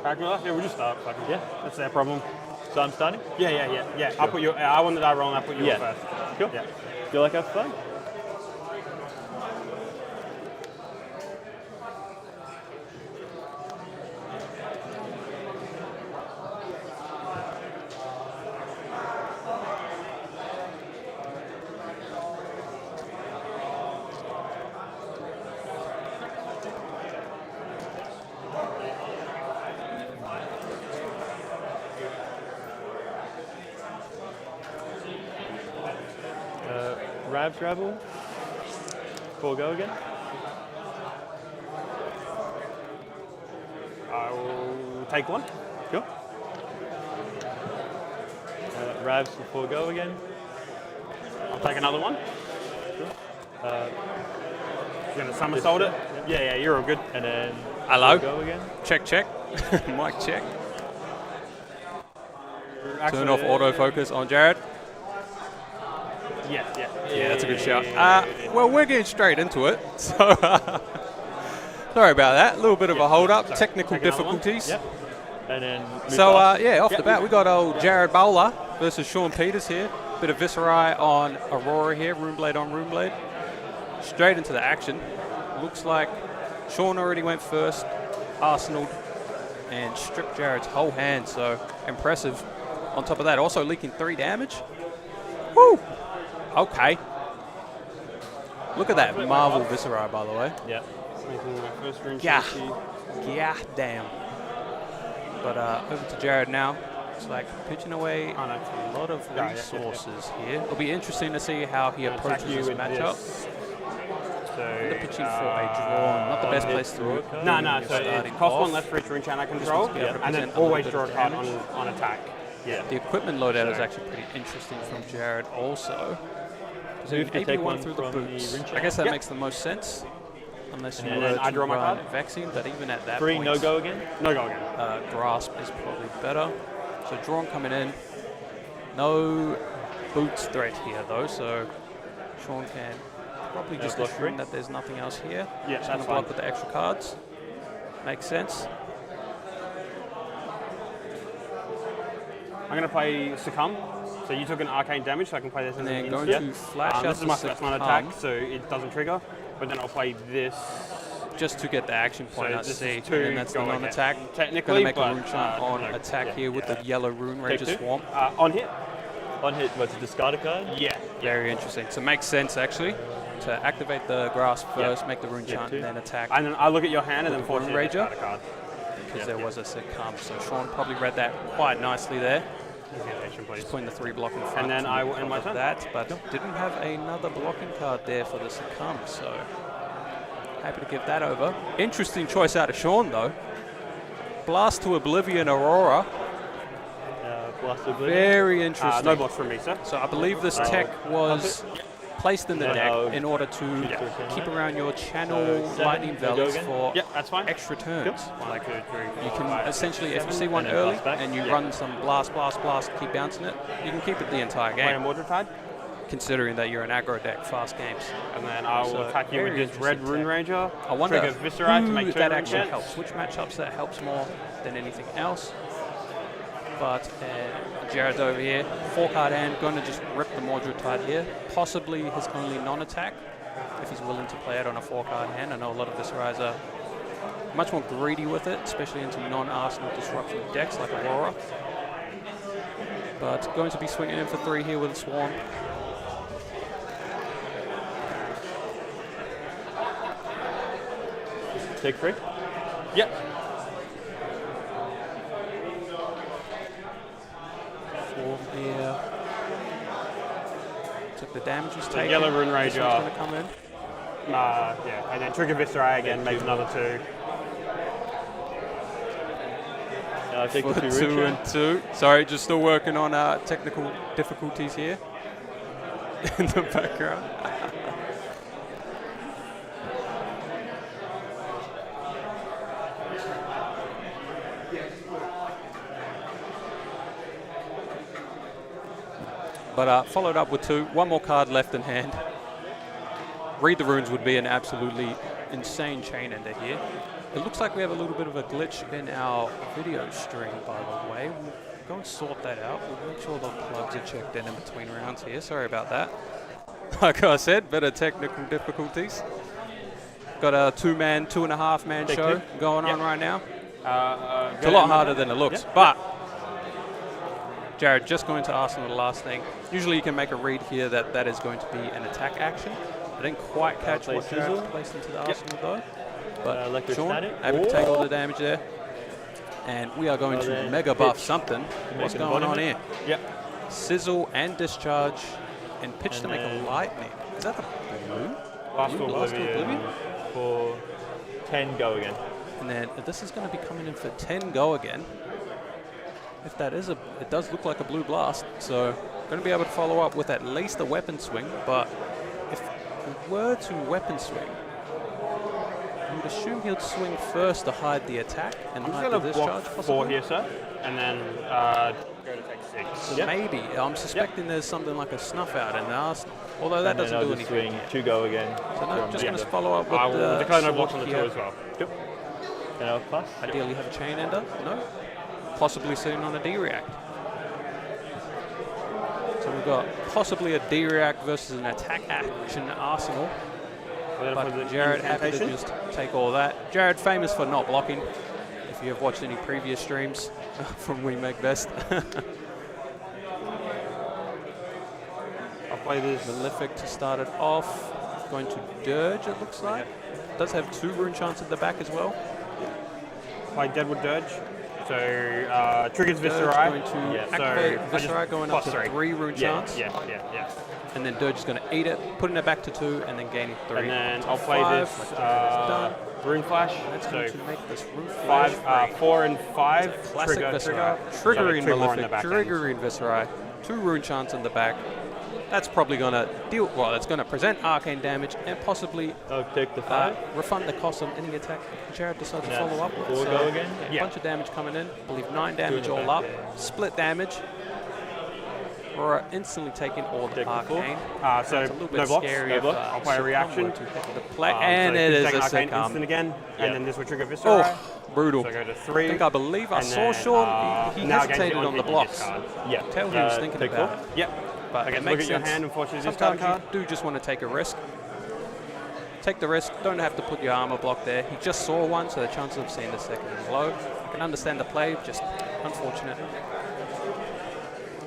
Calculus? Yeah, we'll just start. Yeah. That's their problem. So I'm starting? Yeah. Sure. I'll put you. I wanted I roll and I put you on first. Cool. Yeah. Feel like I've fun? Ravs Rabble. Before go again. I will take one. Cool. Ravs before go again. I'll take another one. Cool. You're going to somersault it? Yeah, you're all good. And then Hello. go again. Check. Mic check. Actually, Turn off autofocus on Jared. Yeah, That's a good shout. Well, we're getting straight into it. So sorry about that. A little bit of a hold up, technical difficulties. Yep. And then So off the bat, we got old Jared Bowler versus Sean Peters here. Bit of Viserai on Aurora here, Runeblade on Runeblade. Straight into the action. Looks like Sean already went first, arsenaled, and stripped Jared's whole hand. So impressive. On top of that, also leaking 3 damage. Woo! Okay. Look at that Marvel Viserai, by the way. Yeah. Making my first rune Yeah. check. Yeah, damn. But over to Jared now. It's like pitching away Oh, no. a lot of Yeah. resources here. It'll be interesting to see how he Attack approaches you this with matchup. this. They're pitching for a draw. Not the best place to draw do card? No, your so starting it costs one off. less for each rune chant I control, to be able to and then present a little always bit draw a of card damage. on attack. Yeah. The equipment loadout is actually pretty interesting from Jared also. So you have to take one through from the the boots. rune I chant. guess that Yep. makes the most sense. Unless you And were then I to draw my run card. Vaccine, but even at that 3 point, no go again. No go again. Grasp is probably better. So drawn coming in. No boots threat here though, so Sean can probably just block assume three. that there's nothing else here. Yeah, Just that's gonna block fine. with the extra cards. Makes sense. I'm going to play Succumb. So you took an arcane damage, so I can play this And as then an going instant. to flash out This is my the first one Succumb. attack, so it doesn't trigger. But then I'll play this. Just to get the action point So out, this see, is and two then that's the go again. non-attack. Technically, Gonna make but, a rune chant on no. attack Yeah. here with the yellow rune ranger two. swarm. On hit? On hit, what, to discard a card? Yeah. Very interesting. So it makes sense actually to activate the grasp first, make the rune chant, two. and then attack. And then I look at your hand and then With force Rune you to Ranger? discard a card. Because there was a succumb. So Sean probably read that quite nicely there. Disengagation, please. Just putting the 3 block in front. And then to I will end my cover turn. that, but didn't have another blocking card there for the succumb. So happy to give that over. Interesting choice out of Sean though. Blast to Oblivion Aurora. Blast Oblivion. Very interesting. No blocks from me, sir. So I believe this tech was placed in the deck in order to Yeah. keep around your channel So seven, lightning no go valleys again? for Yeah, that's fine. extra turns. One, two, three, You four, can five, essentially, six, if you see one and then early blast back. and you Yeah. run some blast, keep bouncing it, you can keep it the entire play a game, Mordred Tide, considering that you're an aggro deck, fast games. and then I will So, attack you with very this red interesting Rune tech. Ranger. I wonder Trigger Viserai to who make 2 that rune actually chants. helps, which matchups that helps more than anything else. But Jared over here, 4-card hand, going to just rip the Mordred Tide here. Possibly his only non-attack, if he's willing to play it on a 4-card hand. I know a lot of Viserais are much more greedy with it, especially into non-arsenal disruption decks like Aurora. But going to be swinging in for 3 here with a Swarm. Take 3. Yep. Swarm here. Took the damage he's So taken. yellow Rune This Ranger. one's going to come in. Yeah, and then trigger Viserai again, makes another 2. Take For the 2 2 rune and 2. Sorry, just still working on technical difficulties here in the background. But followed up with 2. One more card left in hand. Read the runes would be an absolutely insane chain ender here. it looks like we have a little bit of a glitch in our video stream, by the way. We'll go and sort that out. We'll make sure the plugs are checked in between rounds here. Sorry about that. Like I said, better technical difficulties. Got a 2-man, 2.5-man show going on right now. It's a lot harder than it looks, but Jared, just going to Arsenal the last thing. Usually you can make a read here that that is going to be an attack action. I didn't quite catch what Jared placed into the Arsenal though. But Sean, able to take all the damage there. And we are going to mega buff something. What's going on here? Yep. Sizzle and discharge and pitch to make a lightning. Is that a blue? Last to Oblivion. For 10 go again. And then this is going to be coming in for 10 go again. If that is it does look like a blue blast. So going to be able to follow up with at least a weapon swing. But if we were to weapon swing, I would assume he'll swing first to hide the attack and hide the discharge. Block 4 here, sir, and then go to take 6. So maybe I'm suspecting there's something like a snuff out in the Arsenal. Although that doesn't do anything. Swing 2 go again. So no, just going to follow up with the declare no blocks on the 2 as well. Yep. Plus. Ideally have a chain ender. No. Possibly sitting on a D-react. So we've got possibly a D-react versus an attack action Arsenal. But Jared happy to just take all that. Jared famous for not blocking. If you have watched any previous streams from We Make Best. I'll play this. Malefic to start it off. Going to Dirge, it looks like. Does have 2 rune chants at the back as well. Play Deadwood Dirge. So triggers Viserai. Going to activate Viserai, going up to 3 rune chants. Yeah. And then Dirge is going to eat it, putting it back to 2, and then gaining 3. And then I'll play this Rune Flash. That's going to make this Rune 4 and 5. Classic Viserai. Triggering Malefic, triggering Viserai. 2 rune chants in the back. That's probably going to deal, well, it's going to present arcane damage and possibly take the 5. refund the cost of any attack Jared decides to follow up with. 4 go again? A bunch of damage coming in. I believe 9 damage all up. Split damage. Aurora instantly taking all the arcane. So it's a little bit no blocks. scary. No blocks. I'll play a reaction. And it is a second instant again. And then this will trigger Viserai. Oh, brutal. So go to 3. I believe I saw Sean. He hesitated on the blocks. Yeah. Tell he was thinking about it. Yep. But okay, it look makes at your sense. hand, unfortunately. Sometimes you do just want to take a risk. Take the risk. Don't have to put your armor block there. He just saw one, so the chances of seeing the second is low. I can understand the play, just unfortunate.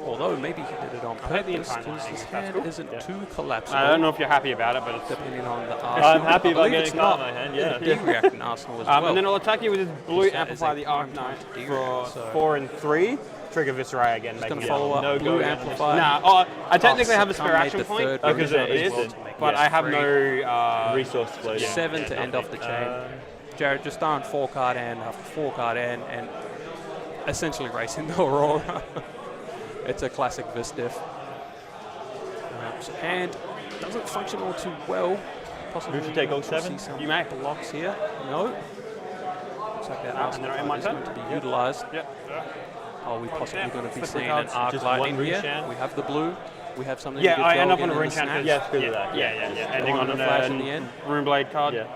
Although maybe he did it on purpose because his hand isn't too collapsible. I don't know if you're happy about it, but it's depending on the Arsenal. I'm happy about getting card in my hand, yeah. D-reacting Arsenal as well. And then I'll attack you with his blue Amplify the Arc Knight for 4 and 3. Trigger Viserai again. Just going to follow up blue Amplify. Nah, I technically have a spare action point because it is, but I have no resource flow. 7 to end off the chain. Jared just throwing 4-card hand after 4-card hand and essentially racing the Aurora. It's a classic Vis diff. And doesn't function all too well. Possibly we should take all 7. You may blocks here. No. Looks like that Arsenal is going to be utilised. Are we possibly going to be seeing an arc lightning here? We have the blue. We have something. Yeah, I end up on a rune chant. Yes, because of that. Yeah. Ending on a flash in the end. Rune blade card. Yeah.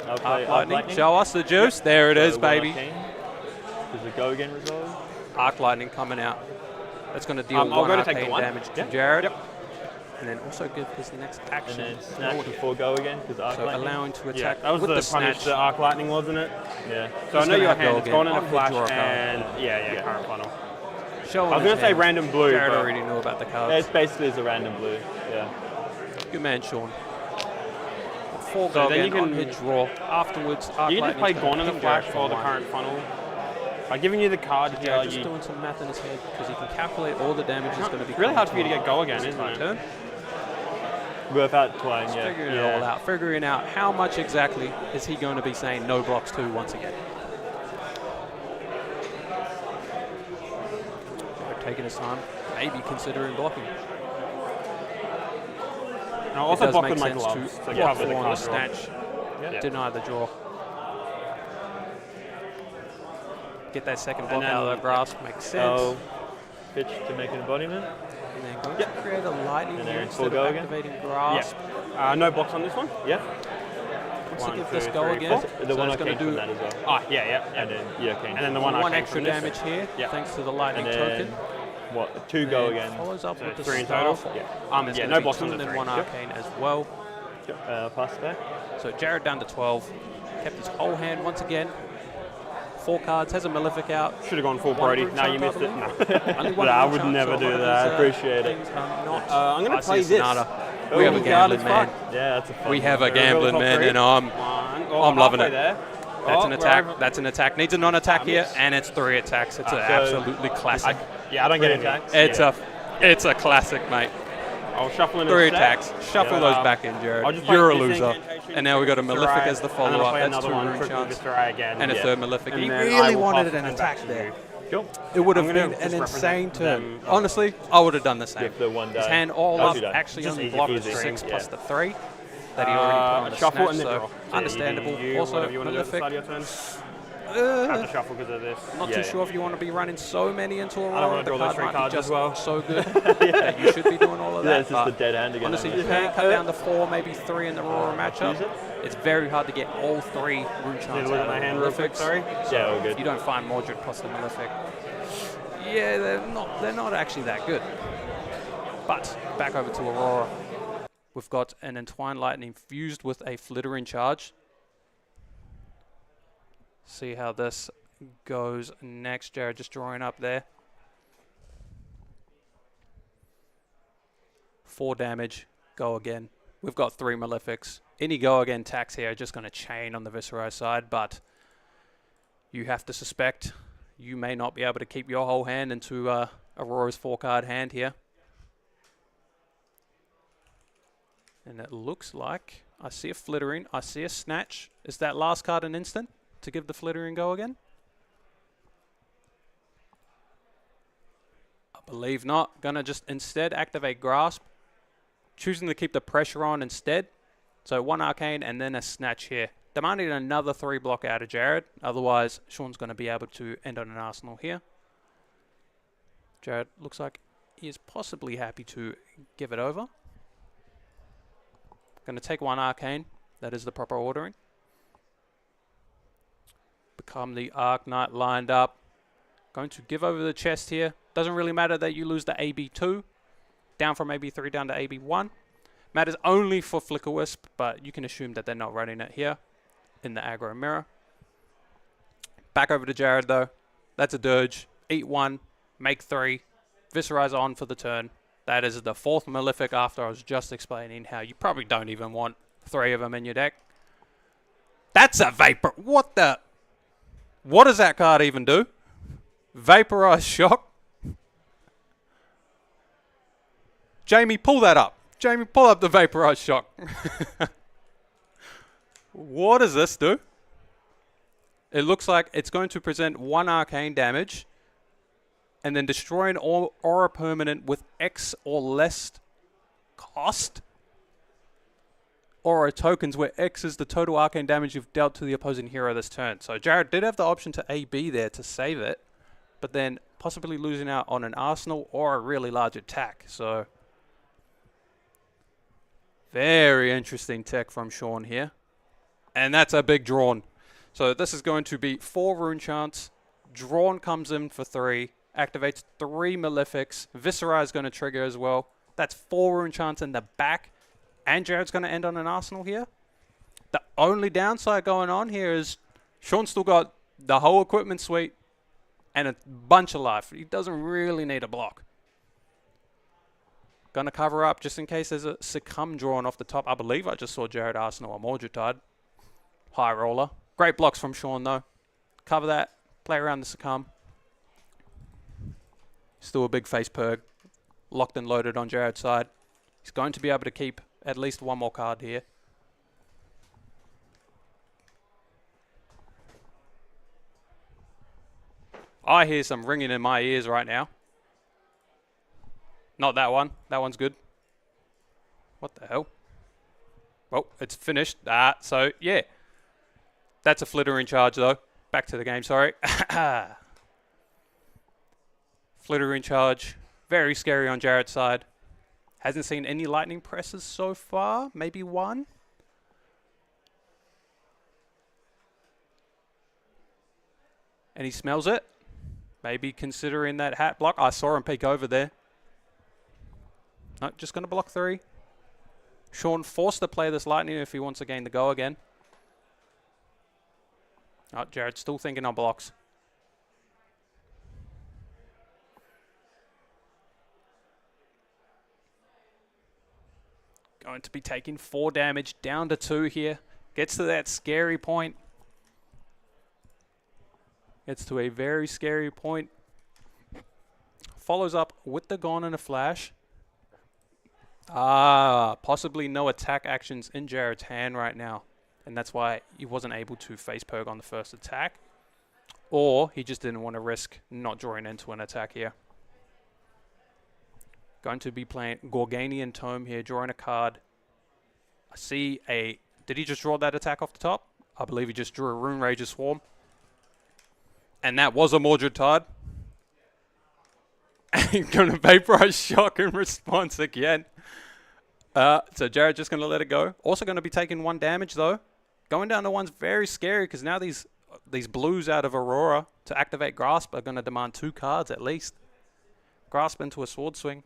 Arc lightning. Show us the juice. There it is, baby. Does it go again resolve? Arc lightning coming out. That's going to deal 1 arcane damage to Jared. And then also give his next action. And then snatch before go again, because arc lightning. Allowing to attack that was with the punish snatch. The arc lightning, wasn't it? Yeah. So I know your hand. It's gone in a flash and current funnel. I was going to say random blue. Jared already knew about the cards. It's basically a random blue. Yeah. Good man, Sean. 4 go again on hit draw. Afterwards, arc you can just play lightning's Gone in the flash or the current funnel. By giving you the card here, just doing some math in his head because he can calculate all the damage is going to be. It's really hard for you to get go again, isn't it? Turn. Without playing, Figuring it all out. Figuring out how much exactly is he going to be saying no blocks to once again. Taking his time, maybe considering blocking. And I'll also block with my gloves to block for on the snatch. Deny the draw. Get that second block out of the grasp, makes sense. Pitch to make an embodiment. And then going to create a lightning and instead of activating grasp. No blocks on this one. Yeah. Wants One, to give two, this go three, again. four. The So one it's I going came to from do that as well. Ah, yeah. And then came And then the one one I came extra from this. damage here, Yeah. thanks to the lightning And then, token. what, 2 go And again. follows up So with the 3 in staff. total. And there's Yeah, gonna no be blocks 2 on the and then 3. 1 arcane as well. Pass back. So Jared down to 12. Kept his whole hand once again. 4 cards, has a Malefic out. Should have gone full One Brody. rune No, you chant, missed I it. No. believe. Only one Nah, I rune would chant, never so do one of that. these, Appreciate it. things are not I'm going to Icy play this. Sonata. We have a Oh, gambling God, man. it's fun. Yeah, that's a fun We have a one. gambling top man, three. and I'm loving it. There. That's Oh, an we're attack. over. That's an attack. Needs a non-attack here, miss. and it's 3 attacks. It's So absolutely classic. I don't get any. attacks. It's a classic, mate. I'll shuffle in 3 a set. attacks. Shuffle those back in, I'll Jared. just play You're a this loser. incantation, And now we got a Viserai, Malefic as the and then I'll follow-up. play That's another 2 one, rune triple chants. Viserai again. And a Yeah. 3rd Malefic. And He then I really will wanted pass an the turn attack back to there. you. Cool. It would have I'm been gonna an just insane represent turn. them. Honestly, I would have done the same. Give the 1 His die. hand all Oh, up 2 die. actually Just only easy blocked peasy. the 6 Yeah. plus the 3 that he already put on the shuffle snatch, and then so draw. understandable. You, Also, whatever you want to do at the Malefic. start of your turn. I have to shuffle because of this. Not Yeah, too yeah. sure if you want to be running so many into don't Aurora. wanna The draw those card 3 might be cards just as well. so good that you should be doing all of Yeah, that. it's just the but dead hand again. honestly, I you guess. can cut down to 4, maybe 3 in the Aurora matchup. use it. It's very hard to get all 3 rune chants Need to out look at of my hand real quick, Malefics. sorry. Yeah, all If good. you don't find Mordred plus the Malefic, yeah, they're not actually that good. But back over to Aurora. We've got an Entwined Lightning fused with a Flittering Charge. See how this goes next. Jared just drawing up there. 4 damage. Go again. We've got 3 Malefics. Any go again attacks here are just going to chain on the Viserai side, but you have to suspect you may not be able to keep your whole hand into Aurora's 4-card hand here. And it looks like I see a Flittering, I see a Snatch. Is that last card an instant to give the Flittering go again? I believe not. Gonna just instead activate Grasp. Choosing to keep the pressure on instead. So 1 Arcane and then a Snatch here. Demanding another 3 block out of Jared. Otherwise, Sean's going to be able to end on an Arsenal here. Jared looks like he is possibly happy to give it over. Going to take 1 Arcane. That is the proper ordering. Become the Arc Knight lined up. Going to give over the chest here. Doesn't really matter that you lose the AB2. Down from AB3 down to AB1. Matters only for Flicker Wisp, but you can assume that they're not running it here in the aggro mirror. Back over to Jared though. That's a Dirge. Eat 1, make 3. Viserai's on for the turn. That is the 4th Malefic after I was just explaining how you probably don't even want 3 of them in your deck. That's a Vapor. What the? What does that card even do? Vaporized Shock. Jamie, pull that up. Jamie, pull up the Vaporized Shock. What does this do? It looks like it's going to present 1 arcane damage and then destroy an aura permanent with X or less cost. Aura tokens where X is the total arcane damage you've dealt to the opposing hero this turn. So Jared did have the option to AB there to save it, but then possibly losing out on an arsenal or a really large attack. So very interesting tech from Sean here. And that's a big drawn. So this is going to be 4 rune chants. Drawn comes in for 3. Activates 3 Malefics. Viserai is going to trigger as well. That's 4 rune chants in the back. And Jared's going to end on an arsenal here. The only downside going on here is Sean's still got the whole equipment suite and a bunch of life. He doesn't really need a block. Going to cover up just in case there's a succumb drawn off the top. I believe I just saw Jared Arsenal or Mordred. High roller. Great blocks from Sean though. Cover that. Play around the succumb. Still a big face perg. Locked and loaded on Jared's side. He's going to be able to keep at least 1 more card here. I hear some ringing in my ears right now. Not that one. That one's good. What the hell? Well, it's finished. So, yeah. That's a flittering charge, though. Back to the game, sorry. Flittering charge. Very scary on Jared's side. Hasn't seen any lightning presses so far. Maybe 1. And he smells it. Maybe considering that hat block. I saw him peek over there. No, just going to block 3. Sean forced to play this lightning if he wants to gain the go again. Oh, Jared still thinking on blocks. Going to be taking 4 damage, down to 2 here. Gets to that scary point. Gets to a very scary point. Follows up with the Gone and a Flash. Possibly no attack actions in Jared's hand right now. And that's why he wasn't able to face Purg on the first attack. Or he just didn't want to risk not drawing into an attack here. Going to be playing Gorganian Tome here, drawing a card. I see a... Did he just draw that attack off the top? I believe he just drew a Rune Rager Swarm. And that was a Mordred Tide. And going to Vaporize Shock in response again. So Jared just going to let it go. Also going to be taking 1 damage though. Going down to 1's very scary because now these blues out of Aurora to activate Grasp are going to demand 2 cards at least. Grasp into a Sword Swing.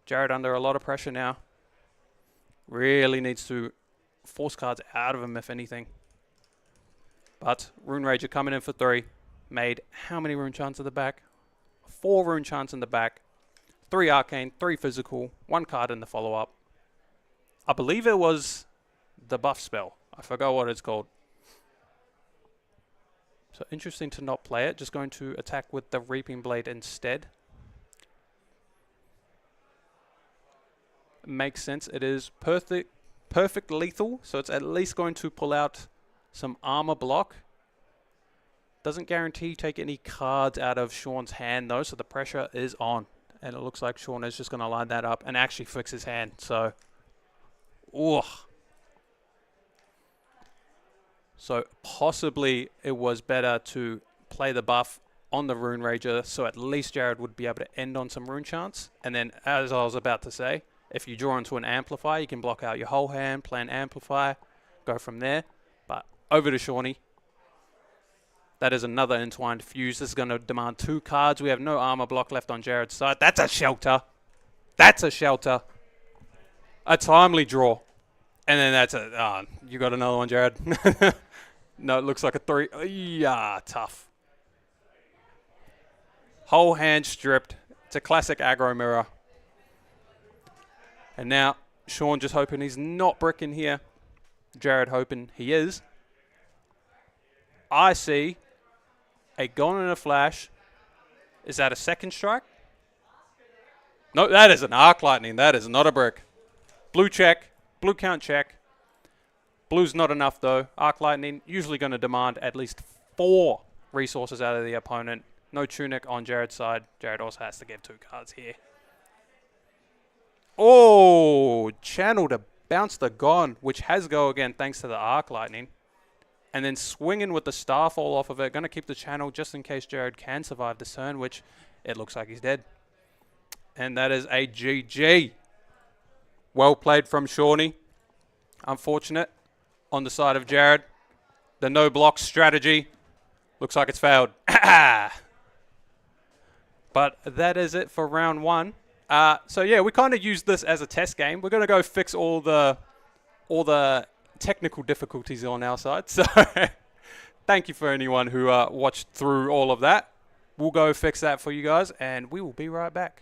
Jared under a lot of pressure now. Really needs to force cards out of him if anything. But Rune Rager coming in for 3. Made how many Rune Chants at the back? 4 Rune Chants in the back. 3 Arcane, 3 Physical, 1 card in the follow-up. I believe it was the buff spell. I forgot what it's called. So interesting to not play it. Just going to attack with the Reaping Blade instead. Makes sense. It is perfect lethal, so it's at least going to pull out some armor block. Doesn't guarantee take any cards out of Sean's hand though, so the pressure is on. And it looks like Sean is just going to line that up and actually fix his hand. So, So possibly it was better to play the buff on the Rune Rager, so at least Jared would be able to end on some Rune Chants. And then, as I was about to say, if you draw into an Amplify, you can block out your whole hand, play an Amplify, go from there. But over to Shawnee. That is another Entwined Fuse. This is going to demand 2 cards. We have no armor block left on Jared's side. That's a Shelter. That's a Shelter. A timely draw. And then that's a... you got another one, Jared. No, it looks like a 3. Yeah, tough. Whole hand stripped. It's a classic aggro mirror. And now, Sean just hoping he's not bricking here. Jared hoping he is. I see a Gone and a Flash. Is that a second strike? No, that is an Arc Lightning. That is not a brick. Blue check. Blue count check. Blue's not enough though. Arc Lightning usually going to demand at least 4 resources out of the opponent. No Tunic on Jared's side. Jared also has to give 2 cards here. Oh, channel to bounce the Gone, which has go again thanks to the Arc Lightning. And then swinging with the Starfall off of it. Going to keep the channel just in case Jared can survive this turn, which it looks like he's dead. And that is a GG. Well played from Shawnee. Unfortunate on the side of Jared. The no block strategy looks like it's failed. But that is it for round 1. So yeah, we kind of used this as a test game. We're going to go fix all the technical difficulties on our side. So thank you for anyone who watched through all of that. We'll go fix that for you guys, and we will be right back.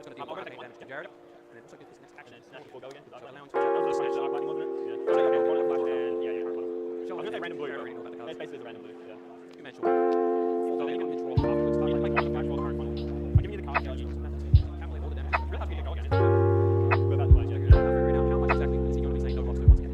going to deal with damage to Jared. And then also get this next action. Snap before go again. So allowing That was a smash to Arc Lightning, wasn't it? Yeah. So yeah, Yeah, yeah, flash yeah. and yeah, yeah. I Sure, was going to say random blue. I already know about the cards. It's basically the random blue. Yeah. You mentioned. So then you can draw afterwards. Like the cash roll card funnel. I'm giving you the card card. Can't believe all the damage. Really have to get go again. We're about to play. Yeah. Figuring out how much exactly is he going to be saying no blocks to once again.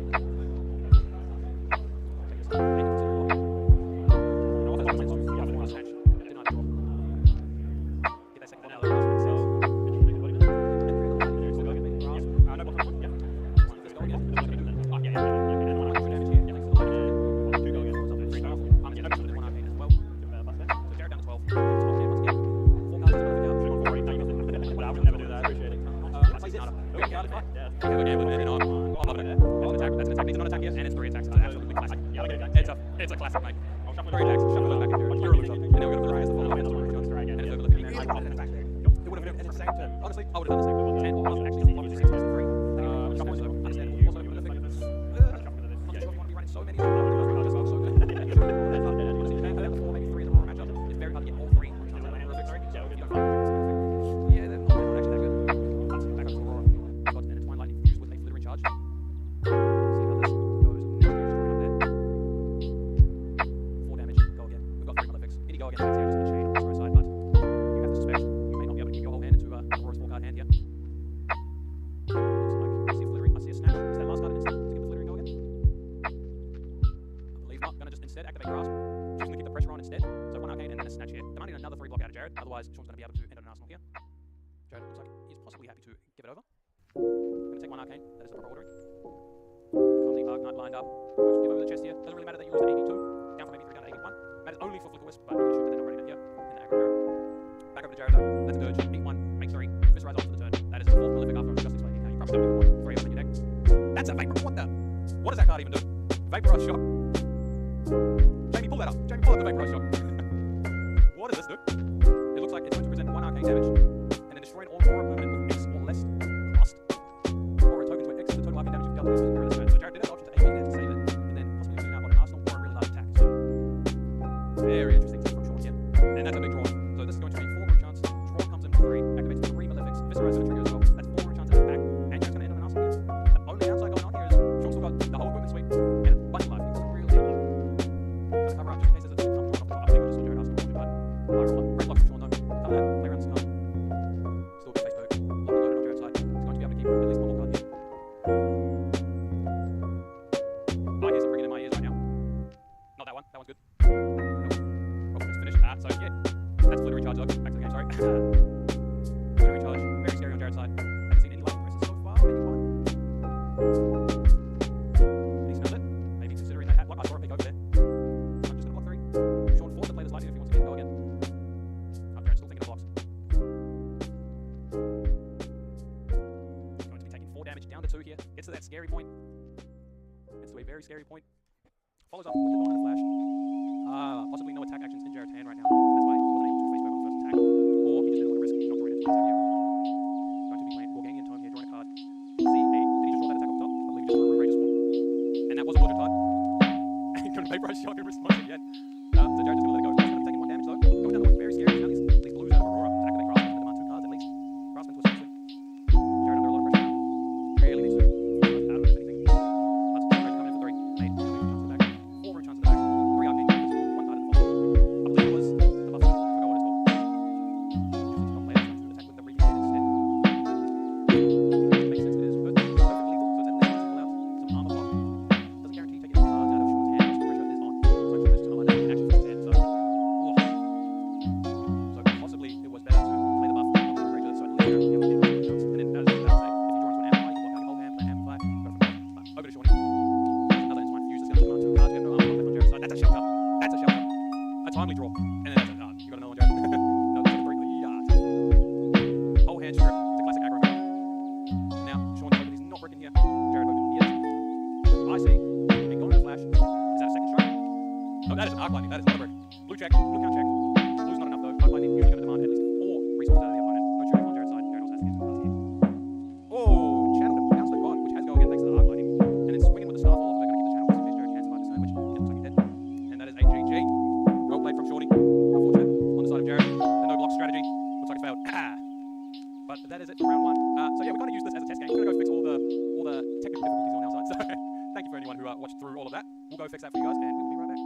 It's a classic, mate. Three attacks, shuffle those back in here. Hero looks up. And then we're going to rise the full and it's overlooking. And it would have been at the same turn. Honestly, I would have done the same. And one actually blocked the 6 plus the 3. Shuffle so understandable. Also prolific. I'm not sure if you want to be running so many. So good. Honestly, about 4, maybe 3 in the raw matchup. It's very hard to get all 3. Yeah, they're not actually that good. Back up to Aurora. Got an Entwined Lightning fused with a Flittering Charge. See how this goes. Go against that here, just in the chain on the zero side, but you have to suspect you may not be able to keep your whole hand into Aurora's 4-card hand here. Looks like I see a Flittering, I see a Snatch. Is that last card instant to get the Flittering go again? I believe not. Going to just instead activate Grasp. Choosing to keep the pressure on instead. So 1 Arcane and then a Snatch here. They might need another 3 block out of Jared, otherwise Sean's going to be able to end on an Arsenal here. Jared looks like he's possibly happy to give it over. Going to take 1 Arcane, that is the proper ordering. Calmly Arc Knight lined up. Going to give over the chest here. Doesn't really matter that you use the AB2. Down from AB3 down to AB1. Matters only for Flicker Wisp, but you can shoot that they're not running it here in the aggro barrel. Back over to Jared though. That's a Dirge. Beat 1, make 3. Viserai off to the turn. That is the 4th prolific after I'm just explaining how you probably don't even want 3 of them in your deck. That's a Vapor. What the? What does that card even do? Vaporized Shock. Jamie, pull that up. Jamie, pull up the Vaporized Shock. What does this do? It looks like it's going to present 1 arcane damage and then destroy an Aurora permanent with X or less cost. Or a token to X the total arcane damage of the other using this turn. So Jared did have the option to AB there to save it, and then possibly using out on an Arsenal or a really large attack. So very interesting stuff from Sean here. And that's a big draw. So this is going to be 4 root chance. Draw comes in for 3, activates 3 Malefics. Viserai's going to trigger as well. That's 4 root chance at the back. And Jared's going to end on an Arsenal here. The only downside going on here is Sean's still got the whole equipment suite and a bunch of life. He doesn't really need a lot. Going to cover up just in case there's a come drawn up. I think we'll just Jared Arsenal. But high roller. Great luck from Sean though. Cover that. Play around Scum. Still good face poke. Lock and loaded on Jared's side. He's going to be able to keep at least 1 more card here. My ears are ringing in my ears right now. Not that one. That one's good. Let's finish that. So yeah, that's Flittering Charge. Back to the game. Sorry. Flittering Charge. Very scary on Jared's side. Haven't seen any lightning presses so far. Maybe one. He smells it. Maybe considering that. I saw a big over there. I'm just gonna block 3. Sean forced to play this lightning if he wants to get it go again. Jared's still taking the blocks. He's going to be taking 4 damage down to 2 here. Gets to that scary point. Gets to a very scary point. Follows up with the Dawn and the Flash. Possibly no attack actions in Jared's hand right now. That's why he wasn't able to face poke on the first attack. Or he just didn't want to risk not drawing into the attack yet. Going to be playing Gorganian Tome here, drawing a card. See, did he just draw that attack up top? I believe he just drew a Rage Swarm. And that was a Bludgeon Tide. And couldn't Vaporize Shock and respond yet. So Jared just going to let it go. He's going to be taking 1 damage though. Going down the way, very scary. Now these blues out of Aurora to activate Graspman. He's going to demand 2 cards at least. Graspman to a swing. Jared under a lot of pressure now. Really needs to out of it if anything. Let's go. Coming in for 3. 8. 4 root chance to the back. 4 root chance to the back. 3 arcane damage. 1 card in the follow. I believe it was the But that is it for round one. So yeah, we kind of use this as a test game. We're going to go fix all the technical difficulties on our side. So thank you for anyone who watched through all of that. We'll go fix that for you guys, and we'll be right back.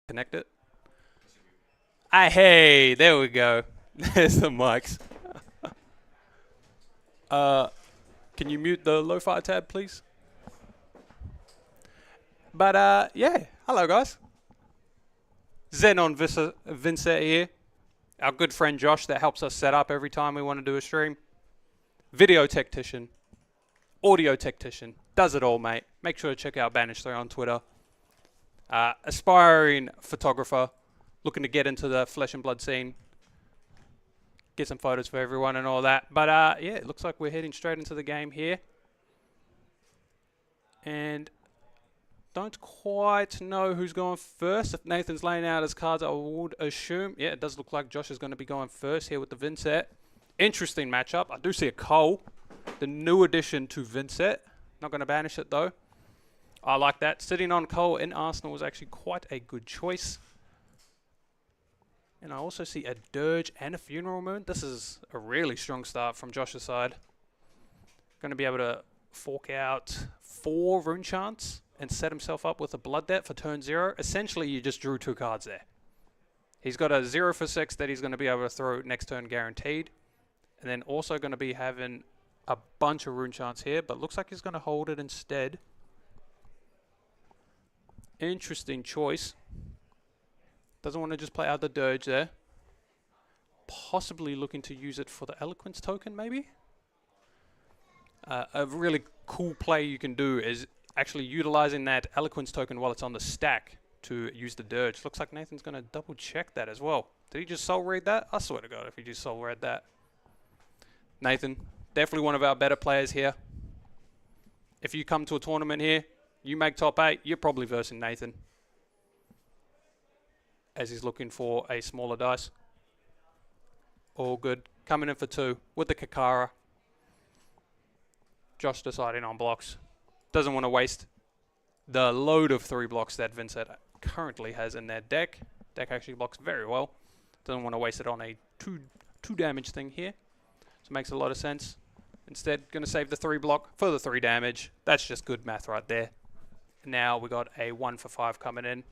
Connect it. Ah, hey, there we go. There's the mics. Can you mute the lo-fi tab, please? But yeah, hello guys. Zen on Vynnset here. Our good friend Josh that helps us set up every time we want to do a stream. Video technician, audio technician, does it all, mate. Make sure to check out Banish3 on Twitter. Aspiring photographer, looking to get into the flesh and blood scene. Get some photos for everyone and all that. But yeah, it looks like we're heading straight into the game here. And don't quite know who's going first. If Nathan's laying out his cards, I would assume. Yeah, it does look like Josh is going to be going first here with the Vynnset. Interesting matchup. I do see a Cole, the new addition to Vynnset. Not going to banish it though. I like that. Sitting on Cole in Arsenal was actually quite a good choice. And I also see a Dirge and a Funeral Moon. This is a really strong start from Josh's side. Going to be able to fork out 4 Rune Chants and set himself up with a Blood Debt for turn 0. Essentially, you just drew 2 cards there. He's got a 0 for 6 that he's going to be able to throw next turn guaranteed. And then also going to be having a bunch of Rune Chants here, but looks like he's going to hold it instead. Interesting choice. Doesn't want to just play out the Dirge there. Possibly looking to use it for the Eloquence token, maybe? A really cool play you can do is actually utilizing that Eloquence token while it's on the stack to use the Dirge. Looks like Nathan's going to double check that as well. Did he just soul read that? I swear to God if he just soul read that. Nathan, definitely one of our better players here. If you come to a tournament here, you make top 8, you're probably versing Nathan. As he's looking for a smaller dice. All good. Coming in for 2 with the Kakara. Josh deciding on blocks. Doesn't want to waste the load of 3 blocks that Vynnset currently has in their deck. Deck actually blocks very well. Doesn't want to waste it on a 2 damage thing here. So it makes a lot of sense. Instead, going to save the 3 block for the 3 damage. That's just good math right there. Now we got a 1 for 5 coming in.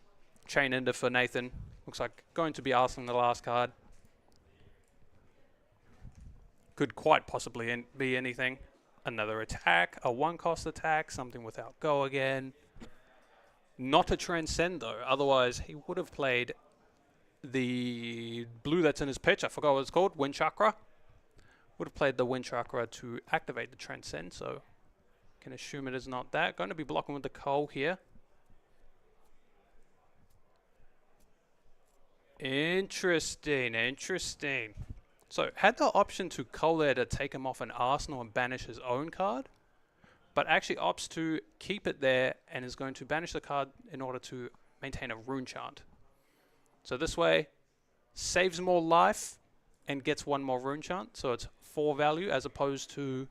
Chain Ender for Nathan. Looks like going to be asking the last card. Could quite possibly be anything. Another attack, a 1-cost attack, something without go again. Not a Transcend though, otherwise he would have played the blue that's in his pitch. I forgot what it's called, Wind Chakra. Would have played the Wind Chakra to activate the Transcend, so can assume it is not that. Going to be blocking with the Cole here. Interesting, interesting. So, had the option to Cole there to take him off an Arsenal and banish his own card, but actually opts to keep it there and is going to banish the card in order to maintain a Rune Chant. So this way, saves more life and gets 1 more Rune Chant, so it's 4 value as opposed to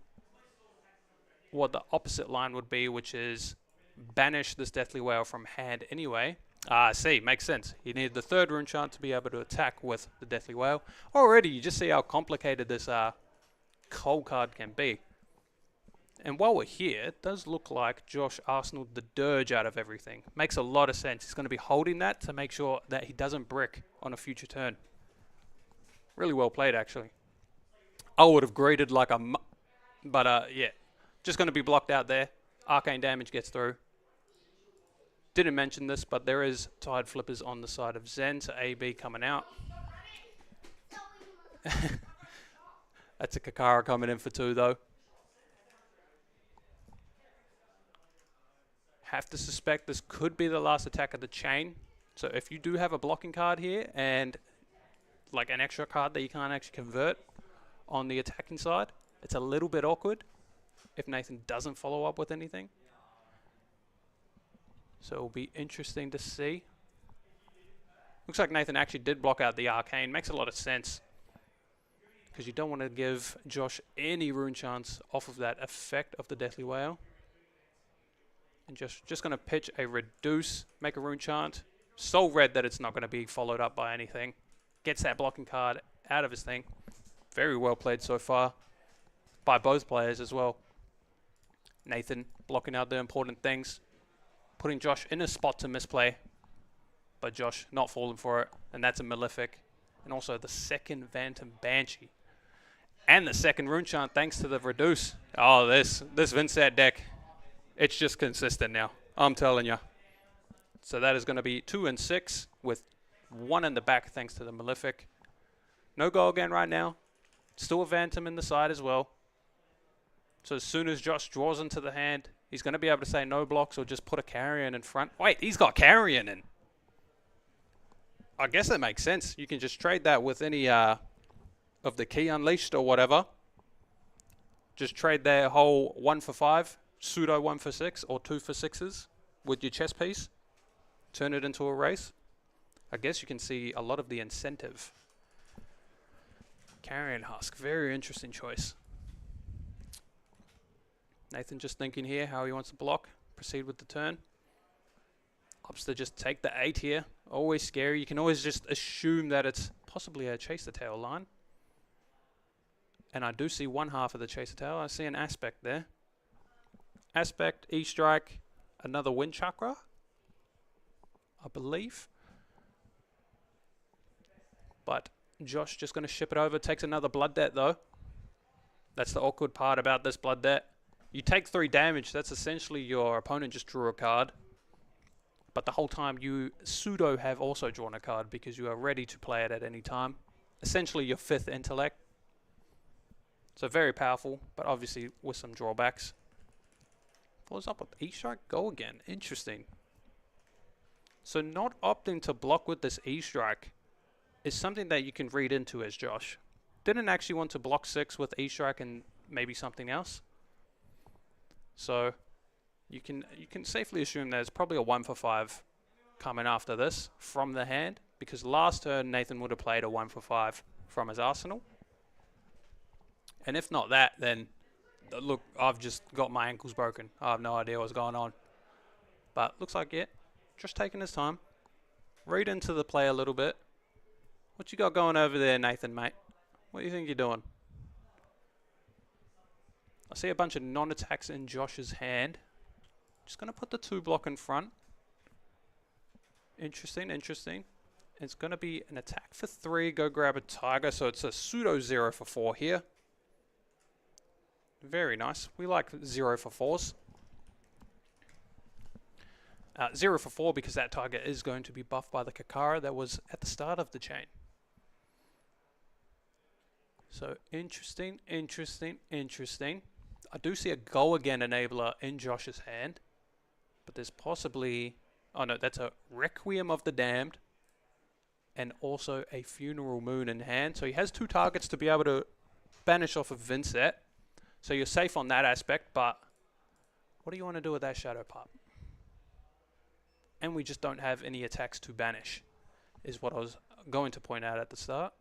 what the opposite line would be, which is banish this Deathly Whale from hand anyway. I see, makes sense. He needed the 3rd Rune Chant to be able to attack with the Deathly Whale. Already, you just see how complicated this Cole card can be. And while we're here, it does look like Josh arsenaled the Dirge out of everything. Makes a lot of sense. He's going to be holding that to make sure that he doesn't brick on a future turn. Really well played, actually. I would have graded like a... But, yeah. Just going to be blocked out there. Arcane damage gets through. Didn't mention this, but there is Tide Flippers on the side of Zen, so AB coming out. That's a Kakara coming in for 2, though. Have to suspect this could be the last attack of the chain. So if you do have a blocking card here and like an extra card that you can't actually convert on the attacking side, it's a little bit awkward if Nathan doesn't follow up with anything. So it'll be interesting to see. Looks like Nathan actually did block out the Arcane. Makes a lot of sense. Because you don't want to give Josh any Rune Chants off of that effect of the Deathly Whale. And just going to pitch a Reduce, make a Rune Chant. So red that it's not going to be followed up by anything. Gets that blocking card out of his thing. Very well played so far. By both players as well. Nathan blocking out the important things. Putting Josh in a spot to misplay. but Josh not falling for it, and that's a Malefic, and also the second Phantom Banshee, and the second Rune Chant thanks to the Reduce. Oh, this Vynnset deck, it's just consistent now, I'm telling you. So that is going to be 2 and 6 with 1 in the back thanks to the Malefic. No go again right now. Still a Phantom in the side as well. So as soon as Josh draws into the hand, he's going to be able to say no blocks or just put a Carrion in front. Wait, he's got Carrion in. I guess that makes sense. You can just trade that with any of the Key Unleashed or whatever. Just trade their whole 1 for 5, pseudo 1 for 6, or 2 for 6s with your chess piece. Turn it into a race. I guess you can see a lot of the incentive. Carrion Husk, very interesting choice. Nathan just thinking here how he wants to block. Proceed with the turn. Opts to just take the 8 here. Always scary. You can always just assume that it's possibly a Chase the Tail line. And I do see one half of the Chase the Tail. I see an Aspect there. Aspect, E-Strike, another Wind Chakra, I believe. But Josh just going to ship it over. Takes another Blood Debt though. That's the awkward part about this Blood Debt. You take 3 damage. That's essentially your opponent just drew a card. But the whole time you pseudo have also drawn a card because you are ready to play it at any time. Essentially your 5th intellect. So very powerful, but obviously with some drawbacks. Follows up with E-Strike, go again. Interesting. So not opting to block with this E-Strike is something that you can read into as Josh. Didn't actually want to block 6 with E-Strike and maybe something else. So you can safely assume there's probably a 1 for 5 coming after this from the hand, because last turn Nathan would have played a 1 for 5 from his arsenal. And if not that, then look, I've just got my ankles broken. I have no idea what's going on. But looks like it. Just taking his time. Read into the play a little bit. What you got going over there, Nathan, mate? What do you think you're doing? I see a bunch of non-attacks in Josh's hand. Just going to put the 2 block in front. Interesting, interesting. It's going to be an attack for 3. Go grab a Tiger. So it's a pseudo 0 for 4 here. Very nice. We like 0 for 4s. 0 for 4 because that Tiger is going to be buffed by the Kakara that was at the start of the chain. So interesting, interesting, interesting. I do see a go again enabler in Josh's hand. But there's possibly... Oh no, that's a Requiem of the Damned. And also a Funeral Moon in hand. So he has 2 targets to be able to banish off of Vynnset. So you're safe on that aspect, but what do you want to do with that Shadow Pup? And we just don't have any attacks to banish, is what I was going to point out at the start.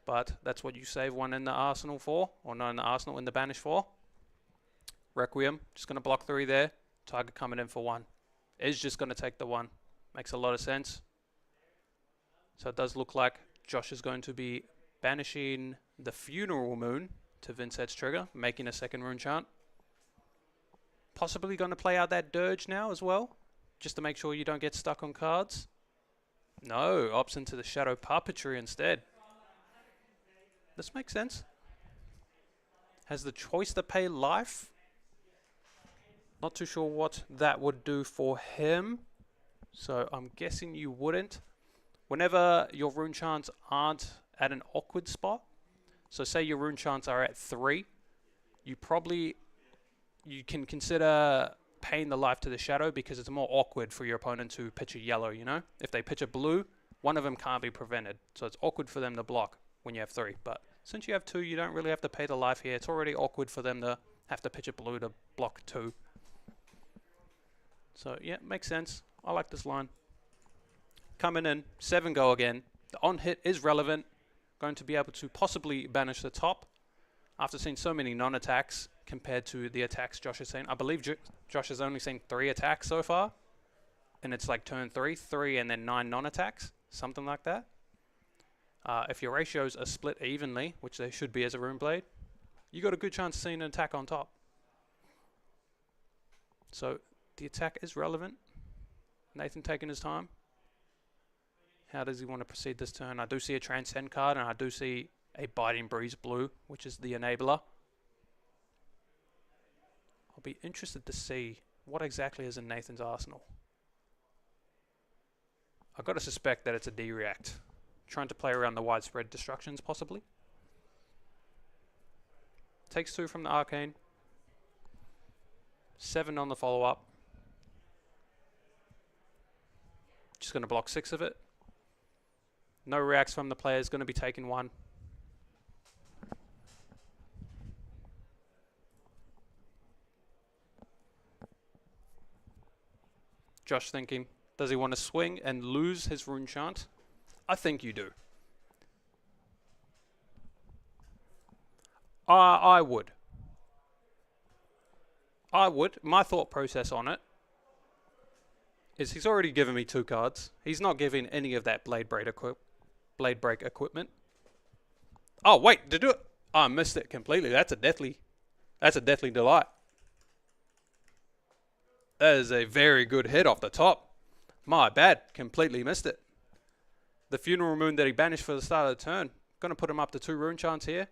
But that's what you save 1 in the arsenal for, or not in the arsenal, in the banish for. Requiem, just going to block 3 there. Tiger coming in for 1. Is just going to take the 1. Makes a lot of sense. So it does look like Josh is going to be banishing the Funeral Moon to Vynnset's trigger, making a second Rune Chant. Possibly going to play out that Dirge now as well, just to make sure you don't get stuck on cards. No, opts into the Shadow Puppetry instead. This makes sense. Has the choice to pay life. Not too sure what that would do for him. So I'm guessing you wouldn't. Whenever your Rune Chants aren't at an awkward spot, so say your Rune Chants are at 3, you can consider paying the life to the Shadow because it's more awkward for your opponent to pitch a yellow, you know? If they pitch a blue, one of them can't be prevented. So it's awkward for them to block when you have 3. But since you have 2, you don't really have to pay the life here. It's already awkward for them to have to pitch a blue to block 2. So yeah, makes sense. I like this line. Coming in, 7 go again. The on hit is relevant. Going to be able to possibly banish the top after seeing so many non-attacks compared to the attacks Josh has seen. I believe Josh has only seen 3 attacks so far. And it's like turn 3 and then 9 non-attacks. Something like that. If your ratios are split evenly, which they should be as a Rune Blade, you got a good chance of seeing an attack on top. So the attack is relevant. Nathan taking his time. How does he want to proceed this turn? I do see a Transcend card, and I do see a Biting Breeze blue, which is the enabler. I'll be interested to see what exactly is in Nathan's arsenal. I've got to suspect that it's a D-React. Trying to play around the widespread destructions, possibly. Takes 2 from the Arcane. 7 on the follow-up. Just going to block 6 of it. No reacts from the players, going to be taking 1. Josh thinking, does he want to swing and lose his Rune Chant? I think you do. I would. My thought process on it is he's already given me 2 cards. He's not giving any of that Blade Break equipment. Oh wait, did it? Oh, I missed it completely. That's a deathly delight. That is a very good hit off the top. My bad, completely missed it. The Funeral Moon that he banished for the start of the turn. Gonna put him up to 2 Rune Chants here.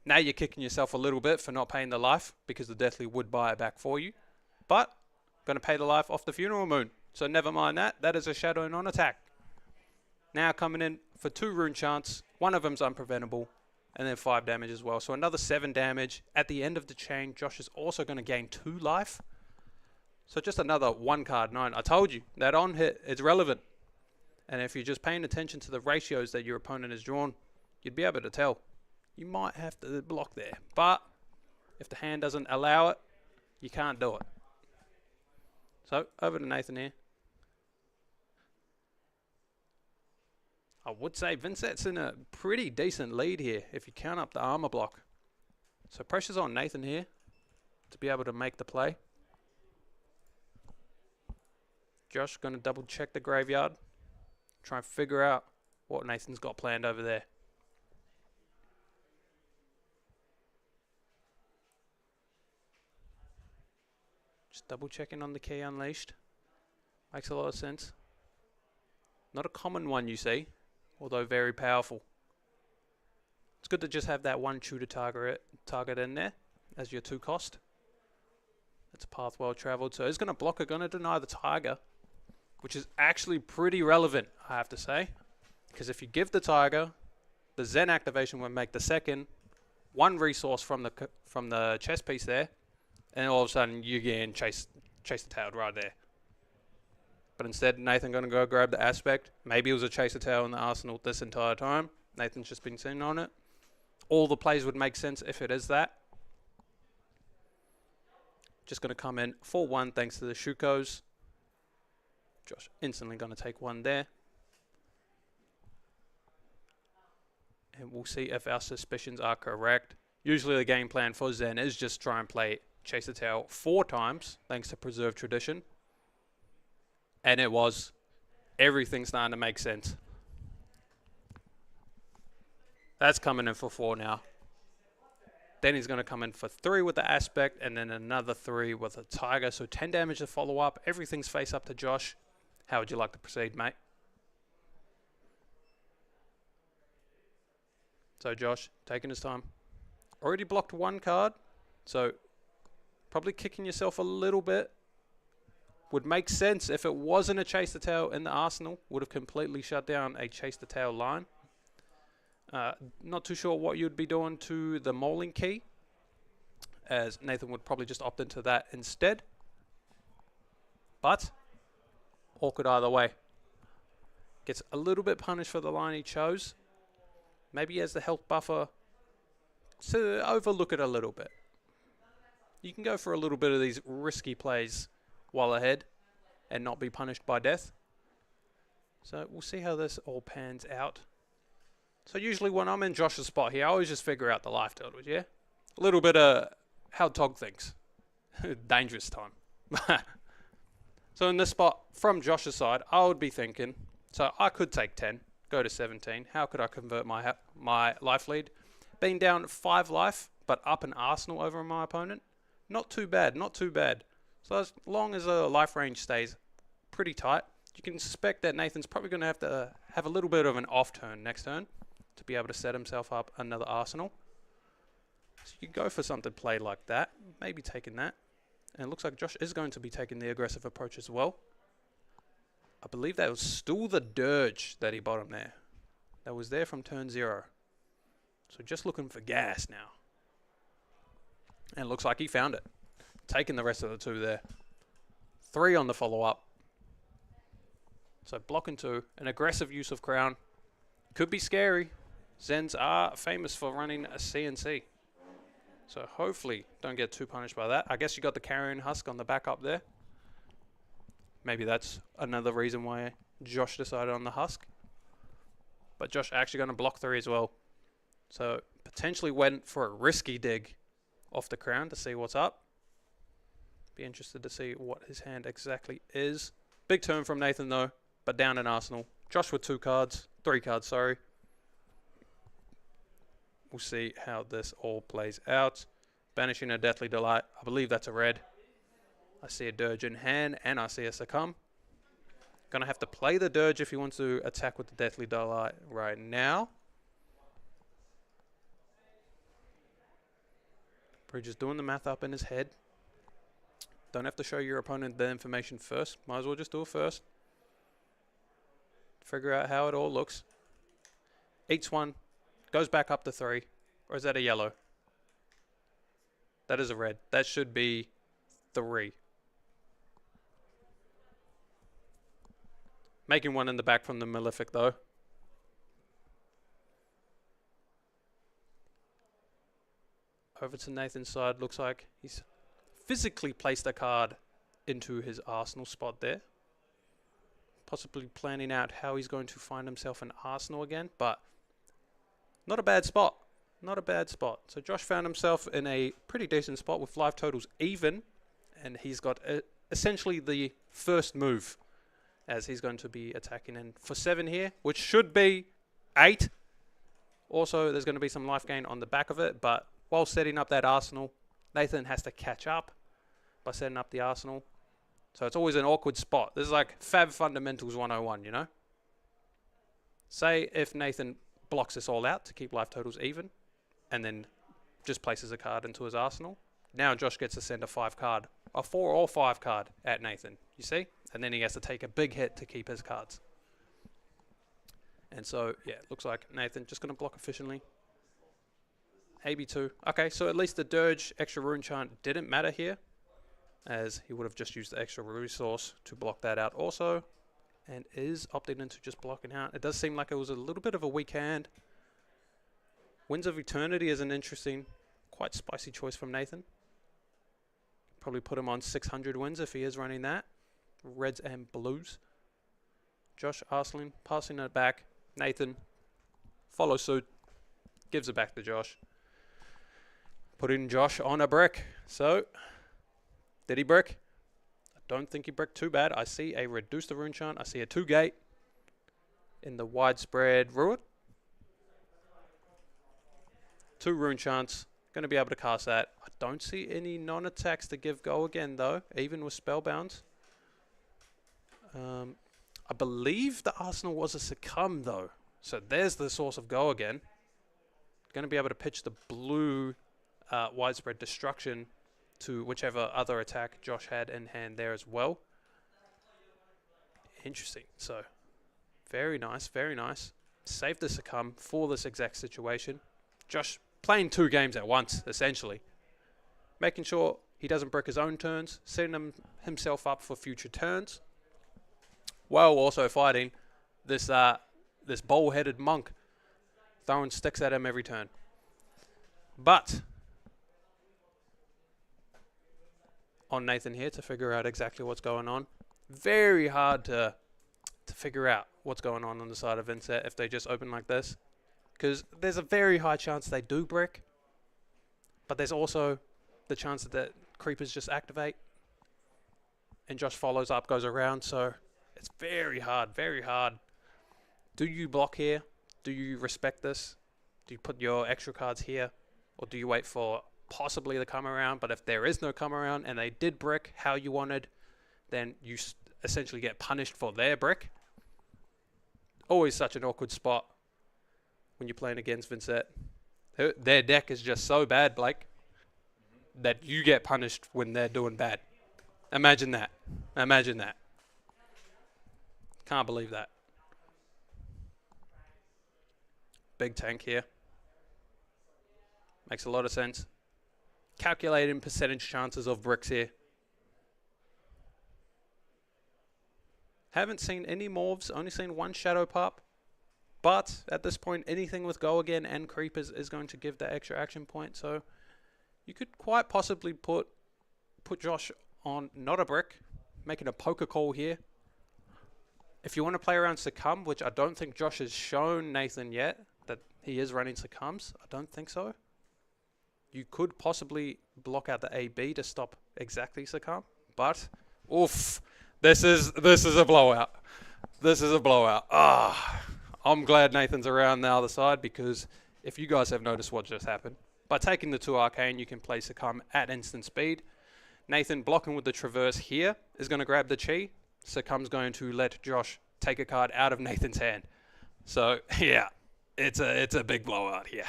Now you're kicking yourself a little bit for not paying the life, because the Deathly would buy it back for you. But, going to pay the life off the Funeral Moon. So never mind that. That is a Shadow non-attack. Now coming in for 2 Rune Chants. One of them's unpreventable. And then 5 damage as well. So another 7 damage. At the end of the chain, Josh is also going to gain 2 life. So just another 1 card 9. I told you, that on hit, it's relevant. And if you're just paying attention to the ratios that your opponent has drawn, you'd be able to tell. You might have to block there, but if the hand doesn't allow it, you can't do it. So, over to Nathan here. I would say Vynnset's in a pretty decent lead here, if you count up the armor block. So, pressure's on Nathan here to be able to make the play. Josh going to double check the graveyard. Try and figure out what Nathan's got planned over there. Just double checking on the key unleashed. Makes a lot of sense. Not a common one you see, although very powerful. It's good to just have that 1 shooter target in there as your 2 cost. That's a path well traveled. So he's going to block it, going to deny the Tiger, which is actually pretty relevant, I have to say. Because if you give the Tiger, the Zen activation will make the second 1 resource from the chess piece there. And all of a sudden, you again chase the tail right there. But instead, Nathan going to go grab the aspect. Maybe it was a chase the tail in the arsenal this entire time. Nathan's just been sitting on it. All the plays would make sense if it is that. Just going to come in for 1 thanks to the Shukos. Josh instantly going to take 1 there. And we'll see if our suspicions are correct. Usually the game plan for Zen is just try and play Chase the Tail 4 times, thanks to Preserved Tradition. And it was. Everything's starting to make sense. That's coming in for 4 now. Then he's going to come in for 3 with the aspect, and then another 3 with a Tiger. So 10 damage to follow up. Everything's face up to Josh. How would you like to proceed, mate? So Josh, taking his time. Already blocked 1 card. So probably kicking yourself a little bit. Would make sense if it wasn't a Chase the Tail in the arsenal. Would have completely shut down a Chase the Tail line. Not too sure what you'd be doing to the Mauling Key, as Nathan would probably just opt into that instead. But awkward either way. Gets a little bit punished for the line he chose. Maybe he has the health buffer to overlook it a little bit. You can go for a little bit of these risky plays while ahead and not be punished by death. So we'll see how this all pans out. So usually when I'm in Josh's spot here, I always just figure out the life totals, yeah? A little bit of how Tog thinks. Dangerous time. So in this spot, from Josh's side, I would be thinking, so I could take 10, go to 17. How could I convert my life lead? Being down 5 life, but up an arsenal over my opponent. Not too bad, not too bad. So as long as the life range stays pretty tight, you can suspect that Nathan's probably going to have a little bit of an off turn next turn to be able to set himself up another arsenal. So you go for something played like that, maybe taking that. And it looks like Josh is going to be taking the aggressive approach as well. I believe that was still the Dirge that he bottomed there. That was there from turn 0. So just looking for gas now. And it looks like he found it. Taking the rest of the 2 there. 3 on the follow-up. So blocking 2. An aggressive use of Crown. Could be scary. Zens are famous for running a CNC. So hopefully don't get too punished by that. I guess you got the Carrion Husk on the back up there. Maybe that's another reason why Josh decided on the Husk. But Josh actually going to block 3 as well. So potentially went for a risky dig off the Crown to see what's up. Be interested to see what his hand exactly is. Big turn from Nathan though, but down an arsenal. Josh with 3 cards, sorry. We'll see how this all plays out. Banishing a Deathly Delight. I believe that's a red. I see a Dirge in hand, and I see a Succumb. Gonna have to play the Dirge if he wants to attack with the Deathly Delight right now. Probably just doing the math up in his head. Don't have to show your opponent the information first. Might as well just do it first. Figure out how it all looks. Eats 1. Goes back up to 3. Or is that a yellow? That is a red. That should be 3. Making 1 in the back from the Malefic though. Over to Nathan's side. Looks like he's physically placed a card into his arsenal spot there. Possibly planning out how he's going to find himself an arsenal again. But not a bad spot. Not a bad spot. So Josh found himself in a pretty decent spot with life totals even. And he's got essentially the first move, as he's going to be attacking in for 7 here, which should be 8. Also, there's going to be some life gain on the back of it. But while setting up that arsenal, Nathan has to catch up by setting up the arsenal. So it's always an awkward spot. This is like Fab Fundamentals 101, you know? Say if Nathan blocks this all out to keep life totals even, and then just places a card into his arsenal. Now Josh gets to send a 5 card, a 4 or 5 card at Nathan, you see? And then he has to take a big hit to keep his cards. And so, yeah, it looks like Nathan just going to block efficiently. AB2. Okay, so at least the Dirge extra rune chant didn't matter here, as he would have just used the extra resource to block that out also. And is opting into just blocking out. It does seem like it was a little bit of a weak hand. Winds of Eternity is an interesting, quite spicy choice from Nathan. Probably put him on 600 wins if he is running that. Reds and blues. Josh Arsling passing it back. Nathan follows suit. Gives it back to Josh. Putting Josh on a brick. So, did he brick? I don't think he bricked too bad. I see a reduce the rune chant. I see a 2-gate in the widespread Ruin. 2 rune chants. Going to be able to cast that. I don't see any non-attacks to give go again though, even with spellbound. I believe the arsenal was a Succumb though. So there's the source of go again. Going to be able to pitch the blue widespread destruction to whichever other attack Josh had in hand there as well. Interesting. So very nice, very nice. Save the Succumb for this exact situation. Josh playing 2 games at once, essentially. Making sure he doesn't break his own turns, setting himself up for future turns, while also fighting this this bowl-headed monk, throwing sticks at him every turn. But on Nathan here to figure out exactly what's going on. Very hard to figure out what's going on the side of Vynnset if they just open like this. Because there's a very high chance they do brick. But there's also the chance that creepers just activate. And Josh follows up, goes around. So it's very hard, very hard. Do you block here? Do you respect this? Do you put your extra cards here? Or do you wait for possibly the come around, but if there is no come around and they did brick how you wanted, then you essentially get punished for their brick. Always such an awkward spot when you're playing against Vynnset. Their deck is just so bad, Blake, that you get punished when they're doing bad. Imagine that. Imagine that. Can't believe that. Big tank here. Makes a lot of sense. Calculating percentage chances of bricks here. Haven't seen any morphs, only seen one shadow pop. But at this point, anything with go again and creepers is going to give that extra action point. So you could quite possibly put Josh on not a brick, making a poker call here. If you want to play around Succumb, which I don't think Josh has shown Nathan yet, that he is running Succumbs. I don't think so. You could possibly block out the AB to stop exactly Succumb. But, oof, this is a blowout. This is a blowout. I'm glad Nathan's around the other side, because if you guys have noticed what just happened, by taking the 2 Arcane, you can play Succumb at instant speed. Nathan blocking with the Traverse here is going to grab the Chi. Succumb's going to let Josh take a card out of Nathan's hand. So, yeah, it's a big blowout here.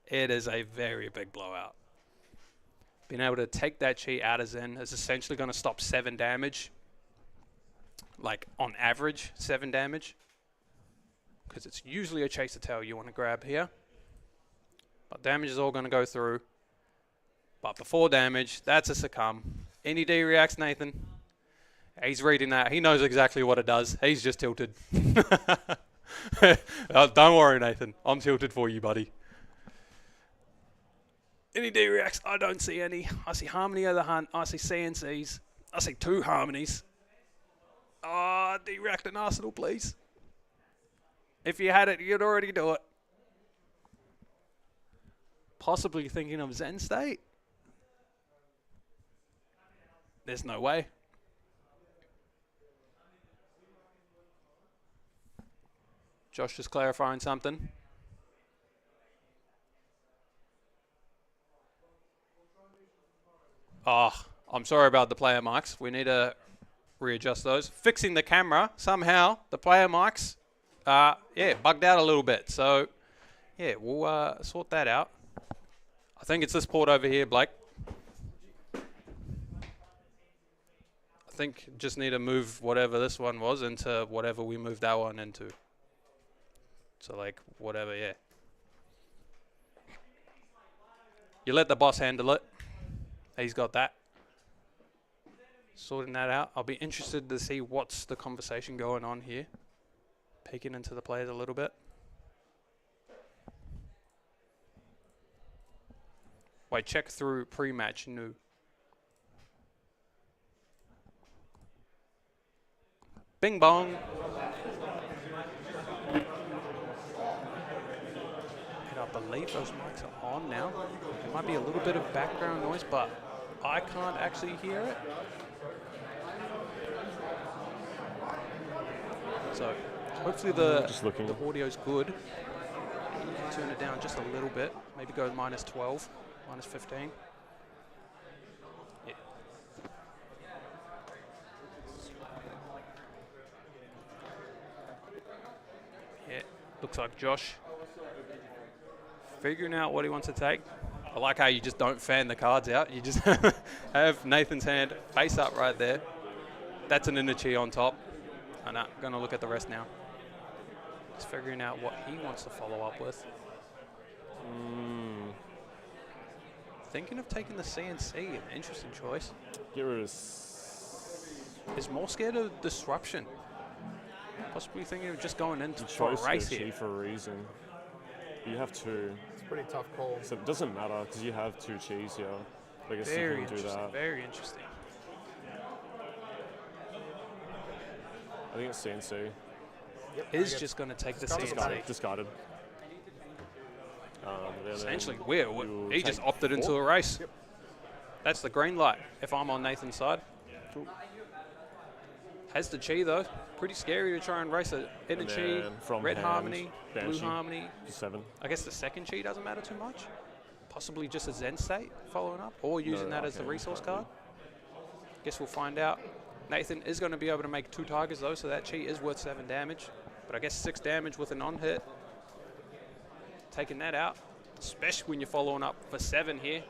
It is a very big blowout. Being able to take that Chi out of Zen is essentially going to stop 7 damage. Like, on average, 7 damage. Because it's usually a Chaser Tail you want to grab here. But damage is all going to go through. But before damage, that's a Succumb. Any D reacts, Nathan? He's reading that. He knows exactly what it does. He's just tilted. Don't worry, Nathan. I'm tilted for you, buddy. Any D reacts? I don't see any. I see Harmony of the Hunt. I see CNCs. I see 2 Harmonies. D react an Arsenal, please. If you had it, you'd already do it. Possibly thinking of Zen State. There's no way. Josh is clarifying something. I'm sorry about the player mics. We need to readjust those. Fixing the camera. Somehow, the player mics, bugged out a little bit. So, yeah, we'll sort that out. I think it's this port over here, Blake. I think just need to move whatever this one was into whatever we moved that one into. So, like, whatever, yeah. You let the boss handle it. He's got that. Sorting that out. I'll be interested to see what's the conversation going on here. Peeking into the players a little bit. Wait, check through pre-match new. Bing bong. And I believe those mics are on now. There might be a little bit of background noise, but I can't actually hear it. So hopefully the audio's good. You can turn it down just a little bit. Maybe go minus 12, minus 15. Yeah. Yeah, looks like Josh figuring out what he wants to take. I like how you just don't fan the cards out. You just have Nathan's hand face up right there. That's an inner chi on top. I'm not going to look at the rest now. Just figuring out what he wants to follow up with. Thinking of taking the CNC, an interesting choice. Get rid of... Is more scared of disruption. Possibly thinking of just going into for a race here. For a reason. You have 2. It's a pretty tough call. So it doesn't matter because you have 2 Chis here. I guess Very you can do interesting. that. Very interesting. I think it's CNC. Yep, Is just going to take the CNC. Discarded. Essentially, he just opted into a race. Yep. That's the green light if I'm on Nathan's side. Cool. Has the Chi, though. Pretty scary to try and race an inner Chi, from red hand, Harmony, blue Banshee, Harmony. 7. I guess the second Chi doesn't matter too much. Possibly just a Zen state following up, or using that as the resource card. Guess we'll find out. Nathan is going to be able to make 2 tigers though, so that chi is worth 7 damage. But I guess 6 damage with a non-hit. Taking that out, especially when you're following up for 7 here.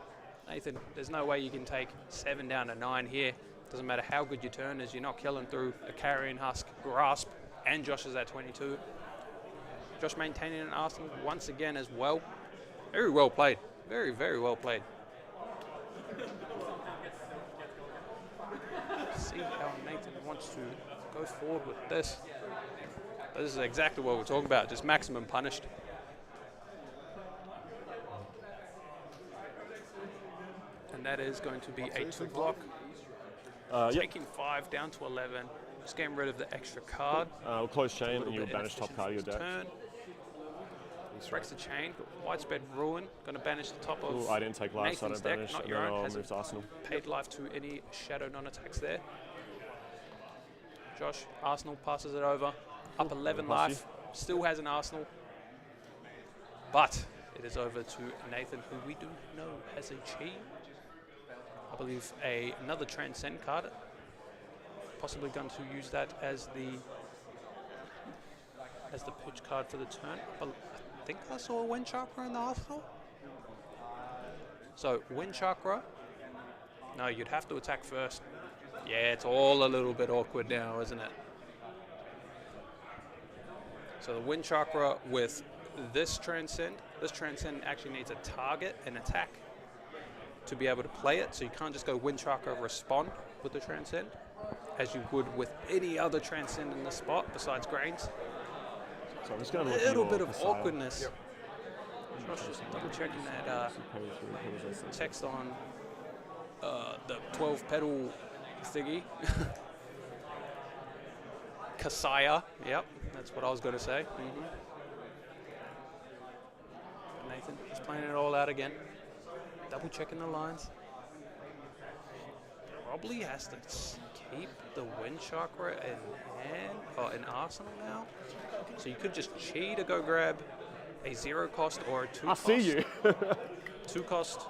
Nathan, there's no way you can take 7 down to 9 here. Doesn't matter how good your turn is, you're not killing through a Carrion Husk, Grasp, and Josh is at 22. Josh maintaining an arsenal once again as well. Very well played. Very, very well played. See how Nathan wants to go forward with this. This is exactly what we're talking about, just maximum punished. And that is going to be a 2 block. Taking 5 down to 11. Just getting rid of the extra card. We'll close chain and you'll banish top card of your deck. Turn. Breaks the chain. Widespread Ruin. Going to banish the top of Ooh, I didn't take life, so I Nathan's don't deck, banish. not And your then own. I'll Has move to Arsenal. paid life to any shadow non-attacks there. Josh, Arsenal passes it over. Up 11 life. Still has an Arsenal. But it is over to Nathan, who we do know has a chi. I believe another Transcend card. Possibly going to use that as the pitch card for the turn. I think I saw a Wind Chakra in the arsenal. So Wind Chakra. No, you'd have to attack first. Yeah, it's all a little bit awkward now, isn't it? So the Wind Chakra with this Transcend. This Transcend actually needs a target and attack to be able to play it. So you can't just go Wind Chakra respond with the Transcend, as you would with any other Transcend in the spot besides Grains. So I'm just going to A little bit of awkwardness. Yep. Josh just double checking that text on the 12 petal thingy. Kasaya, yep, that's what I was going to say. Nathan is playing it all out again. Double checking the lines. Probably has to keep the Wind Chakra in hand, or in arsenal now. So you could just chi to go grab a 0 cost or a 2 cost. I see you. 2 cost.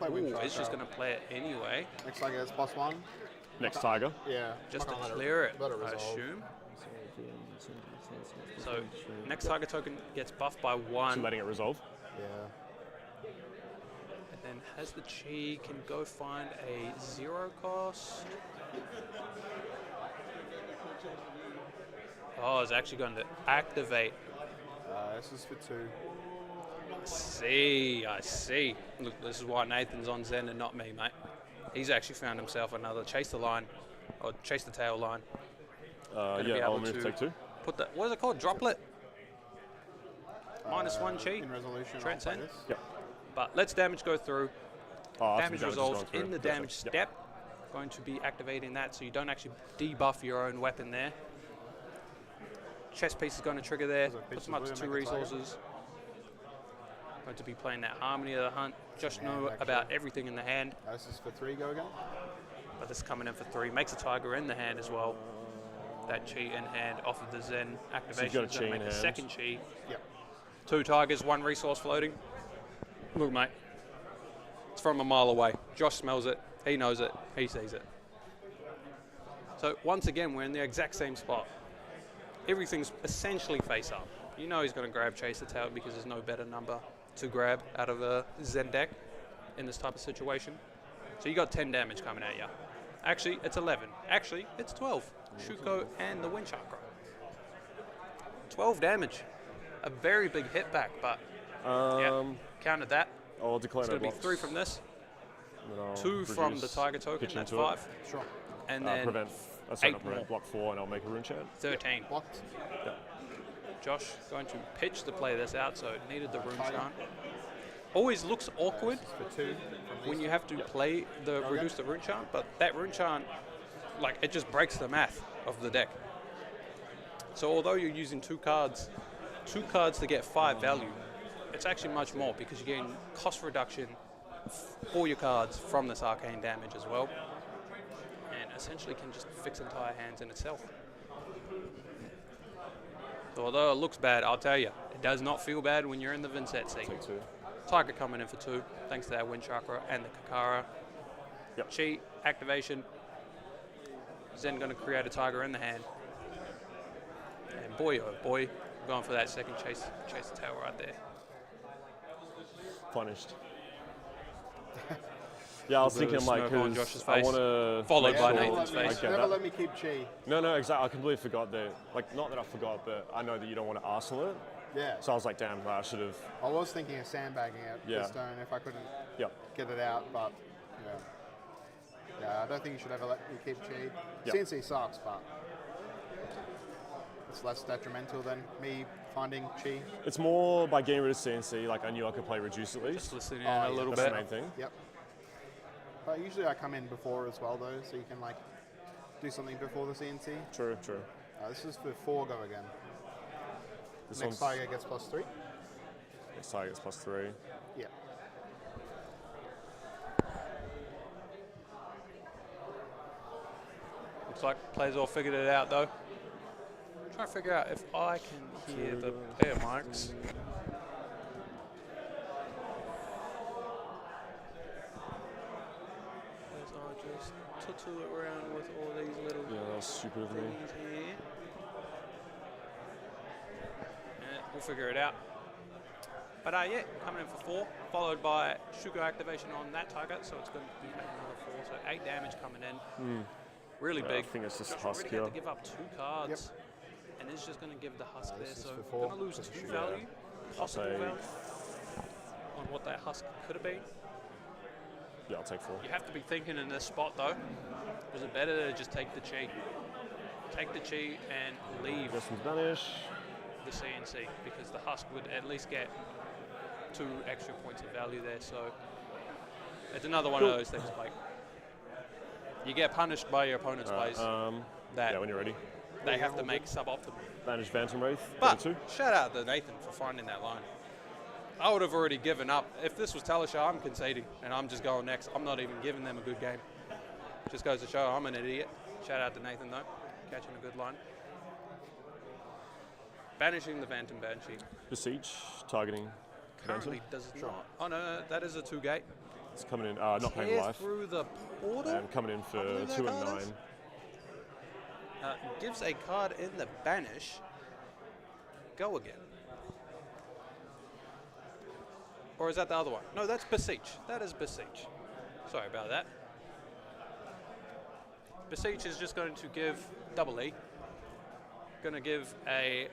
Ooh, It's just going to play it anyway. Next tiger is +1. Next tiger. Yeah. Just to not gonna clear it, let I resolve. assume. So next target token gets buffed by So 1. letting it resolve. Yeah. And then has the chi, can go find a 0 cost. Oh, it's actually going to activate. This is for 2. I see. Look, this is why Nathan's on Zen and not me, mate. He's actually found himself another chase the line, or chase the tail line. Gonna be Yeah, I'll able move to to take 2. Put that, what is it called? Droplet? -1 chi. In resolution. Transcend. I'll play this. Yep. But let's damage go through. Oh, after Damage the has resolves gone through. in the Perfect. damage Yep. step. Going to be activating that so you don't actually debuff your own weapon there. Chest piece is going to trigger there. Those are Puts them up to pieces 2 with it, make a tiger. resources. Going to be playing that Harmony of the Hunt. Just Hand, know actually. about everything in the hand. This is for 3. Go again. But this is coming in for 3. Makes a tiger in the hand as well. That chi in hand off of the Zen activation. got a is gonna chi make in a hand. second chi. Yep. 2 tigers, 1 resource floating. Look, mate. It's from a mile away. Josh smells it. He knows it. He sees it. So once again, we're in the exact same spot. Everything's essentially face up. You know he's going to grab Chase the Tail because there's no better number to grab out of a Zen deck in this type of situation. So you got 10 damage coming at you. Actually, it's 11. Actually, it's 12. Shuko and the Wind Chakra. 12 damage. A very big hit back, but yeah, counted that. I'll declare It's no going to be blocks. 3 from this, And then I'll 2 from the reduce Tiger token, pitch that's into it. 5. Sure. And then Prevent. eight Not prevent. more. Block 4, and I'll make a rune chant. 13. Blocked. Josh going to pitch to play this out, so it needed the rune chant. Always looks awkward This is for 2. when you have to play the reduce the rune chant, but that rune chant, like, it just breaks the math of the deck. So although you're using 2 cards to get 5 value, it's actually much more because you're getting cost reduction for your cards from this arcane damage as well, and essentially can just fix entire hands in itself. So although it looks bad, I'll tell you, it does not feel bad when you're in the Vynnset seat. Take 2. Tiger coming in for 2, thanks to that Wind Chakra and the Kakara. Yep. Chi activation is then going to create a Tiger in the hand. And boy, oh boy, going for that second chase tail right there. Punished. Yeah, I was Little thinking like, smirk on 'cause Josh's I face. want to Followed by never Nathan's let me- face. get Never that. let me keep chi. No, exactly. I completely forgot that. Like, not that I forgot, but I know that you don't want to arsenal it. Yeah. So I was like, damn, I should have. I was thinking of sandbagging it Yeah. this turn if I couldn't Yep. get it out, but yeah. Yeah, I don't think you should ever let me keep chi. Yep. CNC sucks, but it's less detrimental than me finding chi. It's more by getting rid of CNC. Like, I knew I could play reduce at least. Just listening in Oh, a yeah, little That's bit. the main thing. Yep. But usually I come in before as well though, so you can like do something before the CNC. True. This is for 4 go again. This Next one's Tiger gets +3. next target is +3. Yeah. Looks like players all figured it out though. I'm trying to figure out if I can hear the player mics. As I just tutu around with all these little Yeah, that was stupid of me. things here. Yeah, we'll figure it out. But yeah, coming in for 4, followed by sugar activation on that target, so it's going to be another 4, so 8 damage coming in. Really Yeah, big. I think it's just Josh husk already had here. to give up 2 cards, and it's just going to give the husk there, this is so for 4. going to lose This is 2 sugar. value, possible say- value, on what that husk could have been. Yeah, I'll take 4. You have to be thinking in this spot though, was it better to just take the chi? Take the chi and leave Got some banish. the CNC, because the husk would at least get 2 extra points of value there, so it's another one of those things like you get punished by your opponent's plays that Yeah, when you're ready. they have to make suboptimal. Banish Phantom Wraith. But 2. shout out to Nathan for finding that line. I would have already given up. If this was Talisha, I'm conceding and I'm just going next. I'm not even giving them a good game. Just goes to show I'm an idiot. Shout out to Nathan though, catching a good line. Banishing the Phantom Banshee. Beseech, targeting Currently Phantom. does not. Oh no, that is a 2 gate. It's coming in, not paying Tear life. through the portal. And coming in for believe that 2 and card is. 9. Gives a card in the banish. Go again. Or is that the other one? No, that's Beseech. That is Beseech. Sorry about that. Beseech is just going to give double E. Going to give a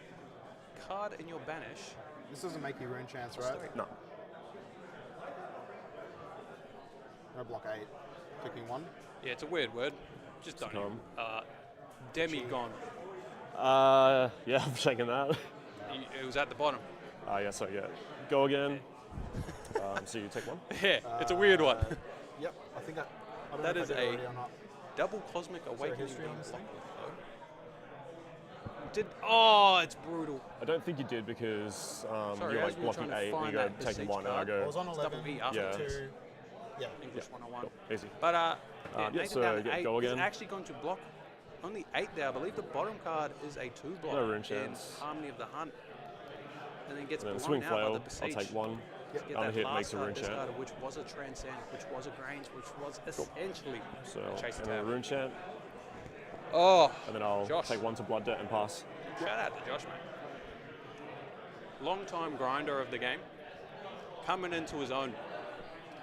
card in your banish. This doesn't make you rune chance, right? Sorry. No. No block 8. Clicking 1. Yeah, it's a weird word. Just don't. Come. Demigon. Yeah, I'm shaking that. It was at the bottom. Yeah, so yeah. Go again. So you take 1. Yeah, it's a weird one. Yep. I think I don't That know is if I did a- already or not. Double Cosmic Awakening. history on this thing? Oh, it's brutal. I don't think you did because Sorry, you're as like we were blocking trying to 8 and find you go that taking Beseech 1 and I card. I go. was on It's 11 double E after Yeah. this. to yeah. English 101. Easy. But yeah, yeah, Nathan so down get 8 go is again. actually going to block only 8 there. I believe the bottom card is a 2 block No rune in chance. Harmony of the Hunt. And then gets And then blown swing out by flail. the I'll Beseech. take 1. Get On that hit last makes a card rune chant. discarded, which was a Transcend, which was a Grange, which was essentially So a Chase and then a Attack. rune chant, Oh, and then I'll Josh. take 1 to blood debt and pass. shout out to Josh, mate. Long-time grinder of the game. Coming into his own.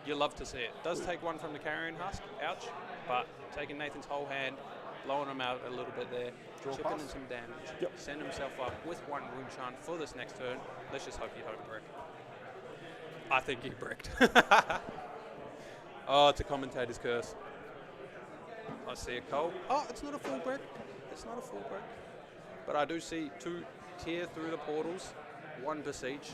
You love to see it. Does take 1 from the carrion husk, ouch, but taking Nathan's whole hand, blowing him out a little bit there, chipping pass. in some damage, Yep. send himself up with 1 rune chant for this next turn. Let's just hope you don't brick. I think he bricked. Oh, it's a commentator's curse. I see a cold. Oh, it's not a full brick. It's not a full brick. But I do see 2 tear through the portals, 1 Beseech,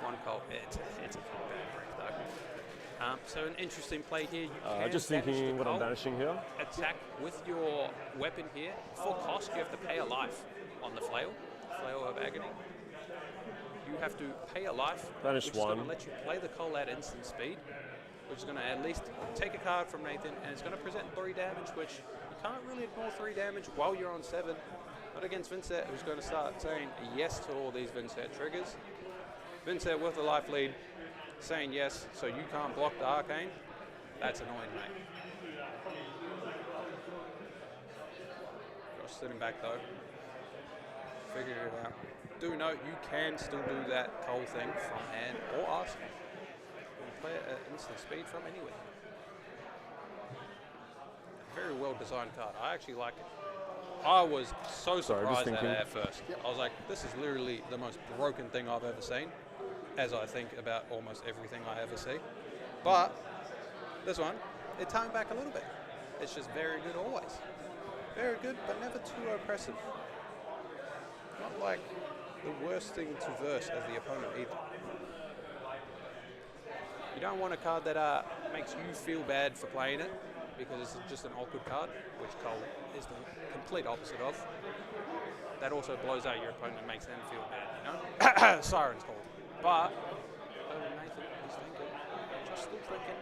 1 cold. It's a full bad brick though. So an interesting play here. You can Just banish the thinking what I'm cold, banishing here. attack with your weapon here. For cost, you have to pay a life on the flail of agony. You have to pay a life, Banish which is going to 1. let you play the coal at instant speed, which is going to at least take a card from Nathan, and it's going to present 3 damage, which you can't really ignore 3 damage while you're on 7. Not against Vynnset, who's going to start saying yes to all these Vynnset triggers. Vynnset with a life lead, saying yes, so you can't block the arcane. That's annoying, mate. Josh sitting back though. Figured it out. Do note you can still do that Cull thing from hand or Arsenal. You can play it at instant speed from anywhere. Very well designed card. I actually like it. I was so surprised at it at first. I was like, this is literally the most broken thing I've ever seen, as I think about almost everything I ever see. But this one, it toned back a little bit. It's just very good always. Very good, but never too oppressive. Not like the worst thing to verse as the opponent either. You don't want a card that makes you feel bad for playing it, because it's just an awkward card, which Cull is the complete opposite of. That also blows out your opponent and makes them feel bad, you know? Siren's called. But, Nathan is thinking, just still thinking,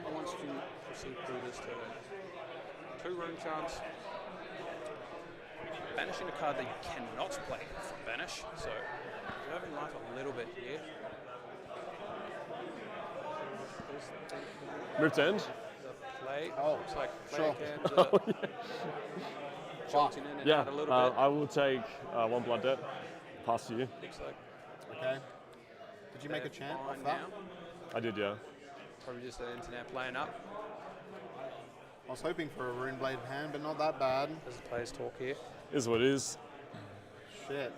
he wants to proceed through this turn. 2 rune chance. Banishing a card that you cannot play from Banish, so preserving life a little bit here. Move to end. Play. Oh, looks like sure. can jolting in and out a little bit. I will take 1 blood debt. Pass to you. Looks like Okay. Did you make a chant off fine that? now. I did, yeah. Probably just the internet playing up. I was hoping for a rune blade hand, but not that bad. As the players talk here. Is what it is. Shit.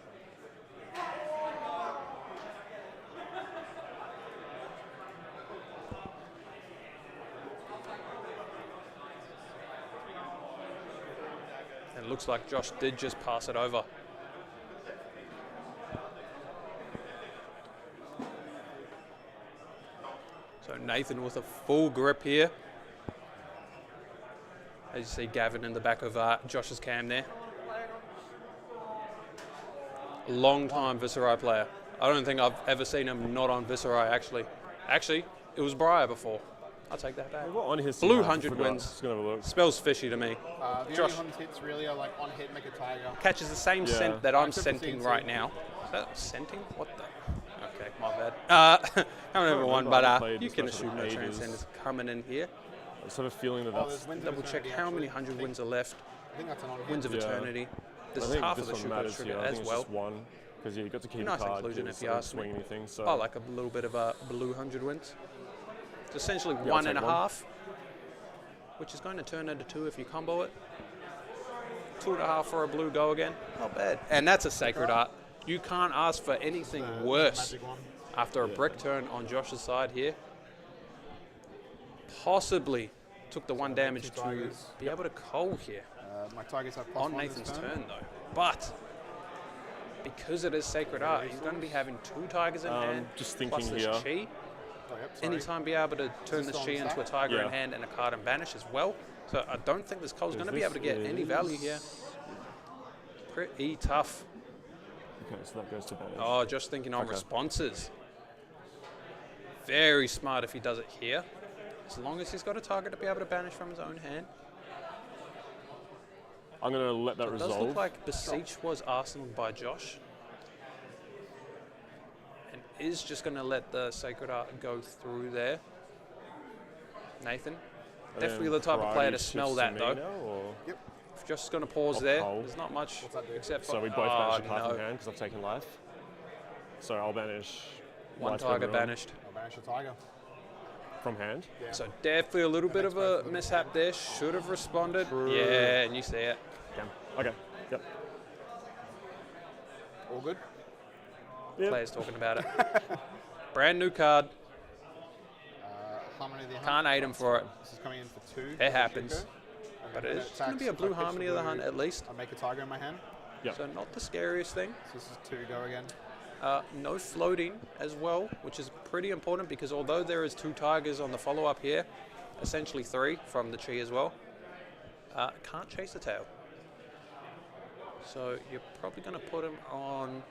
And it looks like Josh did just pass it over. So Nathan with a full grip here. As you see Gavin in the back of Josh's cam there. Long time Viserai player. I don't think I've ever seen him not on Viserai actually. Actually, it was Briar before. I'll take that back. What on his Blue team? I 100 forgot. wins. Just gonna have a look. Smells fishy to me. The Josh. only ones hits really are like on hit, make a tiger. Catches the same Yeah. scent that I'm Except for scenting CNC. right now. Is that scenting? What the? Okay, my bad. Coming everyone, remember, I haven't but played you this can much assume in no ages. Transcenders coming in here. I sort of feeling that Oh, that's. there's Winds of Double check Eternity, how many actually. 100 wins are left. I think that's an on hit. Winds of Yeah. Eternity. This I is think half this of the one sugar matters trigger here. I as think it's well. just 1 because you got to keep Nice a card. inclusion because if you I don't ask me. swing anything. So I like a little bit of a blue 100 wins. It's essentially I'll one take and a one. half, which is going to turn into 2 if you combo it. 2.5 for a blue go again. Not bad. And that's a sacred art. You can't ask for anything worse Magic one. after a brick turn on Josh's side here. Possibly took the 1 damage to tigers. be able to cull here My tigers have on +1 Nathan's this turn though. But because it is sacred art, he's going to be having 2 tigers in hand, just plus thinking this here. chi. Oh, yep, sorry. Anytime be able to turn this this on chi into a stack? tiger in Yeah. hand and a card and banish as well. So I don't think this Cull's going to be able to get any value here. Pretty tough. Okay, so that goes to banish. Oh, just thinking on Okay. responses. Very smart if he does it here. As long as he's got a target to be able to banish from his own hand. I'm gonna let that It resolve. does look like Beseech was arsenaled by Josh. And is just going to let the Sacred Art go through there. Nathan. And Definitely then the type of player to karate smell shifts that me though. now, or? Yep. If Josh is going to pause I'll there, cull. there's not much What's that do? except for... So we both banish a oh, card no. from hand because I've taken life. So I'll banish 1 life tiger everyone banished. I'll banish a tiger. from hand. Yeah. So definitely a little bit makes of a both of them mishap there. Should have responded. True. Yeah, and you see it. Damn. Okay. Yep. All good? Yep. Players talking about it. Brand new card. Harmony of the Hunt. Can't aid him for it. This is coming in for 2. It happens. Shuko. But And it then is going to attacks. be a blue If I pitch Harmony of the Hunt blue, at least. I make a tiger in my hand. Yep. So not the scariest thing. So this is 2 go again. No floating as well, which is pretty important because although there is 2 tigers on the follow-up here, essentially 3 from the chi as well, can't chase the tail. So you're probably going to put him on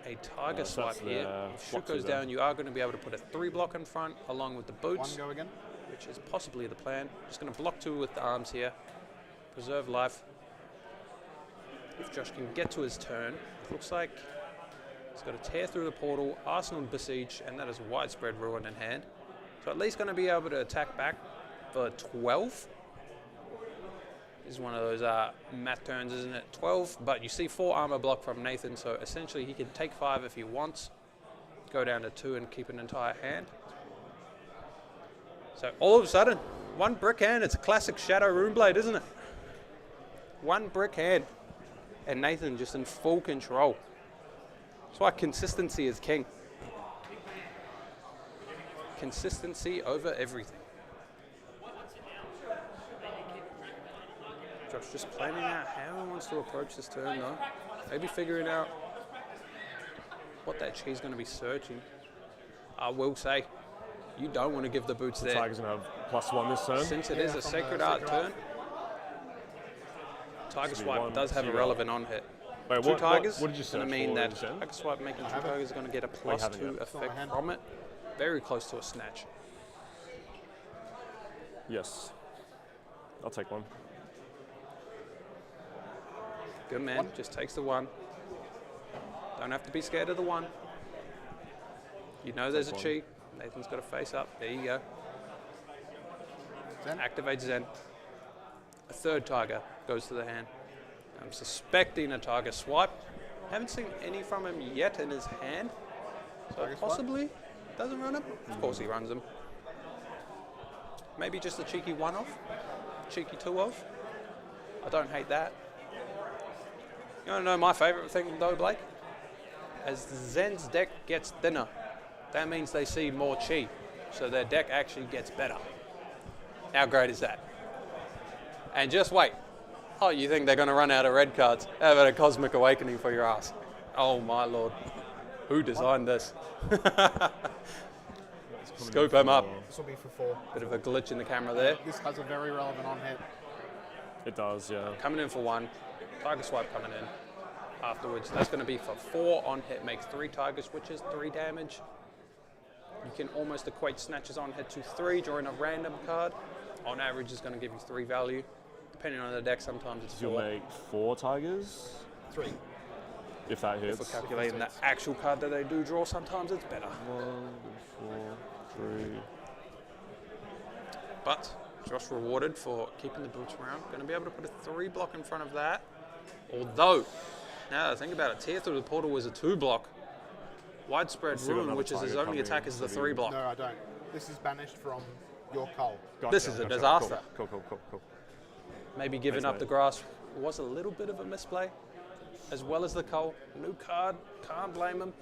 a tiger so swipe that's here. the If block shoot goes two there. down, you are going to be able to put a 3 block in front along with the 1 boots, go again. which is possibly the plan. Just going to block 2 with the arms here, preserve life. If Josh can get to his turn, it looks like He's got to tear through the portal, Arsenal Besiege, and that is Widespread Ruin in hand. So at least going to be able to attack back for 12. This is one of those math turns, isn't it? 12, but you see 4 armor block from Nathan, so essentially he can take 5 if he wants, go down to 2 and keep an entire hand. So all of a sudden, 1 brick hand. It's a classic Shadow Runeblade, isn't it? 1 brick hand. And Nathan just in full control. That's why consistency is king. Consistency over everything. Josh just planning out how he wants to approach this turn though. Maybe figuring out what that chee's going to be searching. I will say, you don't want to give the boots there. Tiger's going to have +1 this turn. Since it is a Sacred Art turn, Tiger Swipe does have a relevant on hit. Wait, 2 Tigers what did you is going to search mean for that in Zen? Tiger Swipe making 2 Tigers is going to get a +2 effect from it. Very close to a snatch. Yes. I'll take 1. Good man, just takes the 1. Don't have to be scared of the 1. You know there's a chi. Nathan's got to face up. There you go. Zen. Activate Zen. A 3rd Tiger goes to the hand. I'm suspecting a Tiger Swipe. Haven't seen any from him yet in his hand. So Tiger swipe? possibly doesn't run him. Of course he runs him. Maybe just a cheeky 1-off. Cheeky 2-off. I don't hate that. You want to know my favourite thing though, Blake? As Zen's deck gets thinner, that means they see more chi. So their deck actually gets better. How great is that? And just wait. Oh, you think they're going to run out of red cards? How about a Cosmic Awakening for your ass? Oh my lord. Who designed this? Scoop him up. This will be for 4. Bit of a glitch in the camera there. This has a very relevant on hit. It does, yeah. Coming in for 1. Tiger Swipe coming in afterwards. That's going to be for 4 on hit. Makes 3 Tigers, which is 3 damage. You can almost equate snatches on hit to 3. Drawing a random card, on average, is going to give you 3 value. Depending on the deck, sometimes it's 4. You'll make 4 Tigers? 3. If that If hits. we're calculating the actual card that they do draw, sometimes it's better. 1, 4, 3. But Josh rewarded for keeping the boots around. Going to be able to put a 3 block in front of that. Although, now that I think about it, Tear Through the Portal was a 2 block. Widespread Still got Ruin, another which is his Tiger only coming attack, in, is the so 3 block. No, I don't. This is banished from your cull. Gotcha, This is a gotcha. disaster. Cool. Maybe giving Thanks, up the mate. grass was a little bit of a misplay, as well as the cull. New card, can't blame him.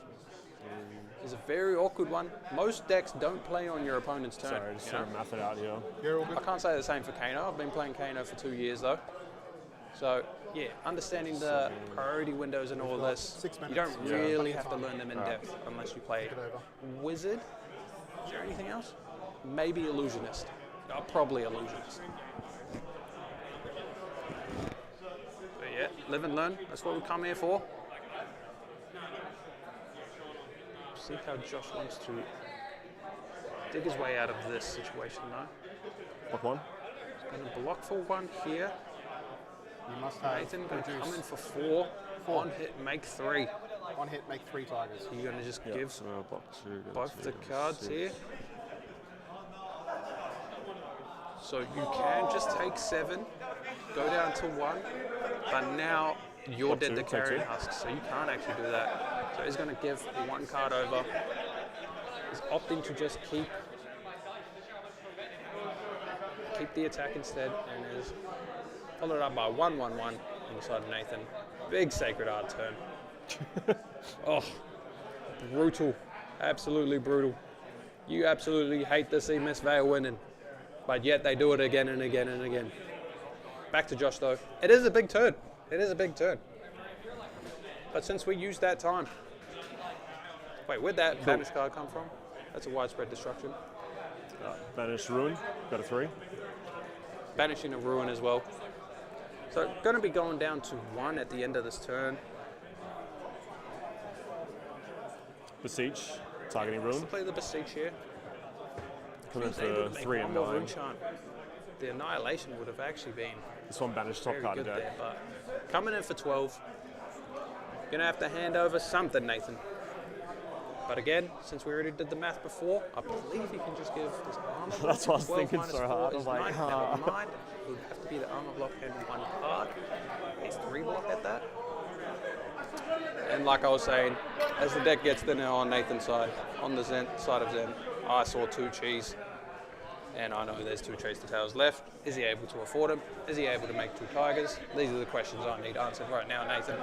It's a very awkward one. Most decks don't play on your opponent's turn. Sorry, just you know? trying to math it out here. You're all I good. can't say the same for Kano. I've been playing Kano for 2 years though. So yeah, understanding the priority windows and all this, 6 you minutes. don't Yeah. really have to learn them in depth unless you play Take it over. Wizard. Is there anything else? Maybe Illusionist. Probably Illusionist. But yeah, live and learn. That's what we come here for. See how Josh wants to dig his way out of this situation though. Block 1. Going to block for 1 here. You must have Nathan going to come in produce for 4. On hit, make 3. on hit, make 3 Tigers. You're going to just Yeah, give so block 2. go both the 2, cards 6. here. So you can just take 7, go down to 1, but now you're Block dead 2, to take carrying 2. husks, so you can't actually do that. So he's going to give 1 card over. He's opting to just keep the attack instead, and is followed up by 1/1/1 on the side of Nathan. Big Sacred Art turn. Oh, brutal. Absolutely brutal. You absolutely hate to see Miss Vale winning, but yet they do it again and again and again. Back to Josh though. It is a big turn. It is a big turn. But since we used that time. Wait, where'd that banish card come from? That's a Widespread Destruction. Banish Ruin. Got a 3. Banishing a Ruin as well. So going to be going down to 1 at the end of this turn. Beseech. Targeting Ruin. Play the Beseech here. Coming They for would make 3 one and more 9. Rune Chant. The Annihilation would have actually been This one banished top very card good today. there, but coming in for 12. Gonna have to hand over something, Nathan. But again, since we already did the math before, I believe he can just give his armor block. That's what I was 12 thinking minus so 4 hard. I is was like, 9. Never mind. It would have to be the armor block and 1 card. He's 3 block at that. And like I was saying, as the deck gets thinner on Nathan's side, on the Zen side of Zen, I saw 2 cheese. And I know there's 2 Chase the Tails left. Is he able to afford them? Is he able to make 2 Tigers? These are the questions I need answered right now, Nathan.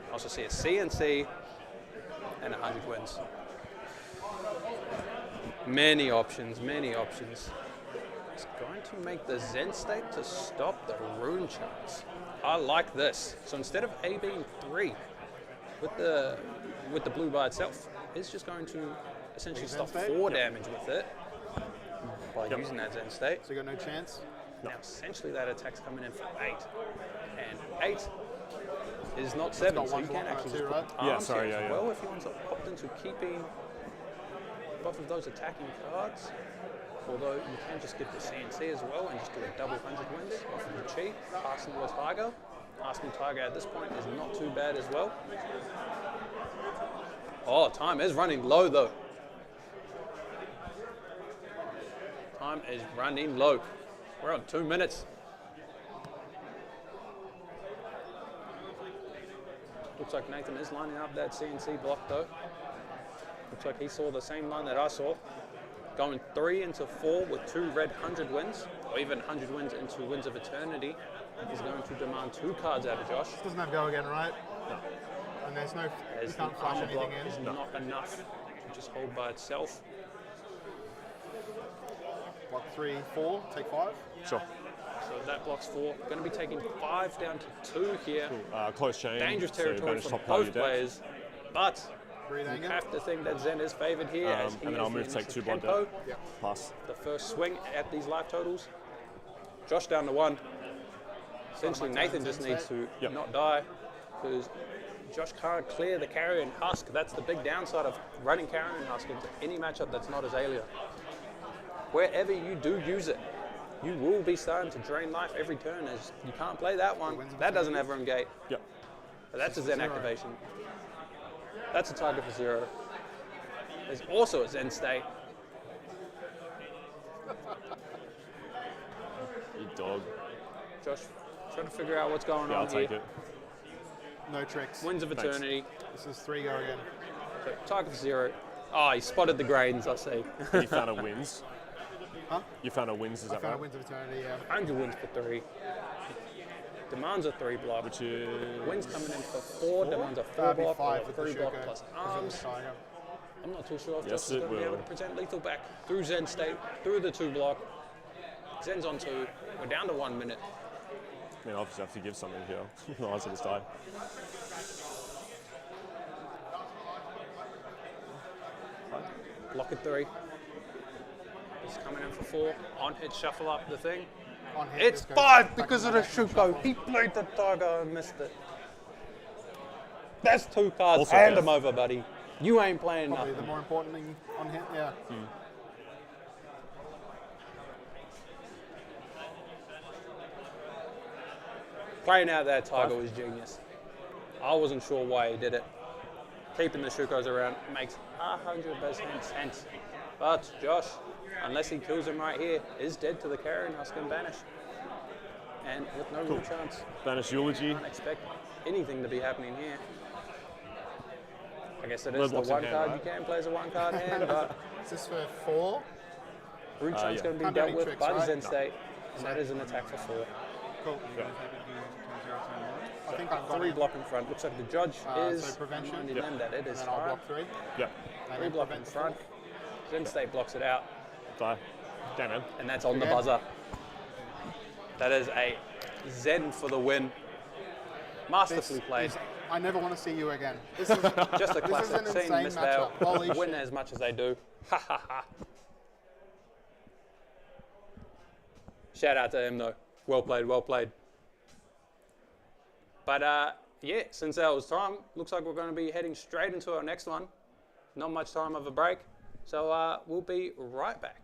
I also see a CNC and 100 wins. Many options, many options. It's going to make the Zen state to stop the rune charts. I like this. So instead of A being 3 with the blue by itself, it's just going to essentially stop 4 damage with it by using that Zen state. So you got no chance? Now essentially that attack's coming in for 8. And 8 is not 7, got so you one can block actually too, just right? put Yeah, arms sorry, here yeah, as yeah. well if you want to opt into keeping both of those attacking cards. Although you can just get the CNC as well and just do a double 100 wins off of the Chi. Arsenal or Tiger. Arsenal Tiger at this point is not too bad as well. Oh, time is running low though. Time is running low. We're on 2 minutes. Looks like Nathan is lining up that CNC block though. Looks like he saw the same line that I saw. Going 3 into 4 with 2 red 100 wins, or even 100 wins into Winds of Eternity. He's going to demand 2 cards out of Josh. Doesn't have go again, right? No. And there's no, you As can't the flash armor block anything is in. not enough to just hold by itself. Block 3, 4, take 5. Sure. So that blocks 4. Going to be taking 5 down to 2 here. Close chain. Dangerous so territory banish for top part of both your deck. players, but Breathe you anger. have to think that Zen is favoured here as he And then is I'll the move to take initial 2 blood tempo. deck. Plus. The first swing at these life totals. Josh down to 1. Essentially, my turn, Nathan just Zen needs state. to not die because Josh can't clear the Carrion Husk. That's the big downside of running Carrion Husk into any matchup that's not Azalea. Wherever you do use it, you will be starting to drain life every turn as you can't play that one. That doesn't have room gate. Yep. But that's a Zen activation. That's a target for 0. There's also a Zen state. You dog. Josh, trying to figure out what's going Yeah, on I'll take here. it. No tricks. Winds of Thanks. Eternity. This is 3 go again. So target for 0. Oh, he spotted the grains, I see. You found a wins. Huh? You found a wins, is I that found right? Winds of Eternity, yeah. 100 wins for 3. Demands a 3 block. Which is... Wins coming in for 4. Demands a 4 That'd be block 5 or with the 3 block Shuko. plus If it arms. was Tiger. I'm not too sure if Yes, Josh is it going to be able will. to present lethal back through Zen state, through the 2 block. Zen's on 2. We're down to 1 minute. I mean, obviously I have to give something here. Otherwise I just die. Block at 3. He's coming in for 4. On hit, shuffle up the thing. On hit, It's just go 5 back because to of the back and Shuko. shuffle. He played the Tiger and missed it. That's 2 cards. Also, Hand yeah. them over, buddy. You ain't playing Probably nothing. the more important thing on hit, yeah. Playing out that Tiger was genius. I wasn't sure why he did it. Keeping the Shukos around makes 100% sense. But Josh, unless he kills him right here, is dead to the Carrion Husk and Banish. And with no real chance, Banish Eulogy. can't expect anything to be happening here. I guess it Blood is the blocks in 1 hand, card right? you can play as a 1 card hand, but Is this for 4? Rune Chain's yeah. going to be Can't do dealt any with tricks, by the right? Zen state, and that is an attack for 4. Cool. I think I've got 3 it. block in front. Looks like the judge is so prevention? reminding them that it And is then I'll time. block 3. Yep. And 3 then block in prevent front. Zen state blocks it out, Die. Damn man. and that's on the Okay. buzzer. That is a Zen for the win. This Masterfully played. is, I never want to see you again. This is Just a this is classic an scene, insane Miss matchup. Vale. Holy Win shit. as much as they do. Ha ha ha. Shout out to him though. Well played, well played. But yeah, since that was time, looks like we're going to be heading straight into our next one. Not much time of a break. So we'll be right back.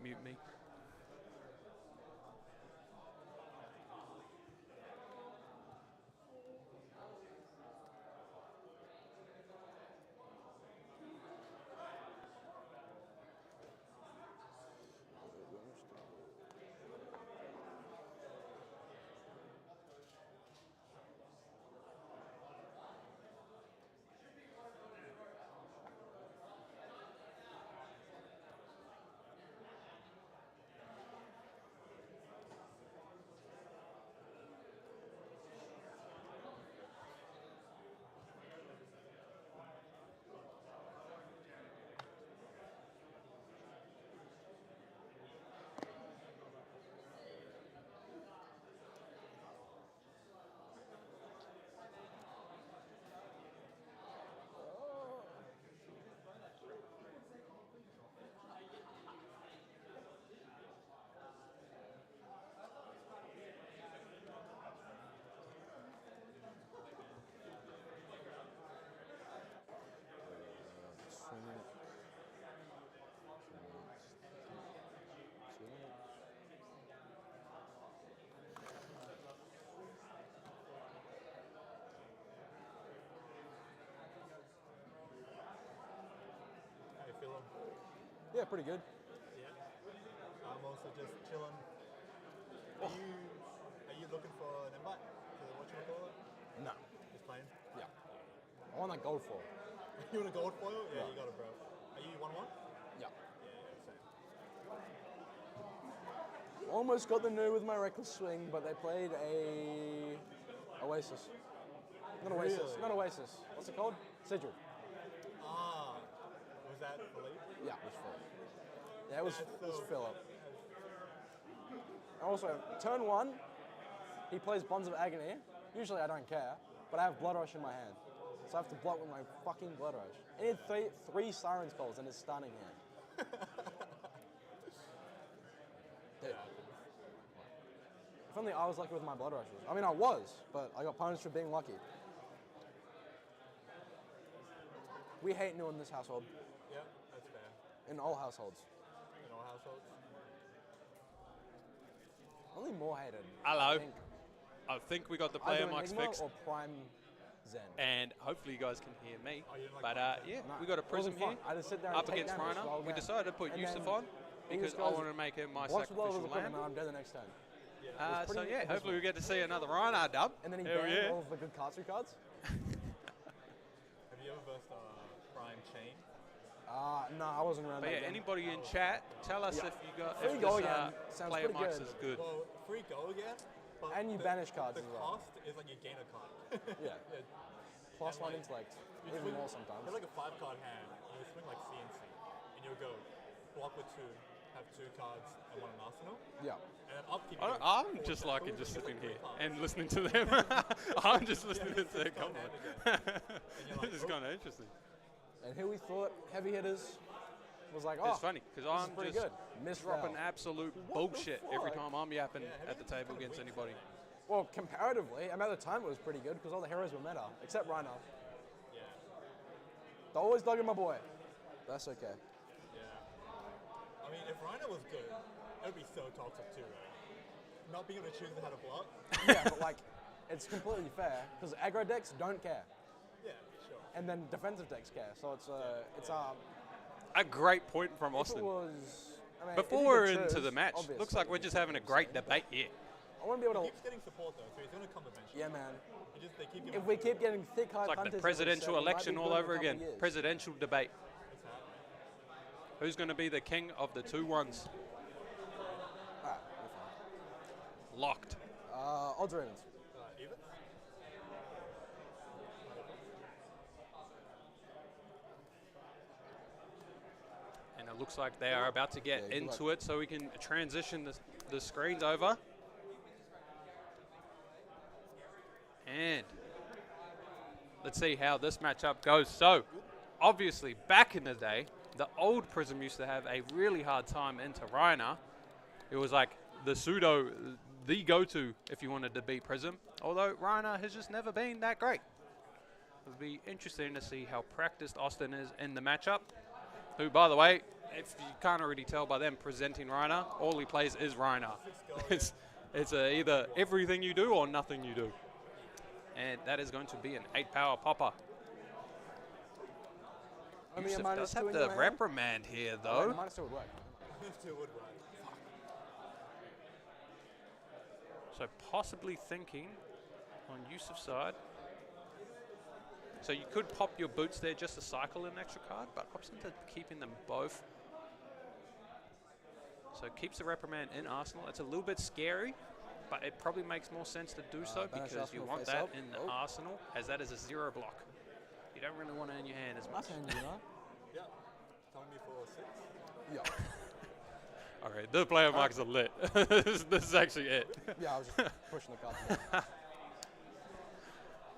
mute me. How you feeling? Yeah, pretty good. Yeah. I'm also just chilling. Are you looking for an invite to the whatchamacallit? No. Just playing? Yeah. I want that gold foil. You want a gold foil? Yeah, Yeah. you got it, bro. Are you 1-1? Yeah. Yeah, same. Almost got the no with my reckless swing, but they played a Oasis. Not Oasis. Really? Not Oasis. What's it called? Sigil. Ah, was that Philippe? Yeah, it was Philip. Yeah, it was That's Philip. Also, turn 1, he plays Bonds of Agony. Usually I don't care, but I have Blood Rush in my hand. So I have to block with my fucking Blood Rush. I need three Siren spells in his starting hand. Dude. If only I was lucky with my Blood Rushes. I mean, I was, but I got punished for being lucky. We hate new in this household. Yeah, that's fair. In all households. In all households? Only more hated. Hello. I think. I think we got the player Either mics Enigma fixed, or Prime Zen. and hopefully you guys can hear me. Oh, you didn't like But Prime Zen? yeah, No, we got a it Prism wasn't here fun. I just sit there and up take against damage Rhinar. while We going. decided to put And Yusuf then on because English I goes, wanted to make him my watch the world sacrificial of equipment, lamb. and I'm dead the next turn. So pretty yeah, abysmal. hopefully we get to see another Rhinar dub. And then he Hell banned yeah. all of the good Katsu cards. Have you ever versed Prime Chain? No, I wasn't around But that yeah, game. anybody in chat, tell us Yeah. if you got Free if go this again sounds player pretty mics good. is good. Well, free go again. But And you banish cards the as well. cost is like you gain a card. Yeah. Plus And, one like, intellect. you Even swing- more sometimes. It's like a 5-card hand. And you swing like CNC, and you'll go block with 2, have 2 cards, and 1 in arsenal. Yeah. And then upkeep. you go I'm 4 just tackles, liking just it's like sitting here 3 cards. and listening to them. I'm just listening to their it's on comment. hand you're like, This is oh. kind of interesting. And who we thought heavy hitters was like, oh, It's funny because this is I'm pretty just good. Missed dropping Val. absolute the bullshit every fuck? time I'm yapping Yeah, at the table against anybody. Well, comparatively, I mean, at the time it was pretty good because all the heroes were meta, except Rhinar. Yeah. They always dogging my boy. That's okay. Yeah. I mean, if Rhino was good, it would be so toxic too, right? Not being able to choose how to block. Yeah, but like, it's completely fair because aggro decks don't care, Yeah, sure. and then defensive decks care. So it's A great point from If it Austin. was, I mean, Before if we're you could into choose, the match, obviously, looks like we're just having a great debate here. I want to be able He to. keeps getting support though, so he's going to come eventually. Yeah, man. They keep giving If we keep getting thick high It's like punters the every presidential set, we might election be all good in a over couple again. years. Presidential debate. It's happening. Who's going to be the king of the 2-1s? Alright, we're fine. Locked. Odds or evens? Even? And it looks like they are about to get Yeah, good into luck. it so we can transition the screens over. And let's see how this matchup goes. So, obviously, back in the day, the old Prism used to have a really hard time into Rhinar. It was like the pseudo, the go-to if you wanted to beat Prism. Although Rhinar has just never been that great. It'll be interesting to see how practiced Austin is in the matchup. Who, by the way, if you can't already tell by them presenting Rhinar, all he plays is Rhinar. It's either everything you do or nothing you do. And that is going to be an 8-power popper. Only a Yusuf -2 does have in the your hand? reprimand here, Oh, though. -2 would work. Still would work. So possibly thinking on Yusuf's side. So you could pop your boots there just to cycle an extra card, but opts into keeping them both. So keeps the reprimand in Arsenal. It's a little bit scary, but it probably makes more sense to do so banish because you Arsenal want face that up. in the Oh. Arsenal, as that is a 0 block. You don't really want it in your hand as much. Nice hand, you know? Yeah. Telling me for 6. Yeah. All right, the player marks are lit. This is actually it. Yeah, I was just pushing the card.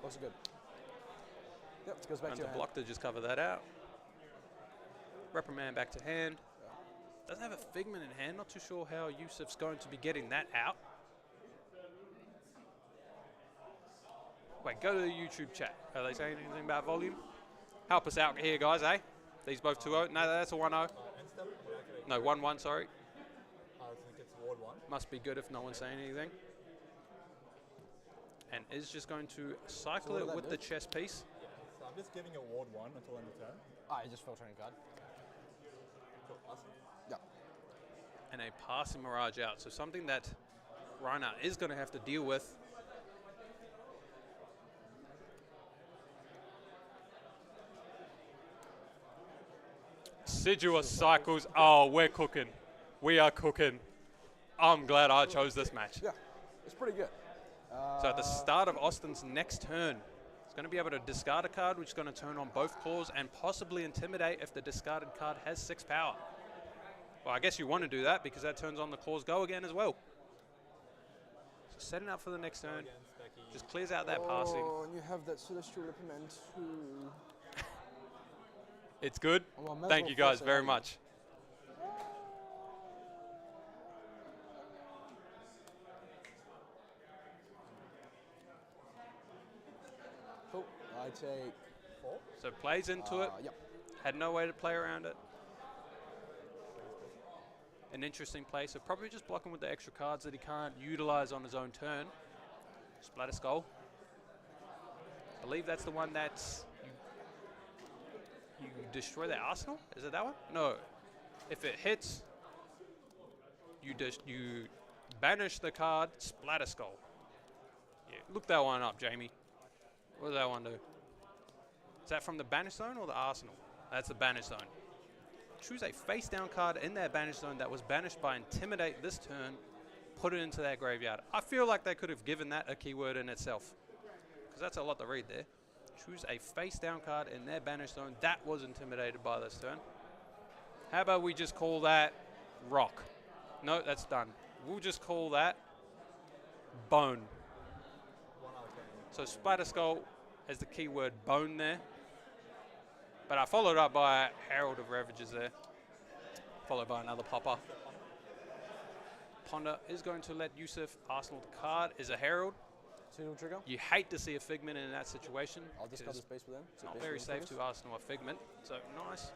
Looks good. Yep, it goes back And to to your block to just cover that out. Reprimand back to hand. Doesn't have a Figment in hand. Not too sure how Yusuf's going to be getting that out. Wait, go to the YouTube chat. Are they saying anything about volume? Help us out here, guys, eh? These both 2-0. No, that's a 1-0. End step? Reactivate. No, 1-1, sorry. I think it's Ward 1. Must be good if no one's saying anything. And is just going to cycle what it did that with do? the chess piece. So I'm just giving a Ward 1 until end of turn. Ah, you just filtering a card. Cool. Awesome. Yeah. And a passing Mirage out. So something that Rhinar is going to have to deal with. Assiduous cycles. Oh, we're cooking. We are cooking. I'm glad I chose this match. Yeah, it's pretty good. So at the start of Austin's next turn, he's going to be able to discard a card, which is going to turn on both claws and possibly intimidate if the discarded card has 6 power. Well, I guess you want to do that because that turns on the claws go again as well. So setting up for the next turn, Again, Specky. just clears out that passing. Oh, and you have that Celestial Reprimand too. It's good. Well, might as Thank well you guys force it, very eh? much. Cool. I take. 4. So plays into it. Yep. Had no way to play around it. An interesting play. So probably just blocking with the extra cards that he can't utilize on his own turn. Splatter Skull. I believe that's the one that's you destroy their arsenal. Is it that one? No. If it hits, you banish the card. Splatter Skull. Yeah, look that one up, Jamie. What does that one do? Is that from the banish zone or the arsenal? That's the banish zone. Choose a face down card in that banish zone that was banished by Intimidate this turn. Put it into that graveyard. I feel like they could have given that a keyword in itself, because that's a lot to read there. Choose a face down card in their banish zone that was intimidated by this turn. How about we just call that rock? No, that's done. We'll just call that bone. 1 out of 10. So Splatter Skull as the keyword bone there. But I followed up by Herald of Ravages there. Followed by another popper. Ponder is going to let Yusuf Arsenal the card is a Herald. Single trigger. You hate to see a Figment in that situation. I'll discard because the space with them. it's not very safe to Arsenal a Figment. So nice.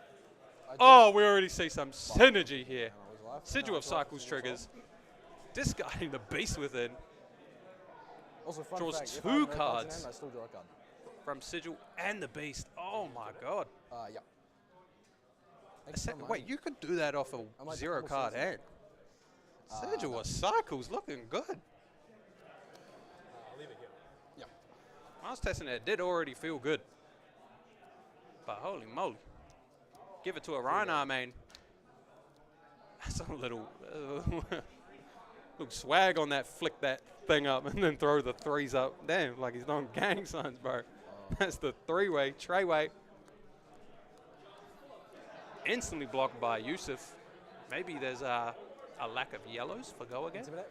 I Oh, we already see some synergy here. life. Sigil of Cycles triggers. Discarding the beast within Also, fun draws fact, if 2 I have no cards in cards. hand, I still draw a card. from Sigil and the beast. Oh my god. Yeah. Thanks so much. Wait, you could do that off I a might 0 almost card say so. hand. Sigil of Cycles looking good. I'll leave it here. Yeah. I was testing it. It did already feel good. But holy moly. Give it to a Rhinar main. That's a little swag on that. Flick that thing up and then throw the 3s up. Damn, like he's doing gang signs, bro. That's the 3-way, Treyway. Instantly blocked by Yusuf. Maybe there's a lack of yellows for go again. Intimidate.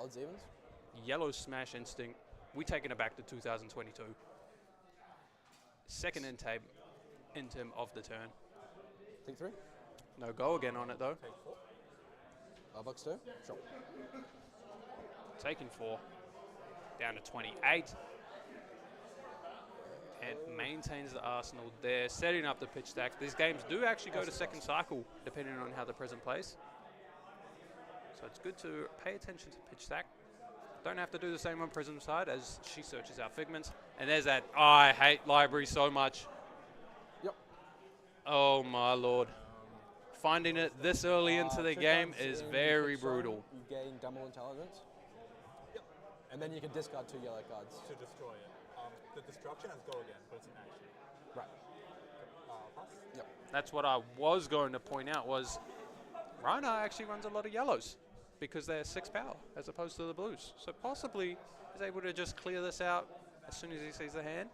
Odds evens. Yellow Smash Instinct. We taking it back to 2022. Second intim of the turn. Take 3. No go again on it though. Take 4. Bucks 2. Sure. Taking 4. Down to 28. and maintains the arsenal there, setting up the pitch stack. These games do actually go to second cycle, depending on how the Prism plays. So it's good to pay attention to pitch stack. Don't have to do the same on Prism side as she searches out Figments. And there's that, oh, I hate library so much. Yep. Oh my lord. Finding it this early into the game is very brutal. You gain double intelligence. Yep. And then you can discard 2 yellow cards. To destroy it. The destruction has go again, but it's an action. Right. Pass? Yep. That's what I was going to point out was Rhinar actually runs a lot of yellows because they're 6 power as opposed to the blues. So possibly is able to just clear this out as soon as he sees the hand.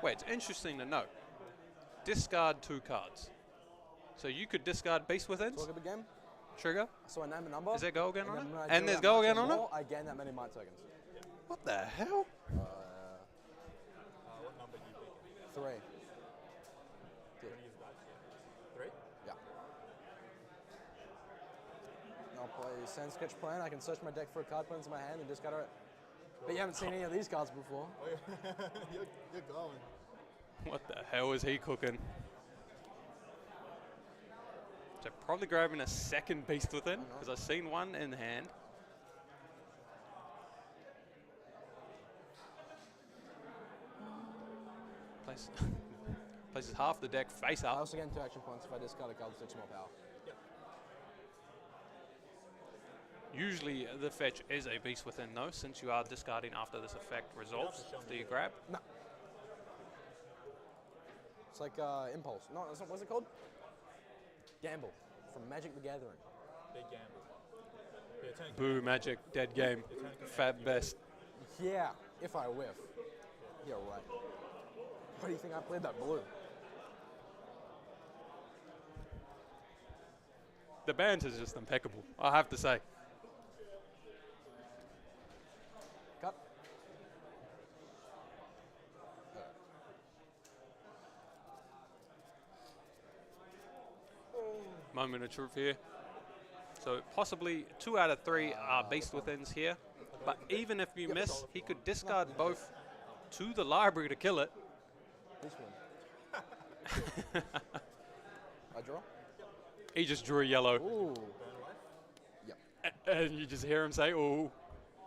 Wait, it's interesting to note. Discard 2 cards. So you could discard Beast Withins. Talk a big game. Trigger. So I name a number. Is there go again on it? then when I And do there's that go much again or on it? more, I gain that many might tokens. What the hell? What number do you pick? 3. What do you use that? 3? Yeah. I'll play Sand Sketch Plan. I can search my deck for a card, put it into my hand, and discard it. But you haven't seen any of these cards before. Oh, yeah. you're going. What the hell is he cooking? So probably grabbing a second Beast Within because I've seen one in hand. Places half the deck face I up. also gain 2 action points if I discard a card with 6 more power. Usually the fetch is a Beast Within though, since you are discarding after this effect resolves. Do you grab? No. It's like Impulse. No, that's not, what's it called? Gamble from Magic the Gathering. Big gamble. Yeah, turn Boo, Magic, dead game. Fat best. Yeah, if I whiff. You're right. Why do you think I played that blue? The band is just impeccable, I have to say. Cut. Moment of truth here. So possibly 2 out of 3 are Beast Withins here. But even if you miss, he could discard both to the library to kill it. This one. I draw? He just drew a yellow. Ooh. Yep. And you just hear him say, ooh.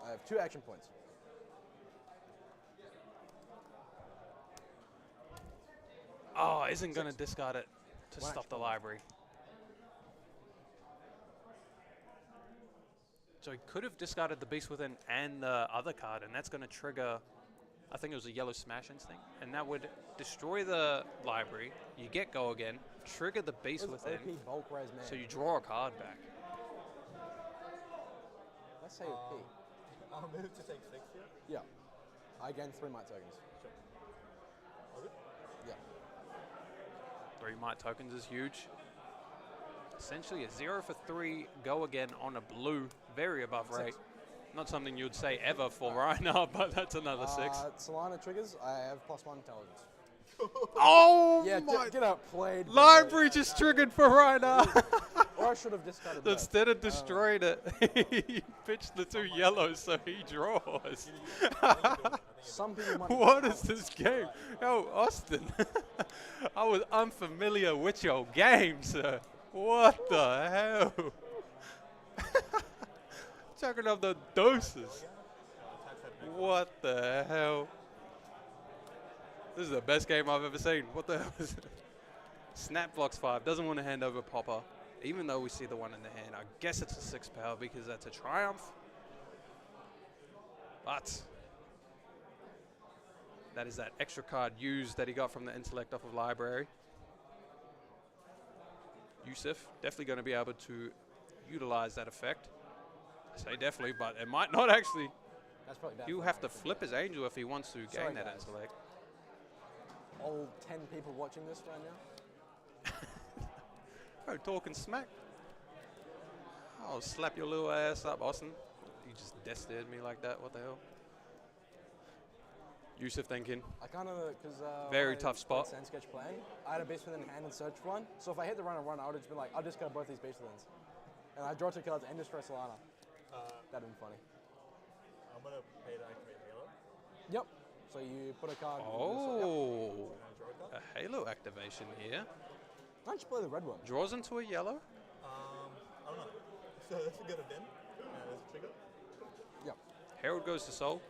I have 2 action points. Oh, isn't going to discard it to One stop action the point. library. So he could have discarded the Beast Within and the other card, and that's going to trigger, I think it was a yellow Smash Instinct, and that would destroy the library. You get go again, trigger the Beast Within, OP bulk raise man. so you draw a card back. Let's say OP. I'll move to take 6 here. Yeah. I gain 3 might tokens. Okay. Yeah. 3 might tokens is huge. Essentially a 0 for 3 go again on a blue, very above rate. Not something you would say ever for Rhinar, but that's another 6. Solana triggers, I have +1 intelligence. Oh Yeah, my! get outplayed. bro. Library just triggered for Rhinar. Or I should have discarded both. Instead of destroyed it, he pitched the 2 yellows, so he draws. Some people might What is this game? Oh, Austin. I was unfamiliar with your game, sir. What the hell? Chucking up the doses. What the hell? This is the best game I've ever seen. What the hell is it? Snap blocks 5. Doesn't want to hand over Popper, even though we see the 1 in the hand. I guess it's a 6 power because that's a triumph. But that is that extra card used that he got from the intellect off of library. Yusuf definitely going to be able to utilize that effect. I say definitely, but it might not actually. That's probably bad. He'll for have me. to flip his angel if he wants to Sorry, gain that guys. intellect. All 10 people watching this right now. Bro, talking smack. I'll slap your little ass up, Austin. You just death-stared me like that. What the hell? Yusuf thinking. I kind of, because Very tough spot. Sand Sketch Plan, I had a beast within hand and search for one. So if I hit the run and run, I would have just been like, I'll discard both these beast withins. And I draw 2 cards and destroy Solana. That'd been funny. I'm gonna pay to activate Halo. Yep. So you put a card. Oh, a Halo activation here. Why don't you play the red one? Draws into a yellow. I don't know. So let's go to Den. There's a trigger. Yep. Herald goes to Soul.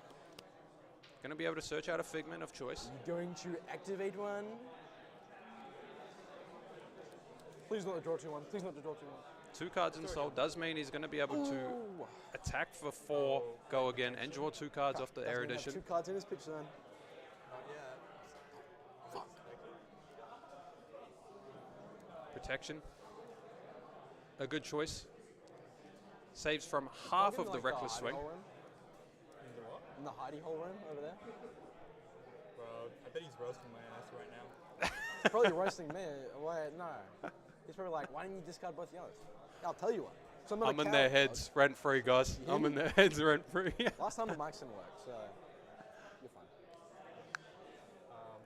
Going to be able to search out a figment of choice. You're going to activate one. Please not to draw 2-1. Please not to draw 2-1. 2 cards in Soul does mean he's going to be able to attack for 4, go again, and draw 2 cards off the That's gonna have Erudition. 2 cards in his pitch zone. Not yet. Fuck. Protection. A good choice. Saves from half Plug of in, the like, Reckless hidey Swing. hole room. In the what? In the hidey hole room over there. Bro, I bet he's roasting my ass right now. He's probably roasting me. Wait, no. He's probably like, why didn't you discard both yellows? I'll tell you what. So I'm in their heads rent free, guys. hear I'm in me? their heads rent free. Last time the mics didn't work, so you're fine.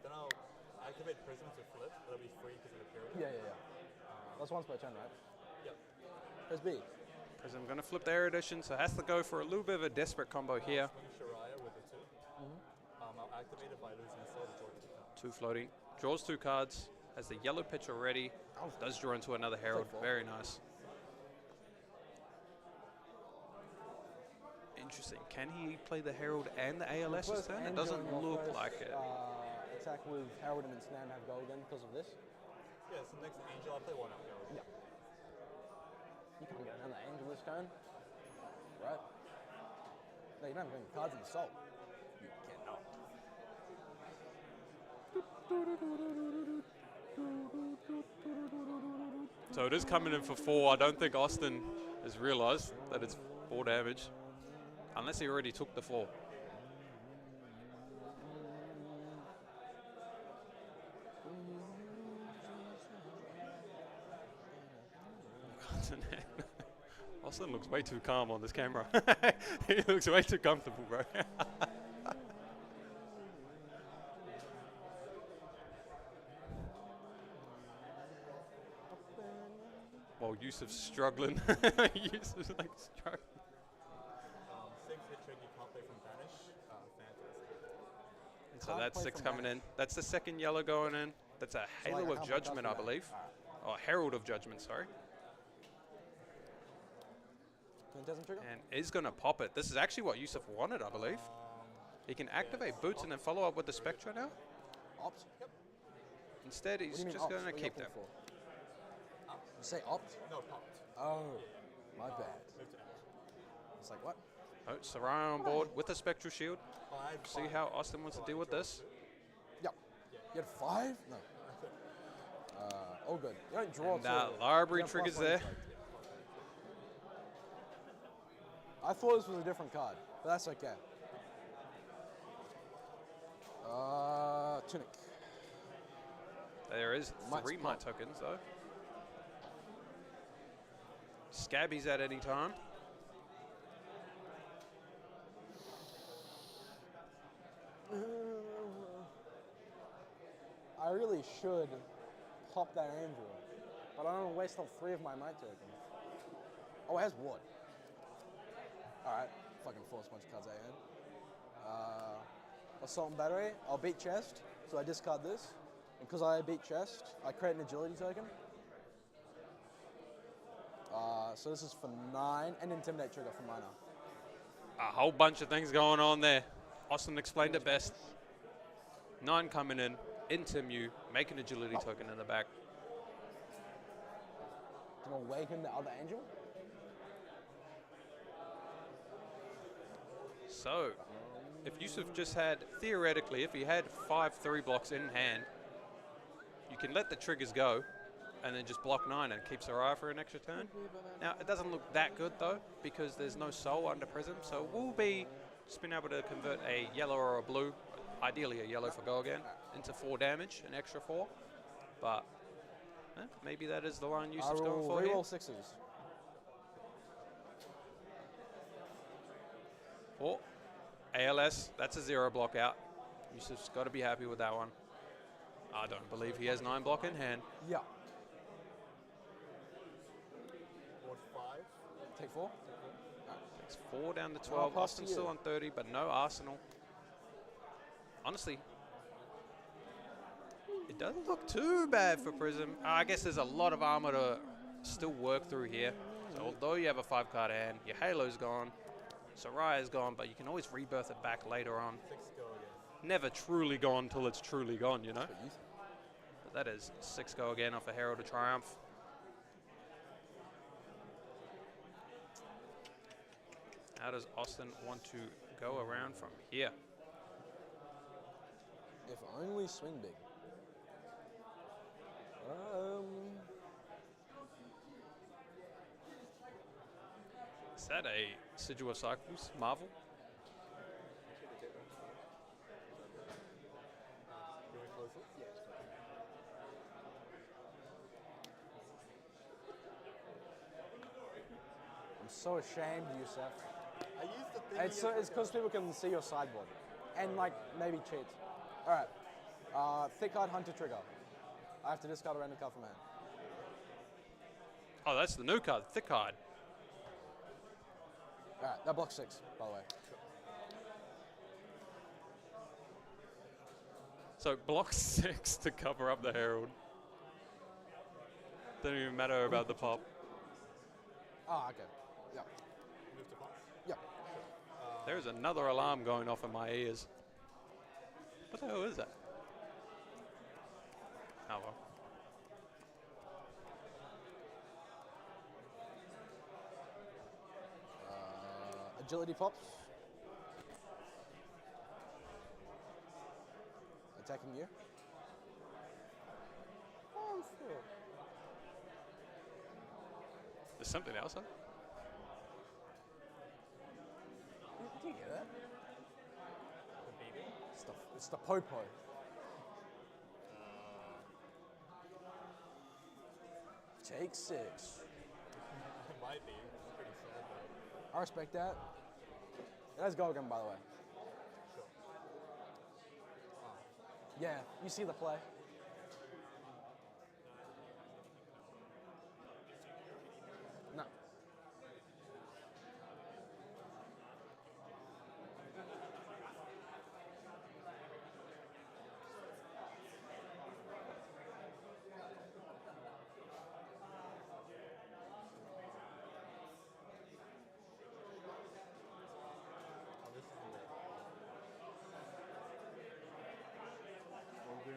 Then I'll activate Prism to flip. That'll be free because of the period. Yeah. That's once per turn, right? Yep. Press B. I'm going to flip the Erudition, so has to go for a little bit of a desperate combo here. Swing Shariah with the 2. I'll activate it by losing Soul to draw 2 cards. 2 floating. Draws 2 cards. Has the yellow pitch already. Does draw into another Herald. Very nice. Interesting. Can he play the Herald and the ALS this turn? It doesn't look like it. Attack with Herald and Snap and have go again because of this. Yeah, so next Angel, I'll play 1 out here. Yeah. You can't get another Angel this turn. Right? No, you don't have any cards in the Soul. You cannot. So it is coming in for 4. I don't think Austin has realized that it's 4 damage. Unless he already took the 4. Austin looks way too calm on this camera. He looks way too comfortable, bro. While Yusuf's struggling. Yusuf's like struggling. 6 hit trick, you can't play from Banish. Fantastic. So that's 6 coming in. That's the second yellow going in. That's a Halo of Judgment, I believe. Oh, Herald of Judgment, sorry. Phantasm trigger? And is going to pop it. This is actually what Yusuf wanted, I believe. He can activate Boots and then follow up with the Spectra now. Opt? Instead, What he's do you mean just opt? going to What are you keep opting them. for? You say opt? No, popped. Oh, my bad. Move to edge. It's like, what? Oh, Sarai on board with the Spectral Shield. 5, See how Austin wants to deal with this. Yep. You had 5? No. All good. You don't draw And two. library You have triggers +1 there. strike. I thought this was a different card, but that's okay. Tunic. There is Might's 3 Might pop. tokens, though. Scabbies at any time. I really should pop that Angel, but I don't want to waste up 3 of my Might tokens. Oh, it has Ward. Alright, fucking force a bunch of cards out in. Assault and Battery, I'll beat Chest, so I discard this. And because I beat Chest, I create an Agility token. So this is for 9, and Intimidate trigger for mana. A whole bunch of things going on there. Austin explained it best. 9 coming in. Intim you, make an agility token in the back. To awaken the other Angel? So, if Yusuf just had, theoretically, if he had 5 3 blocks in hand, you can let the triggers go and then just block 9 and keep Sarai for an extra turn. Now, it doesn't look that good, though, because there's no soul under Prism, so we'll be just being able to convert a yellow or a blue, ideally a yellow for go again, into 4 damage, an extra 4. But maybe that is the line Yusuf's going for here. Reroll 6s. 4. ALS, that's a 0 block out. Yusuf's got to be happy with that one. I don't believe he has 9 block in hand. Yeah. Board 5. Take 4. Takes 4 down to 12. pass to Austin's you. still on 30, but no Arsenal. honestly, it doesn't look too bad for Prism. I guess there's a lot of armor to still work through here. So although you have a 5-card hand, your Halo's gone, Soraya's gone, but you can always rebirth it back later on. 6 go again. Never truly gone till it's truly gone, you know? But that is 6 go again off a Herald of Triumph. How does Austin want to go around from here? If only swing big. Is that a Sigil of Cycles Marvel? Can we close it? Yeah. I'm so ashamed, Yusef. I used the thing. It's because people can see your sideboard. And, like, maybe cheat. Alright. Thick card Hunter trigger. I have to discard a random card from hand. Oh, that's the new card, Thick card. Alright, that blocks 6, by the way. So block 6 to cover up the Herald. Doesn't even matter about the pop. Ah, okay. Yeah. Move to box. Yeah. There's another alarm going off in my ears. What the hell is that? Oh well. Agility pops. Attacking you. Oh, sure. There's something else, huh? Do you hear that? It's the popo. Take 6. It might be. It's pretty sad though. I respect that. Let's go again, by the way. Yeah, you see the play. No.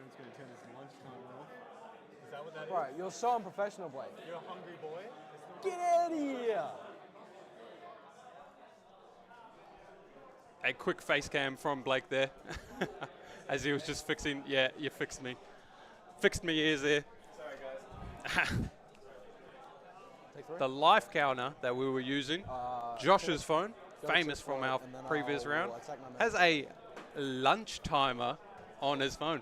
It's going to turn this lunchtime off. Is that what that is? Right, you're so unprofessional, Blake. You're a hungry boy? Get out of here! A quick face cam from Blake there. As he was just fixing, yeah, you fixed me. Fixed me ears there. Sorry, guys. Take 3. The life counter that we were using, Josh's phone, Go famous to from phone, our and then previous I'll round, attack my man. has a lunch timer on his phone.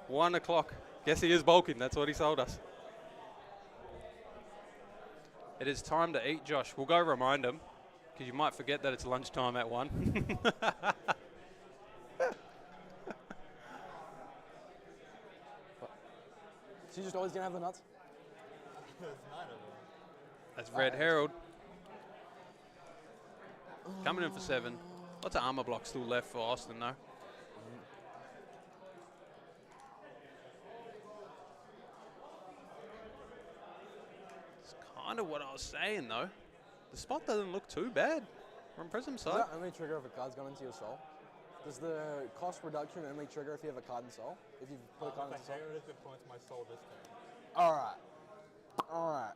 1 o'clock. Guess he is bulking. That's what he sold us. It is time to eat, Josh. We'll go remind him, because you might forget that it's lunchtime at 1. So you just always gonna have the nuts? There's 9 of them. That's Red Herald. Coming in for 7. Lots of armor blocks still left for Austin, though. It's kind of what I was saying, though. The spot doesn't look too bad from Prism's Does side. that only trigger if a card's gone into your soul? Does the cost reduction only trigger if you have a card in soul? If you've put a card The into soul? Herald is points my soul this turn. Alright. Alright.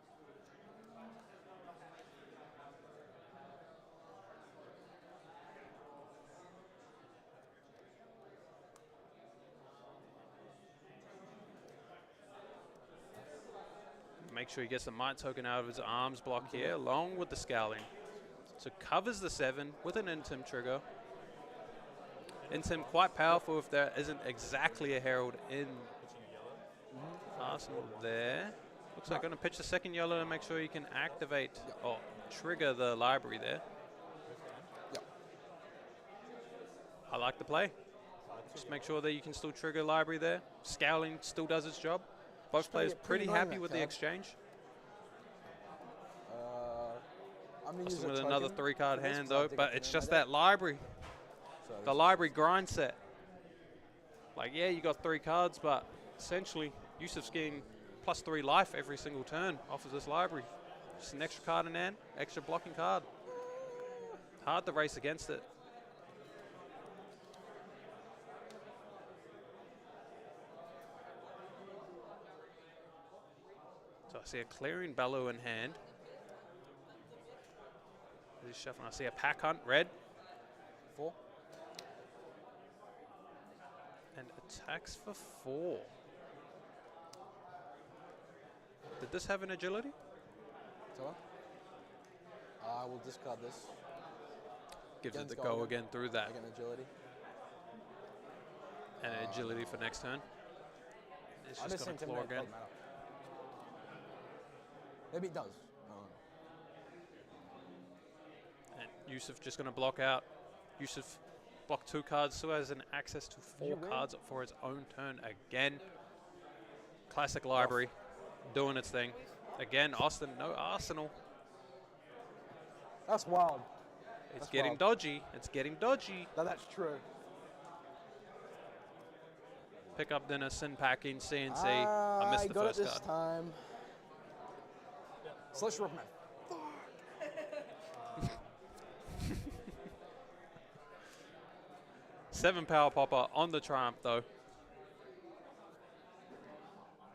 Make sure he gets the Might token out of his arms block here, along with the Scowling. So covers the 7 with an Intim trigger. Intim quite powerful if there isn't exactly a Herald in Arsenal there. Looks like going to pitch the second yellow to make sure you can activate or trigger the library there. Yep. I like the play. Just make sure that you can still trigger library there. Scowling still does its job. Both players pretty happy with the exchange. I'm gonna use Austin a with token another 3-card for this hand because I though, think I but can it's earn just my that library. So The library grind set. Like, yeah, you got 3 cards, but essentially, Yusuf's getting +3 life every single turn off of this library. Just an extra card in hand, extra blocking card. Hard to race against it. So I see a Clearing Bellow in hand. He's shuffling. I see a Pack Hunt, red. 4. And attacks for 4. Did this have an agility? So I will discard this. Gives it Against the go go again. again through that. Again, agility. And agility for next turn. It's I just just going to claw intimidate. again. Doesn't matter. Maybe it does. And Yusuf just going to block out. Yusuf blocked 2 cards, so has an access to 4 cards for his own turn again. Classic library, doing its thing. Again, Austin, no Arsenal. That's wild. It's That's getting wild. dodgy. It's getting dodgy. No, that's true. Pick up dinner, sin packing, CNC. I missed the got first it this card. time. Slash Rockman. 7 power popper on the Triumph, though.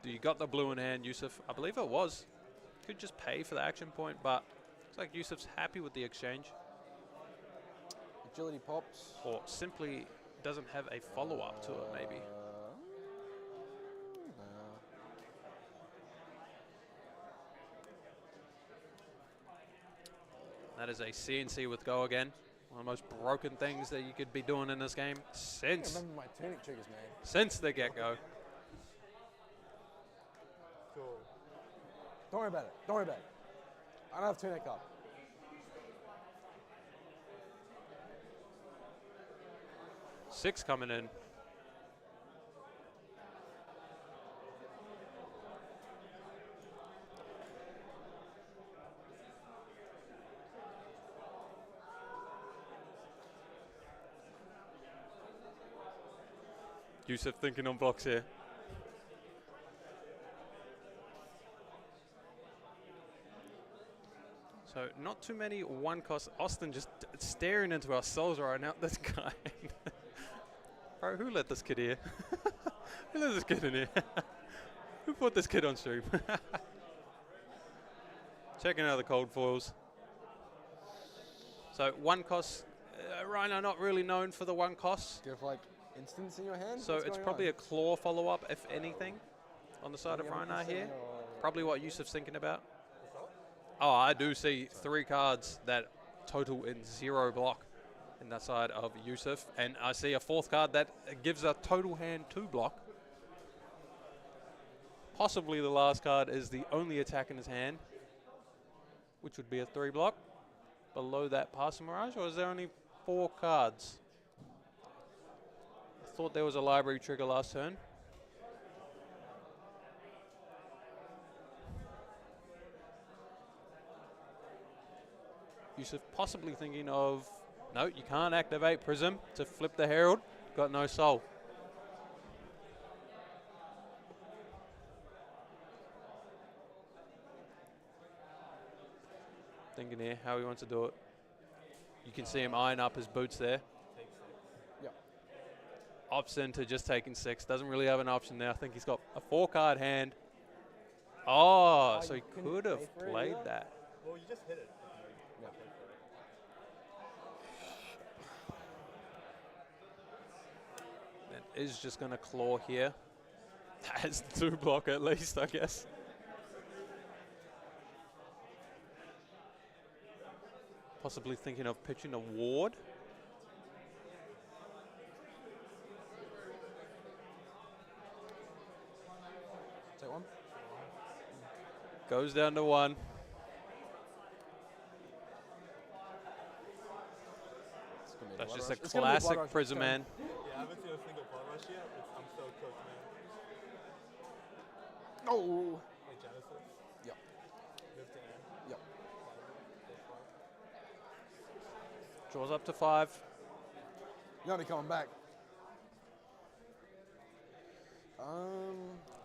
Do you got the blue in hand, Yusuf? I believe it was. Could just pay for the action point, but looks like Yusuf's happy with the exchange. Agility pops. Or simply doesn't have a follow-up to it, maybe. That is a CNC with go again. One of the most broken things that you could be doing in this game I since remember my tunic triggers, man. the get-go. So, Don't worry about it. Don't worry about it. I don't have tunic up. Six coming in. Yusuf thinking on blocks here. So not too many one cost. Austin just staring into our souls right now. This guy. Bro, who let this kid here? Who let this kid in here? Who put this kid on stream? Checking out the cold foils. So one cost. Rhinar not really known for the one cost. Do you have like instants in your hand? So it's probably a claw follow-up, if anything, on the side of Rhinar here. Probably what Yusuf's thinking about. Oh, I do see 3 cards that total in 0 block in that side of Yusuf. And I see a 4th card that gives a total hand 2 block. Possibly the last card is the only attack in his hand, which would be a 3 block. Below that, Passing Mirage, or is there only 4 cards? I thought there was a library trigger last turn. Yusuf possibly thinking of, no, you can't activate Prism to flip the Herald. Got no soul. Thinking here how he wants to do it. You can see him eyeing up his boots there. Yep. Opts into just taking 6. Doesn't really have an option there. I think he's got a 4-card hand. Oh, so he you couldn't could pay have for it played either? that. well, you just hit it. That is just going to claw here. That's 2 block at least, I guess. Possibly thinking of pitching a ward. Take one. Goes down to 1. It's gonna be That's blood just rush. a It's gonna be blood classic rush Prism turn. man. Yeah, I haven't seen a single blood rush yet. I'm so cooked, man. Oh. Hey, Genesis. Yep. Live to end. Yep. Draws up to 5. You're only coming back.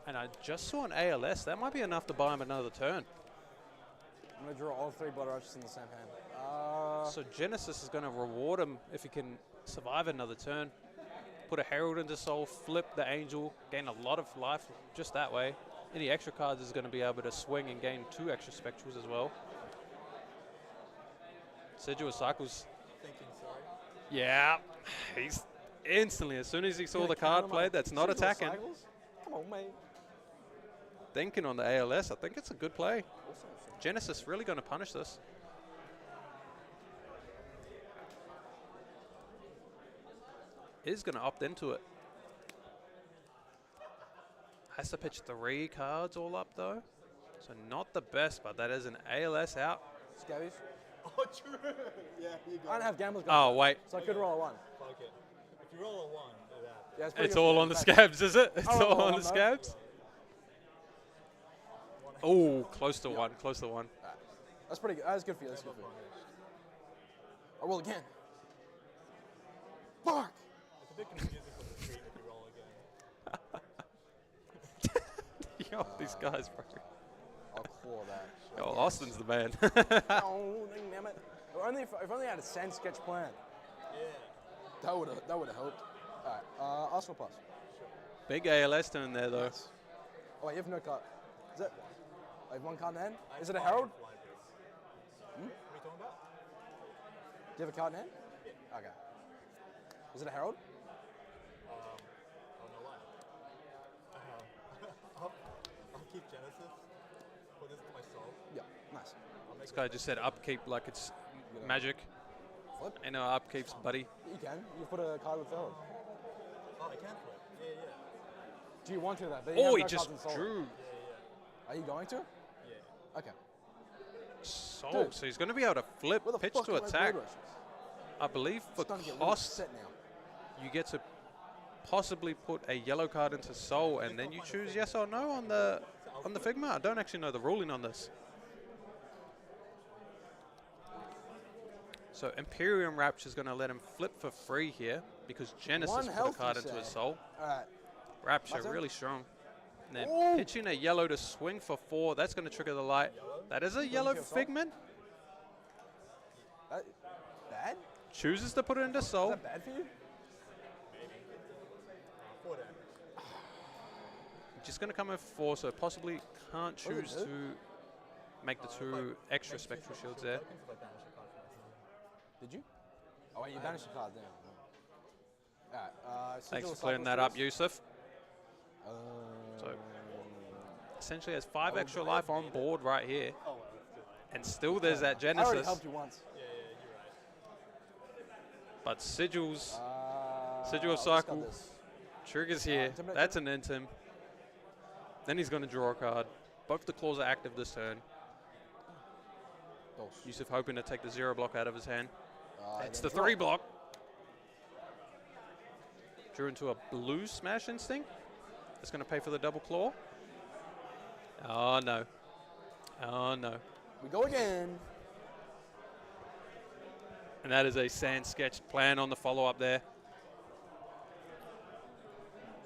And I just saw an ALS. That might be enough to buy him another turn. I'm gonna draw all 3 blood rushes in the same hand. So Genesis is going to reward him if he can survive another turn. Put a Herald into Soul, flip the Angel, gain a lot of life just that way. Any extra cards is going to be able to swing and gain 2 extra Spectrals as well. Sigil Cycles. Thinking, sorry. Yeah, he's instantly, as soon as he saw the card played, that's not Sigil attacking. Cycles? Come on, mate. Thinking on the ALS, I think it's a good play. Genesis really going to punish this. Is going to opt into it. Has to pitch 3 cards all up though. So not the best, but that is an ALS out. Scabies. Oh, true. Yeah, you I don't have gamblers. Oh, wait. So I could roll a 1. Fuck it. If you roll a 1, do that. Yeah, pretty It's good all for on the back. scabs, is it? It's I'll roll all a on one, the though. scabs. Oh, close to 1, close to 1. That's pretty good. That's good for you. That's good for you. I'll roll again. Fuck! It's a bit confusing for the stream if you roll again. Yo, these guys, bro. I'll claw that. Yo, Austin's the man. Oh, damn it. If only I had a sand sketch plan. Yeah. That would have helped. Alright, ask for plus. Big ALS turn there, though. Oh, wait, you have no card. Is it? I have 1 card in hand? Is it a Herald? What are you talking about? Do you have a card in hand? Yeah. Okay. Is it a Herald? I don't know why. I'll keep Genesis. Put this to my soul. Yeah, nice. I'll make This guy just said upkeep like it's magic. Flip? I know upkeeps, buddy. You can. You put a card with the Herald. Oh, I can flip. Yeah, yeah. Do you want to that? But you Oh, have he no just cards in soul. drew Are you going to? Yeah. Okay. Soul. Dude. So he's going to be able to flip, Where the pitch fuck to are my attack. blood rushes? I believe for It's starting to get really cost, upset now. you get to possibly put a yellow card into Soul, and then you choose yes or no on the Figma. I don't actually know the ruling on this. So Imperium Rapture is going to let him flip for free here because Genesis One put a health, card you into his say? Soul. Alright. Rapture, That's it? really strong. And then Ooh. pitching a yellow to swing for 4, that's going to trigger the light. That is a yellow into your Soul? Figment. Bad? Chooses to put it into Is Soul. that bad for you? 4 damage. Just going to come in for 4, so possibly can't What does it choose do? to make the 2 extra Spectral Shields there. Did you? Oh, wait, you banished the card then. Alright, Thanks for Sigil clearing that Cycles up, for us? Yusuf. So essentially has 5 extra life on board right here. And still there's that I already Genesis. helped you once. But Sigil's Sigil Let's cut Cycle this. triggers here. Intimidate That's an Intim. Then he's going to draw a card. Both the claws are active this turn. Dos. Yusuf hoping to take the 0 block out of his hand. It's the then 3 block. Drew into a blue Smash Instinct. It's going to pay for the double claw. Oh, no. Oh, no. We go again. And that is a sand sketched plan on the follow-up there.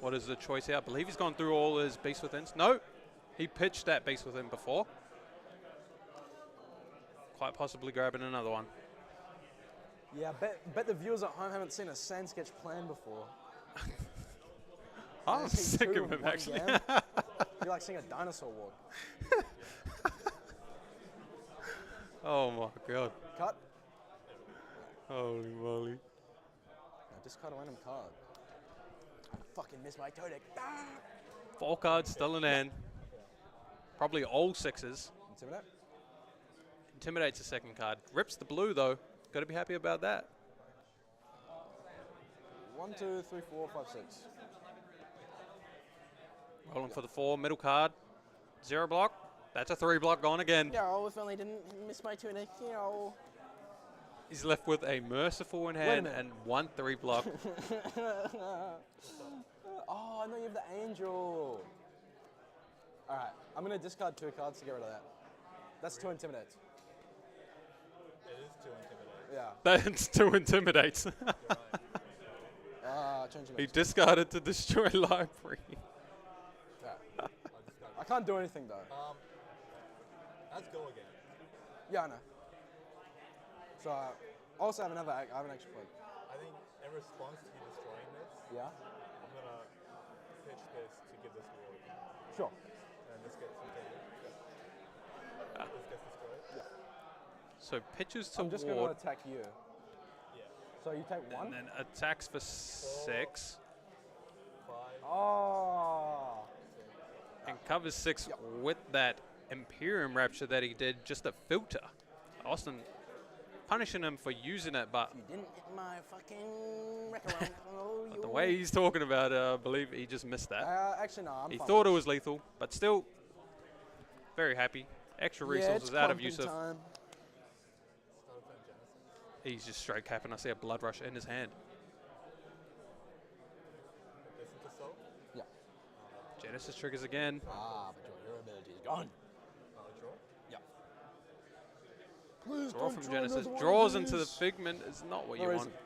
What is the choice here? I believe he's gone through all his Beast Withins. No, he pitched that Beast Within before. Quite possibly grabbing another one. Yeah, bet the viewers at home haven't seen a sand sketch plan before. I'm Take sick 2 of in him, one actually. game. You're like seeing a dinosaur walk. Oh, my God. Cut. Holy moly. Now discard a random card. I fucking missed my Kodak. 4 cards still in hand. Probably all 6s. Intimidate. Intimidates the second card. Rips the blue, though. Got to be happy about that. 1, 2, 3, 4, 5, 6. Rolling for the 4, middle card. 0 block. That's a 3 block gone again. No, if only I didn't miss my tunic, you know. He's left with a merciful in a hand minute. and 1 3 block. Oh, I know you have the angel. Alright, I'm going to discard 2 cards to get rid of that. That's 2 intimidates. It is too intimidating. Yeah. That's 2 intimidates. Change He it. discarded to destroy library. Yeah. I can't do anything though. Let's go again. Yeah, I know. So, also I have another. I have an extra point. I think in response to you destroying this, Yeah. I'm gonna pitch this to give this award. Sure. And this gets this gets destroyed. So pitches to I'm just gonna ward attack you. Yeah. So you take one. and then attacks for 6 5. Oh. and covers 6 with that Imperium Rapture that he did, just a filter. Austin punishing him for using it, but You didn't hit my fucking record. Oh, the way he's talking about it, I believe he just missed that. Actually, no. I'm He fine thought it with was lethal, but still very happy. Extra this. resources out of use of. Time. He's just straight capping. I see a blood rush in his hand. This into soul. Yeah. Genesis triggers again. Ah, but your ability is gone. Draw. Yeah. Please Draw don't from draw Genesis. another one Draws of into the these. figment is not what you Where is want. it?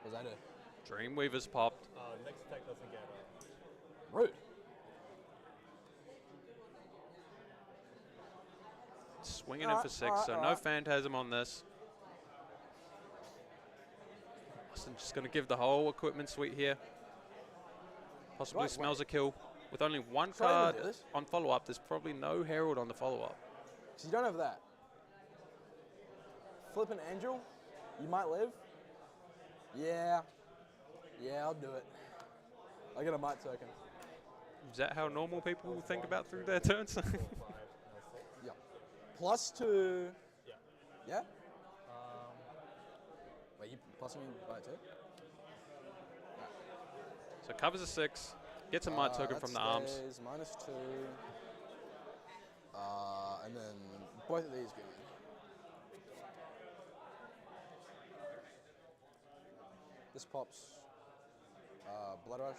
What's that do? Dreamweaver's popped. Next attack doesn't get Rude. Swinging in Alright, for 6, alright, so no alright. Phantasm on this. Austin just going to give the whole equipment suite here. Possibly Right, smells a kill. With only one Should I even card do this? on follow-up, there's probably no Herald on the follow-up. So you don't have that. Flip an angel. You might live. Yeah. Yeah, I'll do it. I get a might token. Is that how normal people think about through their turns? Yeah. +2. Yeah. Yeah? Wait, you plus me by 2? So covers a 6, gets a might token that from the arms. stays -2. And then both of these go in. This pops Blood Rush.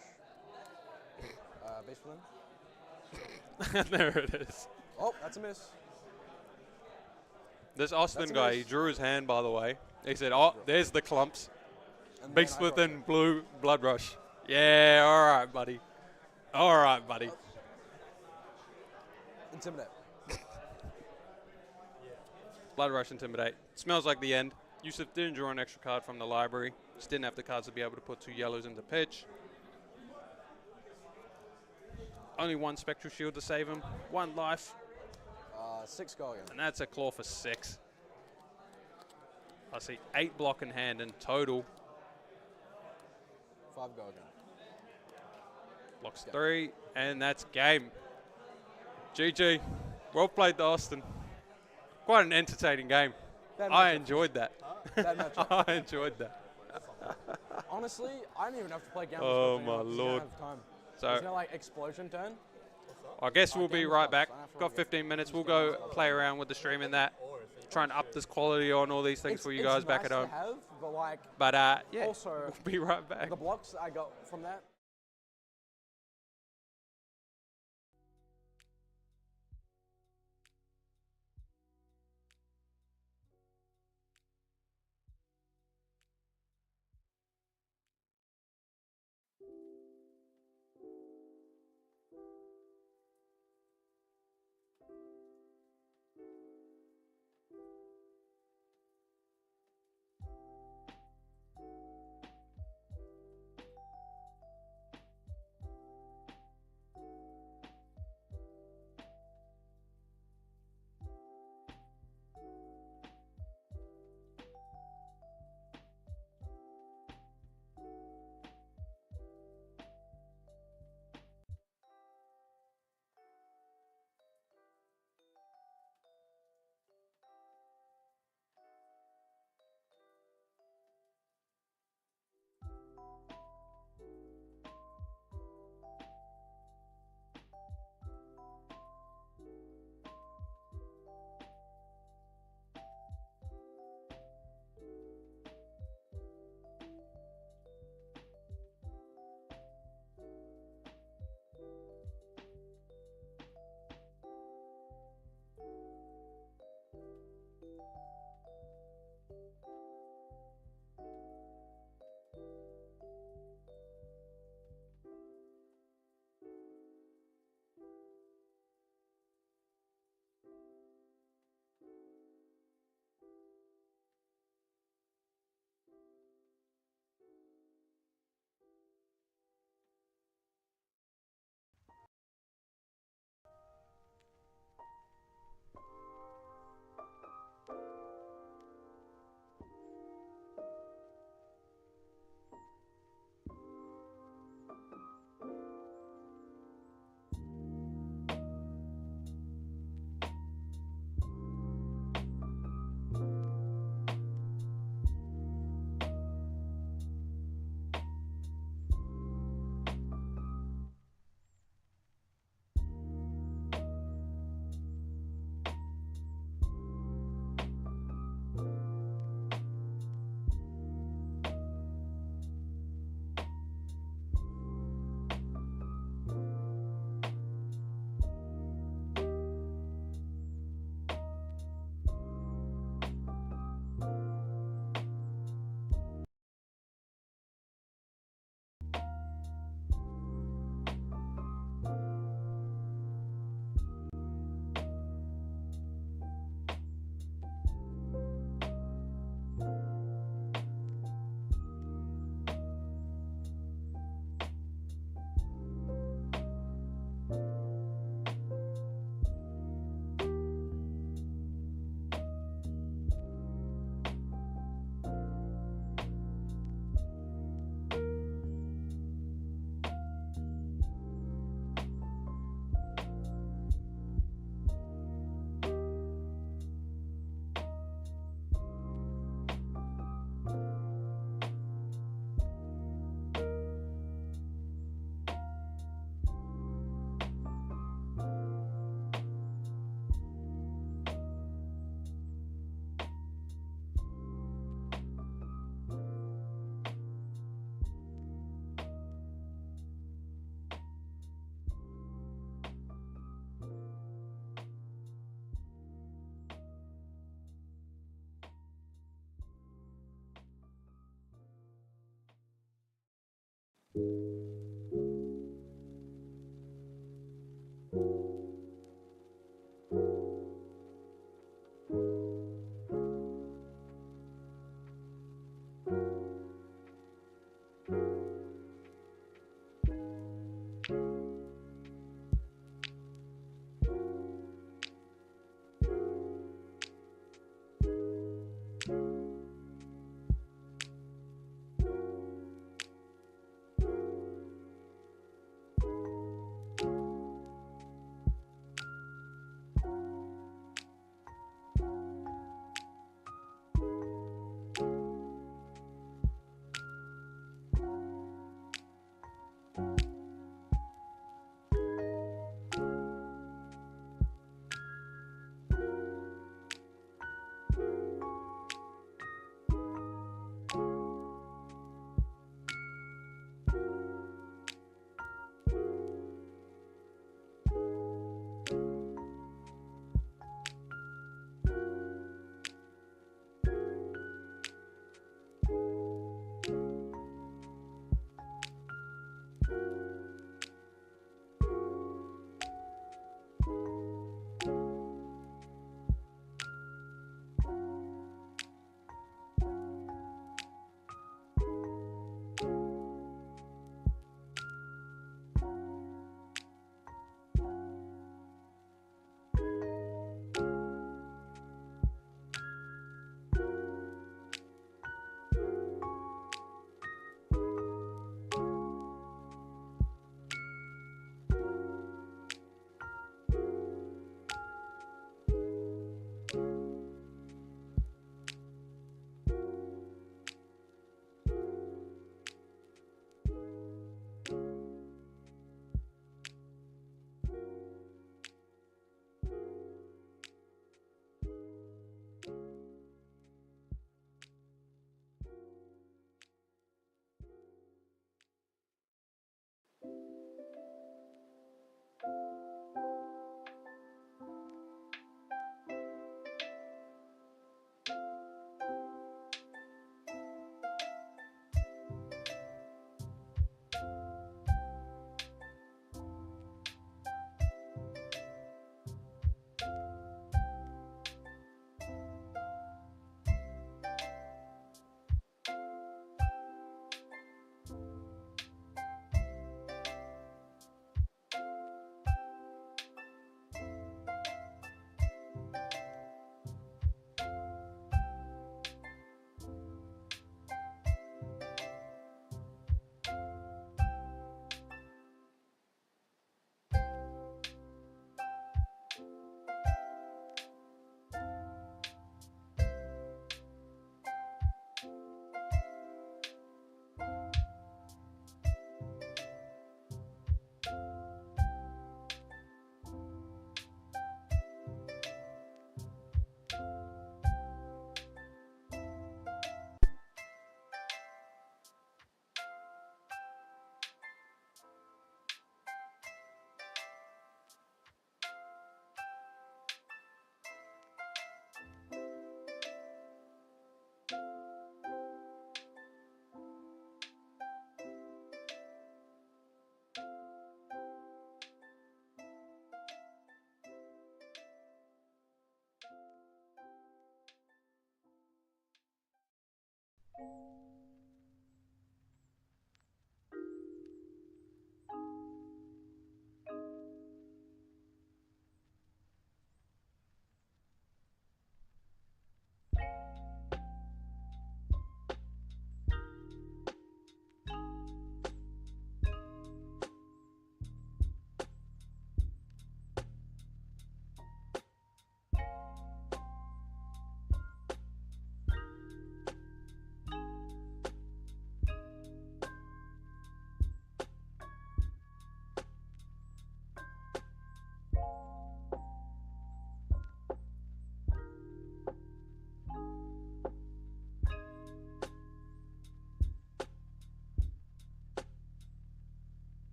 Base for them. There it is. Oh, that's a miss. This Austin That's a guy, miss. he drew his hand, by the way. He said, oh, there's the clumps. And Beast then I got within blue, blood rush. Yeah, all right, buddy. All right, buddy. Intimidate. Blood rush, intimidate. Smells like the end. Yusuf didn't draw an extra card from the library. Just didn't have the cards to be able to put 2 yellows into pitch. Only 1 spectral shield to save him. 1 life. 6 go again. And that's a claw for 6. I see 8 block in hand in total. 5 go again. Blocks 3, and that's game. GG. Well played to Austin. Quite an entertaining game. Bad I matchup. enjoyed that. Bad matchup. I enjoyed that. Honestly, I don't even have to play games. Oh, my Lord. So, there's So no like explosion turn. I guess we'll be Game right stops. back. I don't have to Got forget. 15 minutes. We'll go play around with the stream and that. Try and up this quality on all these things for you guys back at home. To have, but like But yeah, also we'll be right back. the blocks I got from that.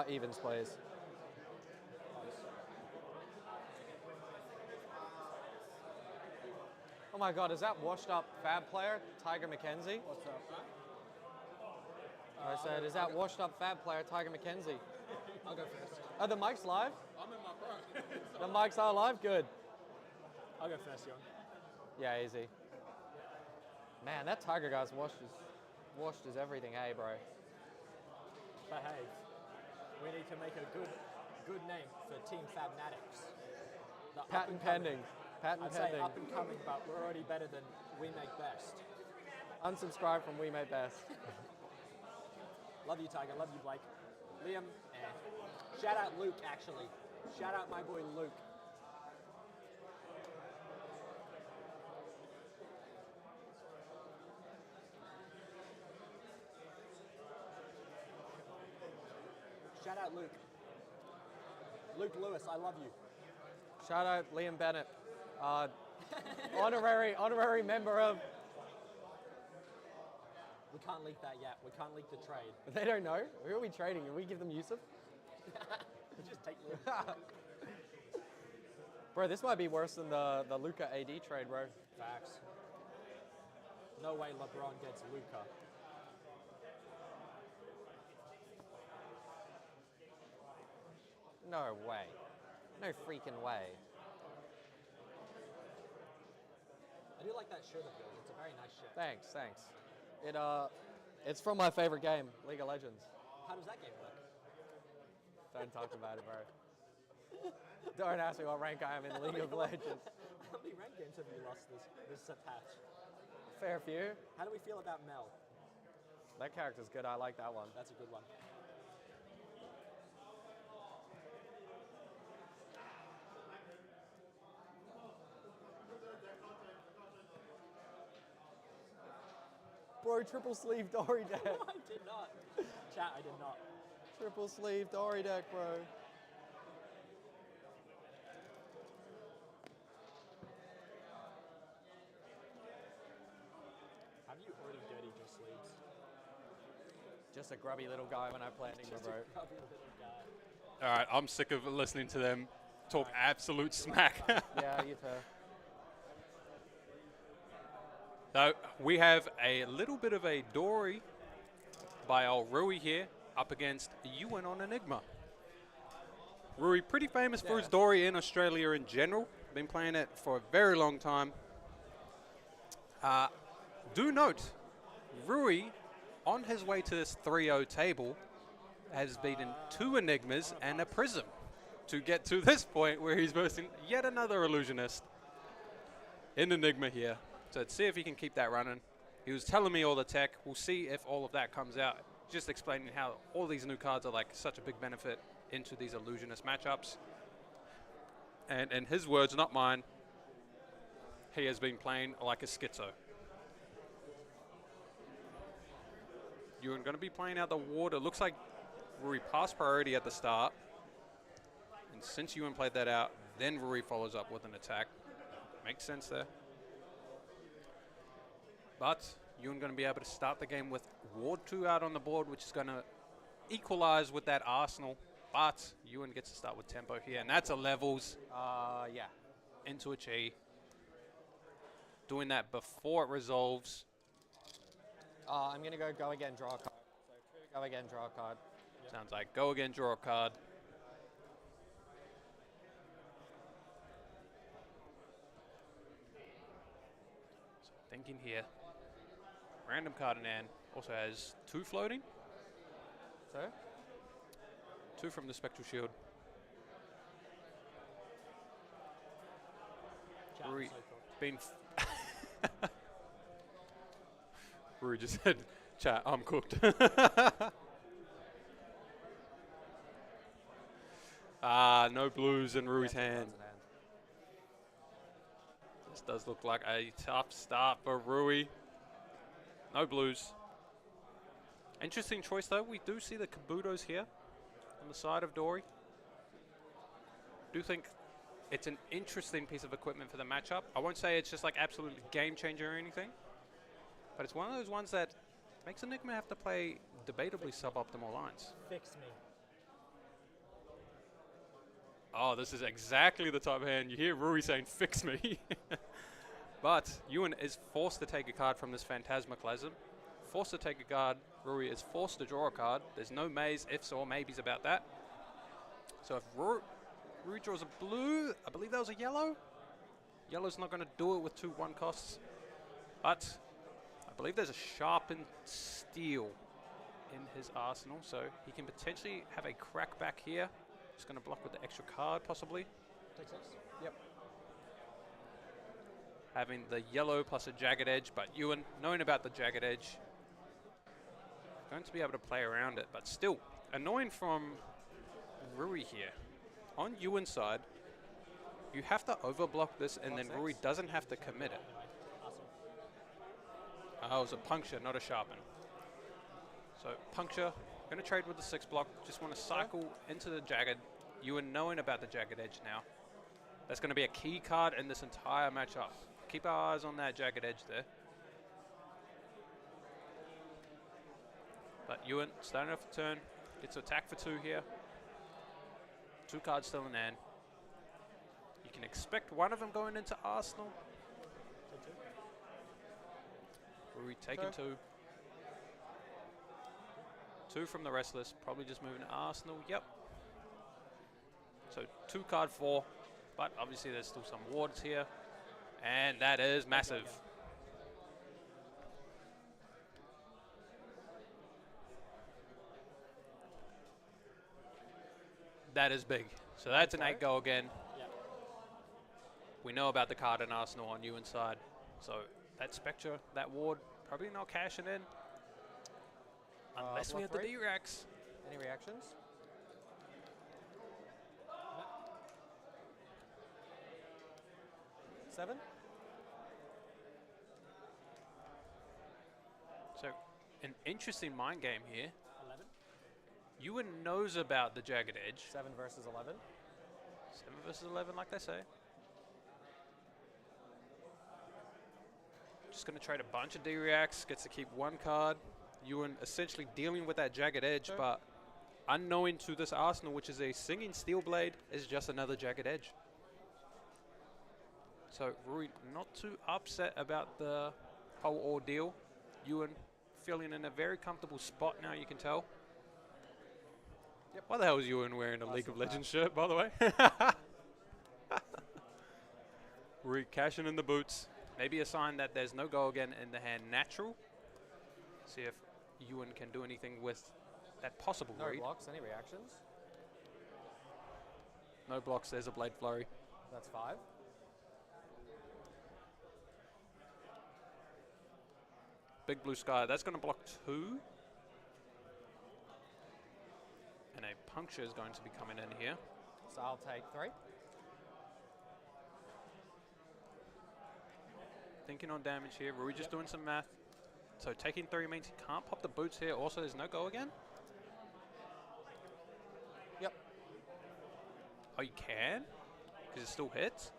Evens, please. Oh my god, is that washed up Fab player, Tiger McKenzie? What's up? I said, is that washed up Fab player, Tiger McKenzie? I'll go first. Are the mics live? I'm in my pro. The mics are live? Good. I'll go first, Jon. Yeah, easy. Man, that Tiger guy's washed his everything, hey, bro. But hey, we need to make a good name for Team Fabnatics. The Patent pending. Patent I'd pending. say up and coming, but we're already better than We Make Best. Unsubscribe from We Made Best. Love you, Tiger. Love you, Blake. Liam, shout out Luke, actually. Shout out my boy Luke. Shout out Luke. Luke Lewis, I love you. Shout out Liam Bennett. Honorary member of... We can't leak that yet. We can't leak the trade. They don't know. Who are we trading? Can we give them Yusuf? Just take Luke. Bro, this might be worse than the Luka AD trade, bro. Facts. No way LeBron gets Luka. No way. No freaking way. I do like that shirt of yours. It's a very nice shirt. Thanks. It's from my favorite game, League of Legends. How does that game work? Don't talk about it, bro. Don't ask me what rank I am in League of Legends. How many rank games have you lost this patch? Fair few. How do we feel about Mel? That character's good. I like that one. That's a good one. Bro, triple sleeve Dori deck. No, I did not. Chat, I did not. Triple sleeve Dori deck, bro. Have you already dirtied your sleeves? Just a grubby little guy when I play Enigma, bro. Probably a little guy. All right, I'm sick of listening to them talk absolute smack. Yeah, you too. So we have a little bit of a Dori by old Rui here up against Ewan on Enigma. Rui, pretty famous for his Dori in Australia in general. Been playing it for a very long time. Do note, Rui, on his way to this 3-0 table, has beaten 2 Enigmas and a Prism to get to this point where he's versing yet another Illusionist in Enigma here. So let's see if he can keep that running. He was telling me all the tech. We'll see if all of that comes out. Just explaining how all these new cards are like such a big benefit into these Illusionist matchups. And in his words, not mine, he has been playing like a schizo. You're going to be playing out the ward. It looks like Rui passed priority at the start. And since Ewan played that out, then Rui follows up with an attack. Makes sense there. But Ewan going to be able to start the game with Ward 2 out on the board, which is going to equalize with that arsenal. But Ewan gets to start with tempo here, and that's a levels. Yeah. Into a chi. Doing that before it resolves. I'm going to go again, draw a card. So go again, draw a card. Yep. Sounds like go again, draw a card. So thinking here. Random card in hand. Also has 2 floating. So? 2 from the Spectral Shield. Rui been... Rui just said, chat, I'm cooked. No blues in Rui's hand. This does look like a tough start for Rui. No blues. Interesting choice though. We do see the Kabutos here on the side of Dori. Do think it's an interesting piece of equipment for the matchup. I won't say it's just like absolutely game changer or anything, but it's one of those ones that makes Enigma have to play debatably suboptimal lines. Fix me. Oh, this is exactly the type of hand. You hear Rui saying, fix me. But Ewan is forced to take a card from this Phantasmaclasm. Forced to take a card. Rui is forced to draw a card. There's no maze, ifs, or maybes about that. So if Rui draws a blue, I believe that was a yellow. Yellow's not going to do it with 2 1 costs. But I believe there's a sharpened steel in his arsenal, so he can potentially have a crack back here. Just going to block with the extra card, possibly. Take 6. Yep. Having the yellow plus a jagged edge, but Ewan, knowing about the jagged edge, going to be able to play around it, but still, annoying from Rui here. On Ewan's side, you have to overblock this, and then Rui doesn't have to commit it. Oh, it was a puncture, not a sharpen. So puncture, going to trade with the 6 block, just want to cycle into the jagged. Ewan knowing about the jagged edge now. That's going to be a key card in this entire matchup. Keep our eyes on that jagged edge there. But Ewan, starting off the turn, gets to attack for 2 here. 2 cards still in hand. You can expect one of them going into Arsenal. Rui taking 2. 2 from the Restless, probably just moving to Arsenal. Yep. So 2 card 4, but obviously there's still some wards here. And that is massive. That is big. So that's an 8 go again. Yeah. We know about the card in Arsenal on Ewan's side. So that Spectre, that ward, probably not cashing in. Unless we have the D-Rex. Any reactions? 7. So an interesting mind game here. 11. Ewan knows about the jagged edge. 7 versus 11. 7 versus 11, like they say. Just going to trade a bunch of D-Reacts, gets to keep 1 card. Ewan essentially dealing with that jagged edge, but unknowing to this Arsenal, which is a Singing Steel Blade, is just another jagged edge. So Rui not too upset about the whole ordeal. Ewan feeling in a very comfortable spot now, you can tell. Yep. Why the hell is Ewan wearing a League of Legends shirt, by the way? Rui cashing in the boots. Maybe a sign that there's no go again in the hand natural. See if Ewan can do anything with that possible No read. blocks. Any reactions? No blocks, there's a Blade Flurry. That's 5. Big Blue Sky, that's going to block 2. And a Puncture is going to be coming in here. So I'll take 3. Thinking on damage here. Rui just doing some math. So taking 3 means he can't pop the boots here. Also, there's no go again. Yep. Oh, you can? Because it still hits?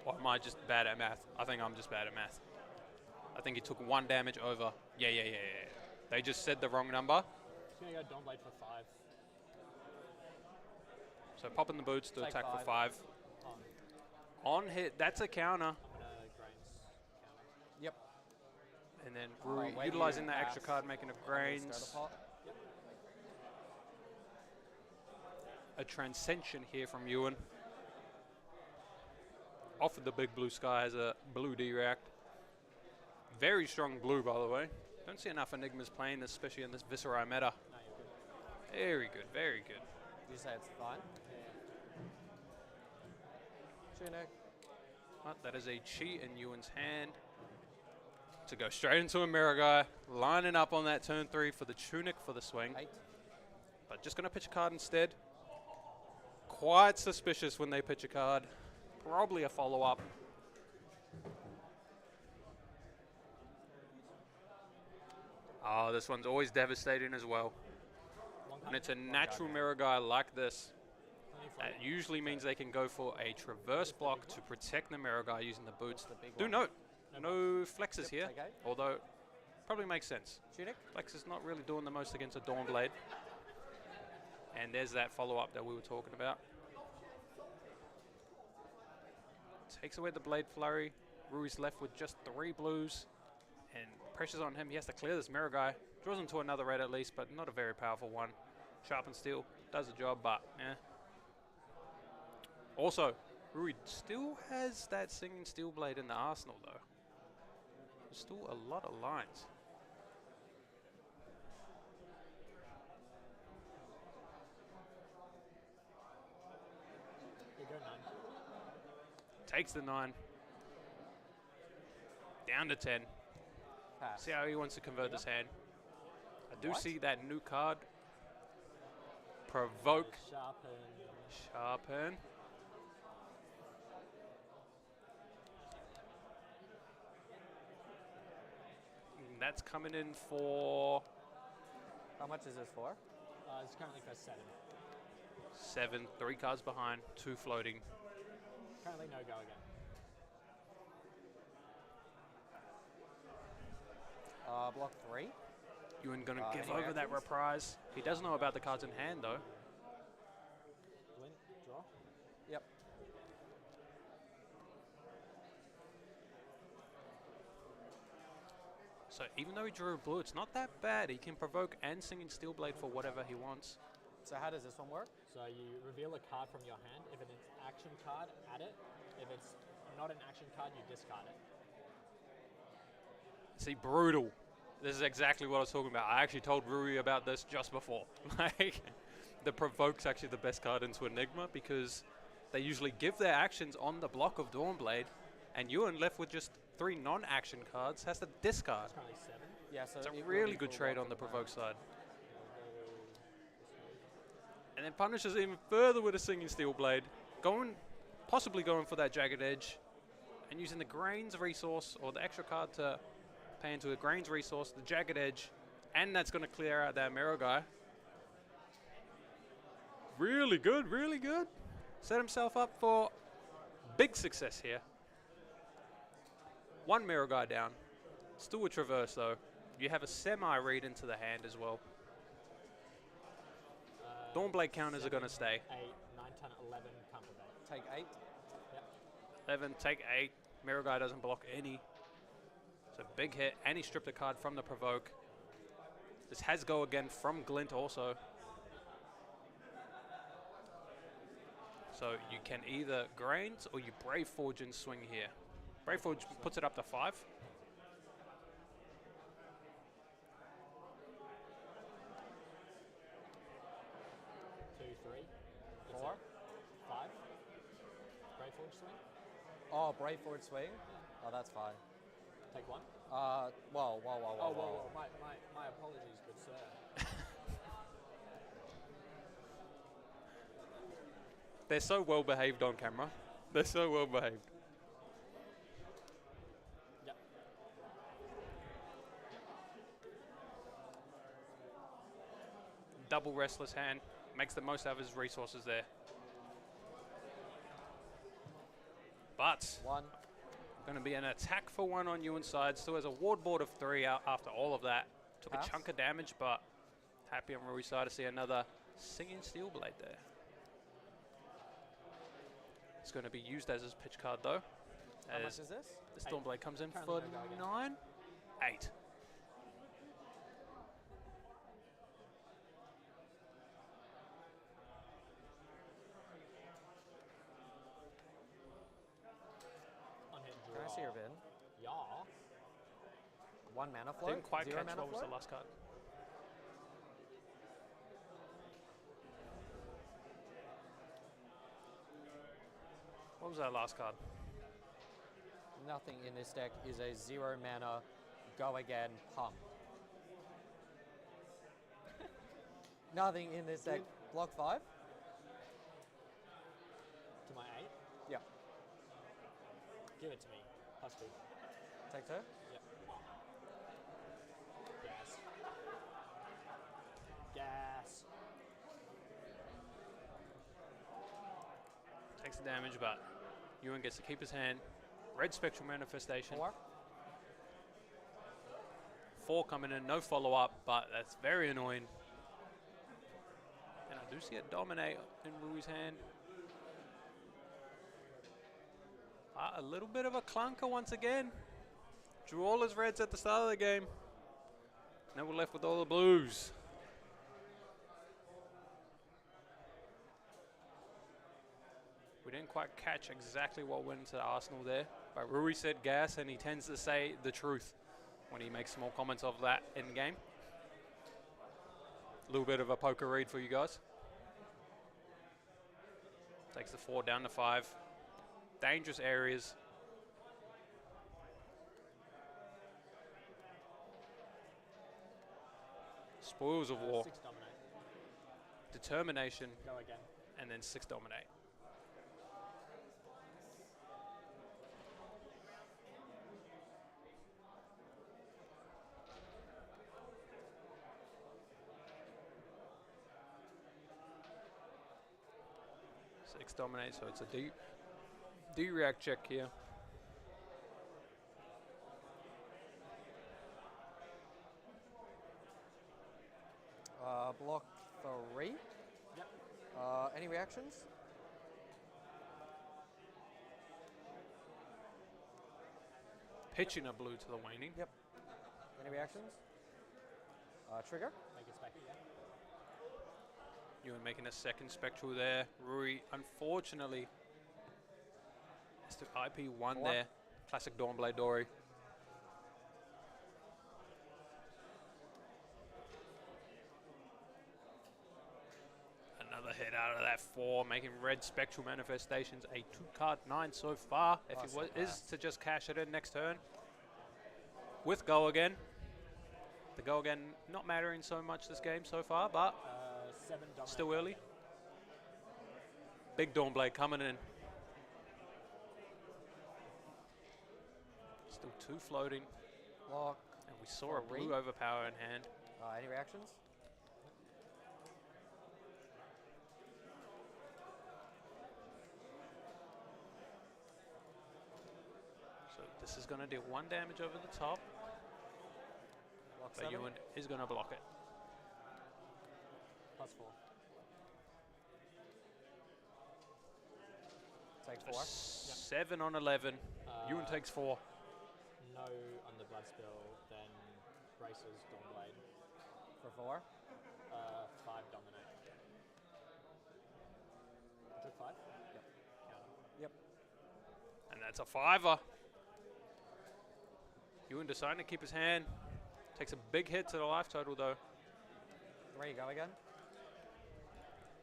Or am I just bad at math? I think I'm just bad at math. I think he took 1 damage over. Yeah. They just said the wrong number. He's going to go Dawnblade for 5. So popping the boots to Take attack 5. for 5. On hit, that's a counter. I'm going to Grains. Yep. And then Oh, Rui wait, utilizing you that extra pass. card, making a Grains. Yep. A Transcension here from Ewan. Offered the Big Blue Sky as a blue D-React. Very strong blue, by the way. Don't see enough Enigmas playing this, especially in this Viserai meta. No, you're good. Very good, very good. Did you say it's fine? Tunic. But that is a cheat in Ewan's hand. To go straight into a Mirror Guy, lining up on that turn 3 for the Tunic for the swing. 8. But just going to pitch a card instead. Quite suspicious when they pitch a card. Probably a follow-up. Oh, this one's always devastating as well. When it's a natural Mirror Guy like this, that usually means they can go for a traverse block to protect the Mirror Guy using the boots. Do note, no flexes here, take 8. although probably makes sense. Tunic. Flex is not really doing the most against a Dawnblade. And there's that follow-up that we were talking about. Takes away the Blade Flurry. Rui's left with just 3 blues. And pressure's on him. He has to clear this mirror guy. Draws him to another red at least, but not a very powerful one. Sharpen Steel does the job, but yeah. Also, Rui still has that Singing Steel Blade in the arsenal, though. There's still a lot of lines. You go 9. Takes the 9. Down to 10. Pass. See how he wants to convert this hand. I do What? see that new card. Provoke. Sharpen. Sharpen. And that's coming in for How much is this for? It's currently for 7. 7. 3 cards behind. 2 floating. Currently no go again. Block 3. Ewan gonna give any over that actions? reprise. He does know about the cards in hand though. Blink, draw. Yep. So even though he drew a blue, it's not that bad. He can provoke and Singing Steel Blade for whatever he wants. So how does this one work? So you reveal a card from your hand. If it's an action card, add it. If it's not an action card, you discard it. See, brutal. This is exactly what I was talking about. I actually told Rui about this just before. Like, the Provoke's actually the best card into Enigma because they usually give their actions on the block of Dawnblade, and Ewan left with just 3 non-action cards has to discard. It's currently 7. Yeah, so It's a it will really be good full trade block on the from Provoke side. And then punishes even further with a Singing Steel Blade, possibly going for that Jagged Edge, and using the Grains resource or the extra card to pay into a Grains resource, the Jagged Edge, and that's going to clear out that Mirror guy. Really good, really good. Set himself up for big success here. 1 Mirror guy down. Still a Traverse though. You have a semi-read into the hand as well. Dawnblade counters are going to stay. 8, 9, 10, 11, can't prevent. Take 8. Yep. 11, take 8. Mirror guy doesn't block any. So big hit, and he stripped a card from the Provoke. This has go again from Glint also. So you can either Grains or you Brave Forge and swing here. Brave Forge puts it up to 5. Two, 3. 4. 5. Brave Forge swing. Oh, Brave Forward Swing. Oh, that's fine. Take 1. Whoa. Whoa. My apologies, good sir. They're so well behaved on camera. They're so well behaved. Yep. Double Restless hand. Makes the most out of his resources there. But 1. going to be an attack for 1 on Ewan's side. Still has a ward board of 3 out after all of that. Took Pass. a chunk of damage, but happy on Rui's side to see another Singing Steel Blade there. It's going to be used as his pitch card though. How much As is this? the Stormblade comes in Currently for no go again. 9? 8. On hit draw. Can I see your bin? Yeah. 1 mana flow? Didn't quite 0 catch mana what was flow? the last card. What was that last card? Nothing in this deck is a 0 mana go again pump. Nothing in this deck. Block 5? To my 8. Yep. Give it to me. +2. Take 2? Yep. Gas. Gas. Takes the damage, but Ewan gets to keep his hand. Red Spectral Manifestation. 4? 4 coming in, no follow-up, but that's very annoying. And I I do see a Dominate in Rui's hand. A little bit of a clunker once again. Drew all his reds at the start of the game. Now we're left with all the blues. We didn't quite catch exactly what went into Arsenal there, but Rui said gas, and he tends to say the truth when he makes small comments of that in game. A little bit of a poker read for you guys. Takes the 4 down to 5. Dangerous areas. Spoils of war. 6 dominate. Determination. Go again. And then 6 dominate. Six dominate, so it's a D-react check here. Block 3. Yep. Any reactions? Pitching a blue to the waning. Yep. Any reactions? Trigger. Make it spiky, yeah. You were making a second spectral there. Rui, unfortunately, has to IP1 there. Classic Dawnblade Dori. Another hit out of that 4, making red spectral manifestations a 2-card 9 so far. If he is to just cash it in next turn with go again. The go again not mattering so much this game so far, but 7 dominate. still early. Big Dawnblade coming in. Still 2 floating. Block. And we saw a blue overpower in hand. Any reactions? So this is going to deal 1 damage over the top. Block But 7. Ewan is going to block it. +4. Take 4. 7 on 11. Ewan takes 4. No on the blood spill, then braces Dawnblade. For 4. 5 dominate. I took 5? Yep. Yep. And that's a 5-er. Ewan deciding to keep his hand. Takes a big hit to the life total though. 3 go again.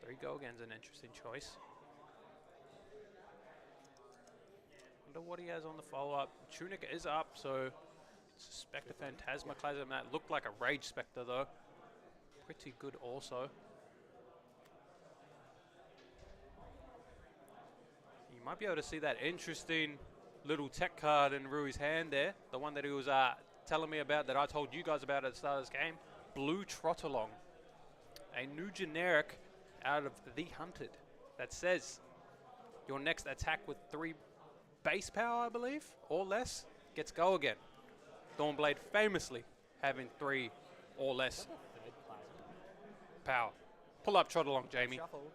3 go again's an interesting choice. Wonder what he has on the follow-up. Tunic is up, so suspect a Phantasmaclasm. That looked like a Rage Spectre though. Pretty good also. You might be able to see that interesting little tech card in Rui's hand there. The one that he was telling me about, that I told you guys about at the start of this game. Blue Trottalong. A new generic out of The Hunted that says your next attack with 3 base power, I believe, or less, gets go again. Dawnblade famously having 3 or less power. Pull up Trottalong, Jamie. Shuffled.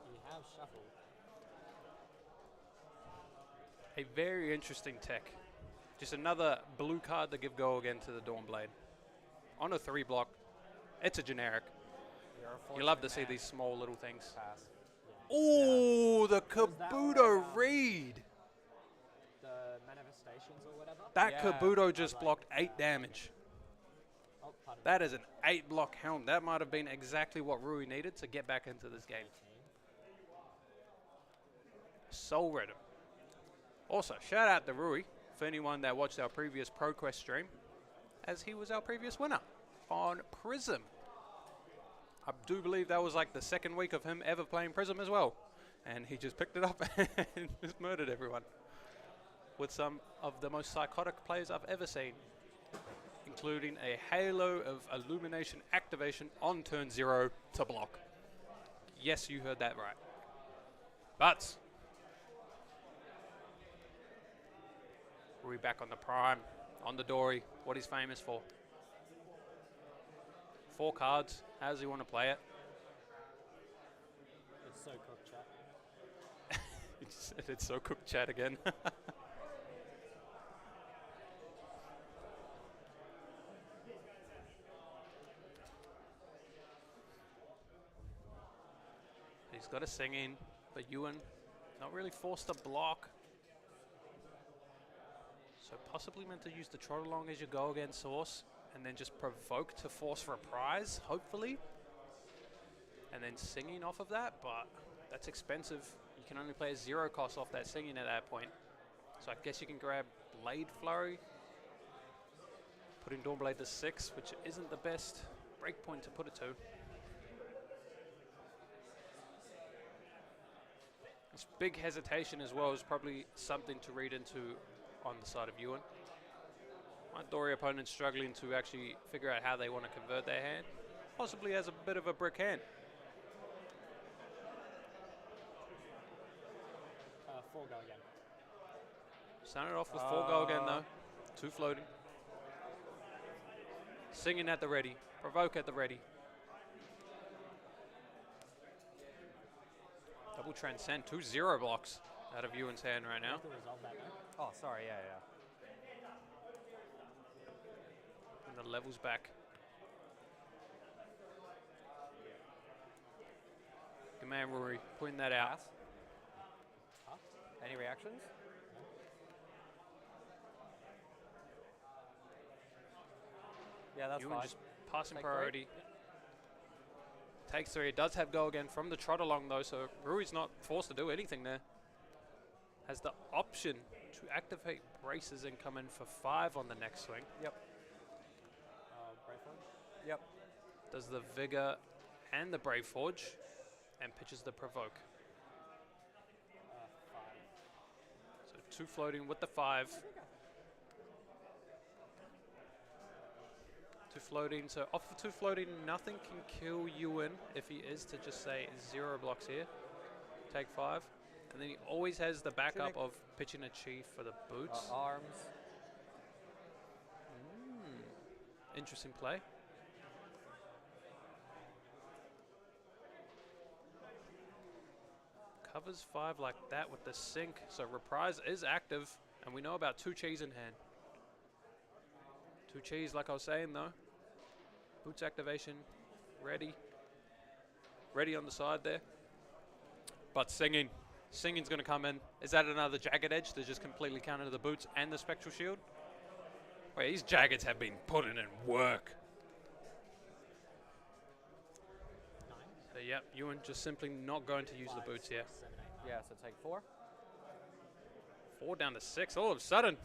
You have shuffled. A very interesting tech. Just another blue card to give go again to the Dawnblade. On a 3 block, it's a generic. You love to see these small little things. Pass. Oh, the that Kabuto like, read. The manifestations or whatever? That Yeah. Kabuto just blocked 8 damage. Oh, pardon me. That is an 8 block helm. That might have been exactly what Rui needed to get back into this game. Soul Rhythm. Also, shout out to Rui for anyone that watched our previous ProQuest stream, as he was our previous winner on Prism. I do believe that was like the 2nd week of him ever playing Prism as well. And he just picked it up and just murdered everyone with some of the most psychotic plays I've ever seen, including a halo of illumination activation on turn 0 to block. Yes, you heard that right. But Rui back on the Prime, on the Dori, what he's famous for. 4 cards. How does he want to play it? It's so cooked chat again. He's got a singing, but Ewan not really forced to block. So possibly meant to use the trot along as your go against source, and then just provoke to force reprise, hopefully. And then singing off of that, but that's expensive. You can only play a 0 cost off that singing at that point. So I guess you can grab Blade Flurry, putting Dawnblade to 6, which isn't the best breakpoint to put it to. This big hesitation as well is probably something to read into on the side of Ewan. My Dori opponent's struggling to actually figure out how they want to convert their hand. Possibly has a bit of a brick hand. Full go again. Started off with 4 go again though. 2 floating. Singing at the ready. Provoke at the ready. Double Transcend. 2 0 blocks out of Ewan's hand right now. To resolve that, though. Oh, sorry. Yeah, yeah. And the levels back. Good man, Rory. Pointing that out. Pass. Huh? Any reactions? Yeah, that's Ewan fine. just passing Take priority. 3. Takes 3. It does have go again from the trot along though, so Rui's not forced to do anything there. Has the option to activate braces and come in for 5 on the next swing. Yep. Brave Forge? Yep. Does the Vigor and the Brave Forge and pitches the Provoke. 5. So 2 floating with the 5. 2 floating, so off of 2 floating, nothing can kill Ewan if he is to just say 0 blocks here. Take 5. And then he always has the backup of pitching a Chi for the boots. Arms. Interesting play. Covers 5 like that with the sink. So reprise is active, and we know about 2 Chis in hand. 2 Chis, like I was saying though. Boots activation, ready. Ready on the side there. But singing. Singing's going to come in. Is that another Jagged Edge to just completely counter the boots and the Spectral Shield? Wait, these Jaggeds have been putting in work. 9. So yep, Ewan just simply not going to use the boots here. 7, 8, 9. Yeah, so take 4. 4 down to 6 all of a sudden.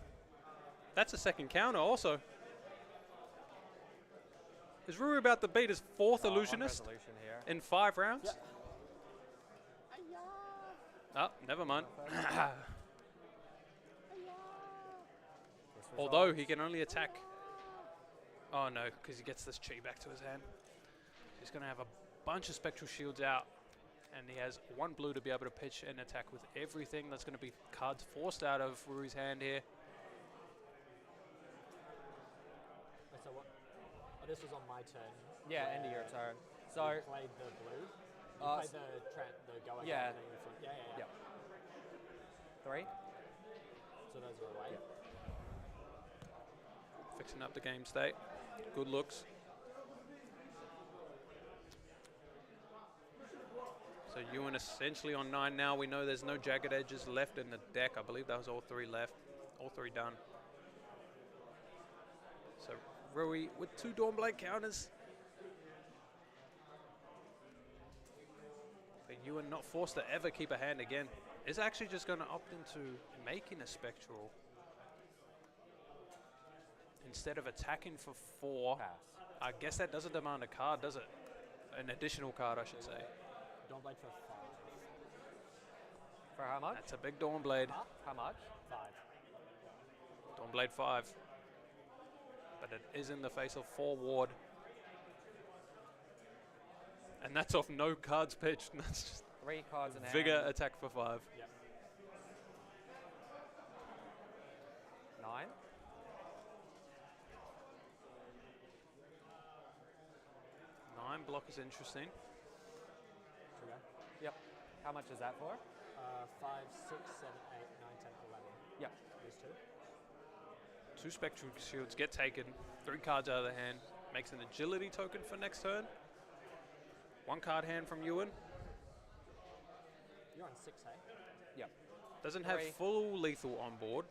That's a second counter also. Is Rui about to beat his 4th illusionist Here. in 5 rounds? Oh, never mind. Although he can only attack. Oh no, because he gets this Chi back to his hand. He's going to have a bunch of Spectral Shields out. And he has 1 blue to be able to pitch and attack with everything. That's going to be cards forced out of Rui's hand here. Wait, so what? Oh, this was on my turn. Yeah, end of your turn. So You played the blue. You played the go ahead. yeah. And then you yeah. Yep. 3. So those are away. Fixing up the game state. Good looks. So Ewan essentially on 9 now. We know there's no Jagged Edges left in the deck. I believe that was all 3 left. All 3 done. So Rui with 2 Dawnblade counters. But Ewan not forced to ever keep a hand again. Is actually just going to opt into making a Spectral. Instead of attacking for 4. Pass. I guess that doesn't demand a card, does it? An additional card, I should say. Dawnblade for 5. For how much? That's a big Dawnblade. How much? 5. Dawnblade 5. But it is in the face of 4 ward. And that's off no cards pitched. That's just 3 cards in hand. Vigor attack for 5. Yep. 9. Nine block is interesting. Trigger. Yep. How much is that for? 5, 6, 7, 8, 9, 10, 11. Yeah. These two. 2 Spectral Shields get taken, 3 cards out of the hand, makes an agility token for next turn. 1 card hand from Ewan. You're on 6, hey? Yeah. Doesn't have 3. full lethal on board.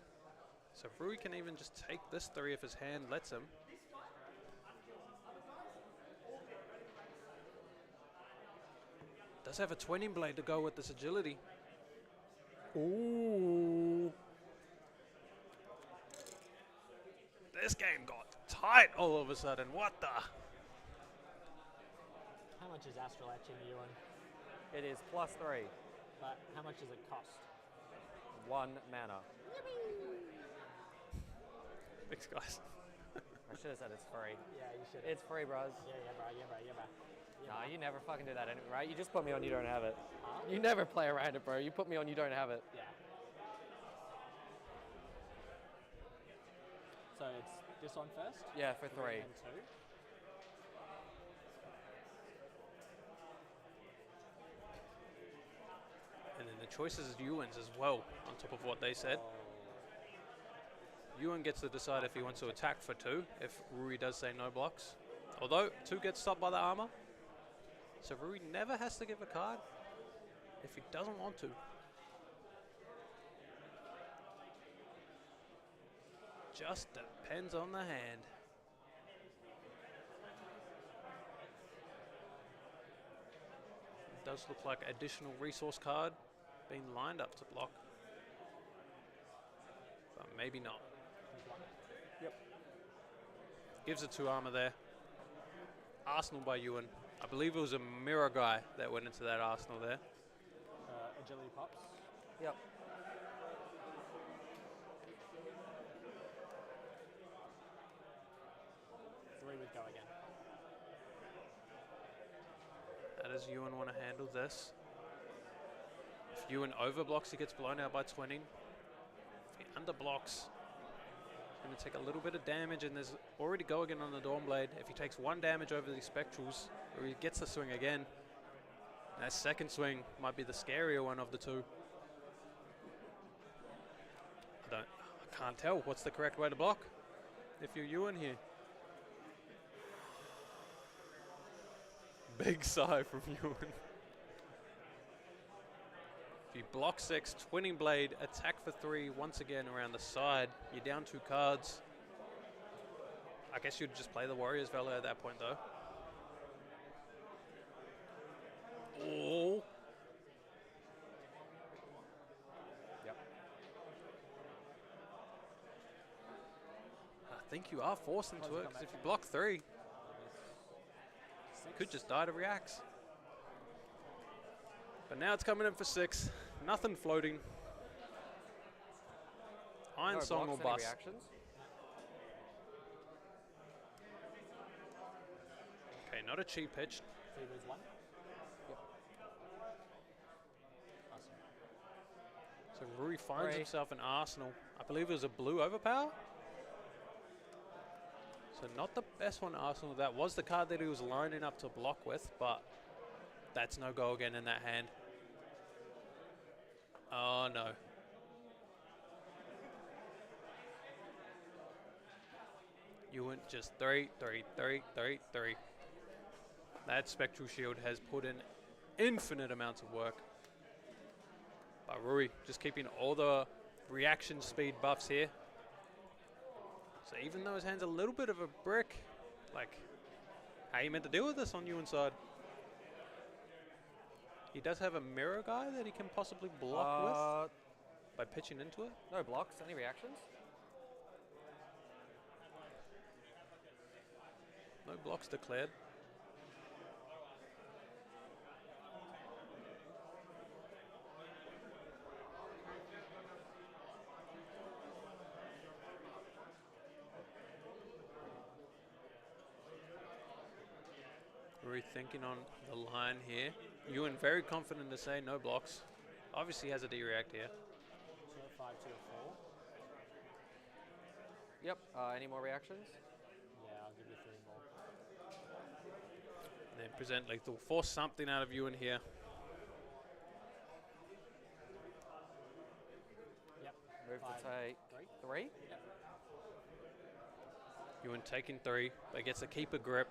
So Rui can even just take this 3 if his hand lets him. Does have a twinning blade to go with this agility. Ooh. This game got tight all of a sudden. What the? How much is Astral Etching, Ewan? It is +3. But how much does it cost? 1 mana. Thanks, guys. I should have said it's free. Yeah, you should. It's free, bros. Yeah, bro. Nah, you never fucking do that, right? You just put me on you don't have it. Huh? You never play around it, bro. You put me on you don't have it. Yeah. So it's this one first? Yeah, for 3. And 2. And then the choices is Ewan's as well, on top of what they said. Ewan gets to decide if he wants to attack for 2, if Rui does say no blocks. Although, 2 gets stopped by the armor. So Rui never has to give a card if he doesn't want to. Just depends on the hand. It does look like additional resource card being lined up to block. But maybe not. Yep. Gives it 2 armor there. Arsenal by Ewan. I believe it was a mirror guy that went into that arsenal there. Agility pops. Yep. Three would go again. How does Ewan want to handle this? If Ewan overblocks, he gets blown out by twinning. If he underblocks, he's going to take a little bit of damage, and there's already go again on the Dawnblade. If he takes 1 damage over these Spectrals, or he gets the swing again, that second swing might be the scarier one of the 2. I can't tell what's the correct way to block if you're Ewan here. Big sigh from Ewan. If you block 6, Twinning Blade, attack for 3, once again around the side, you're down 2 cards. I guess you'd just play the Warriors Valet at that point though. Oh. Yep. I think you are forced into it, because if you block 3, you could just die to reacts. But now it's coming in for 6. Nothing floating. Iron No Song or blocks, any bust. reactions? Okay, not a cheap pitch. 3 lose 1. Yep. Awesome. So Rui finds 3. himself an Arsenal. I believe it was a blue overpower. So not the best one, Arsenal. That was the card that he was lining up to block with, but that's no go again in that hand. Oh no. You went just 3, 3, 3, 3, 3. That Spectral Shield has put in infinite amounts of work. But Rui just keeping all the reaction speed buffs here. So even though his hand's a little bit of a brick, like, how you meant to deal with this on Ewan's side? He does have a mirror guy that he can possibly block with by pitching into it. No blocks, any reactions? No blocks declared. Rethinking on the line here. Ewan very confident to say no blocks. Obviously has a D-react here. 2 or 5, 2 or 4. Yep. Any more reactions? Yeah, I'll give you 3 more. And then present lethal. Force something out of Ewan here. Move to take 3. Ewan taking 3, but gets a keeper grip.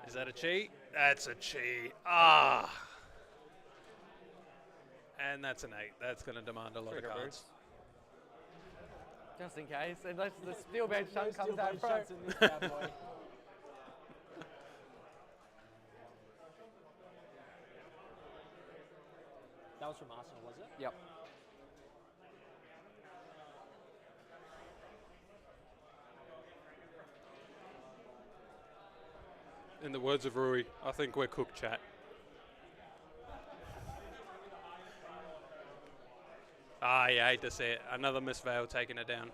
Is that a cheat? That's a cheat. Ah! And that's an 8. That's going to demand a lot Trigger of cards. boost. Just in case, unless the steel bench shot comes Steel out bench pro. shots in this bad boy. That was from Arsenal, was it? Yep. In the words of Rui, I think we're cooked, chat. Ah, yeah, I hate to see it. Another Miss Vale taking it down.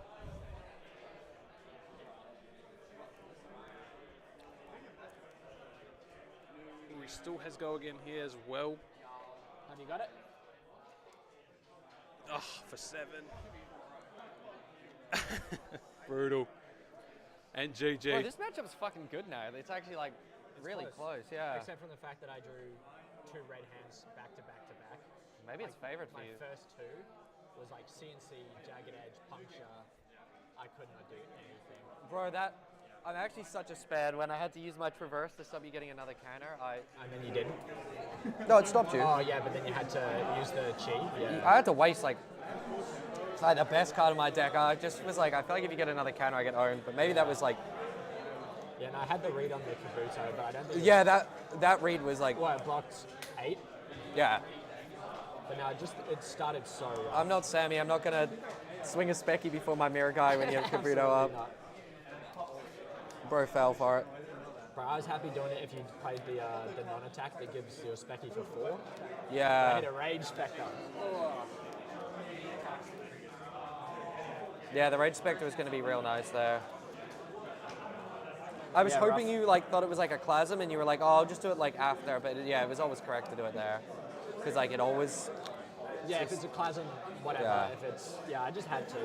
He still has go again here as well. Have you got it? Oh, for 7. Brutal. And GG. Bro, this matchup's fucking good now. It's actually like really close, yeah. Except from the fact that I drew 2 red hands back to back to back. Maybe it's favored for My you. first 2 was like CNC, jagged edge, puncture. I could not do anything. Bro, I'm actually such a spad. When I had to use my traverse to stop you getting another counter, And then you didn't? No, it stopped you. Oh yeah, but then you had to use the cheat. Yeah. I had to waste like the best card of my deck. I just was like, I feel like if you get another counter, I get owned. But maybe that was like, Yeah, and I had the read on the Kabuto, but I don't think. yeah, that read was like, What, it blocked 8? yeah. But no, it started so rough. I'm not Sammy. I'm not gonna swing a specky before my mirror guy when you have Kabuto up. Not. Bro fell for it. Bro, I was happy doing it if you played the non-attack that gives you a specky for 4. I Yeah. hit a Rage Spectre. Yeah, the Rage Spectre was gonna be real nice there. I was Yeah, hoping rough. you like thought it was like a Clasm and you were like, oh, I'll just do it like after. But yeah, it was always correct to do it there. Because like it always. Yeah, if it's a Clasm, whatever. Yeah. If it's, I just had to.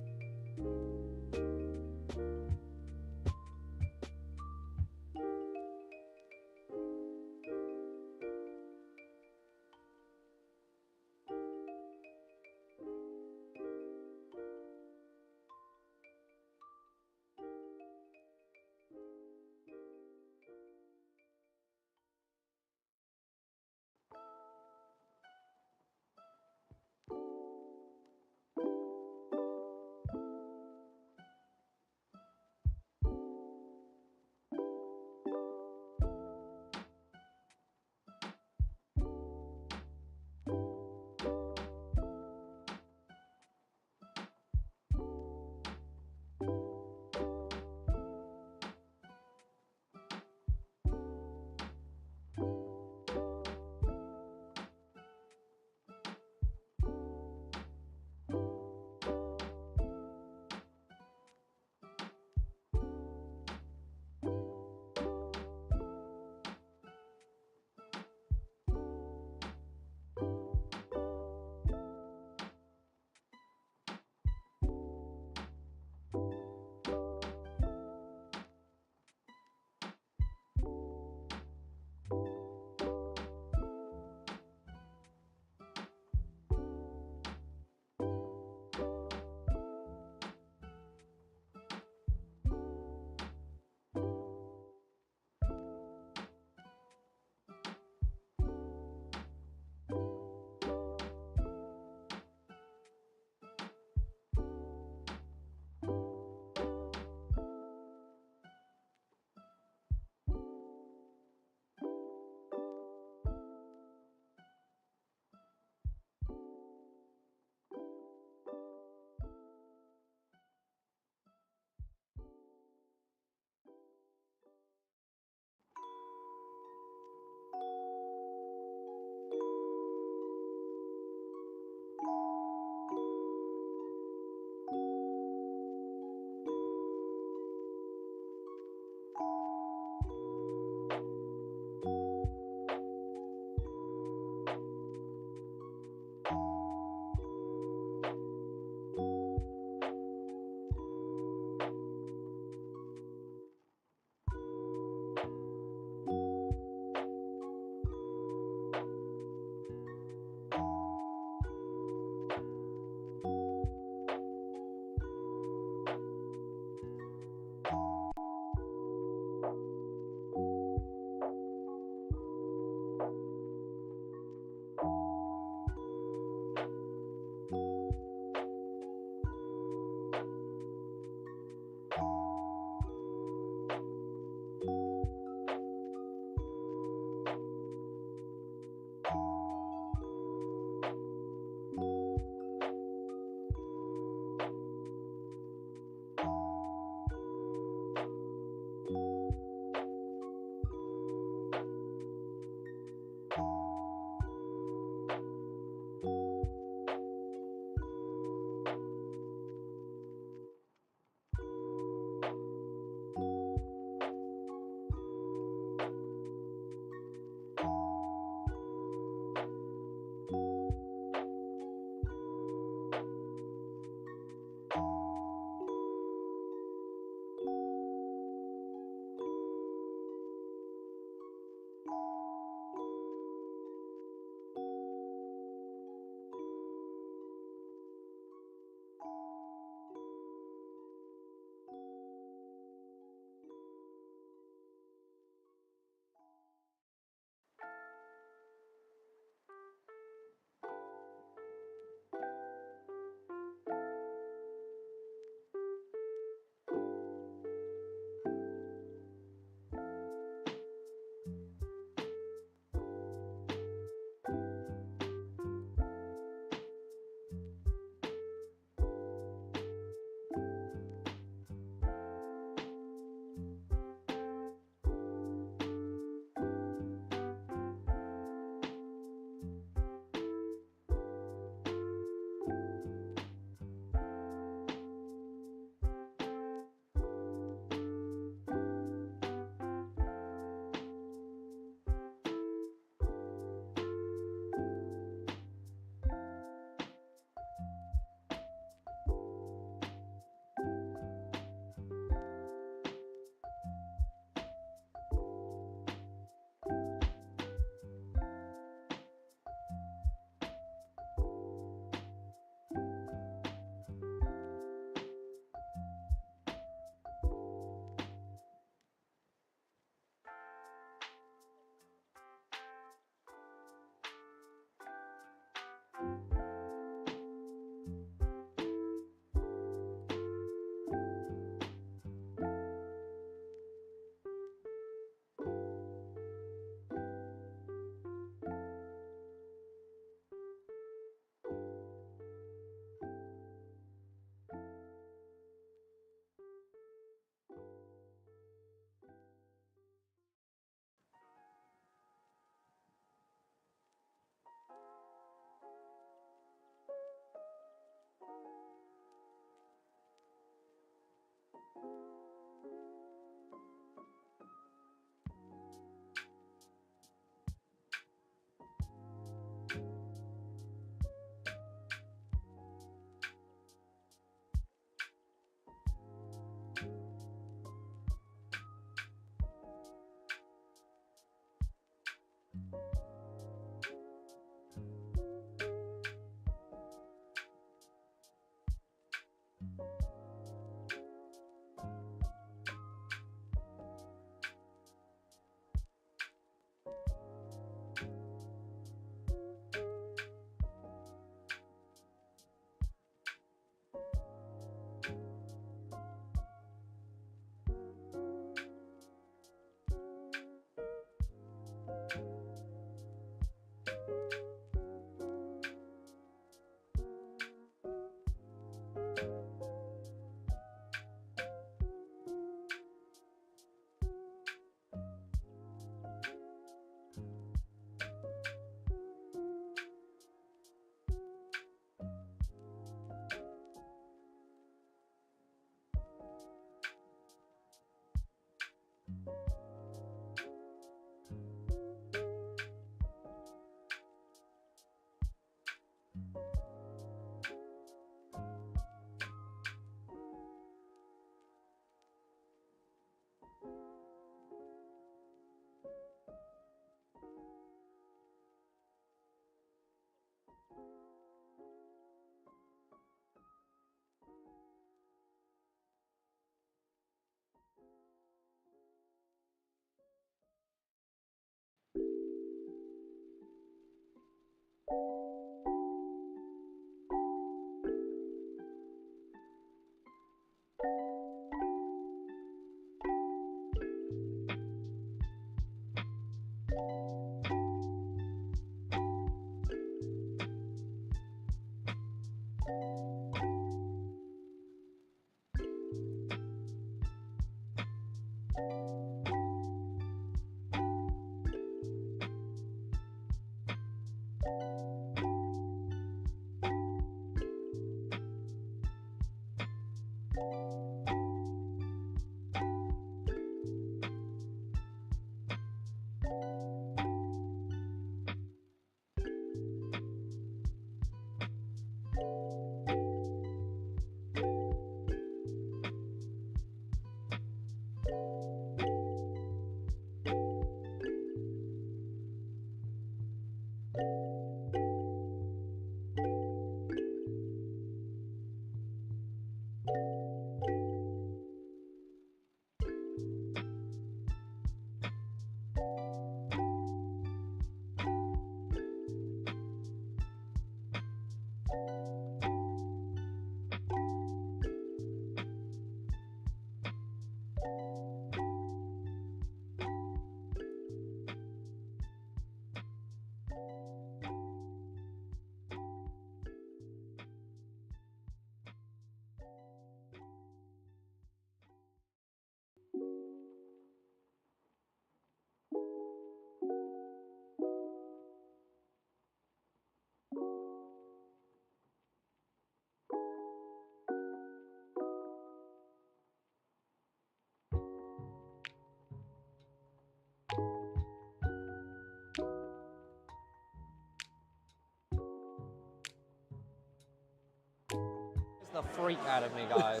It's the freak out of me, guys.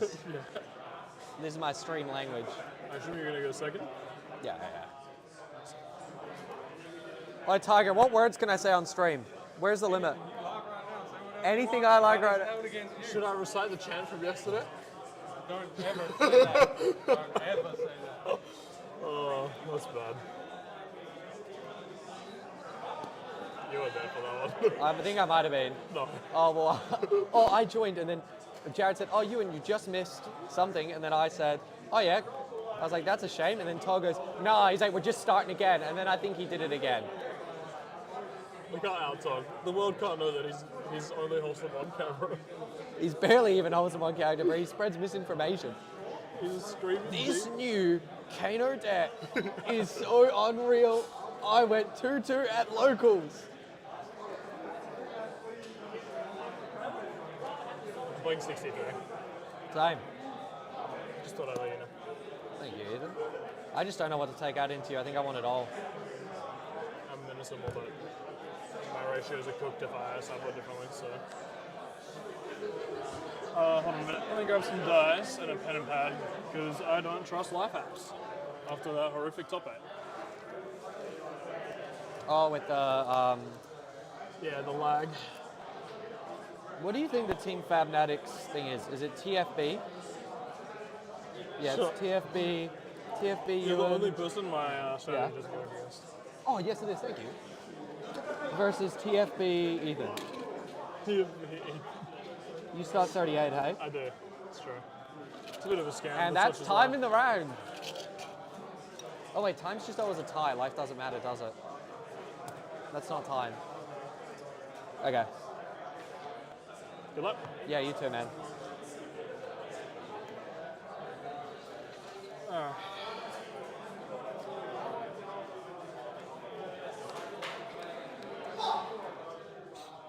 This is my stream language. I assume you're gonna go second. Yeah. All right, Tiger, what words can I say on stream? Where's the limit? Anything I like right now. Should I recite the chant from yesterday? Don't ever say that. Don't ever say that. Oh, that's bad. You were there for that one. I think I might have been. No. Oh, well, I joined and then Jared said, oh, you just missed something. And then I said, oh, yeah. I was like, that's a shame. And then Todd goes, no, he's like, we're just starting again. And then I think he did it again. We can't out Todd. The world can't know that he's only wholesome on camera. He's barely even wholesome on character, but he spreads misinformation. He's streaming. This new Kano deck is so unreal. I went 2-2 at locals. I'm playing 63. Same. Just thought I'd let you know. Thank you, Ethan. I just don't know what to take out into you. I think I want it all. I'm an innocent, but my ratios are cooked if I sample differently, so. Hold on a minute. Let me grab some dice and a pen and pad, because I don't trust life apps after that horrific top 8. Oh, with the, Yeah, the lag. what do you think the Team FABTCG thing is? Is it TFB? Yeah, Sure. it's TFB. TFB, You're the Ewan. only person my strategy Yeah. is going against. Oh, yes, it is. Thank you. Versus TFB, Ethan. You start 38, hey? I do. It's true. It's a bit of a scam. And but that's such is time life. in the round. Oh wait, time's just always a tie. Life doesn't matter, does it? That's not time. Okay. Good luck. Yeah, you too, man.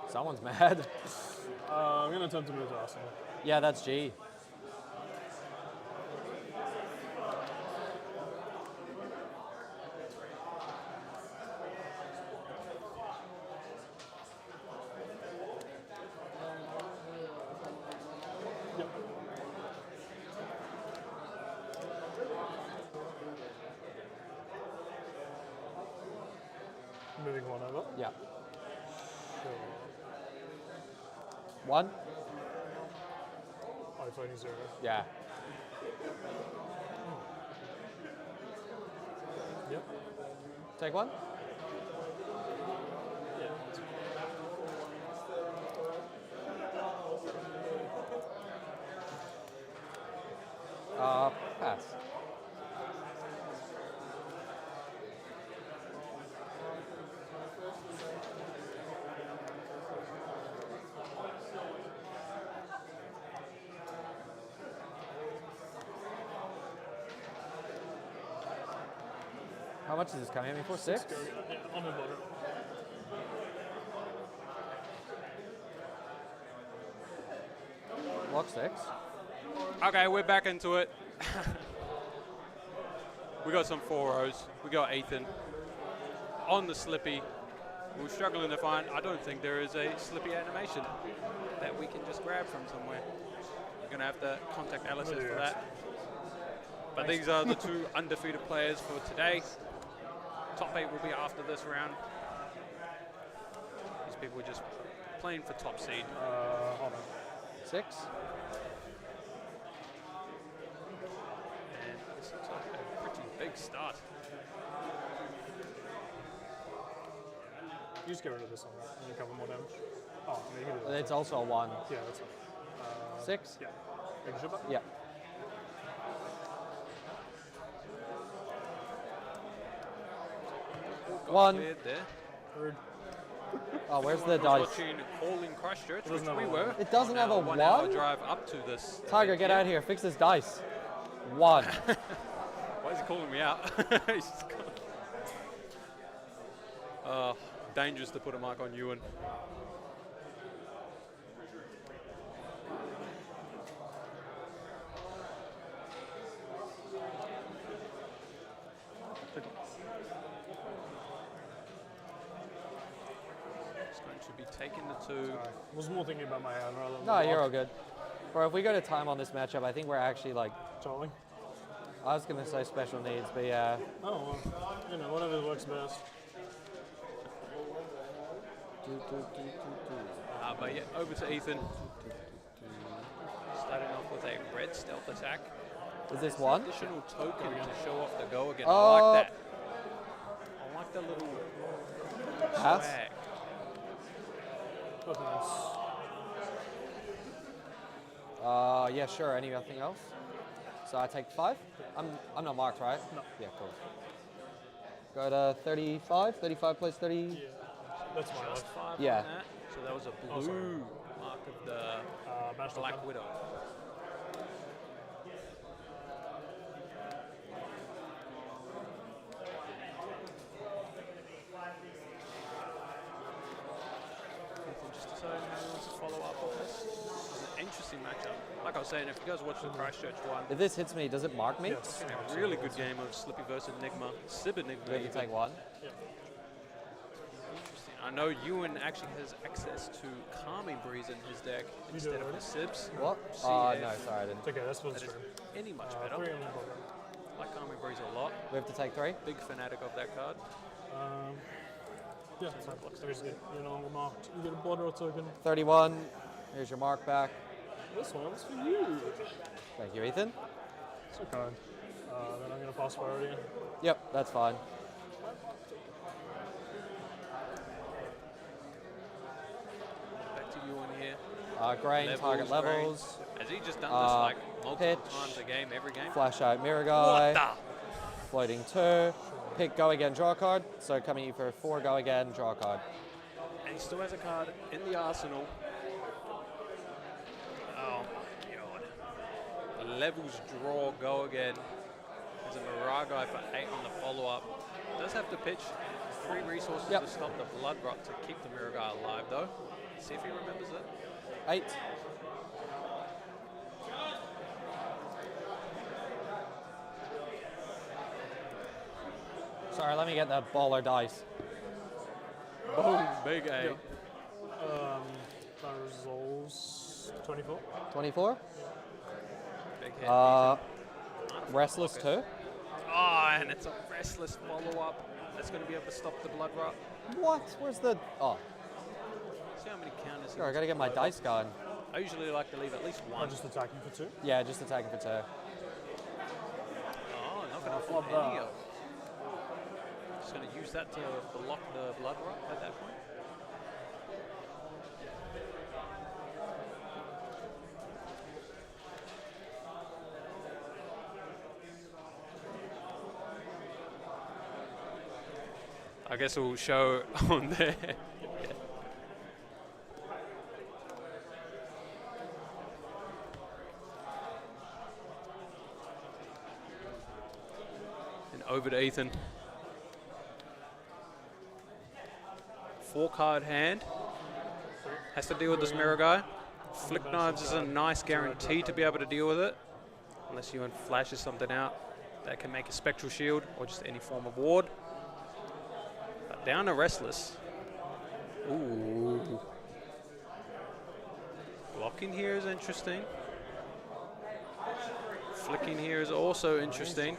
Someone's mad. I'm going to attempt to move to Arsenal. Yeah, that's G. Moving one over. Yeah. Sure. One? Oh, it's only 0. Yeah. Yep. Take one? Yeah. Pass. How much is this coming at me for? 6? Yeah, on the border. Block 6. Okay, we're back into it. We got some 4-0s. We got Ethan on the Slippy. We're struggling to find. I don't think there is a Slippy animation that we can just grab from somewhere. We're gonna have to contact LSS for that. But these are the two undefeated players for today. Top 8 will be after this round. These people are just playing for top seed. Hold on. 6. And this looks like a pretty big start. You just get rid of this one and you cover more damage. Oh, I mean, you can do that. It's also a 1. Yeah, that's fine. 6? Yeah. Make a ship up? Yeah. One. Cleared there. Third. Oh, where's the Anyone dice? was watching All in Christchurch, which doesn't we have a were. one. It doesn't have a 1 hour 1? drive up to this. Tiger, get out of here. Fix this dice. 1. Why is he calling me out? He's just dangerous to put a mark on Ewan. It's going to be taking the 2. I was more thinking about my hand rather than No, the you're block. all good. Bro, if we go to time on this matchup, I think we're actually like, Totally. I was going to say special needs, but yeah. Oh, well, you know, whatever works best. But yeah, over to Ethan. Starting off with a red stealth attack. Is this 1? Additional token to show off the go again. Oh. I like that. I like the little Pass? swag. That's nice. Yeah, sure. Anything else? So I take 5? I'm not marked, right? No. Yeah, cool. Go to 35. 35 plays 30. Yeah. That's my Just life. 5 Yeah. on that. So that was a Oh, sorry. blue mark of the Banished Black Weapon. Widow. Ethan just decided how he wants to follow up on this. It's an interesting matchup. Like I was saying, if you guys watch the Christchurch one, If this hits me, does it mark me? Yes. a really good game of Slippy versus Enigma. Sib Enigma. Do we have to even. take 1? Interesting. I know Ewan actually has access to Calming Breeze in his deck instead of the Sibs. What? See Oh, if no, sorry, I didn't. It's okay, that's supposed that to is stream. any much 3 better. on the border. Like Calming Breeze a lot. We have to take 3? Big fanatic of that card. Yeah, so there's it. You're no longer marked. You get a blood roll token. 31. Here's your mark back. This one's for you. Thank you, Ethan. So kind. Then I'm going to pass priority. Yep, that's fine. Back to Ewan here. Grain, target Levels, grain. levels. Has he just done this like multiple pitch. times a game, every game? Flash out mirror What guy. the? Floating 2. Pick go again, draw a card. So coming in for 4, go again, draw a card. And he still has a card in the arsenal. Oh my god. Levels draw, go again. There's a Mirage guy for 8 on the follow-up. Does have to pitch 3 resources Yep. to stop the blood rot to keep the Mirror guy alive though. See if he remembers it. 8. Sorry, let me get that baller dice. Boom, big A. That resolves 24. 24. Big hit. Restless 2. Oh, and it's a restless follow-up. That's going to be able to stop the blood rot. What? Where's the... Oh, See how many counters he sure, I wants gotta to get my load. dice going. I usually like to leave at least I'm one. just attacking for 2. Yeah, just attacking for 2. Oh, not going to Flop flip any that. of. Just going to use that to block the blood rot at that point. I guess we'll show on there. And over to Ethan. 4-card hand. Has to deal with this mirror guy. Flick Knives is a nice guarantee to be able to deal with it. Unless Ewan flashes something out that can make a Spectral Shield or just any form of ward. But down to Restless. Ooh. Blocking here is interesting. Flicking here is also interesting.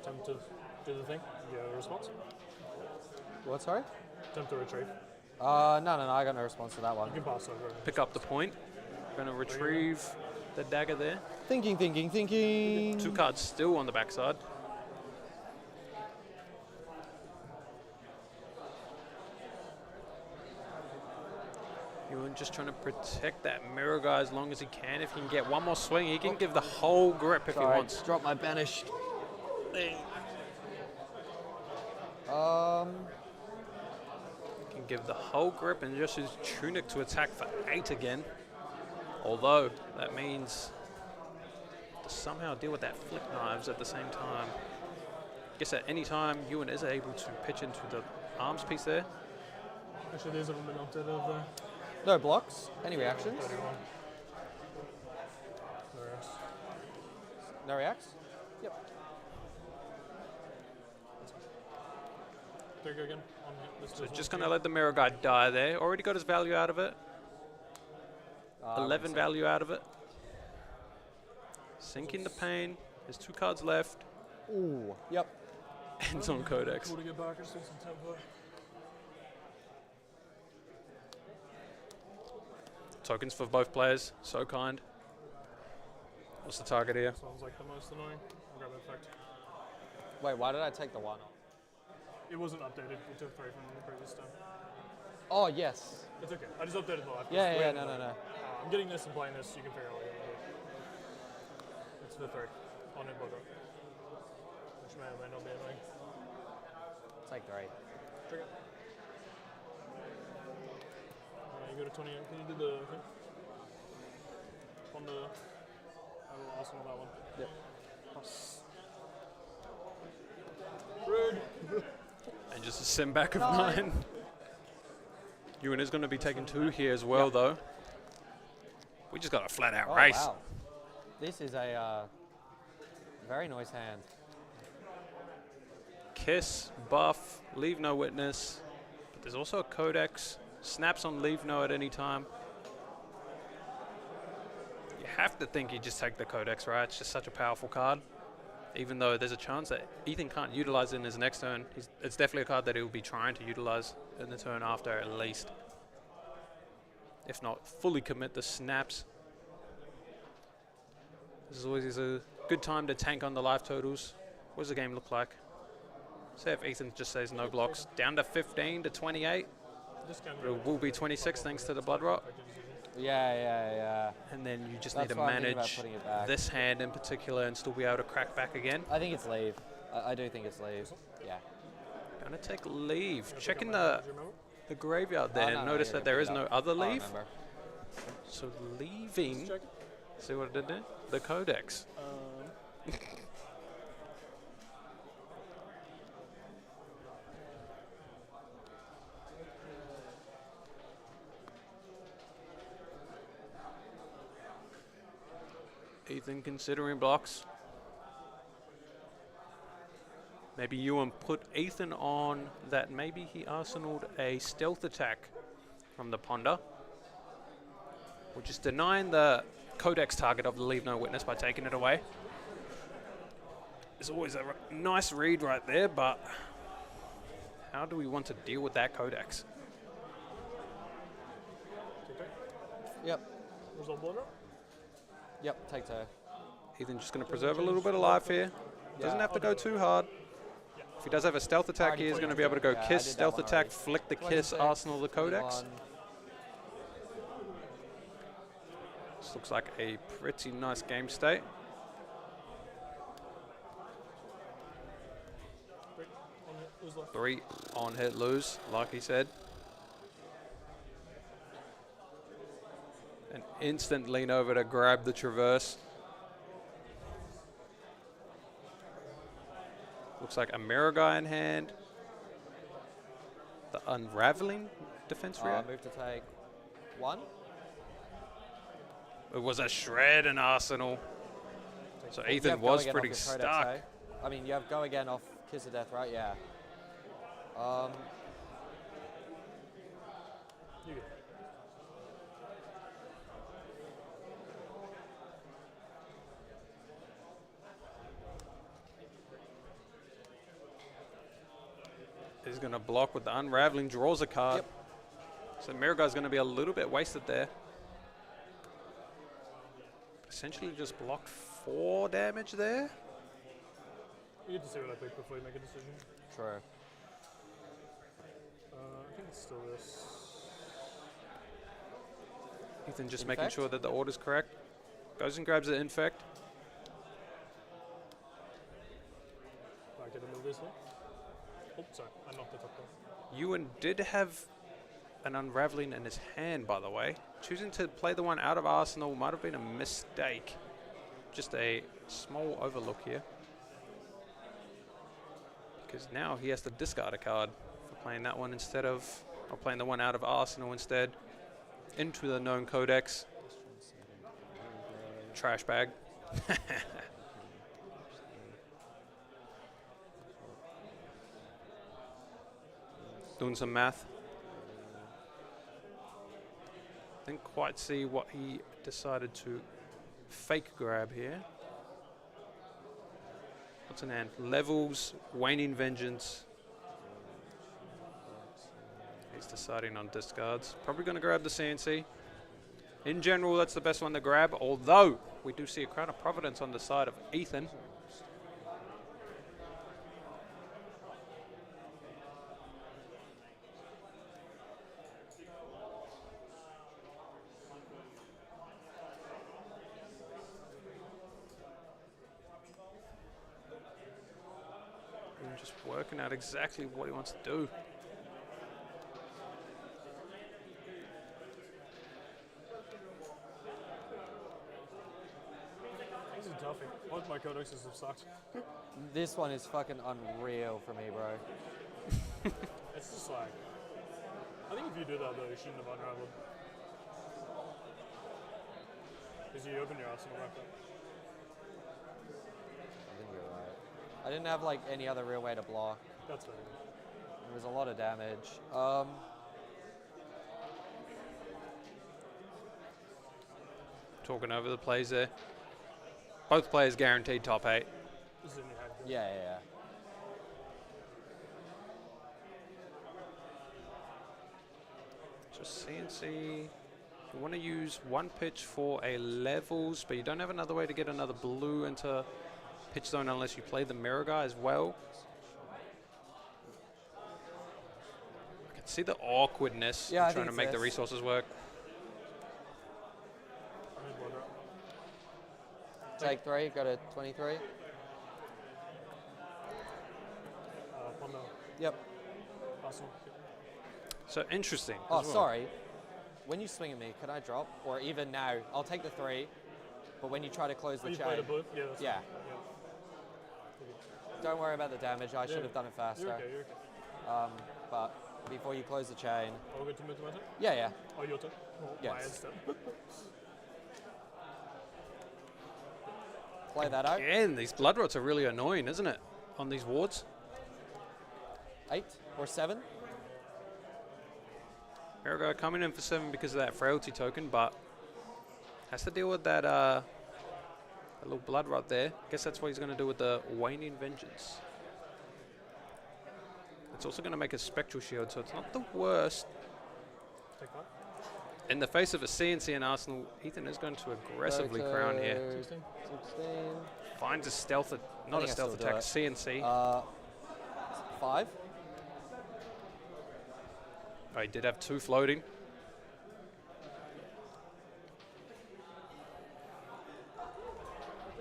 Attempt to do the thing. You get a response. What, sorry? Attempt to retrieve. No, I got no response to that one. You can pass over. Pick up the point. Going to retrieve the dagger there. Thinking. 2 cards still on the backside. Ewan just trying to protect that mirror guy as long as he can. If he can get one more swing, he can give the whole grip if he wants. Drop my banished thing. Can give the whole grip and just use Tunic to attack for 8 again. Although that means to somehow deal with that Flick Knives at the same time. I guess at any time Ewan is able to pitch into the arms piece there. Actually, these haven't been updated there. No blocks. Any reactions? 31. No reacts. No reacts? Yep. There you go again. So just going to let the mirror guy die there. Already got his value out of it. 11 value out of it. Sinking the pain. There's 2 cards left. Ooh. Yep. Ends on Codex. Cool to get back. Just some tempo. Tokens for both players. So kind. What's the target here? Sounds like the most annoying. I'll grab that effect. Wait, why did I take the 1 off? It wasn't updated. We took 3 from the previous time. Oh, yes. It's okay. I just updated the life. Yeah, no. I'm getting this and playing this. You can figure out what you're going to do. It's the 3 on it, Bugger. Which may or may not be annoying. Take 3. Trigger. You go to 28. Can you do the thing? On the. I will also on that one. Yep. Pass. Rude. And just a sim back of 9. Ewan is going to be taking 2 here as well, though. We just got a flat-out race. Wow. This is a very nice hand. Kiss, buff, leave no witness. But there's also a Codex. Snaps on leave no at any time. You have to think you just take the Codex, right? It's just such a powerful card. Even though there's a chance that Ethan can't utilize it in his next turn. It's definitely a card that he'll be trying to utilize in the turn after at least. If not, fully commit the snaps. This is always a good time to tank on the life totals. What does the game look like? Say if Ethan just says no blocks. Down to 15 to 28. It will be 26 thanks to the Blood Rot. Yeah. And then you just That's need to why I'm thinking about manage putting it back. this hand in particular and still be able to crack back again. I think it's leave. I do think it's leave. Yeah. Gonna take leave. Checking the graveyard there and notice that there is no other leave. So leaving. See what it did there? The Codex. Ethan considering blocks. Maybe Ewan put Ethan on that maybe he arsenaled a stealth attack from the Ponder. We're just denying the Codex target of the Leave No Witness by taking it away. It's always a nice read right there, but how do we want to deal with that Codex? Yep. Result Blood Rot? Yep, take 2. Ethan just going to preserve a little bit of life here. Doesn't have to go too hard. If he does have a stealth attack, he is going to be able to go Kiss, stealth attack, flick the Kiss, arsenal the Codex. This looks like a pretty nice game state. Who's left? 3 on hit lose, like he said. An instant lean over to grab the traverse. Looks like a mirror guy in hand. The unraveling defense react. Move to take 1. It was a shred in Arsenal. So You Ethan have go was again pretty off your codex, stuck. eh? I mean, you have go again off Kiss of Death, right? Yeah. You go. He's going to block with the unraveling, draws a card. Yep. So mirror guy's going to be a little bit wasted there. Essentially just blocked 4 damage there. You get to see what I pick before you make a decision. True. I think it's still this. Ethan just Infect? making sure that the order's correct. Goes and grabs the infect. I get to move this way. Oh, sorry, I knocked it up there. Ewan did have an unraveling in his hand, by the way. Choosing to play the one out of Arsenal might have been a mistake. Just a small overlook here. Because now he has to discard a card for playing that one instead of, or playing the one out of Arsenal instead. Into the known codex. Trash bag. Doing some math. Didn't quite see what he decided to fake grab here. What's in hand? Levels, Waning Vengeance. He's deciding on discards. Probably going to grab the CNC. In general, that's the best one to grab, although we do see a Crown of Providence on the side of Ethan. And just working out exactly what he wants to do. This is tough. Both my codexes have sucked. This one is fucking unreal for me, bro. It's just like, I think if you do that though, you shouldn't have unraveled. Because you open your arsenal right there. I think you're right. I didn't have like any other real way to block. That's fair. There was a lot of damage. Talking over the plays there. Both players guaranteed top 8. This is in your hand. Yeah, yeah, yeah. Just CNC. You want to use one pitch for a levels, but you don't have another way to get another blue into pitch zone unless you play the mirror guy as well. I can see the awkwardness Yeah, I in trying think to make the it's this. resources work. I need blood right. Take 3, go to 23. One mil. Yep. Arsenal. So interesting. Oh, as well. sorry. When you swing at me, can I drop? Or even now, I'll take the 3, but when you try to close Oh, the you chain, played a blue? Yeah, that's Yeah. fine. don't worry about the damage. I should Yeah. have done it faster. You're okay, you're okay. But before you close the chain, Are we good to move to my turn? yeah, yeah. Oh, your turn? Oh, my Yes. hand's turn. Play that out. Again, these blood rots are really annoying, isn't it? On these wards. 8 or 7. Mirror coming in for 7 because of that frailty token, but has to deal with that, that little blood rot there. Guess that's what he's going to do with the Waning Vengeance. It's also going to make a Spectral Shield, so it's not the worst. Take 5. In the face of a CNC and Arsenal, Ethan is going to aggressively crown here. 16. 16. Finds a stealth, not a think I stealth still do attack, a it. CNC. 5. Oh, he did have 2 floating.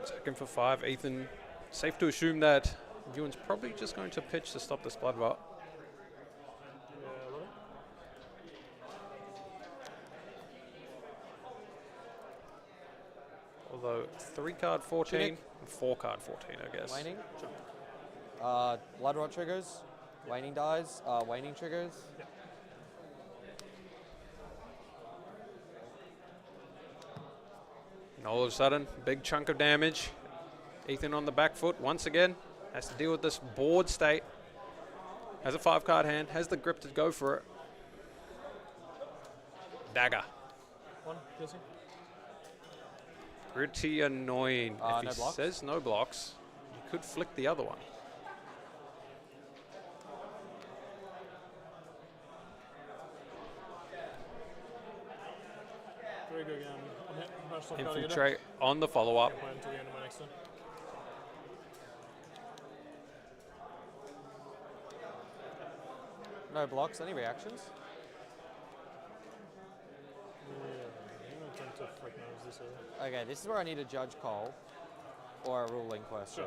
Second for 5, Ethan. Safe to assume that Ewan's probably just going to pitch to stop this blood rot. Yeah, 11. Although 3-card 14 Tunic. and 4-card 14, I guess. Waning. Blood rot triggers. Waning dies. Waning triggers. Yeah. And all of a sudden, big chunk of damage. Ethan on the back foot once again. Has to deal with this board state. Has a 5-card hand. Has the grip to go for it. Dagger. 1, guessing. Pretty annoying. If No he blocks? says no blocks, you could flick the other one. Very good again. I'm hit. Rush stop card again. Infiltrate on the follow-up. Play until the end of my next turn. No blocks. Any reactions? I'm going to attempt to flick nose this early. Okay, this is where I need a judge call or a ruling question.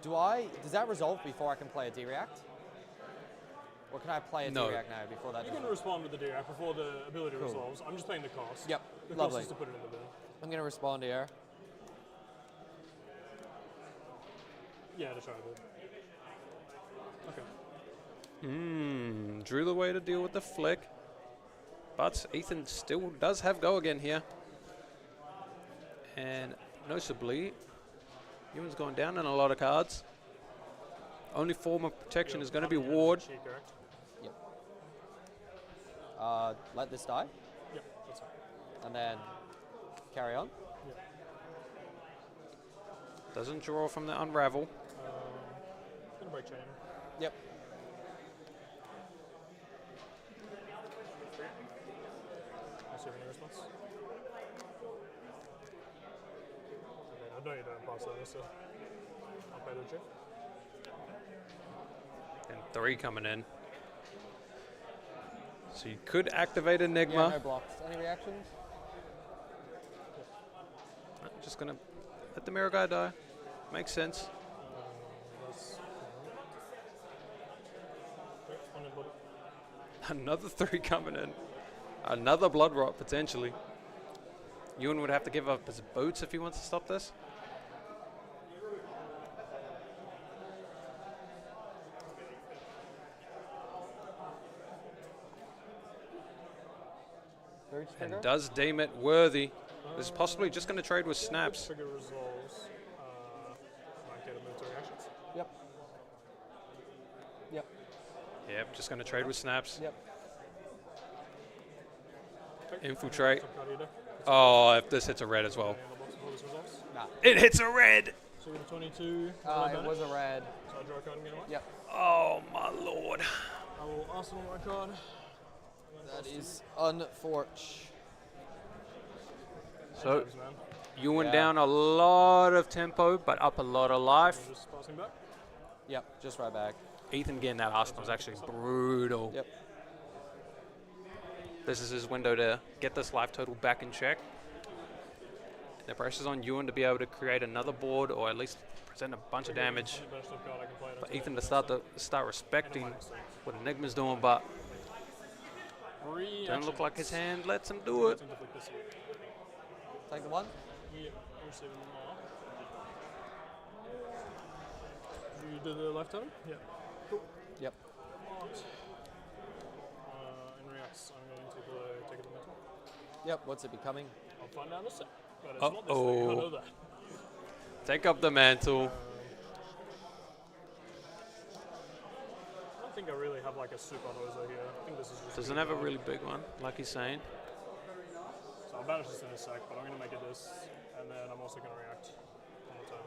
Sure. Does that resolve before I can play a D-react? Or can I play a No. D-react now before that? You're going does to respond with the D-React before the ability Cool. resolves. I'm just paying the cost. Yep, The lovely. cost is to put it in the bin. I'm going to respond here. Yeah, to try to. Okay. Drew the way to deal with the flick. But Ethan still does have go again here. And noticeably, Ewan's gone down in a lot of cards. Only form of protection is going to be ward. Cheat, correct? Yep. Let this die, Yep, that's fine. and then carry on. Doesn't draw from the unravel. Gonna break chain. Yep. I'll see if any response. Okay, I know you don't pass that, so I'll pay the check. And 3 coming in. So you could activate Yeah, Enigma. no blocks. Any reactions? Just going to let the mirror guy die. Makes sense. That's on the body. Another 3 coming in. Another blood rot, potentially. Ewan would have to give up his boots if he wants to stop this. Surge And trigger? does deem it worthy. This is possibly just going to trade with snaps. Trigger resolves. Might get a move to reactions. Yep. Yep. Yep, just going to trade with snaps. Yep. Infiltrate. Top card of your deck. Oh, if this hits a red as well. And the box before this resolves. Nah. It hits a red! So we have 22. It was a red. So I draw a card and get away. Yep. Oh, my lord. I will arsenal my card. That is unfortunate. So, Man. Ewan Yeah. down a lot of tempo, but up a lot of life. I'm just passing back. Yep, just right back. Ethan getting that arsenal is actually brutal. Yep. This is his window to get this life total back in check. The pressure's on Ewan to be able to create another board or at least present a bunch of damage. Any best of card I can play it For until Ethan the to end of start respecting my next turn. what Enigma's doing, but Reactions. doesn't look like his hand lets him do it. Attempt to flick this here. Take the one. Yeah, you're receiving more. You did the left turn? Yeah. Cool. Yep. In reacts, I'm going to take it to metal. Yep, what's it becoming? I'll find out in a sec. But it's not this thing, I Uh-oh. know that. Take up the mantle. I don't think I really have like a super hoser here. I think this is just Doesn't good have a card. really big one, like he's saying. So I'll banish this in a sec, but I'm going to make it this, and then I'm also going to react on the turn.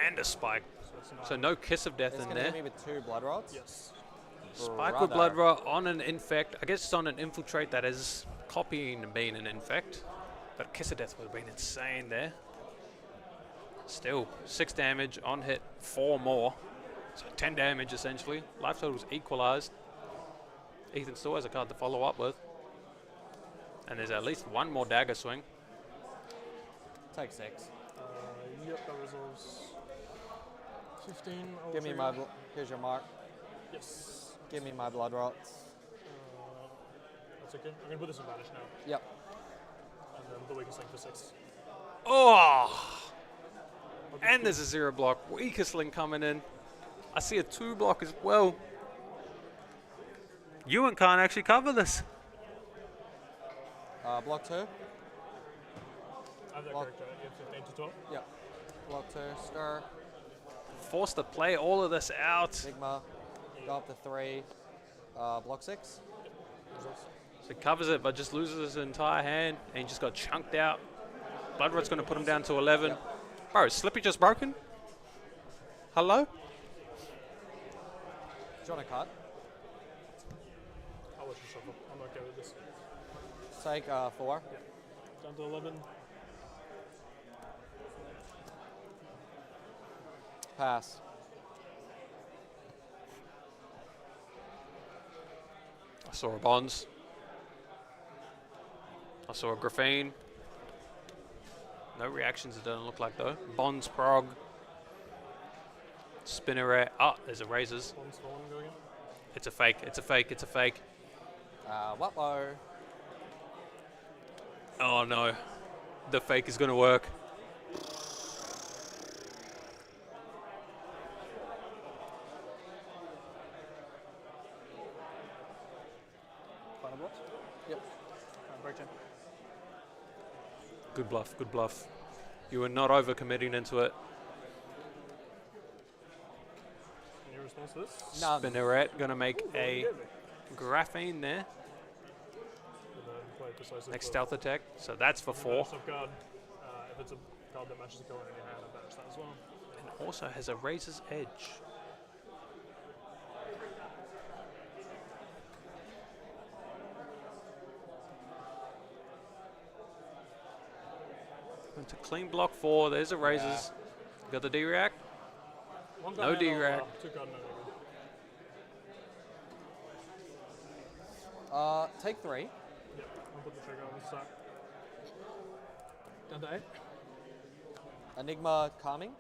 And a spike. So it's 9. So no kiss of death It's in going to there. hit me with 2 blood rods. Yes. Spike with blood rot on an infect. I guess it's on an infiltrate that is copying being an infect. But kiss of death would have been insane there. Still, 6 damage on hit, 4 more. So 10 damage essentially. Life total's equalized. Ethan still has a card to follow up with. And there's at least 1 more dagger swing. Take 6. Yep, that resolves. 15. I'll Give me trigger. my. Here's your mark. Yes. Give me my blood rots. That's okay. I'm gonna put this in vanish now, Yep. and then the weakest link for 6. Oh! And there's a 0 block. Weakest link coming in. I see a 2 block as well. Ewan can't actually cover this. Block 2. I have that Block. character. You have 15 to 12. Yep. Block 2. Stir. Forced to play all of this out. Enigma. Go up to 3. Block 6. So he covers it, but just loses his entire hand, and he just got chunked out. Bloodrod's going to put him down to 11. Yep. Bro, is Slippy just broken? Hello? Do you want to cut? I'll let you shuffle. I'm okay with this. Take 4. Down to 11. Pass. I saw a Bonds. I saw a Graphene. No reactions, it doesn't look like though. Bonds, Prog. Spinneret. Ah, there's a Razors. One's fallen, go again. It's a fake, it's a fake, it's a fake. Waplo. Oh no. The fake is going to work. Final blocks? Yep. Break chain. Good bluff, good bluff. You were not overcommitting into it. Any response to this? None. Spinneret going to make a Graphene there. And then play decisive. Next stealth attack. So that's for 4. Card. If it's a card that matches the color in your hand, I'll banish that as well. And also has a Razor's Edge. Went to clean block 4. There's a Razor's. Got the D-React. One No card hand, D-Rack. Two card, no negative. Take 3. Yep, I'll put the trigger on this side. Down to 8. Enigma calming.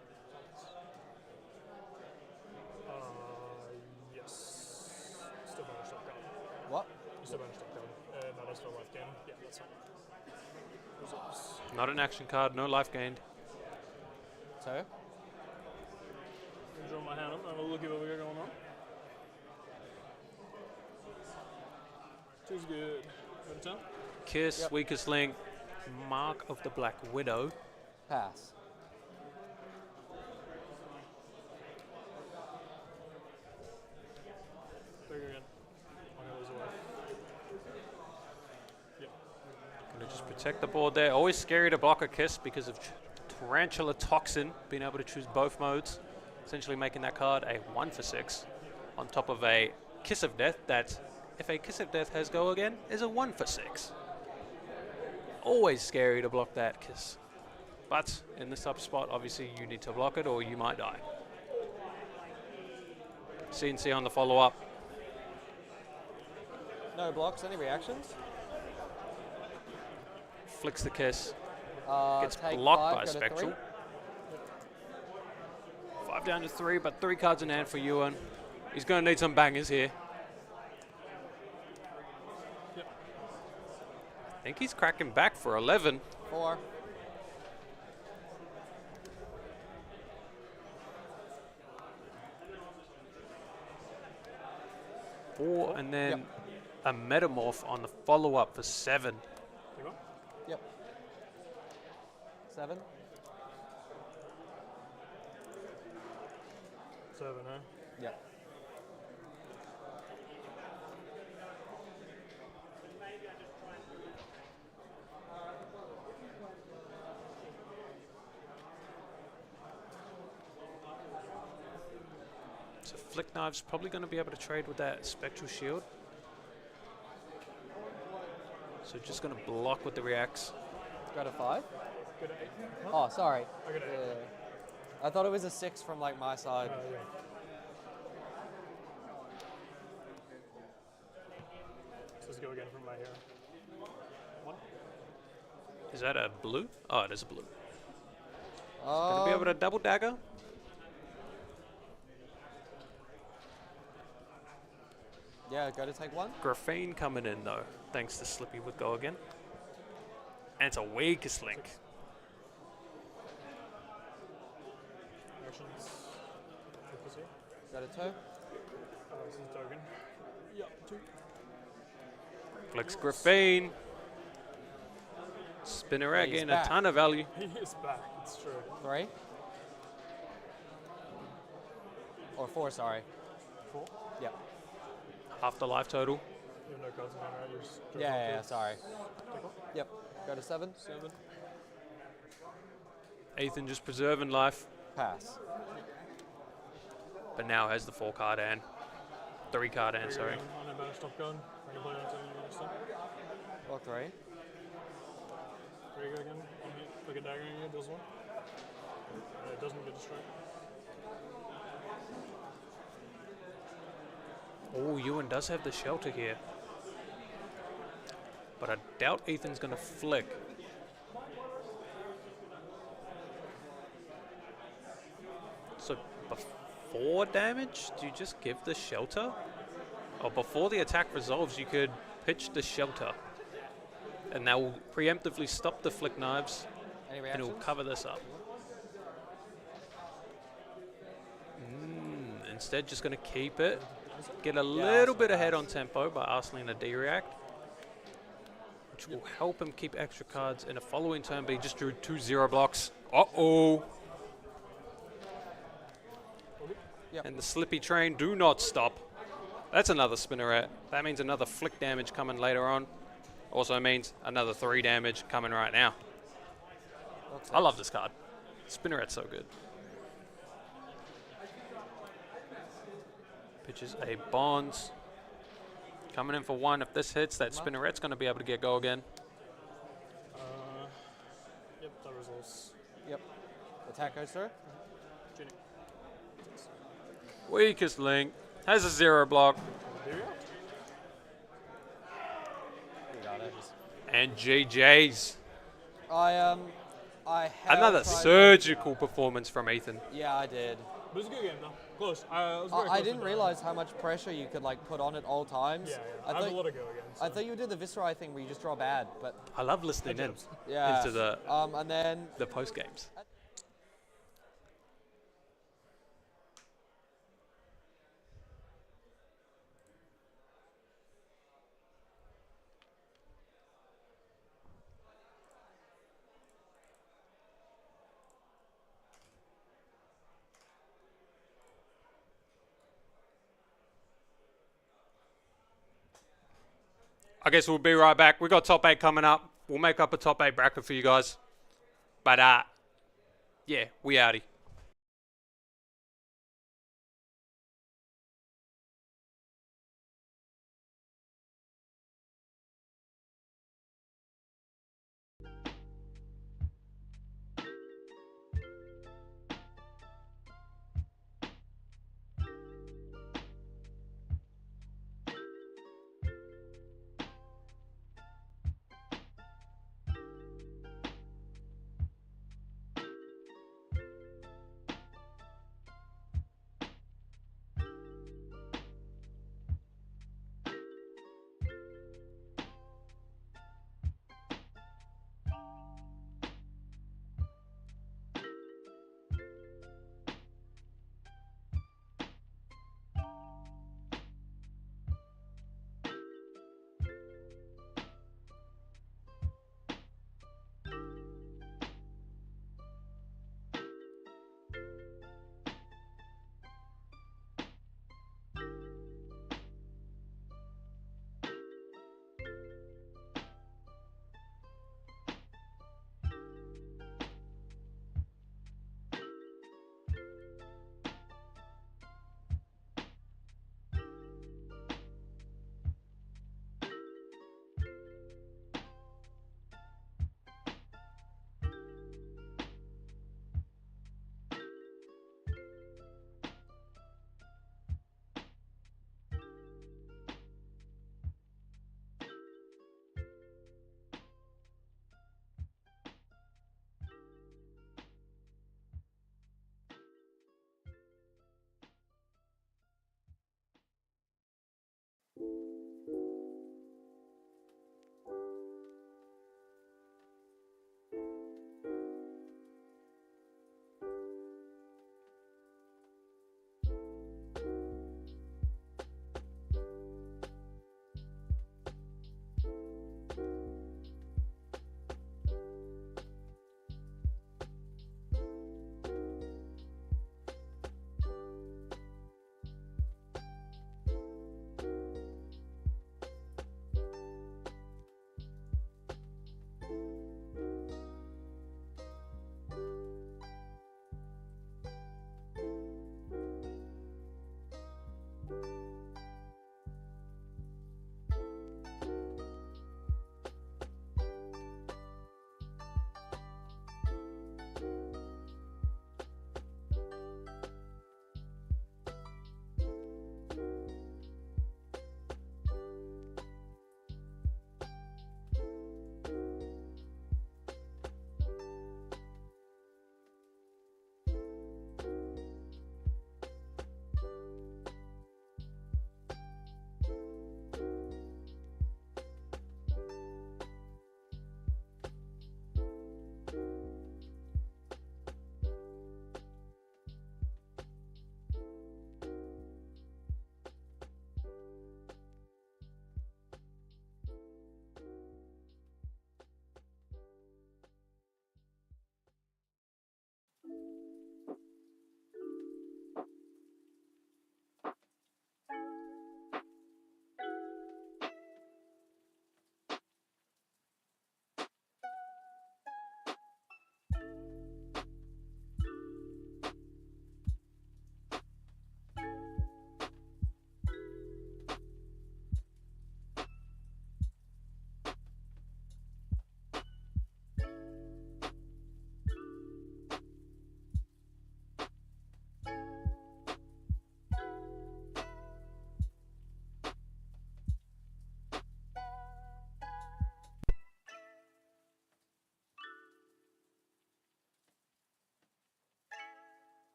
Yes. Still banish that card. What? You still banish that card. No, that's for life gain. Yeah, that's fine. Results. Not an action card, no life gained. 2. Draw my hand up, have a look at what we got going on. 2's good. Go to 10. Kiss, Yep. weakest link, Mark of the Black Widow. Pass. Trigger again. I'm gonna lose a life. Yep. Gonna just protect the board there. Always scary to block a Kiss because of Tarantula Toxin, being able to choose both modes, essentially making that card a 1 for 6, on top of a Kiss of Death that, if a Kiss of Death has go again, is a 1 for 6. Always scary to block that Kiss. But in this type of spot, obviously you need to block it or you might die. CNC on the follow-up. No blocks. Any reactions? Flicks the Kiss. Gets Take blocked 5, by go to Spectral. 3. 5 down to 3, but 3 cards in hand for Ewan. He's going to need some bangers here. Yep. I think he's cracking back for 11. 4. Four, and then Yep. a Metamorph on the follow-up for 7. You go. Yep. 7. 7, huh? Yep. So Flick Knife's probably going to be able to trade with that Spectral Shield. So just going to block with the reacts. Go to 5. Go to 8. Oh, sorry. I got 8. I thought it was a 6 from like my side. Yeah. So let's go again from right here. 1. Is that a blue? Oh, it is a blue. Going to be able to double dagger. Yeah, go to take one. Graphene coming in though, thanks to Slippy with go again. And it's a weakest link. Actions. Focus here. Go to toe. This is token. Yep, 2. Flicks Graphene. Spinnerack He's getting back. a ton of value. He is back, it's true. 3. Or 4, sorry. 4. Yep. Half the life total. You have no cards in hand, right? You just draw Yeah, cards. sorry. Take one. Yep. Go to 7. 7. Ethan just preserving life, Pass. but now has the 4 card hand. 3 card hand, sorry. On a banner stop gun. Bring a player into your stop. Block 3. There you go again. On hit. Click a dagger in here, does 1. It doesn't get destroyed. Oh, Ewan does have the shelter here. But I doubt Ethan's going to flick. So before damage, do you just give the shelter? Or before the attack resolves, you could pitch the shelter. And that will preemptively stop the flick knives. Any And it will reactions? cover this up. Instead, just going to keep it. Get a little bit ahead on tempo by Arsling a D-react. Which will help him keep extra cards in a following turn, but he just drew 2 0 blocks. Uh-oh. Yep. And the Slippy train do not stop. That's another Spinnerack. That means another flick damage coming later on. Also means another 3 damage coming right now. I love this card. Spinnerack's so good. Pitches a Bonds. Coming in for 1. If this hits, that Spinnerack's going to be able to get go again. Yep, that resolves. Yep. Attack goes through. Genie. Weakest link. Has a 0 block. There you go. You got it. And GJ's. I have Another tried- surgical performance from Ethan. Yeah, I did. But it's a good game though. Close. Was very I close didn't to realize how much pressure you could like put on at all times. Yeah, I I have a thought lot to go again. I thought you did the Viserai thing where you just draw bad, but I love listening in yeah. into the and then post games. I guess we'll be right back. We got top 8 coming up. We'll make up a top 8 bracket for you guys. But yeah, we outie.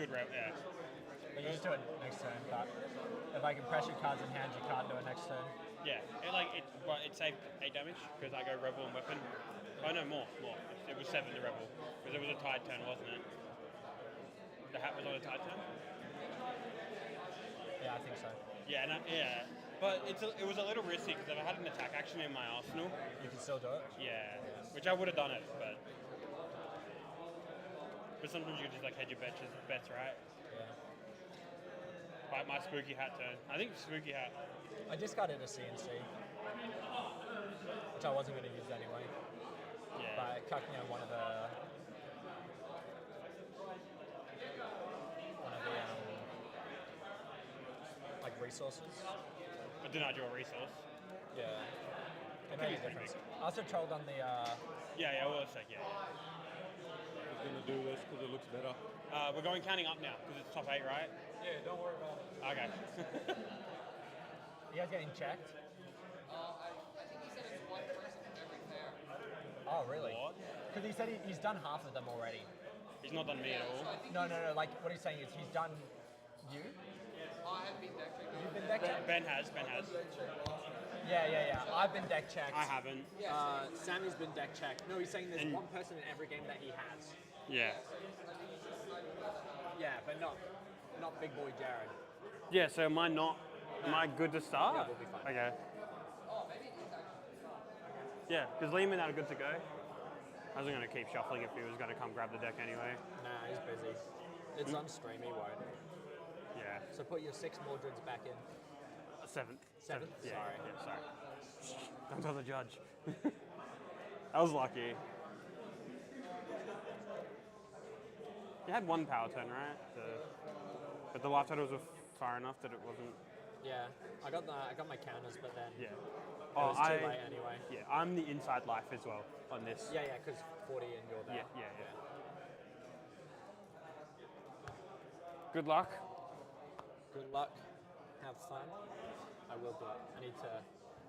Good route, yeah. But you just do it next turn. But if I can pressure cards in hand, you can't do it next turn. Yeah, it saved 8 damage because I go Rebel and Weapon. Oh no, more. It was 7 to Rebel because it was a tide turn, wasn't it? The hat was on a tide turn. Yeah, I think so. Yeah, yeah. But it was a little risky because if I had an attack action in my arsenal, You can still do it. yeah, which I would have done it, but sometimes you just like hedge your bets, right? Yeah. Like my spooky hat turn. I think spooky hat. I discarded a CNC, which I wasn't going to use anyway. Yeah. But it cucked me on one of the like resources. But denied your resource. Yeah. It Okay, made a pretty difference. I also trolled on the. Yeah, well, it's like, yeah. He's going to do this because it looks better. We're going counting up now because it's top 8, right? Yeah, don't worry about it. Okay. You guys getting checked? I think he said it's one person in every pair. Oh, really? What? Because he said he's done half of them already. He's not done me at all. No. Like what he's saying is he's done you. I have been deck checked. You've been deck checked. Ben has. Yeah. I've been deck checked. I haven't. Sammy's been deck checked. No, he's saying there's And- one person in every game that he has. Yeah. Yeah, but not Big Boy Jared. Yeah, so am I good to start? Yeah, we'll be fine. Okay. Yeah, because Liam and that are good to go. I wasn't going to keep shuffling if he was going to come grab the deck anyway. Nah, he's busy. It's on stream, he won't. Yeah. So put your 6 Mordreds back in. 7th. Seventh? Yeah, Sorry. Yeah, sorry. Don't tell the judge. I was lucky. You had 1 power turn, right? But the life totals were far enough that it wasn't. Yeah, I got my counters, but then Yeah. it was too late anyway. Yeah, I'm the inside life as well on this. Yeah, because 40 and you're there. Yeah. Good luck. Good luck. Have fun. I will do it. I need to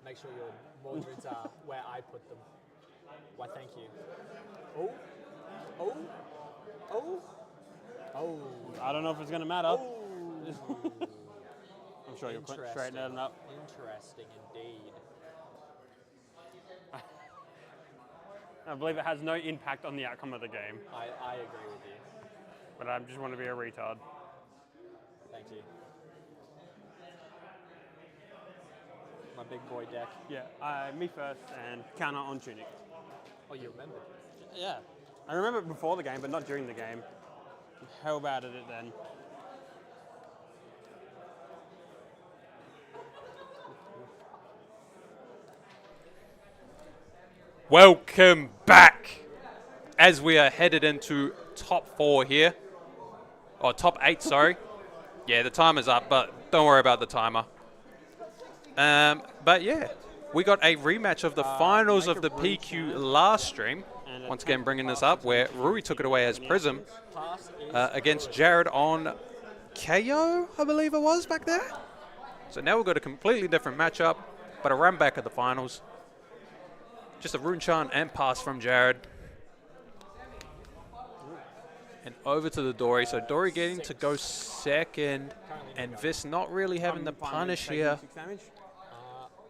make sure your Mordreds are where I put them. Why, thank you. Oh. I don't know if it's going to matter. I'm sure you'll straighten it up. Interesting indeed. I believe it has no impact on the outcome of the game, I agree with you. but I just want to be a retard. Thank you. My big boy deck. Yeah, me first and counter on Tunic. Oh, you remembered? Yeah. I remember it before the game, but not during the game. Hell bad at it then. Welcome back as we are headed into top 4 here. Or top 8, sorry. Yeah, the timer's up, but don't worry about the timer. But yeah, we got a rematch of the finals of the PQ last stream. Once again, bringing this up where Rui took it away as Prism against Jared on KO, I believe it was back there. So now we've got a completely different matchup, but a run back at the finals. Just a rune chant and pass from Jared. And over to the Dori. So Dori getting to go second, and Vis not really having the punish here.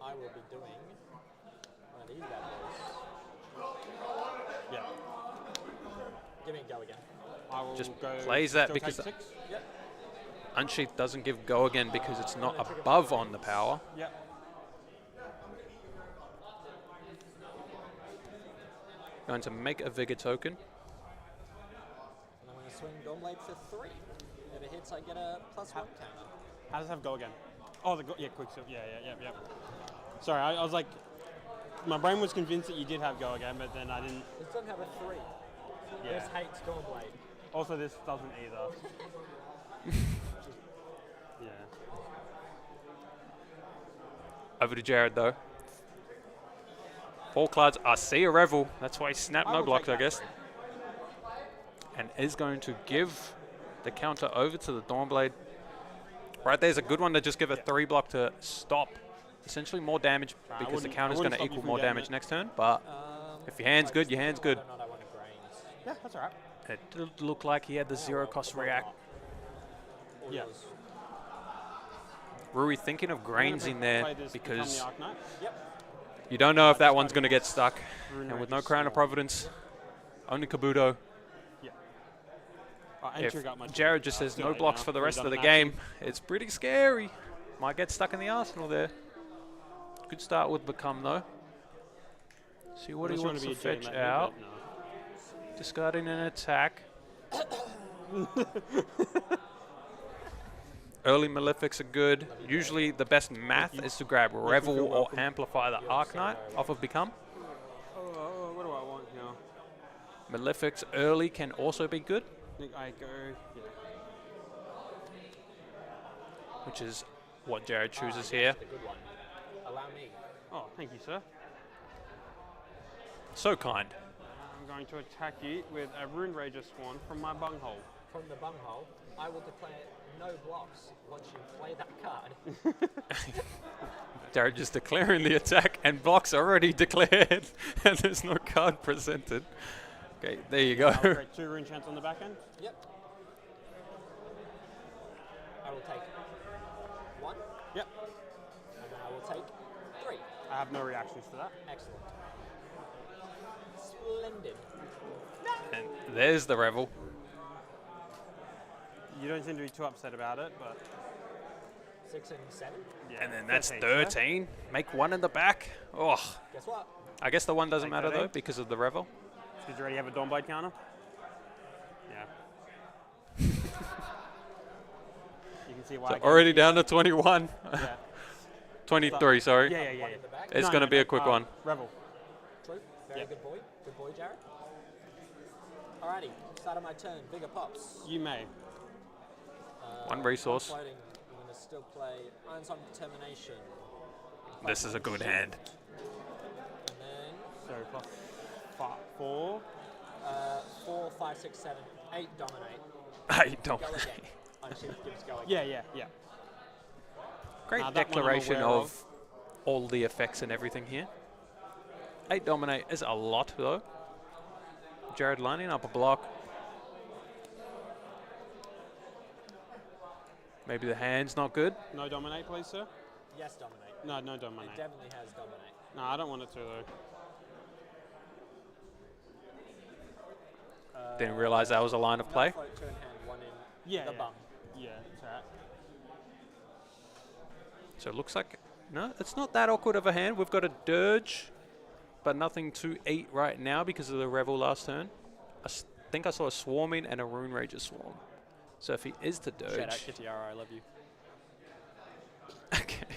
I will be doing one of these bad boys. Yeah. Give me a go again. I will Just go plays that still because take 6. Yep. Unsheath doesn't give go again because it's not above on the power. Yep. Going to make a Vigor token. And I'm going to swing Dawnblade for 3. If it hits, I get a +1 counter. How does it have go again? Oh, yeah, quick silver. Yeah. Sorry, I was like, my brain was convinced that you did have go again, but then I didn't. This doesn't have a 3. Yeah. This hates Dawnblade. Also, this doesn't either. Yeah. Over to Jared though. 4 cards. I see a Revel. That's why he snapped no blocks, I guess. And is going to give the counter over to the Dawnblade. Right there's a good one to just give a 3 block to stop. Essentially more damage because the counter is going to equal more damage next turn. But if your hand's good, your hand's good. Yeah, that's alright. It did look like he had the 0 cost react. All Yeah. yours. Rui thinking of grains in there because Yep. you don't know if that one's going to get stuck. Rune And with Rage no is Crown of Swarm. Providence, only Kabuto. Yeah. And If trigger up my Jared just says no blocks for the rest of the game, it's pretty scary. Might get stuck in the arsenal there. Good start with Become though. See what he wants to fetch out. Discarding an attack. Early Malefics are good. Usually the best math is to grab Revel or Amplify the Arknight off of Become. Oh, what do I want here? Malefics early can also be good, I think I go. Yeah. which is what Jared chooses here. The good one. Allow me. Oh, thank you, sir. So kind. I'm going to attack you with a Rune Rager Swan from my bunghole. From the bunghole, I will declare no blocks once you play that card. Jared just declaring the attack and blocks already declared and there's no card presented. Okay, there you go. I'll create 2 Rune Chants on the back end. Yep. I will take 1. Yep. And then I will take 3. I have no reactions to that. Excellent. Splendid. And there's the Revel. You don't seem to be too upset about it, but 6 and 7. yeah. And then that's 13. 13. Make 1 in the back. Oh, Guess what? I guess the 1 doesn't Make matter 13. though because of the Revel. Did you already have a Dawnblade counter? Yeah. You can see why. So I gave already it down to 21. Yeah. 23, sorry. Yeah, yeah, yeah. One in the back. It's going to be a quick one. Revel. True. Very Yeah. good boy. Good boy, Jared. Alrighty. Start of my turn. Bigger pops. You may. One resource. Floating. I'm going to still play Irons on Determination. This is a good hand. And then So plus 4. 4, 5, 6, 7, 8 dominate. I don't. Go again. I should give us go again. Yeah, yeah, yeah. Great That one I'm declaration aware of all the effects and everything here. 8 dominate is a lot though. Jared lining up a block. Maybe the hand's not good. No dominate, please, sir. Yes, dominate. No, no dominate. It definitely has dominate. No, I don't want it to though. Didn't realize that was a line of play. No float, 2 in hand, 1 in Yeah, the yeah. bum. Yeah, chat. So it looks like, no, it's not that awkward of a hand. We've got a Dirge, but nothing to eat right now because of the Revel last turn. I think I saw a Swarming and a Rune Rager Swarm. So if he is to Dirge. Shout out Kitiara, I love you. Okay.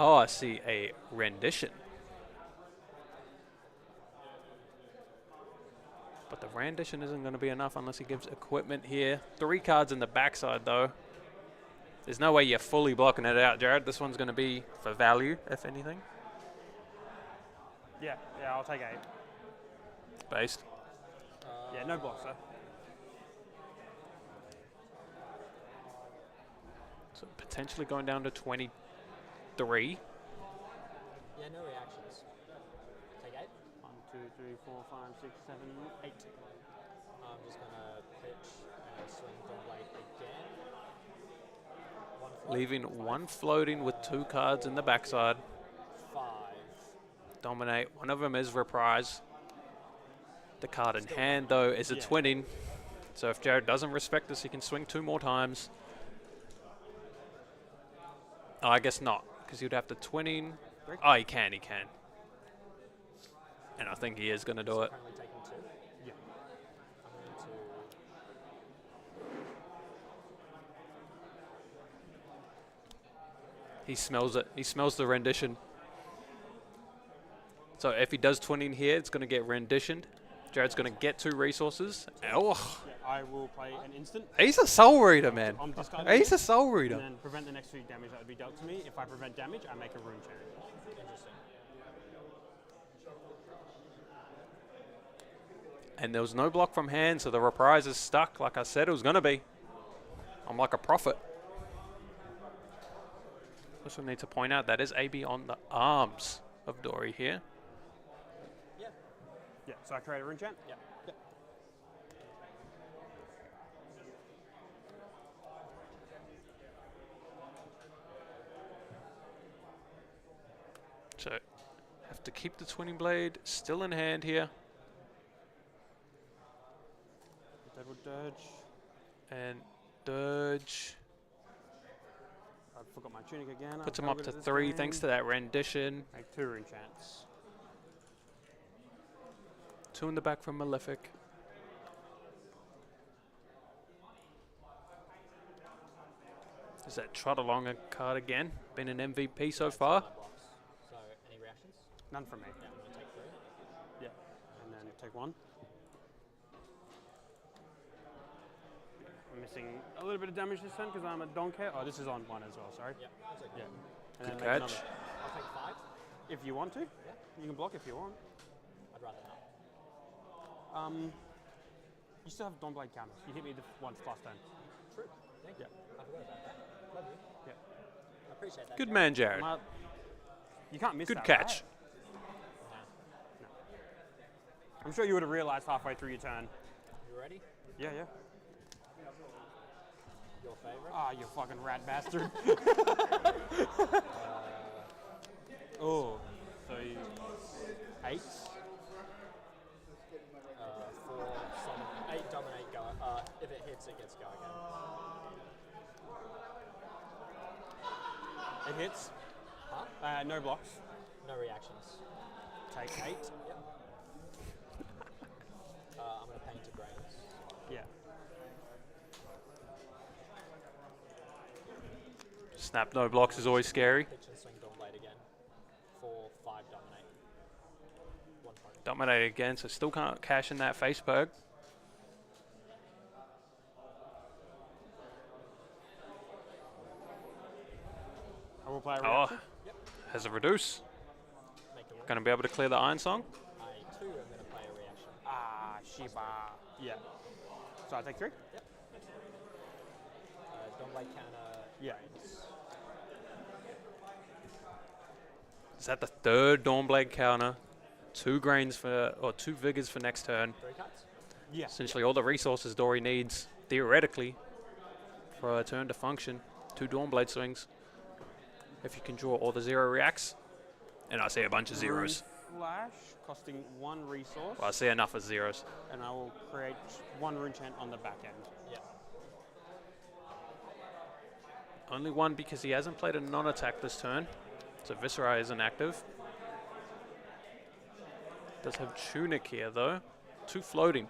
Oh, I see a rendition. But the rendition isn't going to be enough unless he gives equipment here. 3 cards in the backside, though. There's no way you're fully blocking it out, Jared. This one's going to be for value, if anything. Yeah, yeah, I'll take 8. Based. Yeah, no block, sir. So potentially going down to 23. Yeah, no reactions. Take 8. 1, 2, 3, 4, 5, 6, 7, 8. I'm just going to pitch and swing Dawnblade again. 1 float. Leaving 1 floating with 2 cards in the backside. 5. Dominate. One of them is Reprise. The card in hand, though, is a twinning. So if Jared doesn't respect this, he can swing 2 more times. Oh, I guess not, because you'd have to twinning. Oh, he can. And I think he is going to do it. Currently taking 2. Yeah. I'm going to... He smells it. He smells the rendition. So if he does twinning here, it's going to get renditioned. Jared's going to get 2 resources. Oh, Yeah, I will play an instant. he's a soul reader, man. I'm discarding He's it, a soul and reader. then prevent the next 2 damage that would be dealt to me. If I prevent damage, I make a Rune Chant. Interesting. And there was no block from hand, so the Reprise is stuck like I said it was going to be. I'm like a prophet. Also need to point out that is AB on the arms of Dori here. Yeah. Yeah, so I create a Rune Chant? Yeah. to keep the Twinning Blade still in hand here. Devil Dirge. And Dirge I forgot my tunic again. puts I'm him so up good to at this 3 game. thanks to that rendition. Make 2 enchants. 2 in the back from Malefic. Is that Trot Along a card again? Been an MVP so far. My blocks. So, any reactions? None from me. Yeah, I'm going to take 3. Yeah. And then take 1. I'm missing a little bit of damage this turn because I'm a donkey. Oh, this is on 1 as well, sorry. Yep, that's okay. Yeah. And Good then make catch. another. I'll take 5. If you want to. Yeah. You can block if you want. I'd rather not. You still have Dawnblade counters. You hit me once last turn. True. Thank you. Yeah. I forgot about that. Love you. Yeah. I appreciate that. Good Jared. man, Jared. You can't miss Good that, catch. right? I'm sure you would have realized halfway through your turn. You ready? Yeah, yeah. Your favorite? Ah, you fucking rat bastard. Oh, so you 8. 4, summon, 8, dominate, go. If it hits, it gets go again. It hits. Huh? No blocks. No reactions. Take 8. Yep. I'm going to paint to grains. Yeah. Snap no blocks is always scary. Pitch and swing Dawnblade again. 4, 5, dominate. 1 point. Dominated again, so still can't cash in that face perk. I will play a Oh, reaction. has a reduce. Make a roll. Going to be able to clear the Iron Song. I, too, am going to play a reaction. Ah, Shiba. Yeah. So I take 3? Dawnblade counter. Yeah. Grains. Is that the 3rd Dawnblade counter? 2 grains for, or 2 vigors for next turn. 3 cuts. Yeah. Essentially all the resources Dori needs, theoretically, for a turn to function. 2 Dawnblade swings. If you can draw all the 0 reacts. And I see a bunch of zeros. Rune Flash, costing 1 resource. Well, I see enough of zeros. And I will create 1 rune chant on the back end. Yeah. Only 1 because he hasn't played a non-attack this turn. So Viserai isn't active. Does have Tunic here though. 2 floating.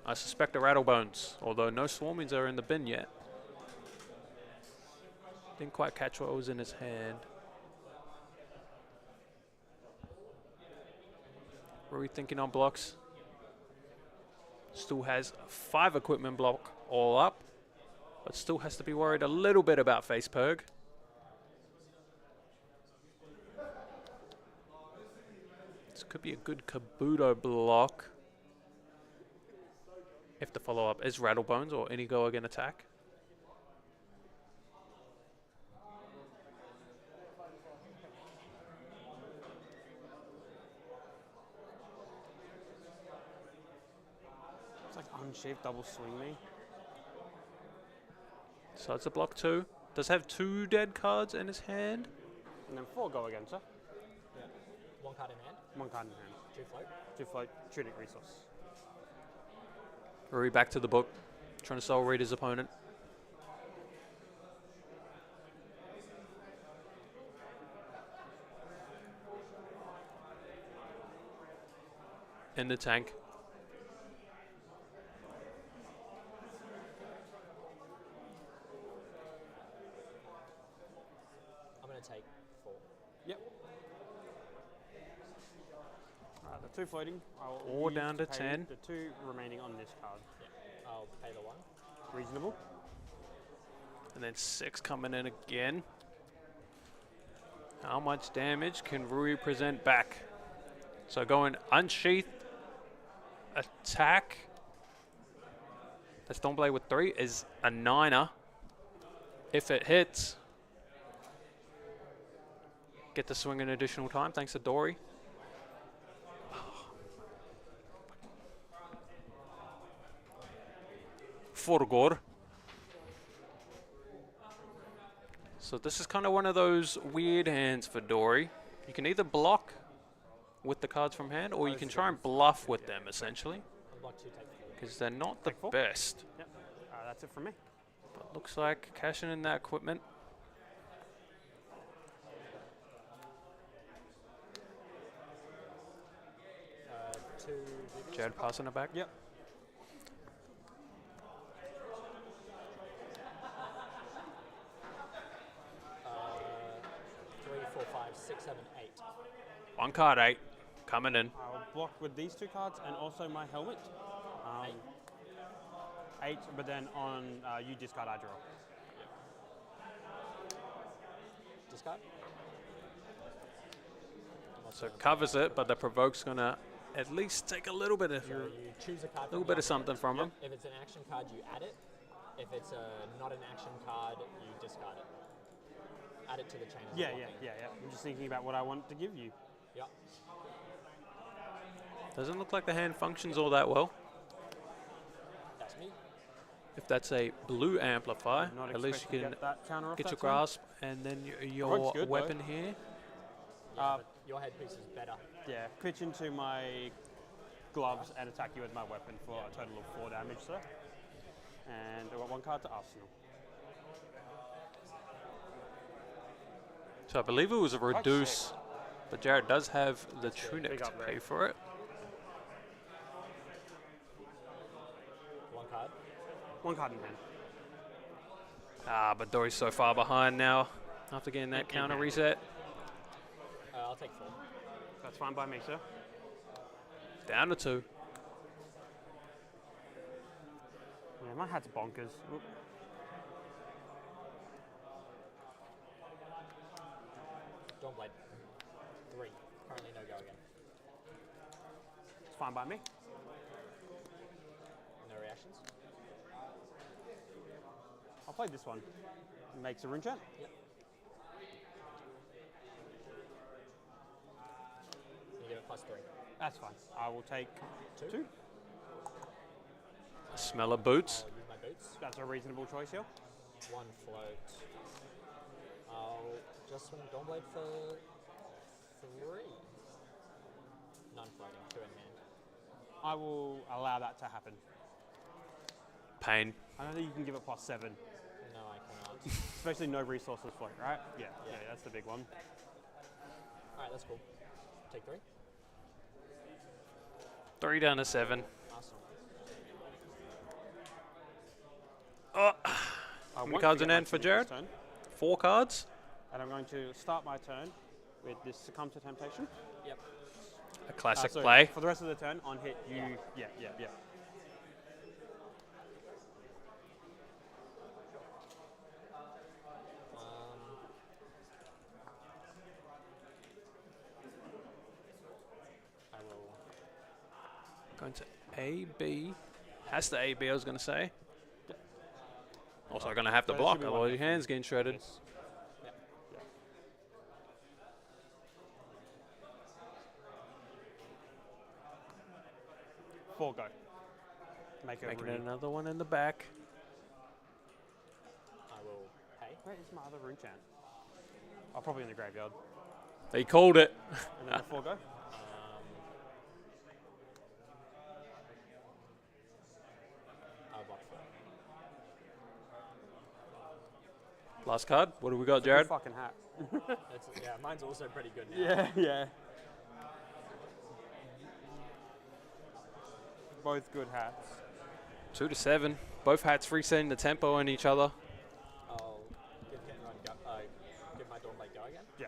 I suspect a Rattlebones, although no Swarmings are in the bin yet. Didn't quite catch what was in his hand. What are we thinking on blocks? Still has 5 equipment block all up, but still has to be worried a little bit about face perg. This could be a good Kabuto block if the follow-up is Rattlebones or any go again attack. It's like unshaved double swing me. So it's a block 2. Does have 2 dead cards in his hand. And then 4 go again, sir. Yeah. 1 card in hand. 1 card in hand. 2 float. 2 float, tunic resource. Rory back to the book, trying to soul read his opponent. In the tank. I'm going to take 4. Yep. The 2 floating. I'll 4 use down to pay 10. The 2 remaining on this card. Yeah. I'll pay the 1. Reasonable. And then 6 coming in again. How much damage can Rui present back? So going unsheath, attack. That's Dawnblade with 3 is a 9er. If it hits, get to swing an additional time thanks to Dori. Forgor. So this is kind of one of those weird hands for Dori. You can either block with the cards from hand, or you can try and bluff with them, essentially, Unblock 2, take 4. because they're not the Take 4. best. Yep. That's it from me. But looks like cashing in that equipment. Two BBs. Jared passing it back. Yep. Uh, 3, 4, 5, 6, 7, 8. One card, 8. Coming in. I'll block with these 2 cards and also my helmet. 8, but then on you discard, I draw. Discard. So it covers it, but the provoke's going to at least take a little bit of So you choose a card. little bit of something from him. If it's an action card, you add it. If it's not an action card, you discard it. Add it to the chain. As a Yeah. blocking. I'm just thinking about what I want to give you. Yep. Doesn't look like the hand functions all that well. That's me. If that's a blue amplifier, Not at least you expecting can to get that counter off get that your turn. grasp, and then your Provoke's good, though. weapon here. Yeah, but your headpiece is better. Yeah, pitch into my gloves and attack you with my weapon for a total of 4 damage, sir. And I got 1 card to Arsenal. So I believe it was a reduce, but Jared does have the tunic big to upgrade. pay for it. 1 card. 1 card in hand. Ah, but Dori's so far behind now after getting that counter reset. I'll take 4. That's fine by me, sir. Down to 2. Yeah, my hat's bonkers. Oop. Dawnblade. 3. Currently no go again. It's fine by me. No reactions. I'll play this one. Makes a rune chant. Yep. You give it +3. That's fine. I will take 2. Smell of boots. I'll use my boots. That's a reasonable choice here. 1 float. I'll just swing Dawnblade for 3. Non-floating, 2 in hand. I will allow that to happen. Pain. I don't think you can give it +7. No, I cannot. Especially no resources float, right? Yeah, that's the big one. Alright, that's cool. Take 3. 3 down to 7. Arsenal. Oh, I how many won't cards in forget my hand for tunic Jared? this turn, 4 cards. and I'm going to start my turn with this Succumb to Temptation. Yep. A classic So play. For the rest of the turn, on hit, you... Yeah. I will. Going to A, B. Has to A, B, I was going to say. Also going to have to So there block, should be one otherwise your left. hand's getting shredded. Yep. Four go. Make a Making rune. it another one in the back. I will pay. Where is my other rune chant? Oh, probably in the graveyard. He called it. And then the four go. I'll block 4. Last card. What do we got, Good Jared? fucking hat. Yeah, mine's also pretty good now. Yeah. Both good hats. 2 to 7. Both hats resetting the tempo on each other. I'll give Kenron go. Give my Dawnblade go again. Yeah.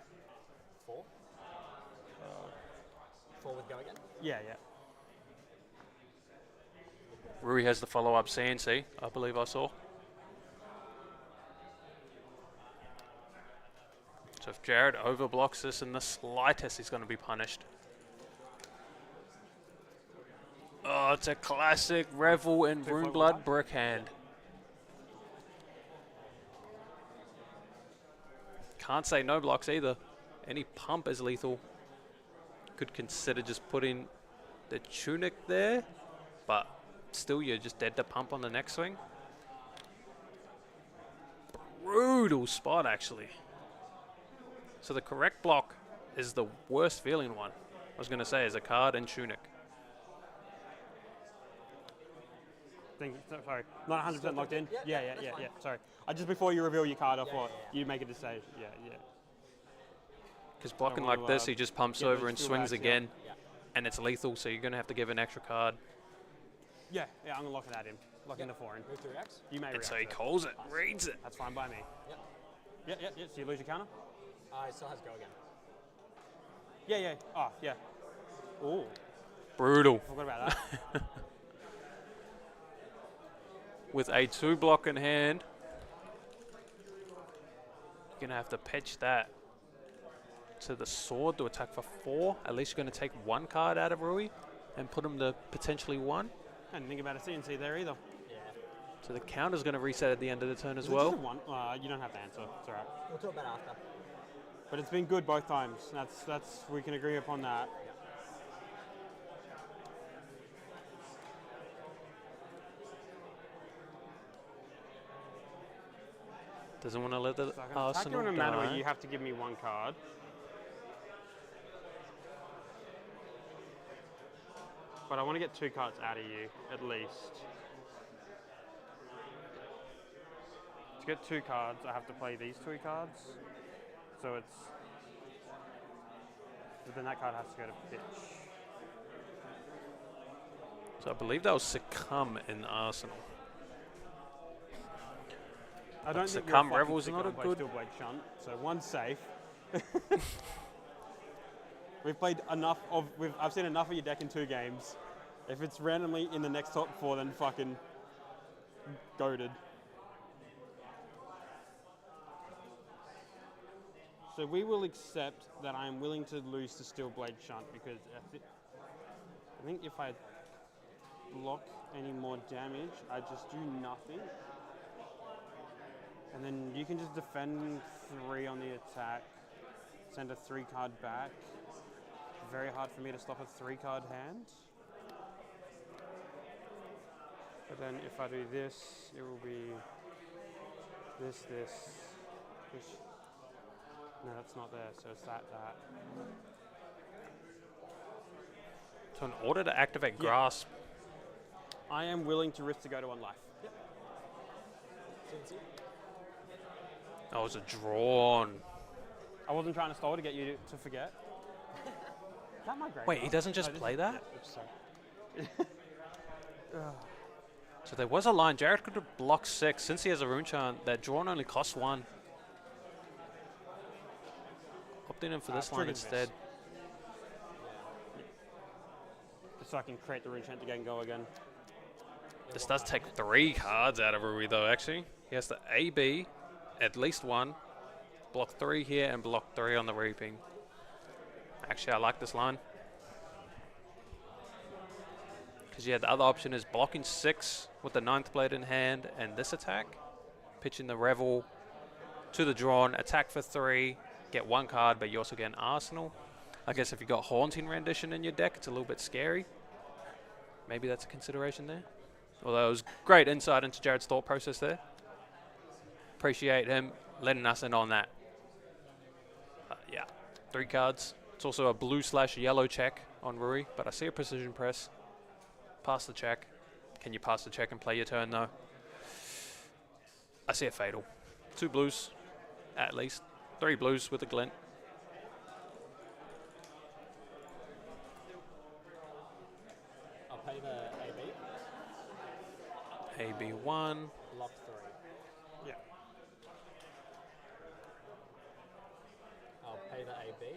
4. 4 with go again. Yeah. Rui has the follow-up CNC, I believe I saw. So if Jared overblocks this in the slightest, he's going to be punished. Oh, it's a classic Revel in Runeblood Brickhand. Can't say no blocks either. Any pump is lethal. Could consider just putting the tunic there, but still you're just dead to pump on the next swing. Brutal spot, actually. So the correct block is the worst feeling one. was going to say, is a card and Tunic. Sorry, not 100% locked in. Yeah. Sorry. Just before you reveal your card, I thought you make a decision. Yeah. Because blocking wanna, like this, he just pumps get over those and fuel swings backs, again, and it's lethal, so you're going to have to give an extra card. Yeah, I'm going to lock that in. Lock in the 4 in. Move to reacts. You may And react so he to it. calls it, reads it. That's fine by me. Yep. Yeah. So you lose your counter? It still has go again. Yeah. Oh, yeah. Ooh, Brutal. forgot about that. With a 2 block in hand, you're going to have to pitch that to the sword to attack for 4. At least you're going to take 1 card out of Rui and put him to potentially 1. I didn't think about a CNC there either. Yeah. So the counter's going to reset at the end of the turn as Is it well. just a 1? You don't have to answer. It's all right. We'll talk about it after. But it's been good both times. That's we can agree upon that. Doesn't want to let the So I can attack you Arsenal in a manner where die. you have to give me 1 card. But I want to get 2 cards out of you, at least. To get 2 cards, I have to play these 2 cards. So it's... But then that card has to go to pitch. So I believe that was Succumb in Arsenal. I don't think Succumb you're a fucking Revel's not a sicko, good- Steel Blade Shunt, so 1's safe. We've played enough of... I've seen enough of your deck in 2 games. If it's randomly in the next top 4, then fucking goated. So we will accept that I am willing to lose to Steel Blade Shunt because I think if I block any more damage, I just do nothing. And then you can just defend 3 on the attack, send a 3 card back. Very hard for me to stop a 3 card hand. But then if I do this, it will be this. No, that's not there, so it's that. So in order to activate Grasp, I am willing to risk to go to 1 life. CNC. that was a drawn. I wasn't trying to stall to get you to forget. Is that my grade? Wait, he doesn't just play that? Oops, sorry. So there was a line. Jared could have blocked 6. Since he has a rune chant, that drawn only costs 1. Opting in for this line triggered instead. Just so I can create the rune chant to get and go again. This does take 3 cards out of Rui though, actually. He has to AB at least 1, block 3 here, and block 3 on the Reaping. Actually, I like this line. Because yeah, the other option is blocking 6 with the 9th blade in hand and this attack. Pitching the Revel to the drawn, attack for 3, get 1 card, but you also get an Arsenal. I guess if you got Haunting Rendition in your deck, it's a little bit scary. Maybe that's a consideration there. Although it was great insight into Jared's thought process there. Appreciate him letting us in on that. Yeah, 3 cards. It's also a blue/yellow check on Rui, but I see a precision press. Pass the check. Can you pass the check and play your turn though? I see a fatal. 2 blues, at least. 3 blues with a glint. I'll pay the AB. AB1. Block 3. Yeah. I'll pay the AB.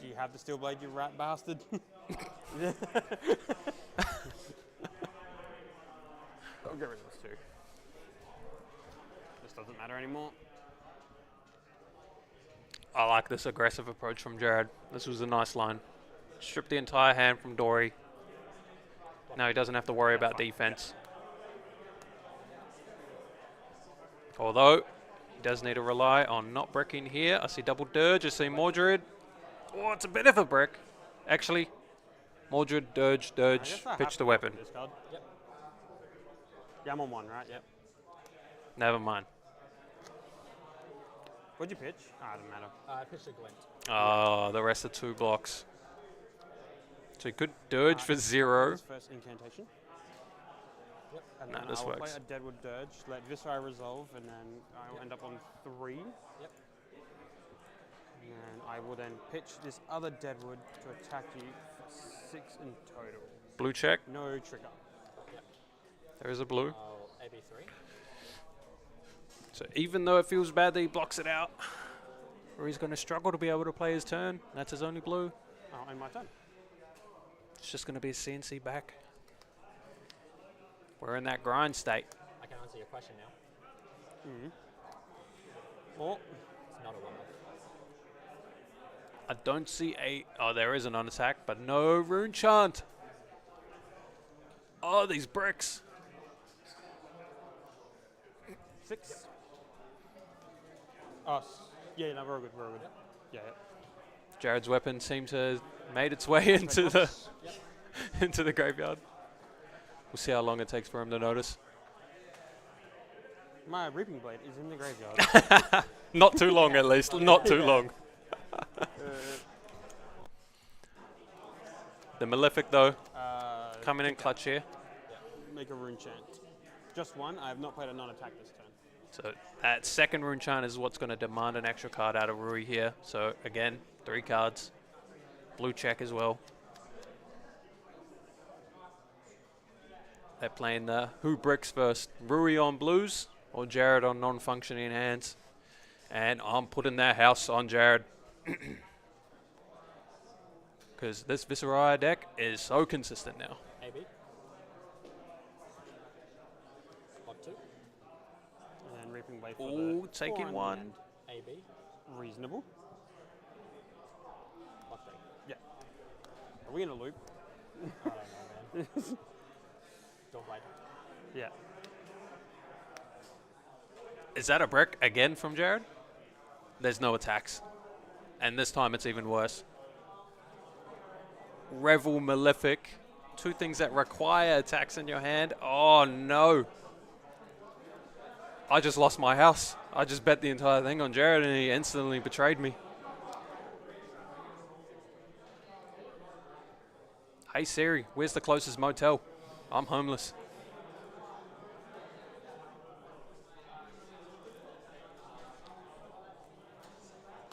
Do you have the Steel Blade, you rat bastard? I'll get rid of this too. This doesn't matter anymore. I like this aggressive approach from Jared. This was a nice line. Strip the entire hand from Dori. Now he doesn't have to worry about defense. Although, he does need to rely on not bricking here. I see double dirge, I see Mordred. Oh, it's a bit of a brick. Actually, Mordred, dirge, pitch the weapon. This card. Yep. Yeah, I'm on 1, right? Yep. Never mind. What'd you pitch? Ah, it doesn't matter. I pitched a glint. Oh, the rest are 2 blocks. So he could dirge for 0. His first incantation. Yep. And No, then this I will works. play a Deadwood Dirge, let Viserai resolve, and then I will end up on 3. Yep. And I will then pitch this other Deadwood to attack you for 6 in total. Blue check. No trigger. There is a blue. I'll AB3. So even though it feels bad that he blocks it out, or he's going to struggle to be able to play his turn, that's his only blue. Oh, and my turn. It's just going to be a CNC back. We're in that grind state. I can answer your question now. Or It's not a 1-off. I don't see a... Oh, there is an on-attack, but no rune chant. Oh, these bricks. 6. Oh, yeah, no, we're all good, we're all good. Yeah, Jared's weapon seems to have made its way into the into the graveyard. We'll see how long it takes for him to notice. My Reaping Blade is in the graveyard. Not too long, at least. Not too long. The Malefic, though, coming in clutch here. Make a rune chant. Just one. I have not played a non-attack this turn. So that second rune chant is what's going to demand an extra card out of Rui here. So again, 3 cards. Blue check as well. They're playing the who bricks first. Rui on blues or Jared on non-functioning hands. And I'm putting that house on Jared. Because this Viserai deck is so consistent now. AB. Block 2. And then Reaping Blade for Ooh, the taking 4 on one. the end. AB. Reasonable. Block 3. Yeah. Are we in a loop? I don't know, man. Don't blade. Yeah. Is that a brick again from Jared? There's no attacks. And this time it's even worse. Revel Malefic. 2 things that require attacks in your hand. Oh no. I just lost my house. I just bet the entire thing on Jared and he instantly betrayed me. Hey Siri, where's the closest motel? I'm homeless.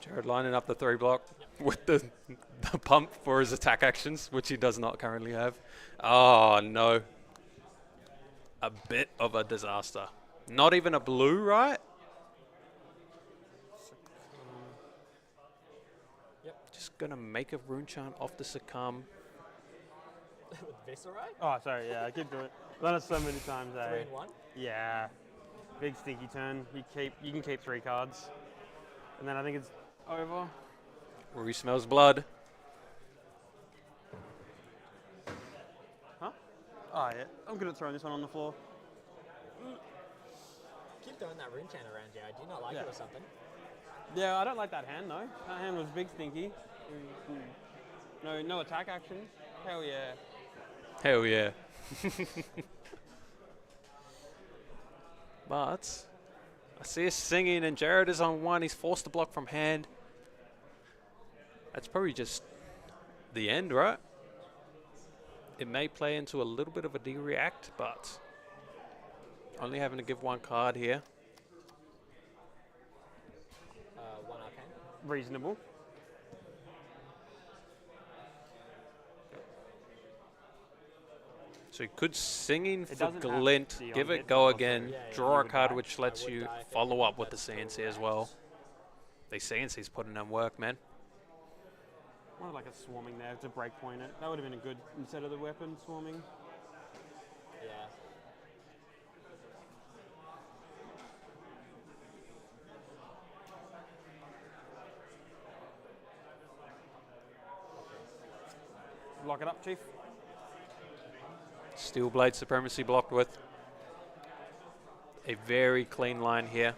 Jared lining up the 3 block with the pump for his attack actions, which he does not currently have. Oh no. A bit of a disaster. Not even a blue, right? Yep. Just gonna make a rune chant off the succumb. With Viserai? Oh, sorry. Yeah, I keep doing it. Done it so many times. 3 in 1. Yeah. Big stinky turn. You can keep 3 cards, and then I think it's over. Rui smells blood. Huh? Oh yeah. I'm good at throwing this one on the floor. Keep throwing that rune chant around, Jared. Do you not like it or something? Yeah, I don't like that hand though. That hand was big stinky. No attack action. Hell yeah. Hell yeah. But I see us singing and Jared is on 1. He's forced to block from hand. That's probably just the end, right? It may play into a little bit of a D-react, but only having to give 1 card here. 1 arcane. Reasonable. So you could singing for doesn't have Glint, the give on-hit, it go but also- again, Yeah, yeah, draw you a would card die. which lets I would you die if it follow was up with the that's CNC the as well. react. The CNC's putting in work, man. Wanted like a swarming there to break point it. That would have been a good instead of the weapon swarming. Yeah. Lock it up, Chief. Steel Blade Supremacy blocked with. A very clean line here.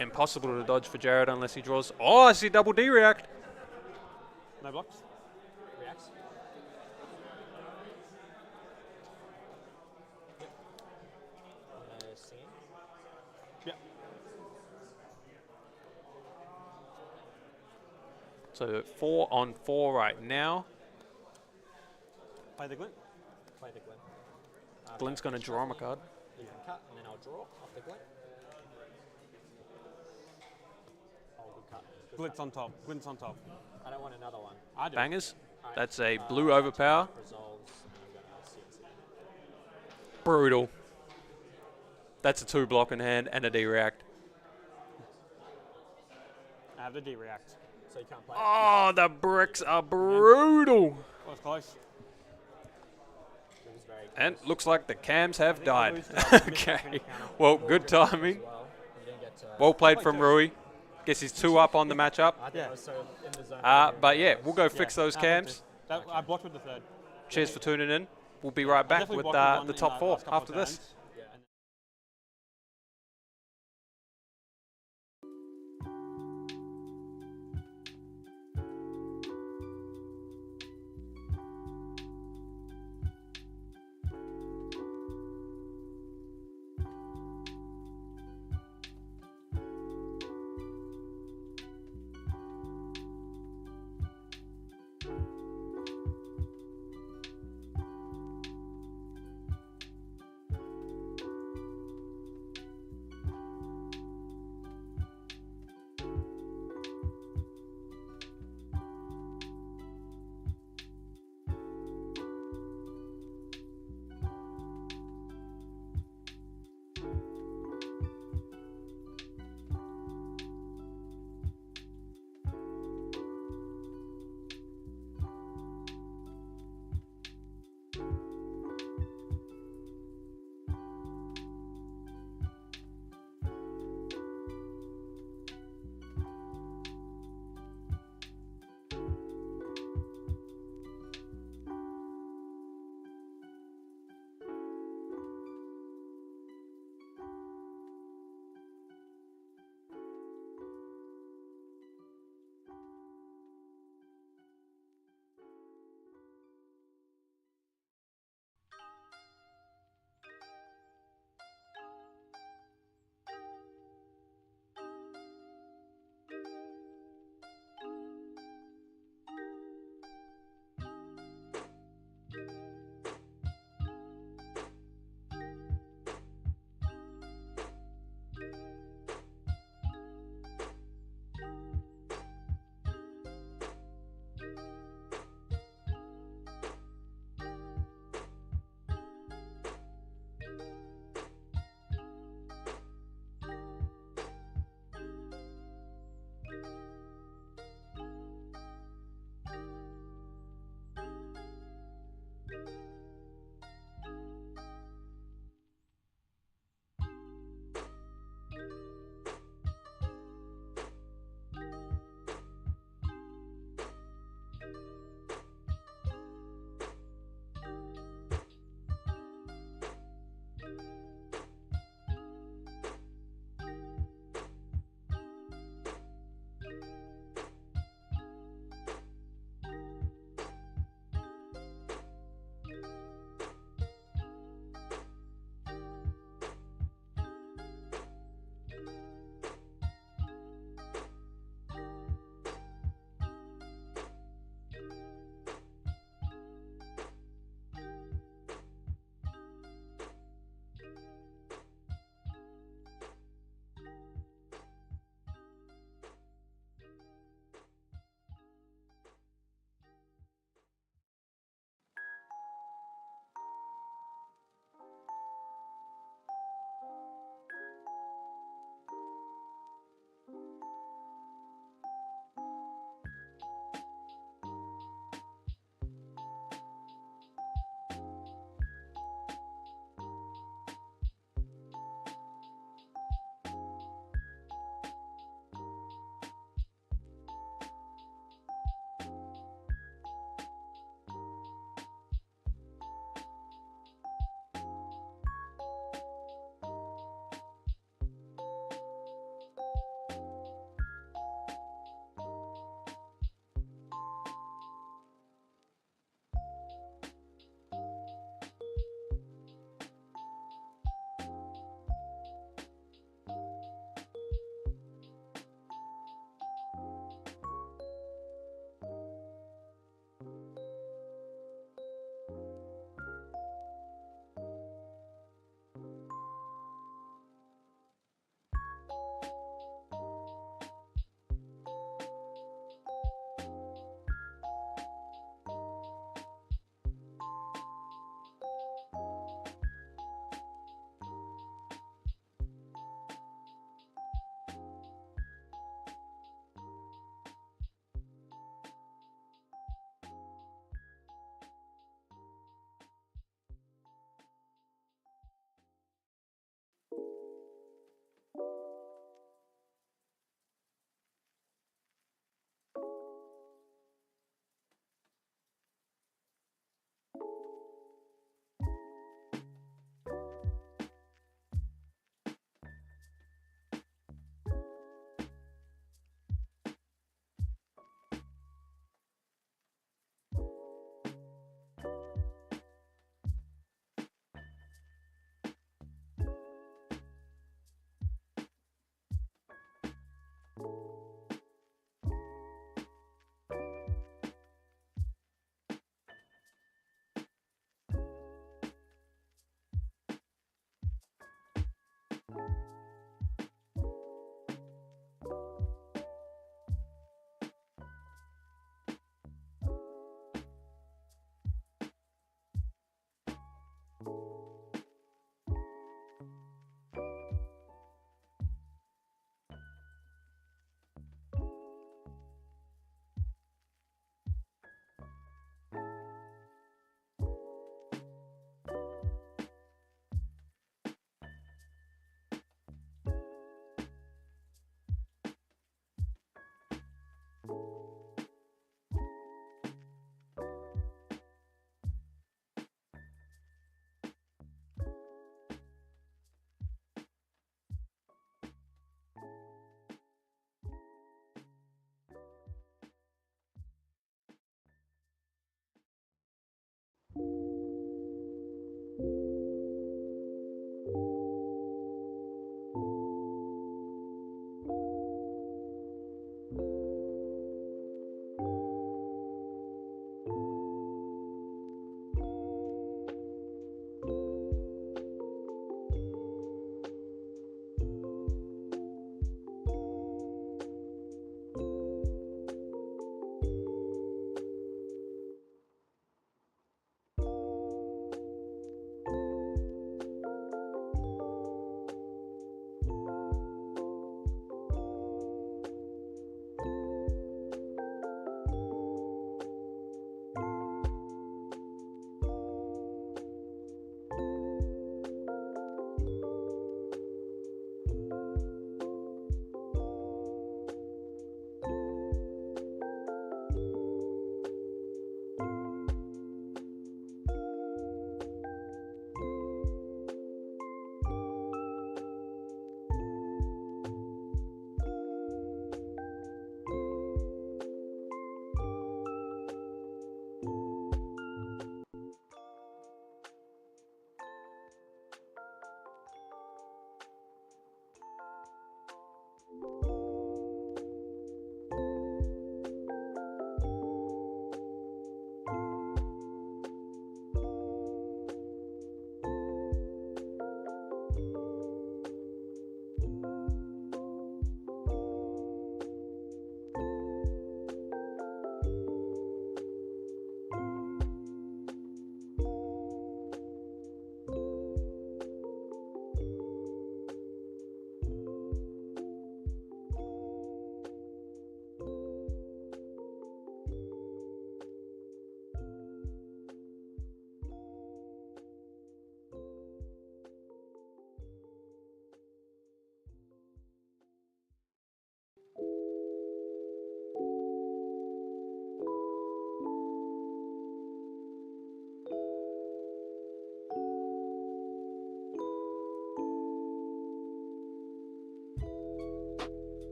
Impossible to dodge for Jared unless he draws. Oh, I see double D react. No blocks. Reacts. Yep. Singing. Yep. So 4 on 4 right now. Play the glint. Play the glint. Glint's going to draw him a card. You can cut, and then I'll draw off the glint. Oh, good cut. Good Glint's cut. on top. Glint's on top. I don't want another one. I do. Bangers. Alright, That's a blue overpower. Resolves, and I'm going to CNC. Brutal. That's a 2 block in hand and a D-react. I have the D-react. So you can't play. Oh, the bricks are brutal. That was close. It was very And looks like the cams have think I died. lose to Okay. Well, good timing. well. You didn't get to. Well played from Rui. Guess he's 2 up on the matchup. I think Yeah. I was so in the zone. But yeah, we'll go fix those I cams. I blocked with the third. Cheers for tuning in. We'll be right back Definitely with blocked one the in top 4 last couple after of this. turns.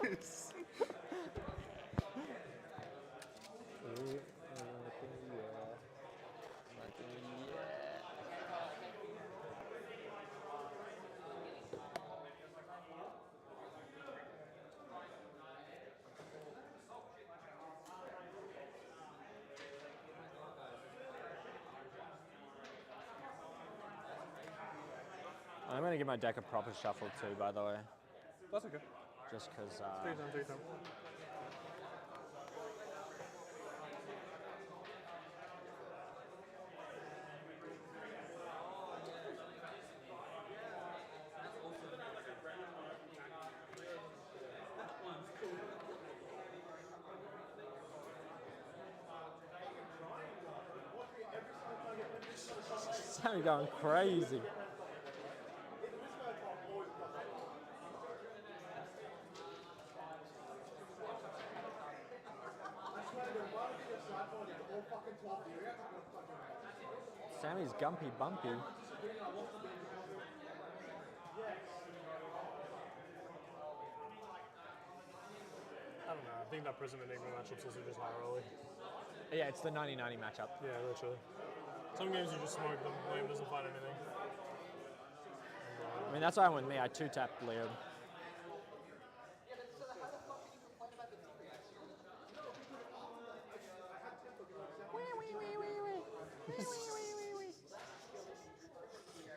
lose. I'm going to give my deck a proper shuffle too, by the way. That's okay. Just because... Take your time. Sammy going crazy. Sammy's gumpy bumpy. I don't know. I think that Prism Enigma matchup's also just high early. Yeah, it's the 90-90 matchup. Yeah, literally. Some games you just smoke them. Liam doesn't find anything. I mean, that's why with me, I 2-tapped Liam.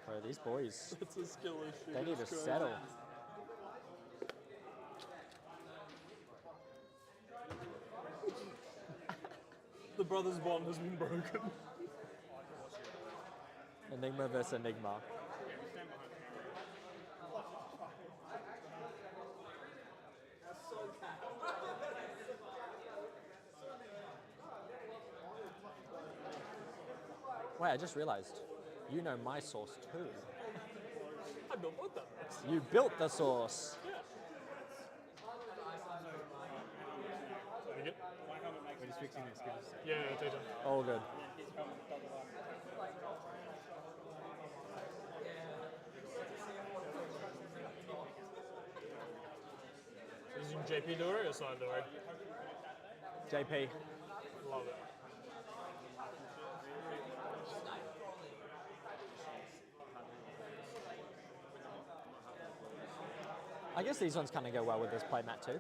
Bro, these boys, It's a skill issue. they need to settle. The brothers' bond has been broken. Enigma versus Enigma. Wait, I just realized, you know my sauce too. I don't want that mix. You built the sauce. You good? We're just fixing this, give us a sec. Yeah, take time. All good. Using JP Dori or Sign Dori? JP. Love it. I guess these ones kind of go well with this playmat too.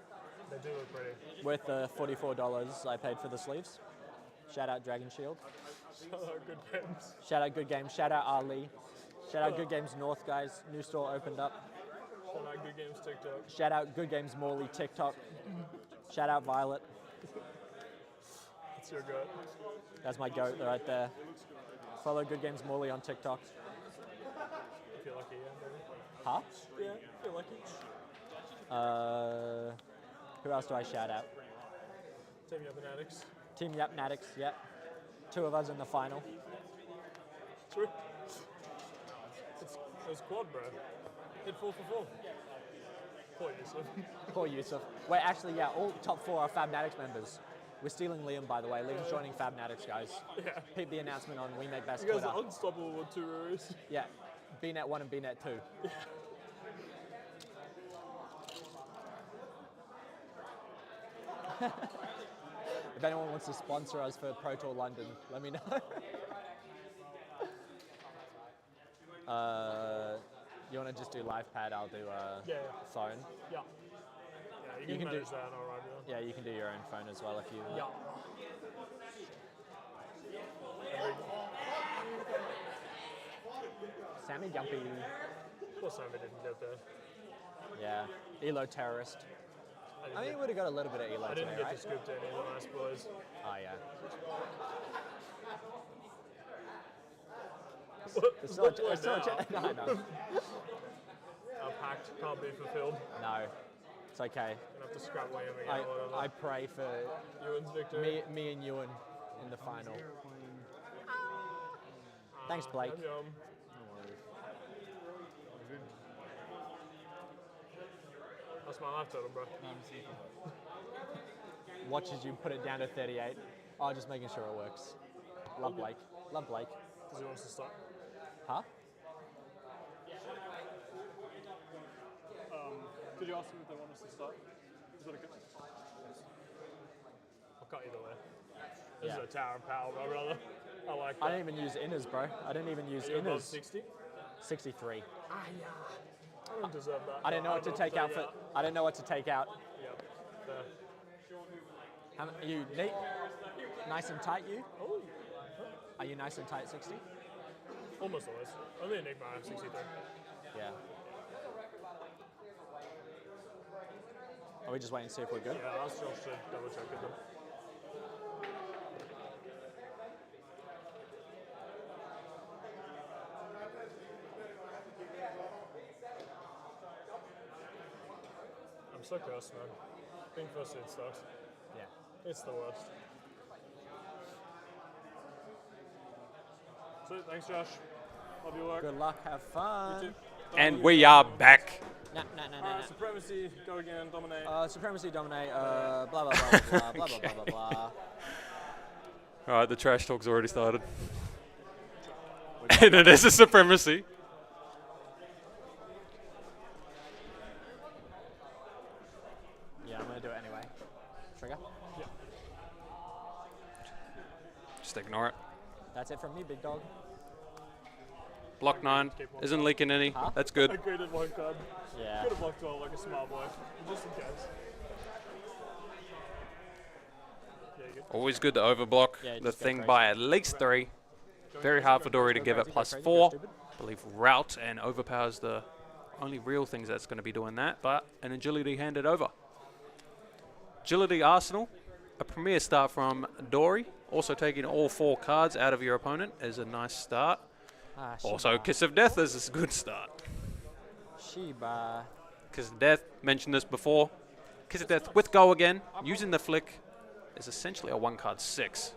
They do look pretty. Worth the $44 I paid for the sleeves. Shout out Dragon Shield. Good games. Shout out Good Games. Shout out Ali. Shout out Good Games North, guys. New store opened up. Shout out Good Games TikTok. Shout out Good Games Morley TikTok. Shout out Violet. That's your goat. That's my goat right there. Follow Good Games Morley on TikTok. I feel lucky, yeah, baby. Huh? Yeah, I feel lucky. Who else do I shout out? Team Yabanatics. Team Yap Natix, yep. 2 of us in the final. True. It's quad, bro. Hit 4 for 4. Poor Yusuf. Poor Yusuf. Wait, actually, yeah, all top 4 are FABTCG members. We're stealing Liam, by the way. Liam's joining FABTCG, guys. Yeah. Peep the announcement on We Make Best You guys Twitter. are unstoppable with 2 Ruris. Yeah, BNet 1 and BNet 2. Yeah. If anyone wants to sponsor us for Pro Tour London, let me know. You want to just do live pad? I'll do Yeah. phone. Yeah. Yeah, you can do- manage that, alright, yeah. Yeah, you can do your own phone as well if you. Yeah. Sammy Gumpy. Poor Sammy didn't get there. Yeah. Elo terrorist. I mean, we would have got a little bit of Elo I didn't today, get right? to scoop to any of the nice boys. Oh yeah. What? It's not. It's not. No, no. Our pact can't be fulfilled. No. It's okay. Gonna have to scrap Liam again or whatever. I pray for Ewan's victory. me and Ewan in the final. Thanks, Blake. Yum, yum. That's my life total, bro. Watch as you put it down to 38. Oh, just making sure it works. Love Blake. Love Blake. Because he wants to stop. Huh? Did you ask them if they want us to start? I'll cut either way. This is a tower of power, my brother. I like that. I didn't even use inners, bro. I didn't even use You're above inners. 60? 63. I don't deserve that. I didn't know what to take out for. I didn't know what to take out. Yep. Fair. Are you neat? Nice and tight, you? Oh. Are you nice and tight, 60? Almost always. Only Enigma, I have 63. Yeah. Are we just waiting to see if we're good? Yeah, I'll still should double check with them. I'm so cursed, man. Being first seed sucks. Yeah. It's the worst. So, thanks, Josh. Love your work. Good luck, have fun. And we are back. Nah. Supremacy, go again, dominate. Supremacy, dominate, blah, blah, blah, blah, blah, blah, blah, blah, blah. All right, the trash talk's already started. And it is a supremacy. Yeah, I'm going to do it anyway. Trigger. Yeah. Just ignore it. That's it from me, big dog. Block 9 isn't leaking any. Huh? That's good. I graded one card. Yeah. Could have blocked 12 like a smart boy, just in case. Yeah, you good? Always good to overblock Yeah, the just go thing crazy. by at least 3. Very hard for Dori to give it plus 4. I believe route and overpower's the only real things that's going to be doing that, but an agility handed over. Agility Arsenal, a premier start from Dori. Also taking all 4 cards out of your opponent is a nice start. Also, Kiss of Death is a good start. Shiba. Kiss of Death, mentioned this before. Kiss of Death with Go Again, using the flick, is essentially a 1-card 6.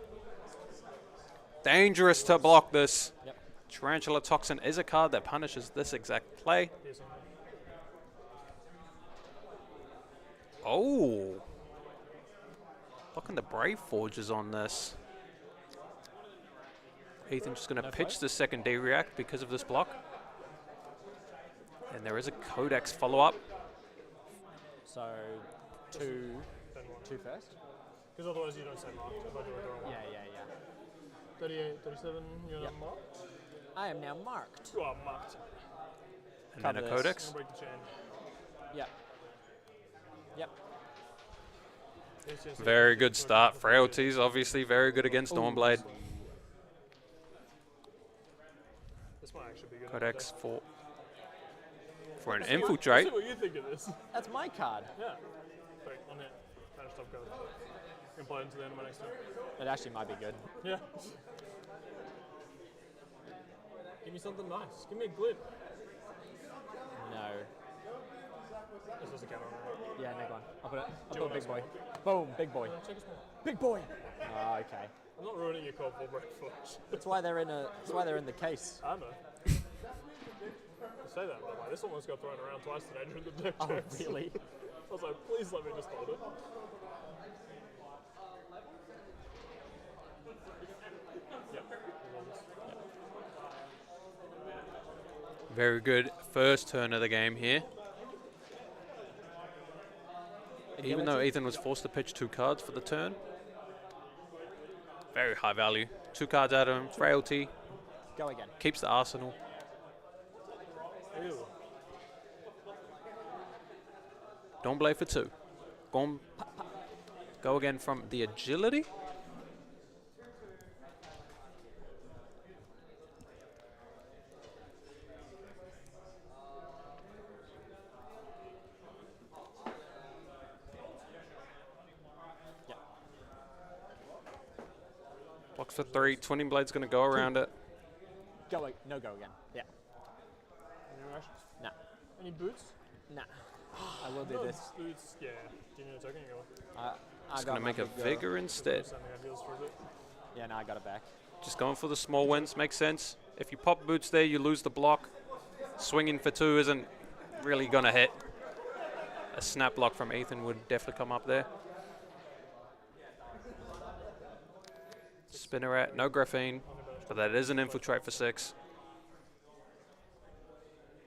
Dangerous to block this. Yep. Tarantula Toxin is a card that punishes this exact play. Oh. Blocking the Brave Forges on this. Ethan's just going to pitch the second D-React because of this block. And there is a Codex follow-up. So, 2 first? Because otherwise you don't say marked if I do it the wrong one. Yeah. 38, 37, you're Yep. not marked? I am now marked. You are marked. And then a Cover this. Codex. Don't break the chain. Yep. Yes. Very good start. Frailties, obviously, very good against Stormblade. This might actually be good. Codex for an See infiltrate. what you think of this. That's my card. Yeah. Wait, on it. Finish top card. Can play into the end of my next turn. It actually might be good. Yeah. Give me something nice. Give me a glib. No. This was a counter. Yeah, next one. I'll put it. Do I'll you put big boy. want Boom, big boy. Check us out. Big boy. Ah, okay. I'm not ruining your call for breakfast. That's why they're in a. That's why they're in the case. I know. I say that, but like, this almost got thrown around twice today during the deck Oh, checks. really? I was like, please let me just hold it. Very good first turn of the game here. Even though Ethan was forced to pitch 2 cards for the turn. Very high value. 2 cards out of him. Frailty. Go again. Keeps the arsenal. Ew. Don't play for 2. Go again from the agility. Blocks for 3. Twinning Blade's going to go around it. Go. No, go again. Yeah. Any reactions? Nah. Any boots? Nah. I will do No, this. boots, yeah. Do you need a token? You go. Just going to make a Vigor instead. Something I feels for a bit. Yeah, no, I got it back. Just going for the small wins. Makes sense. If you pop boots there, you lose the block. Swinging for 2 isn't really going to hit. A snap block from Ethan would definitely come up there. Spinneret, no Graphene, but that is an infiltrate for 6.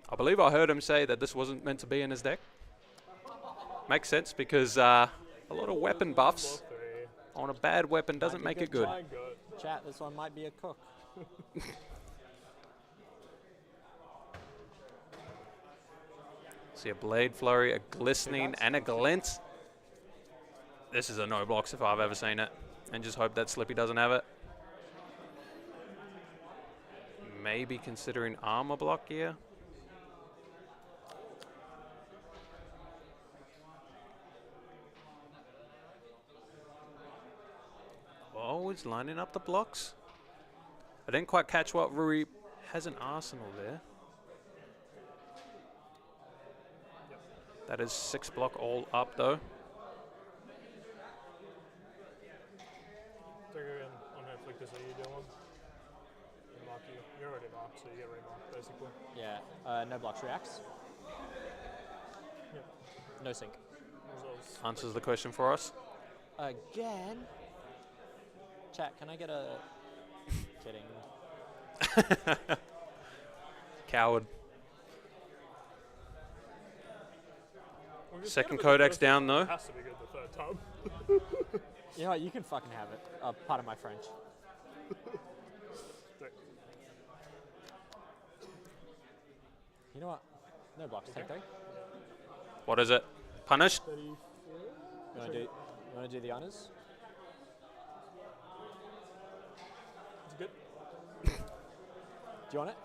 I believe I heard him say that this wasn't meant to be in his deck. Makes sense because a lot of weapon buffs on a bad weapon doesn't make it good. Chat, this one might be a cook. See a Blade Flurry, a Glistening, and a Glint. This is a no blocks if I've ever seen it. And just hope that Slippy doesn't have it. Maybe considering armor block here. Oh, he's lining up the blocks. I didn't quite catch what Rui has an arsenal there. That is 6 block all up though. I'm gonna flick this at you, Dylan. Mark you. You're already marked, so you get remarked, basically. Yeah, no blocks reacts. Yep. No sync. Results. Answers the question for us. Again? Chat, can I get a... Kidding. Coward. Well, it's Second kind of codex first down time. though. It has to be good the third time. You know what, you can fucking have it. Part of my French. You know what? No blocks, take 3. What is it? Punished? You wanna do the honors? It's good. Do you want it?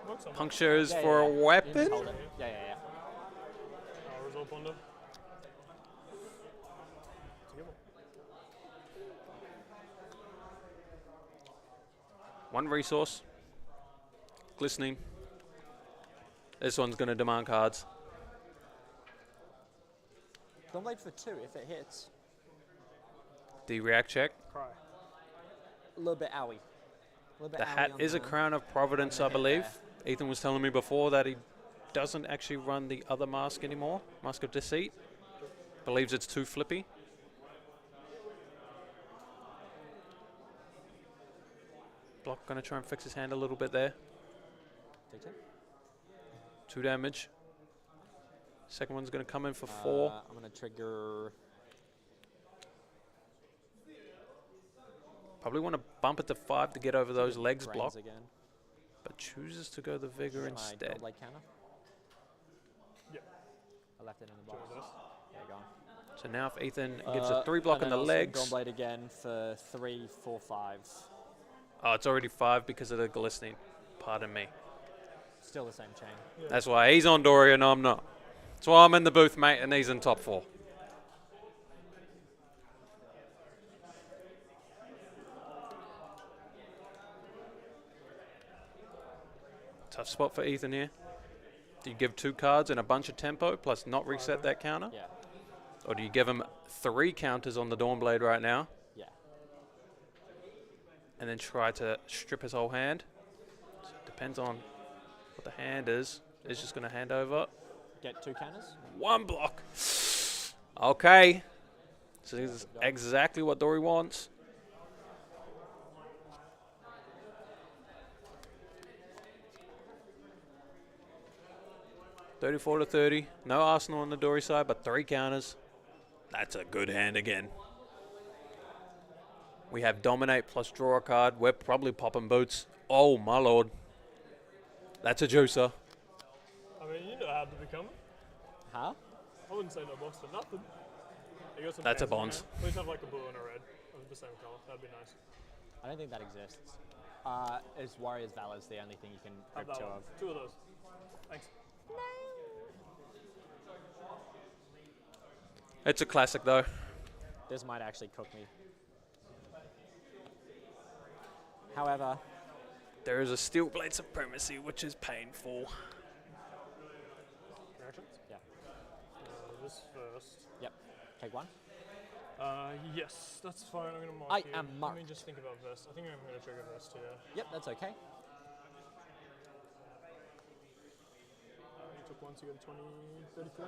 Works on that. Puncture is Yeah, for yeah, a yeah. You can weapon? just hold it. Yeah. Result bonder. Together. One resource. Glistening. This one's going to demand cards. Don't wait for 2 if it hits. D-react check. Cry. A little bit owie. The hat is a Crown of Providence, I believe. Ethan was telling me before that he doesn't actually run the other mask anymore. Mask of Deceit. Believes it's too flippy. Block going to try and fix his hand a little bit there. Take 2. 2 damage. Second one's going to come in for 4. I'm going to trigger... Probably want to bump it to 5 to get over those legs Brains block. again. But chooses to go the Vigor My instead. Gold Blade counter. Yep. I left it in the box. Yeah, gone. So now if Ethan gives a 3 block on the legs. Gold Blade again for 3, 4, 5. Oh, it's already 5 because of the glistening. Pardon me. Still the same chain. Yeah. That's why he's on Dori and I'm not. That's why I'm in the booth, mate, and he's in top 4. Tough spot for Ethan here. Do you give 2 cards and a bunch of tempo plus not reset that counter? Yeah. Or do you give him 3 counters on the Dawnblade right now Yeah. and then try to strip his whole hand? So it depends on what the hand is. It's just going to hand over. Get 2 counters. 1 block. Okay. So this is exactly what Dori wants. $34 to 30. No arsenal on the Dori side, but 3 counters. That's a good hand again. We have Dominate plus draw a card. We're probably popping boots. Oh, my lord. That's a juicer. I mean, you know how to become it. Huh? I wouldn't say no box for nothing. You got some That's a fancy bonds. hand. Please have like a blue and a red of the same color. That'd be nice. I don't think that exists. Is Warrior's Valor's the only thing you can Have grip that 2 one. of. 2 of those. Thanks. It's a classic, though. This might actually cook me. However, There is a Steel Blade Supremacy, which is painful. Reactions? yeah. This first. Yep. Take 1. Yes, that's fine. I'm gonna mark I you. am Let marked. me just think about this. I think I'm gonna trigger this too. Yep, that's okay. You took 1, so you got 20, 33.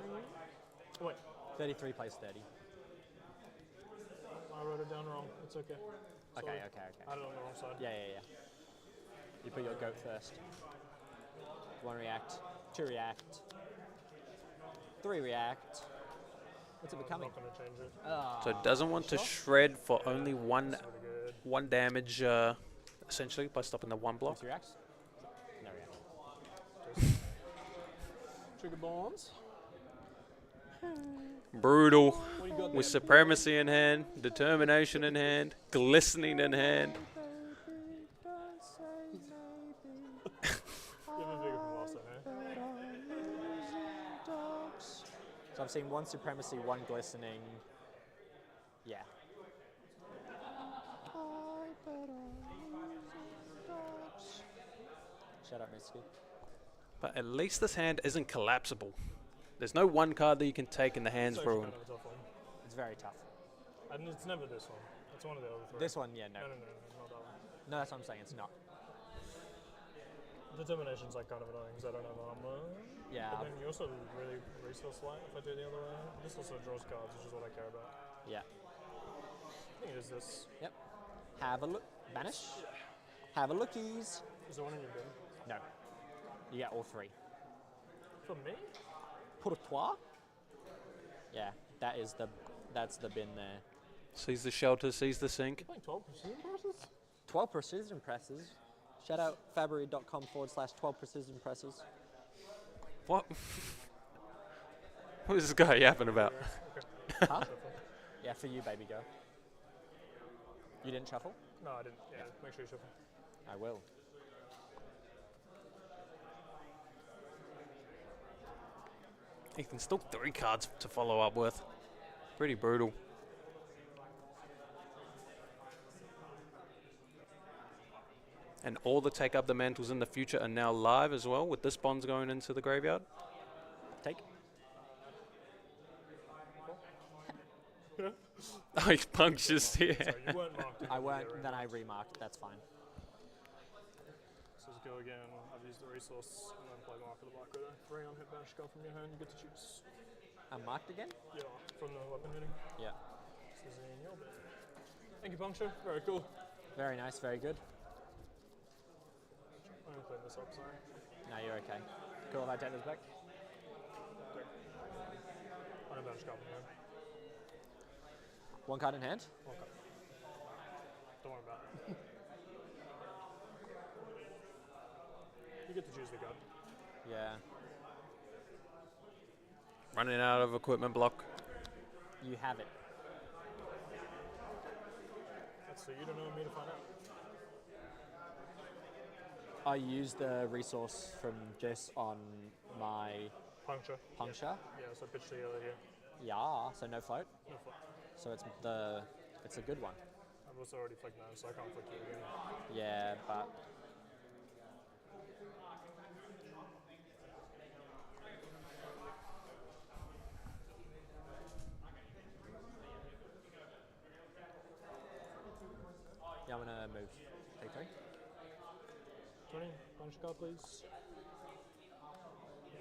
Oh, wait, 33 plays 30. I wrote it down wrong. It's okay. Okay, Sorry. okay. I had it on the wrong side. Yeah. You put your goat first. 1 react, 2 react. 3 react. What's it becoming? I'm not going to change it. So it doesn't want to shred for only one damage, essentially, by stopping the 1 block. What's reacts? No react. Trigger bombs. Brutal. What you got With there? supremacy in hand, determination in hand, glistening in hand. So I've seen 1 supremacy, 1 glistening. Yeah. Shut up, Misky. But at least this hand isn't collapsible. There's no 1 card that you can take in the hand's It's actually ruin. kind of a tough one. It's very tough. And it's never this one. It's one of the other 3. This one, yeah, no. No, not that one. No, that's what I'm saying, it's not. Determination's like kind of annoying because I don't have armor. Yeah. But then you also really resource light if I do it the other way. This also draws cards, which is what I care about. Yeah. I think it is this. Yep. Have a look. Banish. Have a lookies. Is there one in your bin? No. You get all 3. For me? Pour toi? Yeah, that's the bin there. Sees the shelter, sees the sink. You're playing 12 precision presses? 12 precision presses. Shout out fabry.com/12 precision presses. What? What is this guy yapping about? Huh? Yeah, for you, baby girl. You didn't shuffle? No, I didn't. Yeah, make sure you shuffle. I will. Ethan, still 3 cards to follow up with. Pretty brutal. And all the take up the mantles in the future are now live as well, with this bonds going into the graveyard. Take. Oh, he punctures here. So you weren't marked. I weren't, then I remarked, that's fine. So let's go again. I've used the resource and then play mark of the black widow. 3 on hit bash, go from your hand, you get to choose. I'm marked again? Yeah, from the weapon hitting. Yeah. This is in your bin. Thank you, Puncture. Very cool. Very nice, very good. I'm going to clean this up, sorry. No, you're okay. Cool, if I take this back? On a bench, go from your hand. 1 card in hand? Okay. Don't worry about it. You get to choose the gun. Yeah. Running out of equipment block. You have it. That's for you to know and me to find out. I used the resource from Jess on my Puncture. puncture. Yeah, so pitch the yellow here. Yeah, so no float. No fly. So it's a good one. I've also already flicked now, so I can't flick you again. Yeah, but yeah, I'm gonna move. Take 3. 20, punch card, please.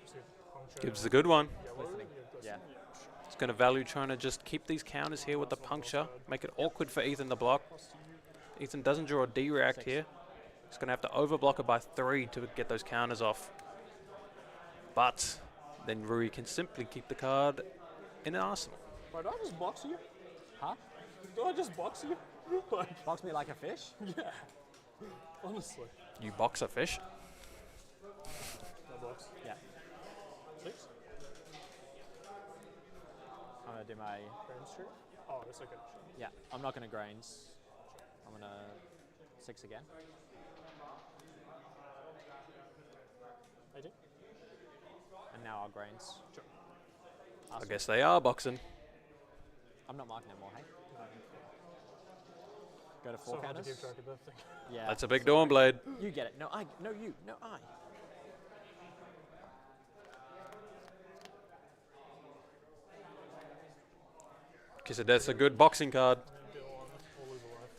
See, puncture. Gives the good one. Yellow, Listening. yeah. It's going to value trying to just keep these counters here with the puncture. Make it awkward for Ethan to block. Ethan doesn't draw a D-react here. He's going to have to overblock it by 3 to get those counters off. But then Rui can simply keep the card in an arsenal. Wait, did I just box you? Huh? Did I just box you? Like, Box me like a fish? yeah. Honestly. You box a fish. No box. Yeah. 6? I'm gonna do my. Grand Street? Oh, that's okay. Yeah, I'm not gonna grains. I'm gonna 6 again. 18? And now I'll grains. Sure. I guess they are boxing. I'm not marking anymore, hey? Go to 4 So hard to counters. keep track of that thing. Yeah. That's a big Dawn Blade. You get it. No, I. No, you. No, I. Kiss of Death's a good boxing card. Go on, or lose a life.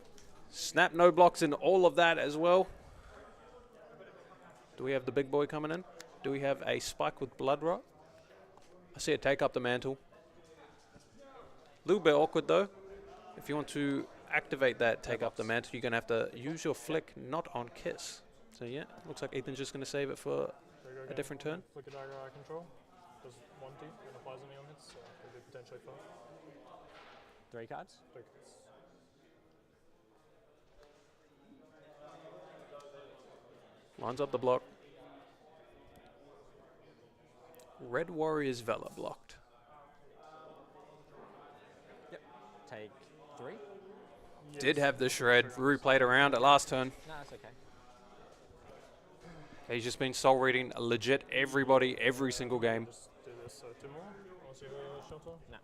Snap no blocks in all of that as well. Do we have the big boy coming in? Do we have a spike with blood rot? I see it take up the mantle. Little bit awkward though. If you want to activate that take up the mantle, you're going to have to use your flick not on Kiss. So yeah, looks like Ethan's just going to save it for There you go a again. different turn. Flick a dagger I control. Does 1D and applies only on hits, so could be potentially 5. 3 cards. 3 cards. Lines up the block. Red Warriors Valor blocked. Yep. Take 3. Did have the shred. Rui played around at last turn. No, that's okay. He's just been soul reading legit everybody every single game. Just do this 2 more. Unless you have a shelter. No.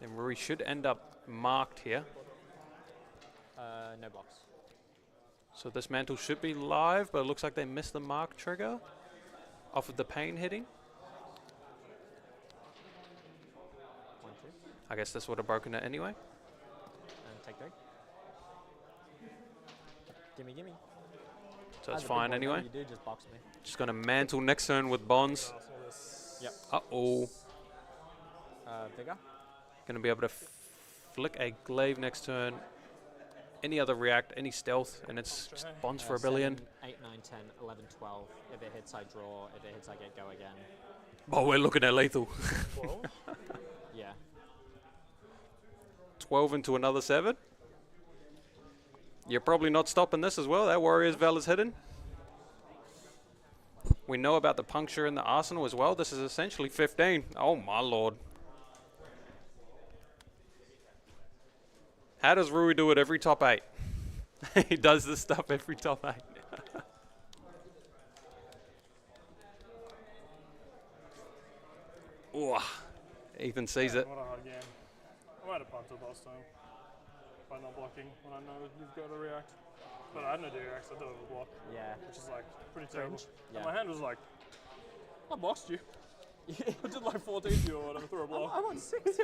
And Rui should end up marked here. No blocks. So this mantle should be live, but it looks like they missed the mark trigger off of the pain hitting. 1, 2. I guess this would have broken it anyway. And take 3. Gimme, gimme. So it's As a big fine boy, anyway. You do just box me. Just going to mantle next turn with bonds. Yep. Uh-oh. Vigor. Going to be able to flick a glaive next turn. Any other react, any stealth, and it's just bonds for a billion. 7, 8, 9, 10, 11, 12. If it hits, I draw. If it hits, I get go again. Oh, we're looking at lethal. 12? Yeah. 12 into another 7. You're probably not stopping this as well. That Warrior's Val is hidden. We know about the puncture in the arsenal as well. This is essentially 15. Oh, my lord. How does Rui do it every top 8? He does this stuff every top 8. Ooh, Ethan sees it. What a hard game. I might have punted last time by not blocking when I know you've got to react. But I had no react, so I did have a block, Yeah. which is like pretty terrible. Yeah. And my hand was like, I boxed you. I did like 14 to you or whatever through a block. I'm on 6.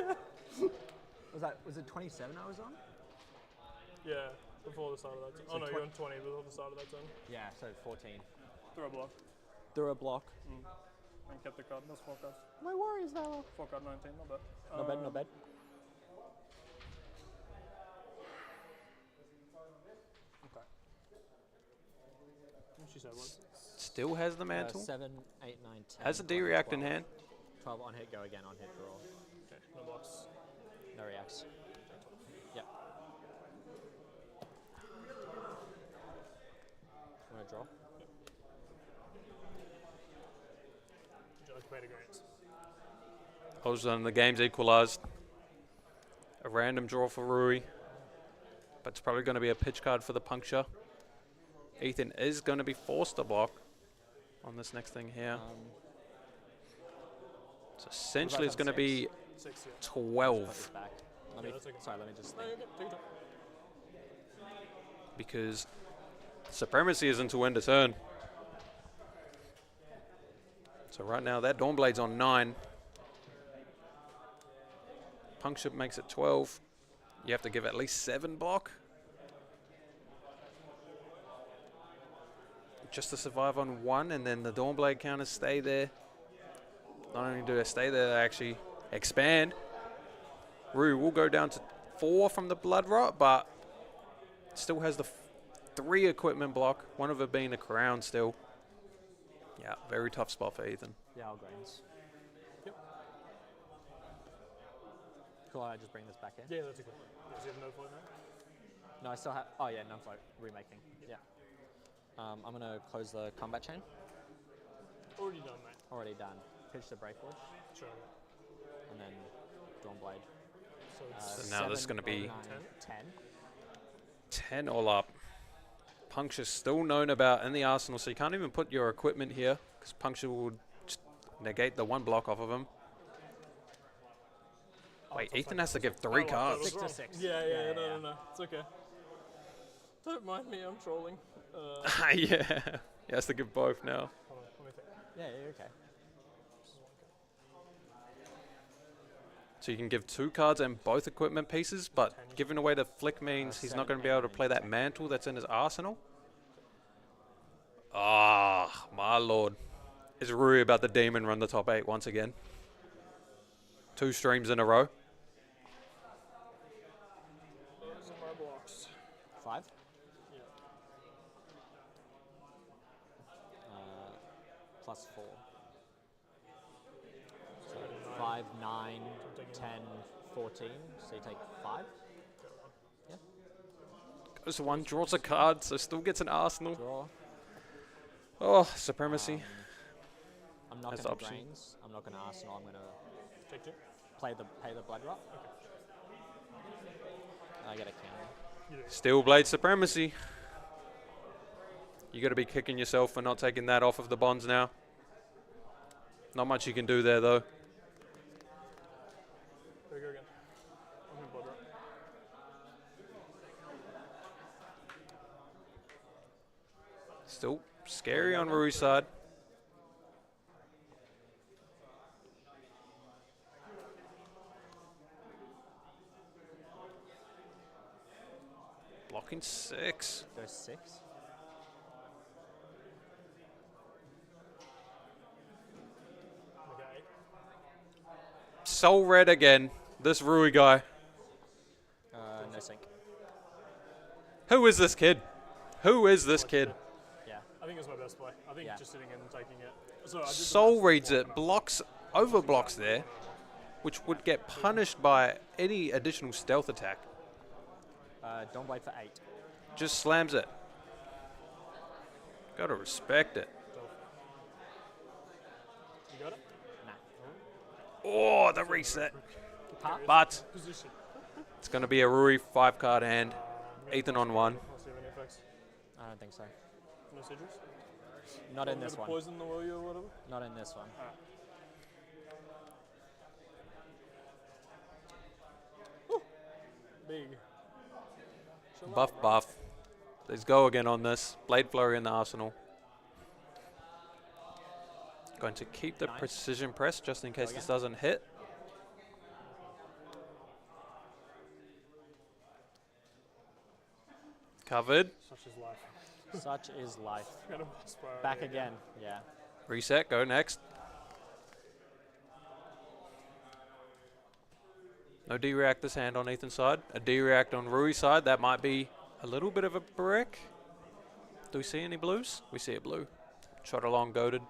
Was it 27 I was on? Yeah, before the start of that turn. So Oh no, you're on 20 before the start of that turn. Yeah, so 14. Through a block. Through a block. And kept the card. That's 4 cards. My Warriors Valor. 4 card 19, not bad. Not bad, not bad. Okay. What she said was? Still has the mantle. 7, 8, 9, 10. Has a D-react in 12. hand. 12 on hit, go again, on hit, draw. Okay, no blocks. No reacts. Yep. Want to draw? Judge played a great. All of a sudden, the game's equalized. A random draw for Rui. But it's probably going to be a pitch card for the puncture. Ethan is going to be forced to block on this next thing here. So essentially, it's going to be 6, yeah. 12. Back. Let me, that's okay. sorry, let me just No, think. you're good. Take your time. Because Supremacy is into end of turn. So right now, that Dawnblade's on 9. Puncture makes it 12. You have to give at least 7 block. Just to survive on 1, and then the Dawnblade counters stay there. Not only do they stay there, they actually expand. Rui will go down to 4 from the Blood Rot, but still has the 3 equipment block, one of it being a crown still. Yeah, very tough spot for Ethan. Yeah, I'll grains. Yep. Cool, I just bring this back in. Yeah, that's okay. Does he have no float now? No, I still have. Oh yeah, no float remaking. Yeah. I'm gonna close the combat chain. Already done, mate. Already done. Pitch the Breakforge, Sure. and then Dawnblade. So it's So now this is 7, gonna be 9, 10. 10 all up. Puncture's still known about in the arsenal, so you can't even put your equipment here, because Puncture will just negate the 1 block off of him. Wait, Ethan has to give 3 cards. 6 to 6. Yeah, no. It's okay. Don't mind me, I'm trolling. Yeah, he has to give both now. Hold on, let me think. Yeah, you're okay. So you can give 2 cards and both equipment pieces, but giving away the flick means he's not going to be able to play that mantle that's in his arsenal. Ah, my lord. Is Rui about the demon run the top 8 once again? 2 streams in a row. Those are my blocks. 5. Yeah. plus 4. So 5, 9, 10, 14. So you take 5. Yeah. Goes to 1, draws a card, so still gets an Arsenal. Draw. Oh, Supremacy. I'm not As going to option. Drains. I'm not going to Arsenal. I'm going to Take 2. pay the Blood Rot. I get a counter. Steel Blade Supremacy. You got to be kicking yourself for not taking that off of the bonds now. Not much you can do there, though. There we go again. I'm going to Blood Rot. Still scary on Rui's side. Blocking 6. Go 6. Okay. Soul Red again. This Rui guy. No sync. Who is this kid? Who is this kid? Yeah. I think it's my best play. I think Yeah. just sitting and taking it. So I did the Soul math reads before, it, blocks, overblocks there, which would get punished by any additional stealth attack. Don't Blade for 8. Just slams it. Gotta respect it. You got it? Nah. Oh, the reset. Huh? But Position. it's gonna be a Rui 5-card hand. Ethan on 1. Let's see if any effects. I don't think so. No sigils? Not in this one. Poison the warrior or whatever? Not in this one. Big. Buff. Let's go again on this. Blade Flurry in the arsenal. Going to keep the Nice. precision press just in case again. this doesn't hit. Covered. Such is life. Such is life. Kind of aspire Back again. Yeah. Reset, go next. No D-react this hand on Ethan's side. A D-react on Rui's side. That might be a little bit of a brick. Do we see any blues? We see a blue. Shot along, goaded.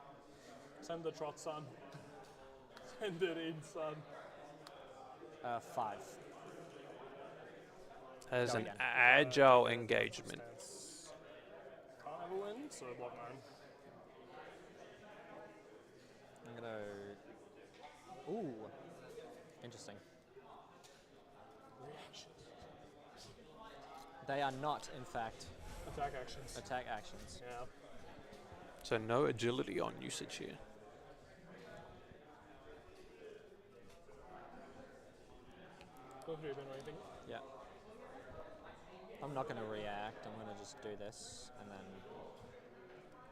Send the trot, son. Send it in, son. 5. Has Go an again. agile engagement. Stance. Can't have a win, so block 9. I'm gonna. Ooh. Interesting. They are not, in fact, Attack actions. attack actions. Yeah. So no agility on usage here. Go through, Ben, what do you think? Yeah. I'm not gonna react. I'm gonna just do this and then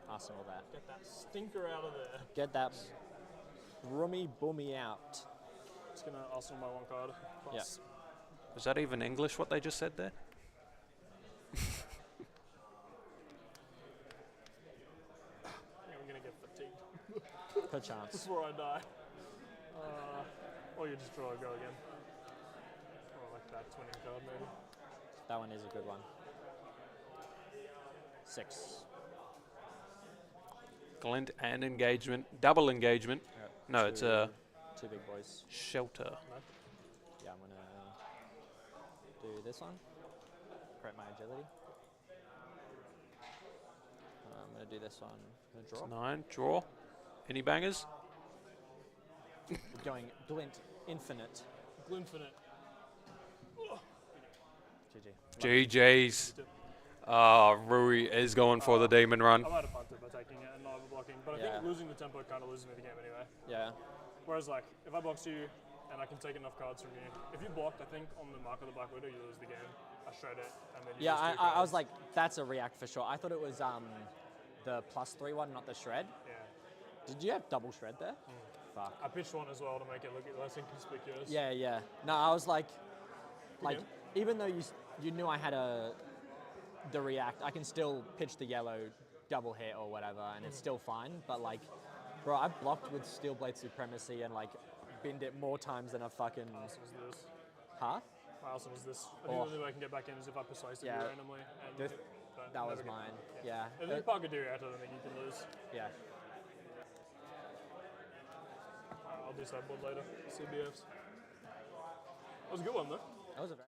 arsenal that. Get that stinker out of there. Get that brummy boomy out. Just gonna arsenal my 1 card. Plus. Was that even English what they just said there? Yeah, I'm gonna get fatigued Perchance. before I die. Or you just draw a go again. Or like that twinning card maybe. That one is a good one. 6. Glint and engagement. Double engagement. Yep. No, it's a 2 big boys. shelter. Yeah, I'm gonna do this one. Create my agility. I'm gonna do this one. I'm gonna draw. 9. Draw. Any bangers? We're going Glint Infinite. Glinfinite. GG. GG's. Rui is going for the demon run. I might have punted by taking it and not overblocking, but I Yeah. think losing the tempo kind of loses me the game anyway. Yeah. Whereas like, if I box you and I can take enough cards from you, if you blocked, I think on the mark of the Black Widow, you lose the game. I shred it and then you Yeah, lose 2 I was cards. like, that's a react for sure. I thought it was the +3 one, not the shred. Yeah. Did you have double shred there? Fuck. I pitched one as well to make it look less inconspicuous. Yeah, yeah. No, I was like, game. even though you knew I had the react, I can still pitch the yellow double hit or whatever, and it's still fine. But like, bro, I blocked with Steel Blade Supremacy and like binned it more times than a fucking. How awesome is this? Huh? How awesome is this? I think Oh. the only way I can get back in is if I persuasively Yeah. randomly. And This- but That was never get- mine. Yeah. If you park a Dori, I don't think you can lose. Yeah. do sideboard later. CBFs. That was a good one though. That was a very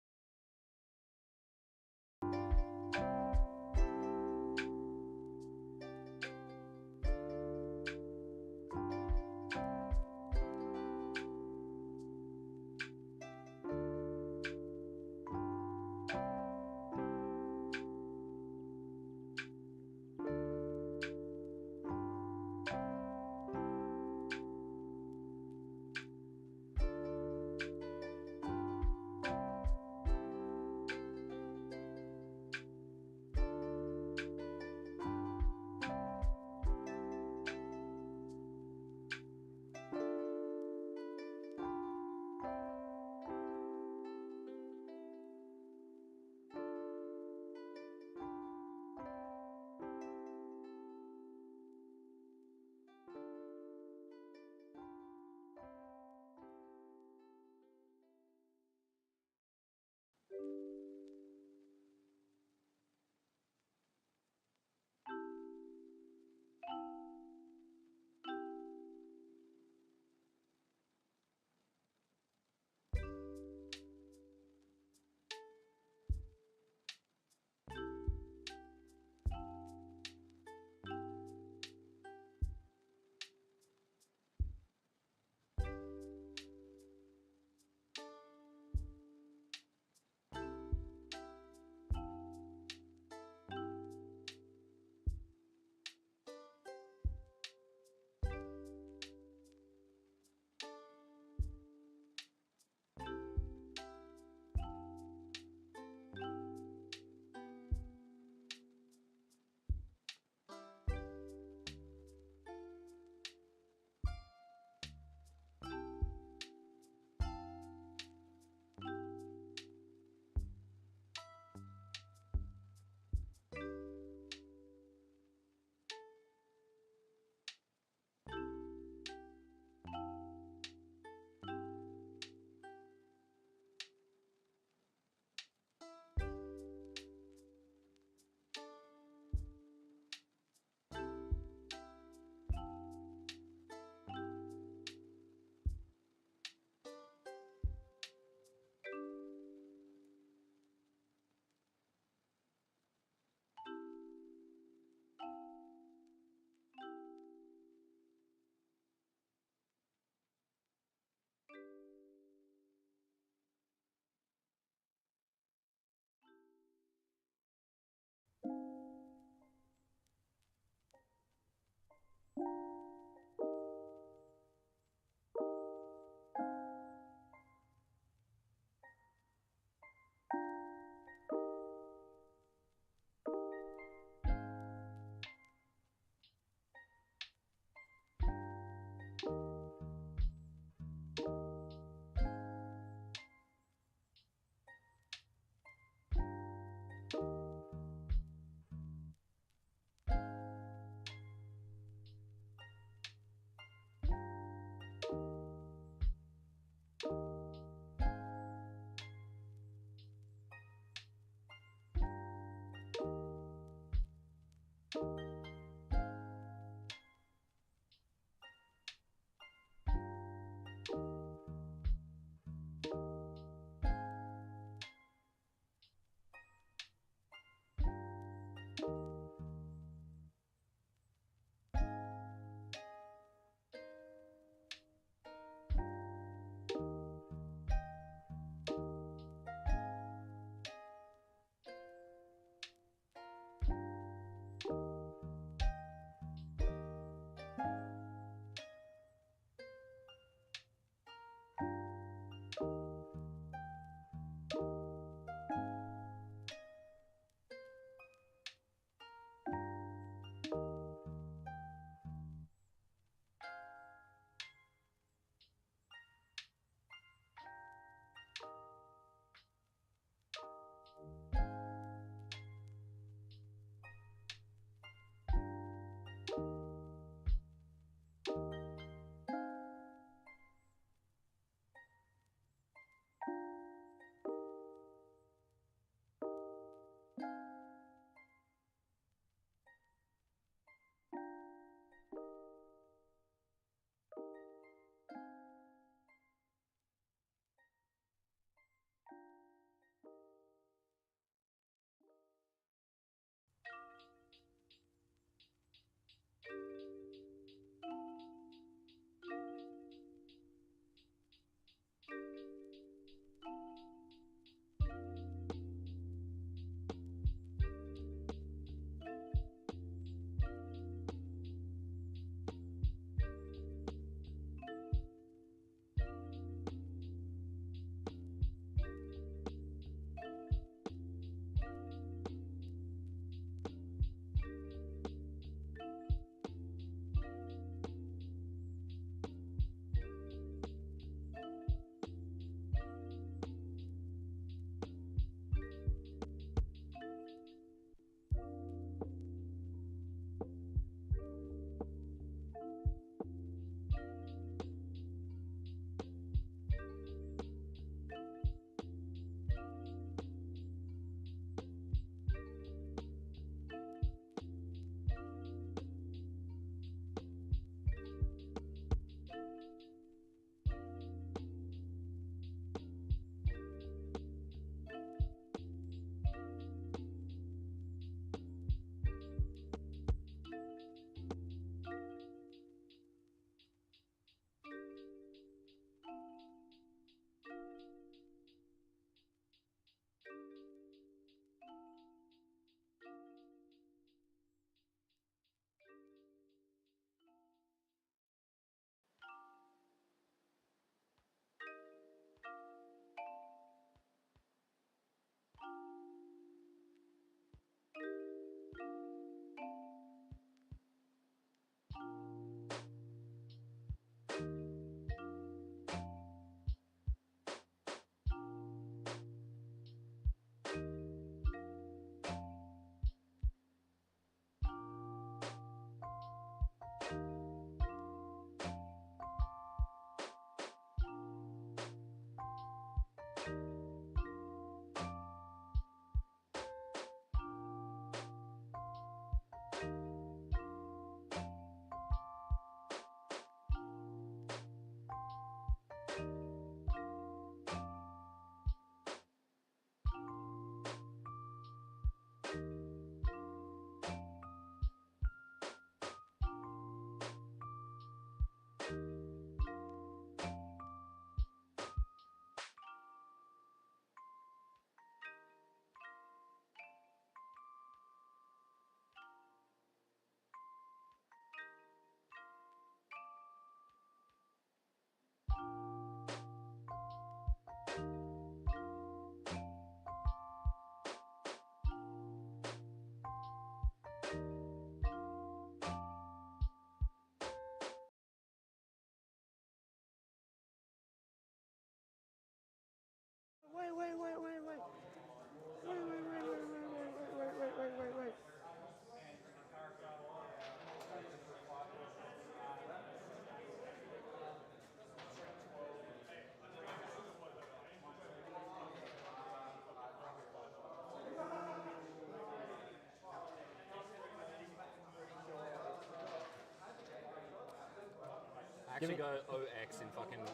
Actually go OX in fucking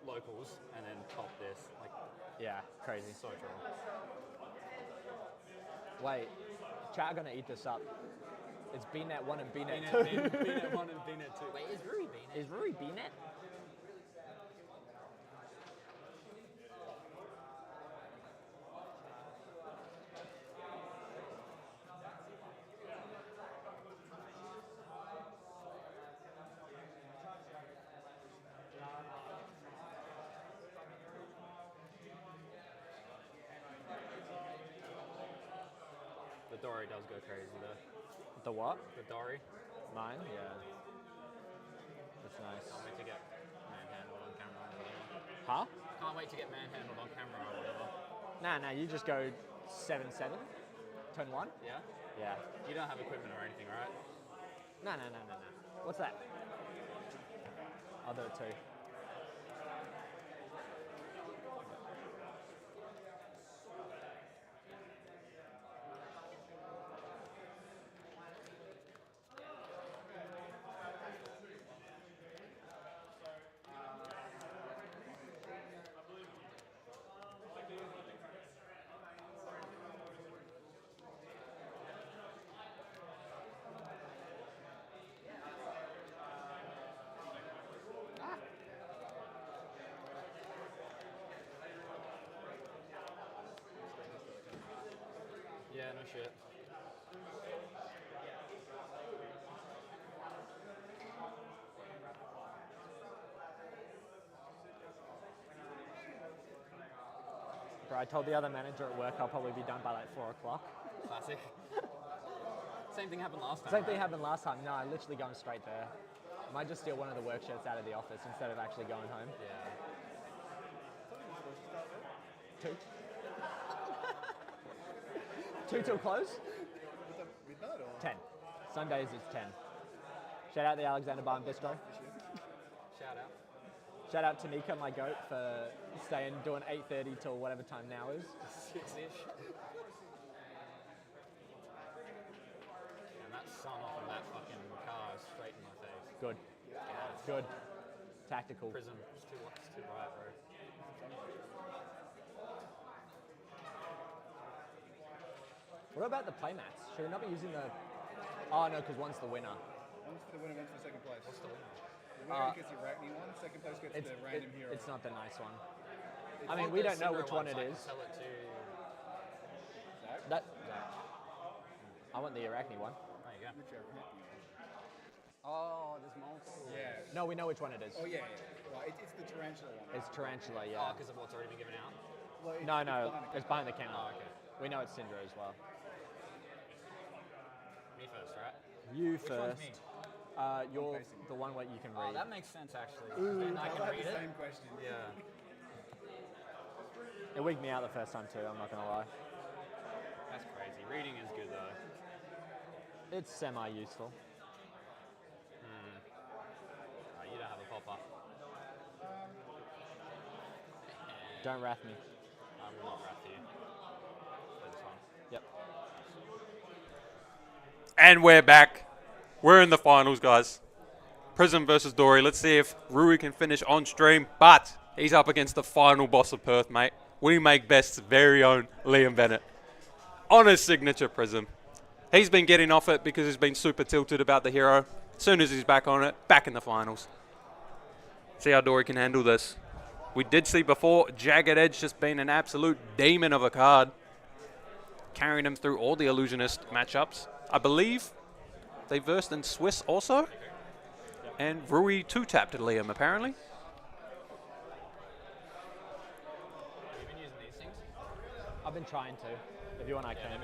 locals and then top this. Like, Yeah, crazy. so troll. Wait, chat are gonna eat this up. It's BNet 1 and BNet 2. BNet 1 and BNet 2. Wait, is Rui BNet? Is Rui BNet? The Dori does go crazy though. The what? The Dori. Mine? Yeah. That's nice. Can't wait to get manhandled on camera or whatever. Huh? Can't wait to get manhandled on camera or whatever. Nah, you just go 7-7, turn 1. Yeah? Yeah. You don't have equipment or anything, right? No. What's that? I'll do it too. Yeah, no shit. Bro, I told the other manager at work I'll probably be done by like 4 o'clock. Classic. Same thing happened last time. Same thing happened last time. No, I'm literally going straight there. Might just steal one of the work shirts out of the office instead of actually going home. Yeah. 2. 2 till close? Midnight or? 10. Sundays it's 10. Shout out the Alexander Barn Bistro. Shout out. Shout out to Nika, my goat, for staying, doing 8:30 till whatever time now is. 6-ish. And that sun off of that fucking car is straight in my face. Good. Good. Tactical. Prism. It's too bright, bro. What about the playmats? Should we not be using the... Oh, no, because one's the winner. One's for the winner, one's for second place. What's the winner? The winner gets the Arachne one, second place gets the random hero. It's not the nice one. I mean, we don't know which one it is. Sell it to... That, I want the Arachne one. There you go. Which Arachne? Oh, there's multiple. Yeah. No, we know which one it is. Oh, yeah. Right, it's the tarantula one. It's Tarantula, Oh, yeah. because of what's already been given out? Well, No, behind it's behind the camera. Oh, okay. We know it's Syndra as well. Me first, right? You Which one's first. me? You're the one where you can Oh, read. that makes sense, actually. Then I can I had read the it. same question. Yeah. It wigged me out the first time too, I'm not gonna lie. That's crazy. Reading is good, though. It's semi-useful. You don't have a pop-up. Don't wrath me. I will not wrap you. For this one. Yep. And we're back. We're in the finals, guys. Prism versus Dori. Let's see if Rui can finish on stream. But he's up against the final boss of Perth, mate. We make best's very own Liam Bennett. On his signature Prism. He's been getting off it because he's been super tilted about the hero. As soon as he's back on it, back in the finals. See how Dori can handle this. We did see before Jagged Edge just being an absolute demon of a card. Carrying him through all the Illusionist matchups. I believe they versed in Swiss also. And Rui 2-tapped Liam, apparently. Have you been using these things? I've been trying to. If you want, I can.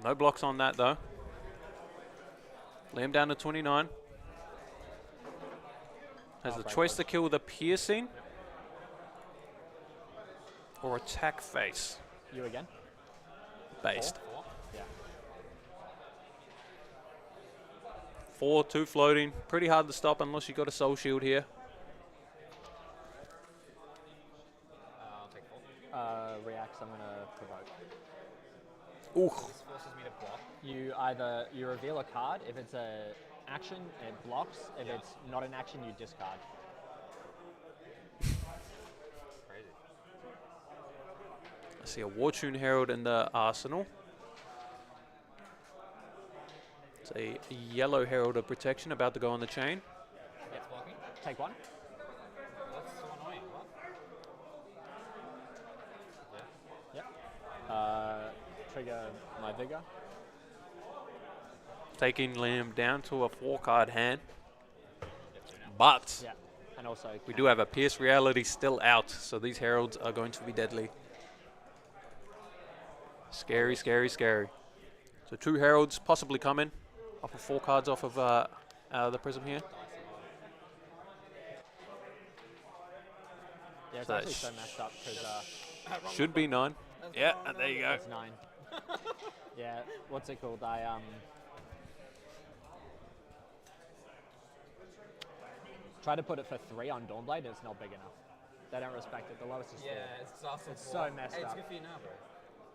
No blocks on that, though. Liam down to 29. has Oh, the break choice dodge. to kill the piercing or attack face. You again? Based. 4? Yeah. 4, 2 floating. Pretty hard to stop unless you got a soul shield here. I'll take 4. Reacts, I'm gonna provoke. Ooh. This forces me to block. You reveal a card. If it's a action, it blocks. If it's not an action, you discard. Crazy. I see a Wartune Herald in the arsenal. It's a yellow Herald of Protection about to go on the chain. It's blocking. Take 1. That's so annoying. What? Yeah. Yep. Trigger my vigor. Taking Lamb down to a 4-card hand. But Yeah. And also we do have a Pierce Reality still out, so these Heralds are going to be deadly. Scary, scary, scary. So 2 Heralds possibly coming off of 4 cards off of the Prism here. Yeah, it's So actually that so messed up because should be 9. Yeah, and there you go. it's 9. Yeah, what's it called? I try to put it for 3 on Dawnblade and it's not big enough. They don't respect it. The lowest is 4. Yeah, it's also It's so messed hey, it's up. good for you now, bro.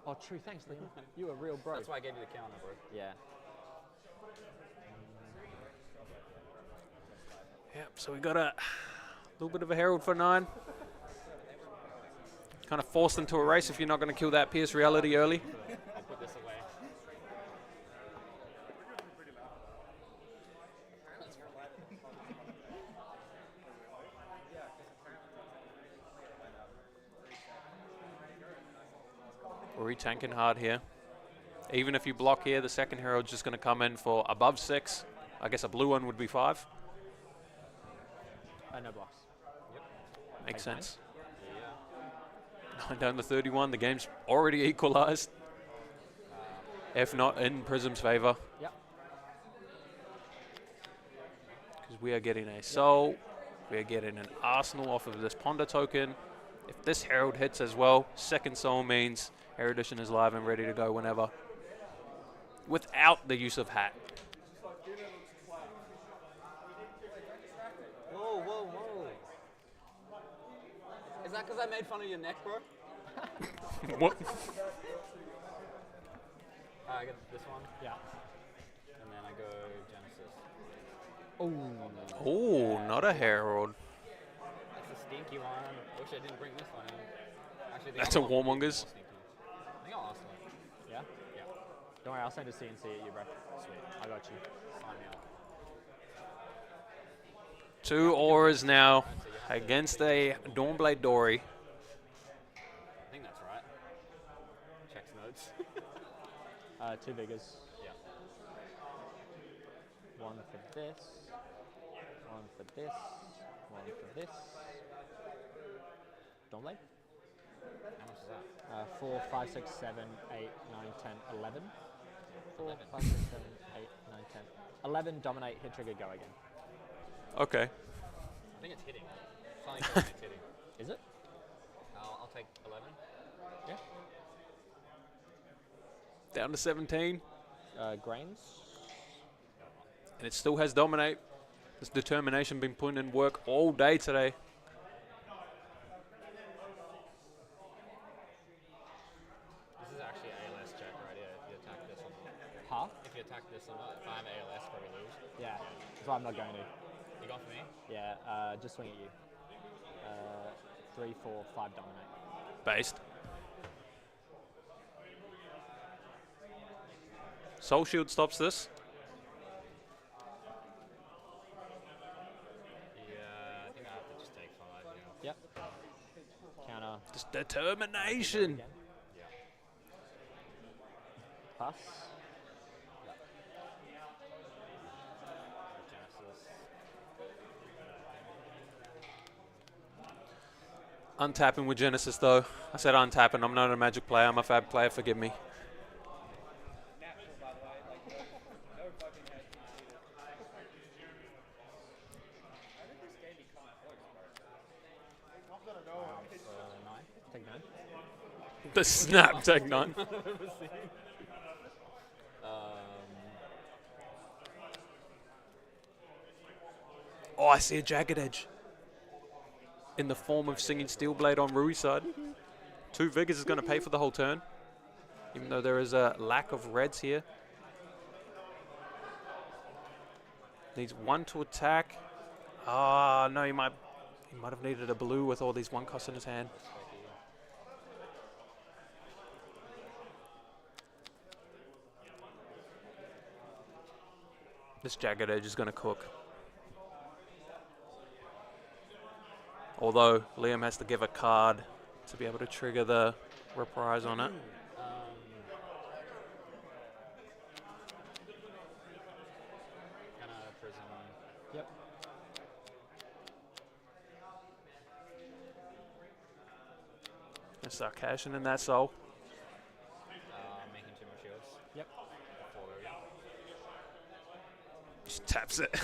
Oh, true. Thanks, Liam. You a real bro. That's why I gave you the counter, bro. Yeah. Yep, so we got a little bit of a Herald for 9. Kind of forced into a race if you're not going to kill that Pierce Reality early. I'll put this away. We're tanking hard here. Even if you block here, the second Herald's just going to come in for above 6. I guess a blue one would be 5. No blocks. Makes Take sense. Yeah. 9 down to 31. The game's already equalized. If not in Prism's favor. Yep. Because we are getting a soul. We are getting an arsenal off of this Ponder token. If this Herald hits as well, second soul means Erudition is live and ready to go whenever. Without the use of hat. Whoa, whoa, whoa. Is that because I made fun of your neck, bro? What? I get this one. Yeah. And then I go Genesis. Oh. Oh, not a Herald. That's a stinky one. Wish I didn't bring this one in. Actually, the That's other a one would be Warmongers. more stinky. I think I'll ask one. Yeah? Yeah. Don't worry, I'll send a CNC at you, bro. Sweet. I got you. Sign me up. 2 auras now against a Dawnblade Dori. I think that's right. Checks notes. 2 vigors. Yeah. 1 for this. 1 for this. 1 for this. Dawnblade? How much is that? 4, 5, 6, 7, 8, 9, 10, 11. 4, 11. 5, 6, 7, 8, 9, 10. 11, dominate, hit trigger, go again. Okay. I think it's hitting. Something tells me it's hitting. Is it? I'll take 11. Yeah. Down to 17. Grains. And it still has Dominate. This determination been putting in work all day today. This is actually ALS check right here if you attack this or not. Huh? If you attack this or not, if I have ALS, probably lose. Yeah. So I'm not going to. You got for me? Yeah, just swing at you. 3, 4, 5 dominate. Based. Soul Shield stops this. Yeah, I think I have to just take 5. Yeah. Yep. Counter. Just determination. Again. Yeah. Pass. Genesis. Untapping with Genesis though. I said untapping. I'm not a Magic player. I'm a Fab player. Forgive me. The snap take 9. Oh, I see a Jagged Edge. In the form of Singing Steelblade on Rui's side. 2 Vigors is going to pay for the whole turn. Even though there is a lack of reds here. Needs 1 to attack. Ah, no, he might have needed a blue with all these 1 costs in his hand. This Jagged Edge is going to cook. Although Liam has to give a card to be able to trigger the reprise on it. Prism. Yep. Gonna start cashing in that soul. Making 2 more shields. Yep. Just taps it.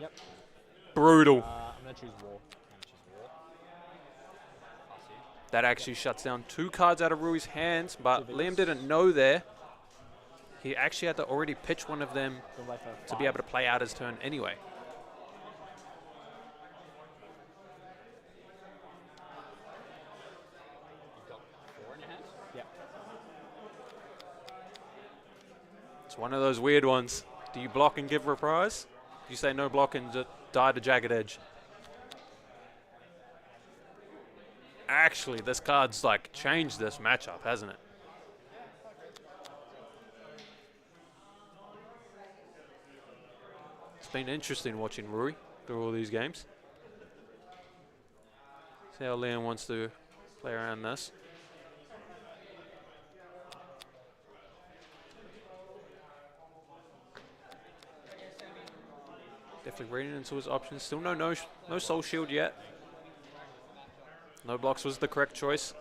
Yep. Brutal. I'm gonna choose war. That actually shuts down 2 cards out of Rui's hands, but Liam didn't know there. He actually had to already pitch one of them to be able to play out his turn anyway. You've got 4 in your hand? Yep. It's one of those weird ones. Do you block and give reprise? Do you say no block and just die to Jagged Edge? Actually, this card's like changed this matchup, hasn't it? It's been interesting watching Rui through all these games. See how Liam wants to play around this. Definitely reading into his options. Still no soul shield yet. No blocks was the correct choice.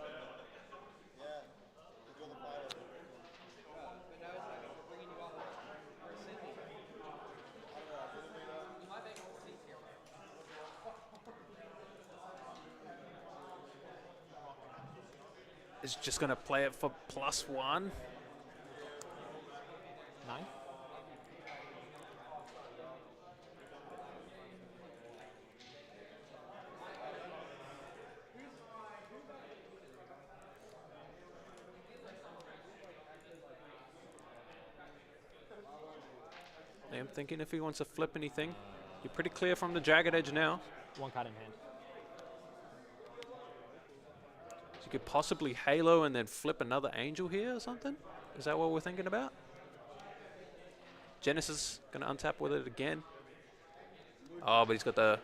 Is just going to play it for +1. 9. I'm thinking if he wants to flip anything. You're pretty clear from the Jagged Edge now. 1 card in hand. So you could possibly Halo and then flip another Angel here or something? Is that what we're thinking about? Genesis going to untap with it again. Oh, but he's got the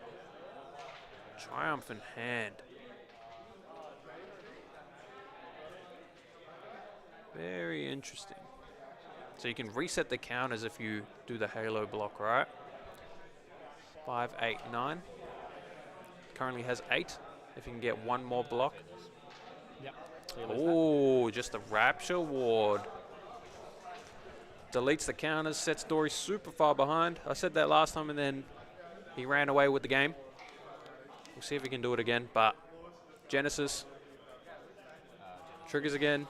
Triumph in hand. Very interesting. So you can reset the counters if you do the Halo block, right? 5, 8, 9. Currently has 8. If you can get 1 more block. Yep. Oh, just a Rapture Ward. Deletes the counters, sets Dori super far behind. I said that last time and then he ran away with the game. We'll see if he can do it again, but Genesis triggers again.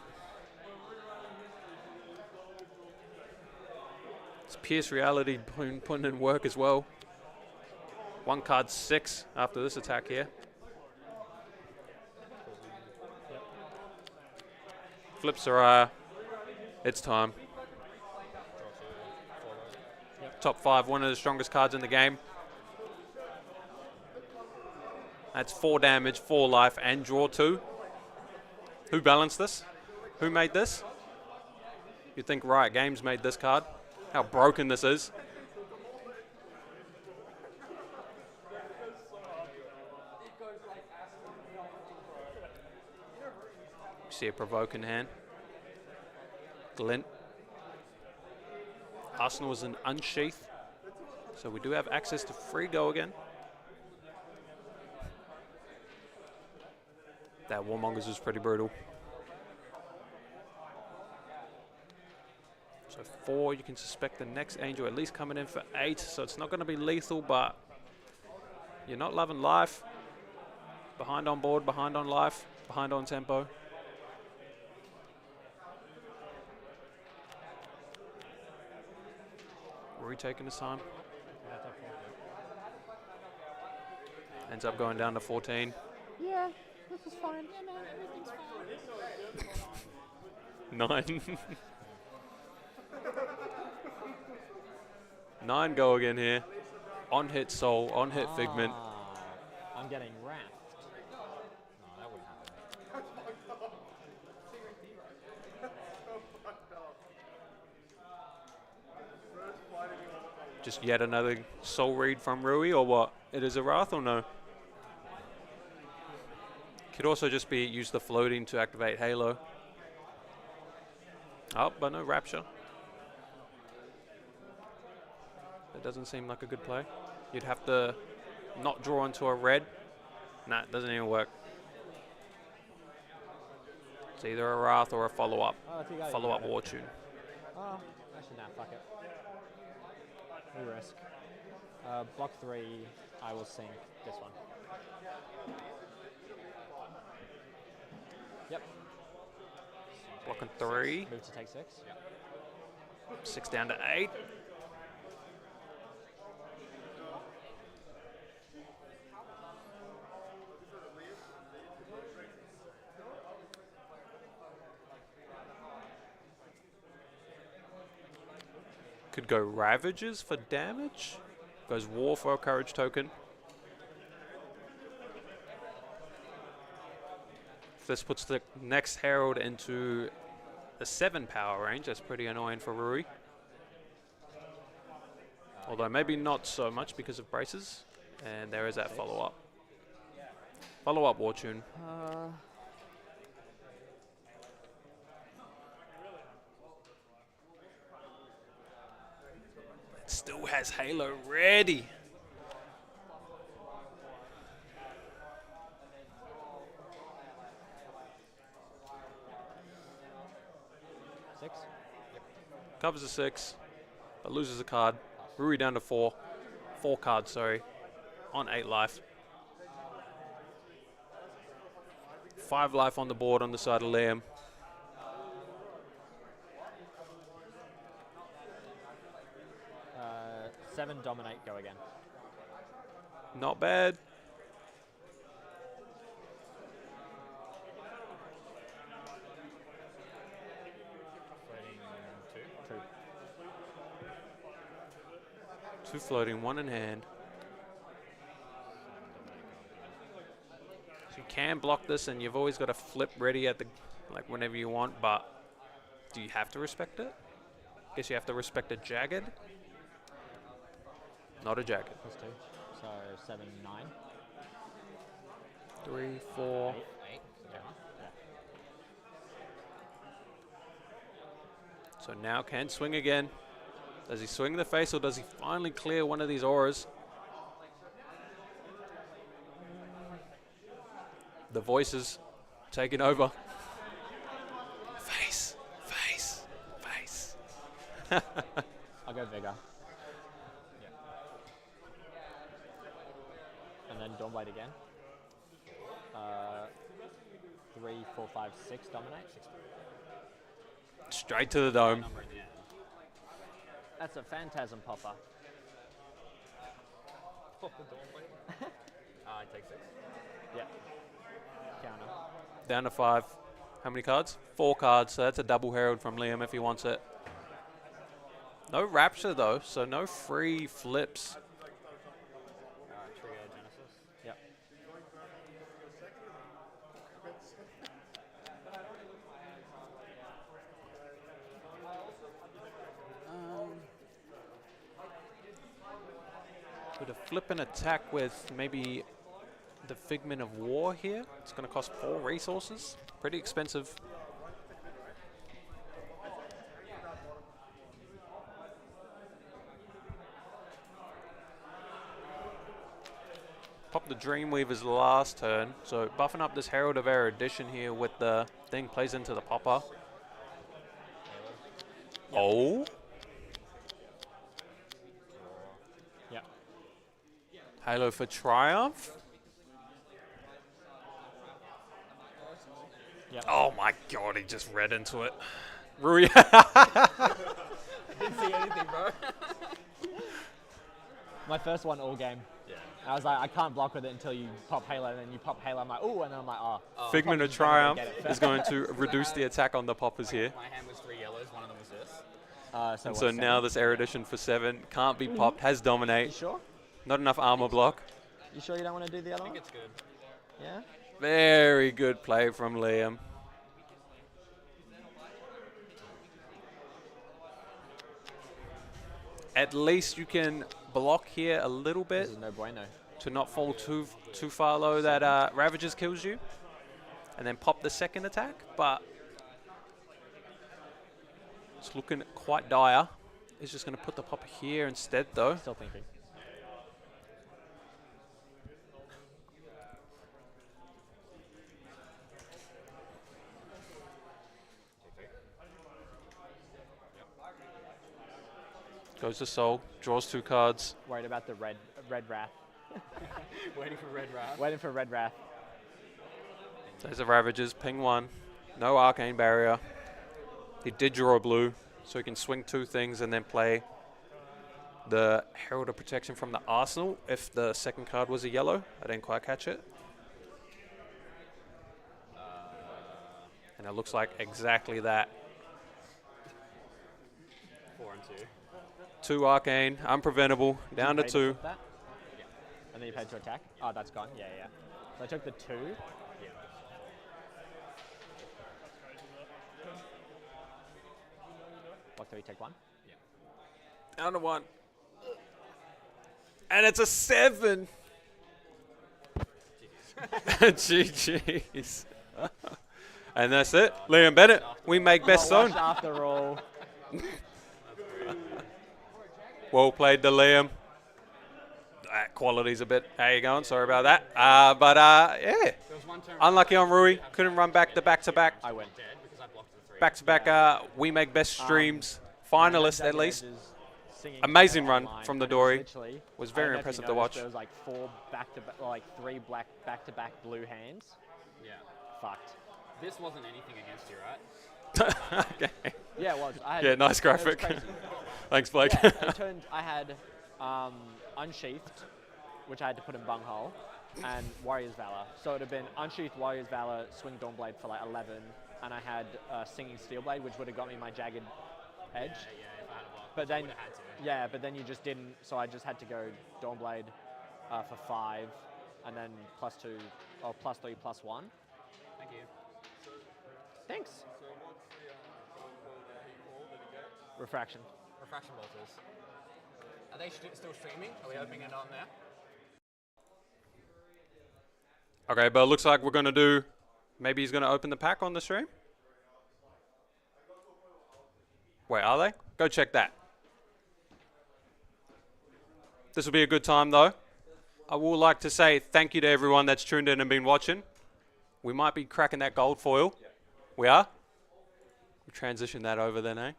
It's Pierce Reality putting in work as well. 1 card 6 after this attack here. Flip Viserai. It's time. Top 5, one of the strongest cards in the game. That's 4 damage, 4 life, and draw 2. Who balanced this? Who made this? You'd think Riot Games made this card. How broken this is. See a provoking hand. Glint. Arsenal is an unsheath. So we do have access to free go again. That Warmongers is pretty brutal. So 4, you can suspect the next Angel at least coming in for 8. So it's not going to be lethal, but you're not loving life. Behind on board, behind on life. behind on tempo. Rory taking his time. Ends up going down to 14. Yeah, this is fine. 9. 9 go again here. On hit Soul, on hit Figment. I'm getting wrapped. No, that wouldn't happen. Just yet another Soul Read from Rui, or what? It is a Wrath or no? Could also just be use the floating to activate Halo. Oh, but no Rapture. That doesn't seem like a good play. You'd have to not draw into a red. Nah, it doesn't even work. It's either a Wrath or a follow-up. Follow-up War Tune. Oh, actually, nah, fuck it. We risk. Block 3, I will sink this one. Yep. Blocking 3. Move to take 6. Yep. 6 down to 8. Could go Ravages for damage. Goes War for a Courage token. If this puts the next Herald into the 7 power range, that's pretty annoying for Rui. Although maybe not so much because of braces. And there is that follow-up. Follow-up War Tune. Still has Halo ready. Six. Covers a 6, but loses a card. Rui down to 4. 4 cards, sorry. On 8 life. 5 life on the board on the side of Liam. Seven dominate, go again. Not bad. Two. 2 floating, 1 in hand. So you can block this, and you've always got a flip ready at the, like whenever you want. But do you have to respect it? Guess you have to respect a jagged. Not a jacket. Plus 2. So 7, 9. 3, 4. 8. Yeah. So now can swing again. Does he swing the face, or does he finally clear one of these auras? The voices taking over. Face, face, face. I'll go Vigor. And then Dawnblade again. 3, 4, 5, 6 dominate. Straight to the dome. That's a Phantasm Popper. I take 6. Yeah. Counter. Down to 5. How many cards? 4 cards, so that's a double Herald from Liam if he wants it. No Rapture though, so no free flips. Trio Genesis. Yep. Could a flip and attack with maybe the Figment of War here. It's going to cost 4 resources. Pretty expensive. Pop the Dreamweaver's last turn. So buffing up this Herald of Erudition here with the thing plays into the popper. Yep. Oh. Yep. Halo for Triumph. Yep. Oh my god, he just read into it. Rui. Didn't see anything, bro. My first one all game. Yeah. I was like, I can't block with it until you pop Halo, and then you pop Halo. I'm like, ooh, and then I'm like, oh. Figment of Triumph is going to reduce the attack on the poppers here. My hand was 3 yellows, one of them was this. And so now this Erudition for 7 can't be popped, has Dominate. You sure? Not enough armor block. You sure you don't want to do the other one? I think it's good. Yeah? Very good play from Liam. At least you can block here a little bit. This is no bueno. To not fall too far low that Ravages kills you. And then pop the second attack, but it's looking quite dire. He's just going to put the popper here instead though. Still thinking. Goes to Soul, draws 2 cards. Worried about the red Wrath. Waiting for Red Wrath. Waiting for red Wrath. There's the Ravages, ping 1. No Arcane Barrier. He did draw a blue, so he can swing 2 things and then play the Herald of Protection from the Arsenal if the second card was a yellow. I didn't quite catch it. And it looks like exactly that. 4 and 2. 2 Arcane, Unpreventable, down to 2. Yeah. And then you paid to attack? Oh, that's gone. Yeah, yeah. So I took the 2. Yeah. Block 3, take 1. Yeah. Down to 1. And it's a 7. GG's. And that's it. Liam Bennett, we make best zone. After all. Well played to Liam. That quality's a bit, how you going? Sorry about that. Yeah. Unlucky on Rui. Couldn't run back the back-to-back. I went. Back-to-back, we make best streams. Finalist at least. Amazing run from the Dori. Was very impressive to watch. There was like 4 back-to-back, like 3 back-to-back blue hands. Yeah. Fucked. This wasn't anything against you, right? Okay. Yeah, it was. Yeah, nice graphic. Thanks, Blake. Yeah, I had Unsheathed, which I had to put in Bunghole, and Warrior's Valor. So it would have been Unsheathed, Warrior's Valor, Swing Dawnblade for like 11, and I had Singing Steelblade, which would have got me my Jagged Edge. Yeah, if I had a block. But then, would have had to. yeah, but then you just didn't, so I just had to go Dawnblade for 5, and then +2, or +3, +1. Thank you. Thanks. Refraction. Refraction bolters. Are they still streaming? Are we opening it on there? Okay, but it looks like we're going to do, maybe he's going to open the pack on the stream. Wait, are they? Go check that. This will be a good time though. I would like to say thank you to everyone that's tuned in and been watching. We might be cracking that gold foil. Yeah. We are? We'll transition that over then, eh?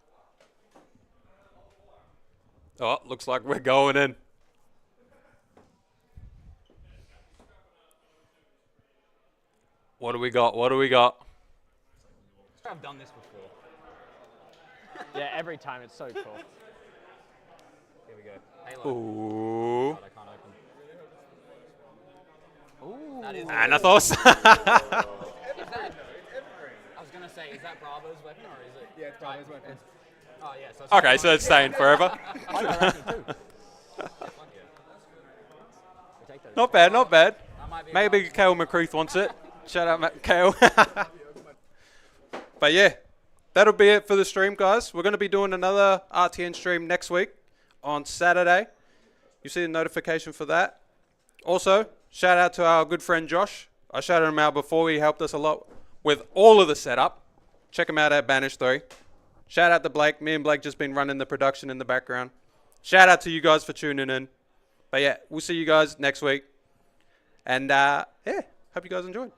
Oh, looks like we're going in. What do we got? What do we got? I've done this before. Yeah, every time. It's so cool. Here we go. Halo. Ooh. God, I can't open. Ooh. That is Anathos. Is that, I was going to say, is that Bravo's weapon or is it? Yeah, it's Bravo's weapon. Oh, yeah. So it's Okay, so it's staying forever. I got ranking too. Not bad, not bad. might be Maybe Kale McCreath wants it. Shout out, Kale. But yeah, that'll be it for the stream, guys. We're going to be doing another RTN stream next week on Saturday. You see the notification for that. Also, shout out to our good friend Josh. I shouted him out before. He helped us a lot with all of the setup. Check him out at Banish 3. Shout out to Blake. Me and Blake just been running the production in the background. Shout out to you guys for tuning in. But yeah, we'll see you guys next week. And yeah, hope you guys enjoyed.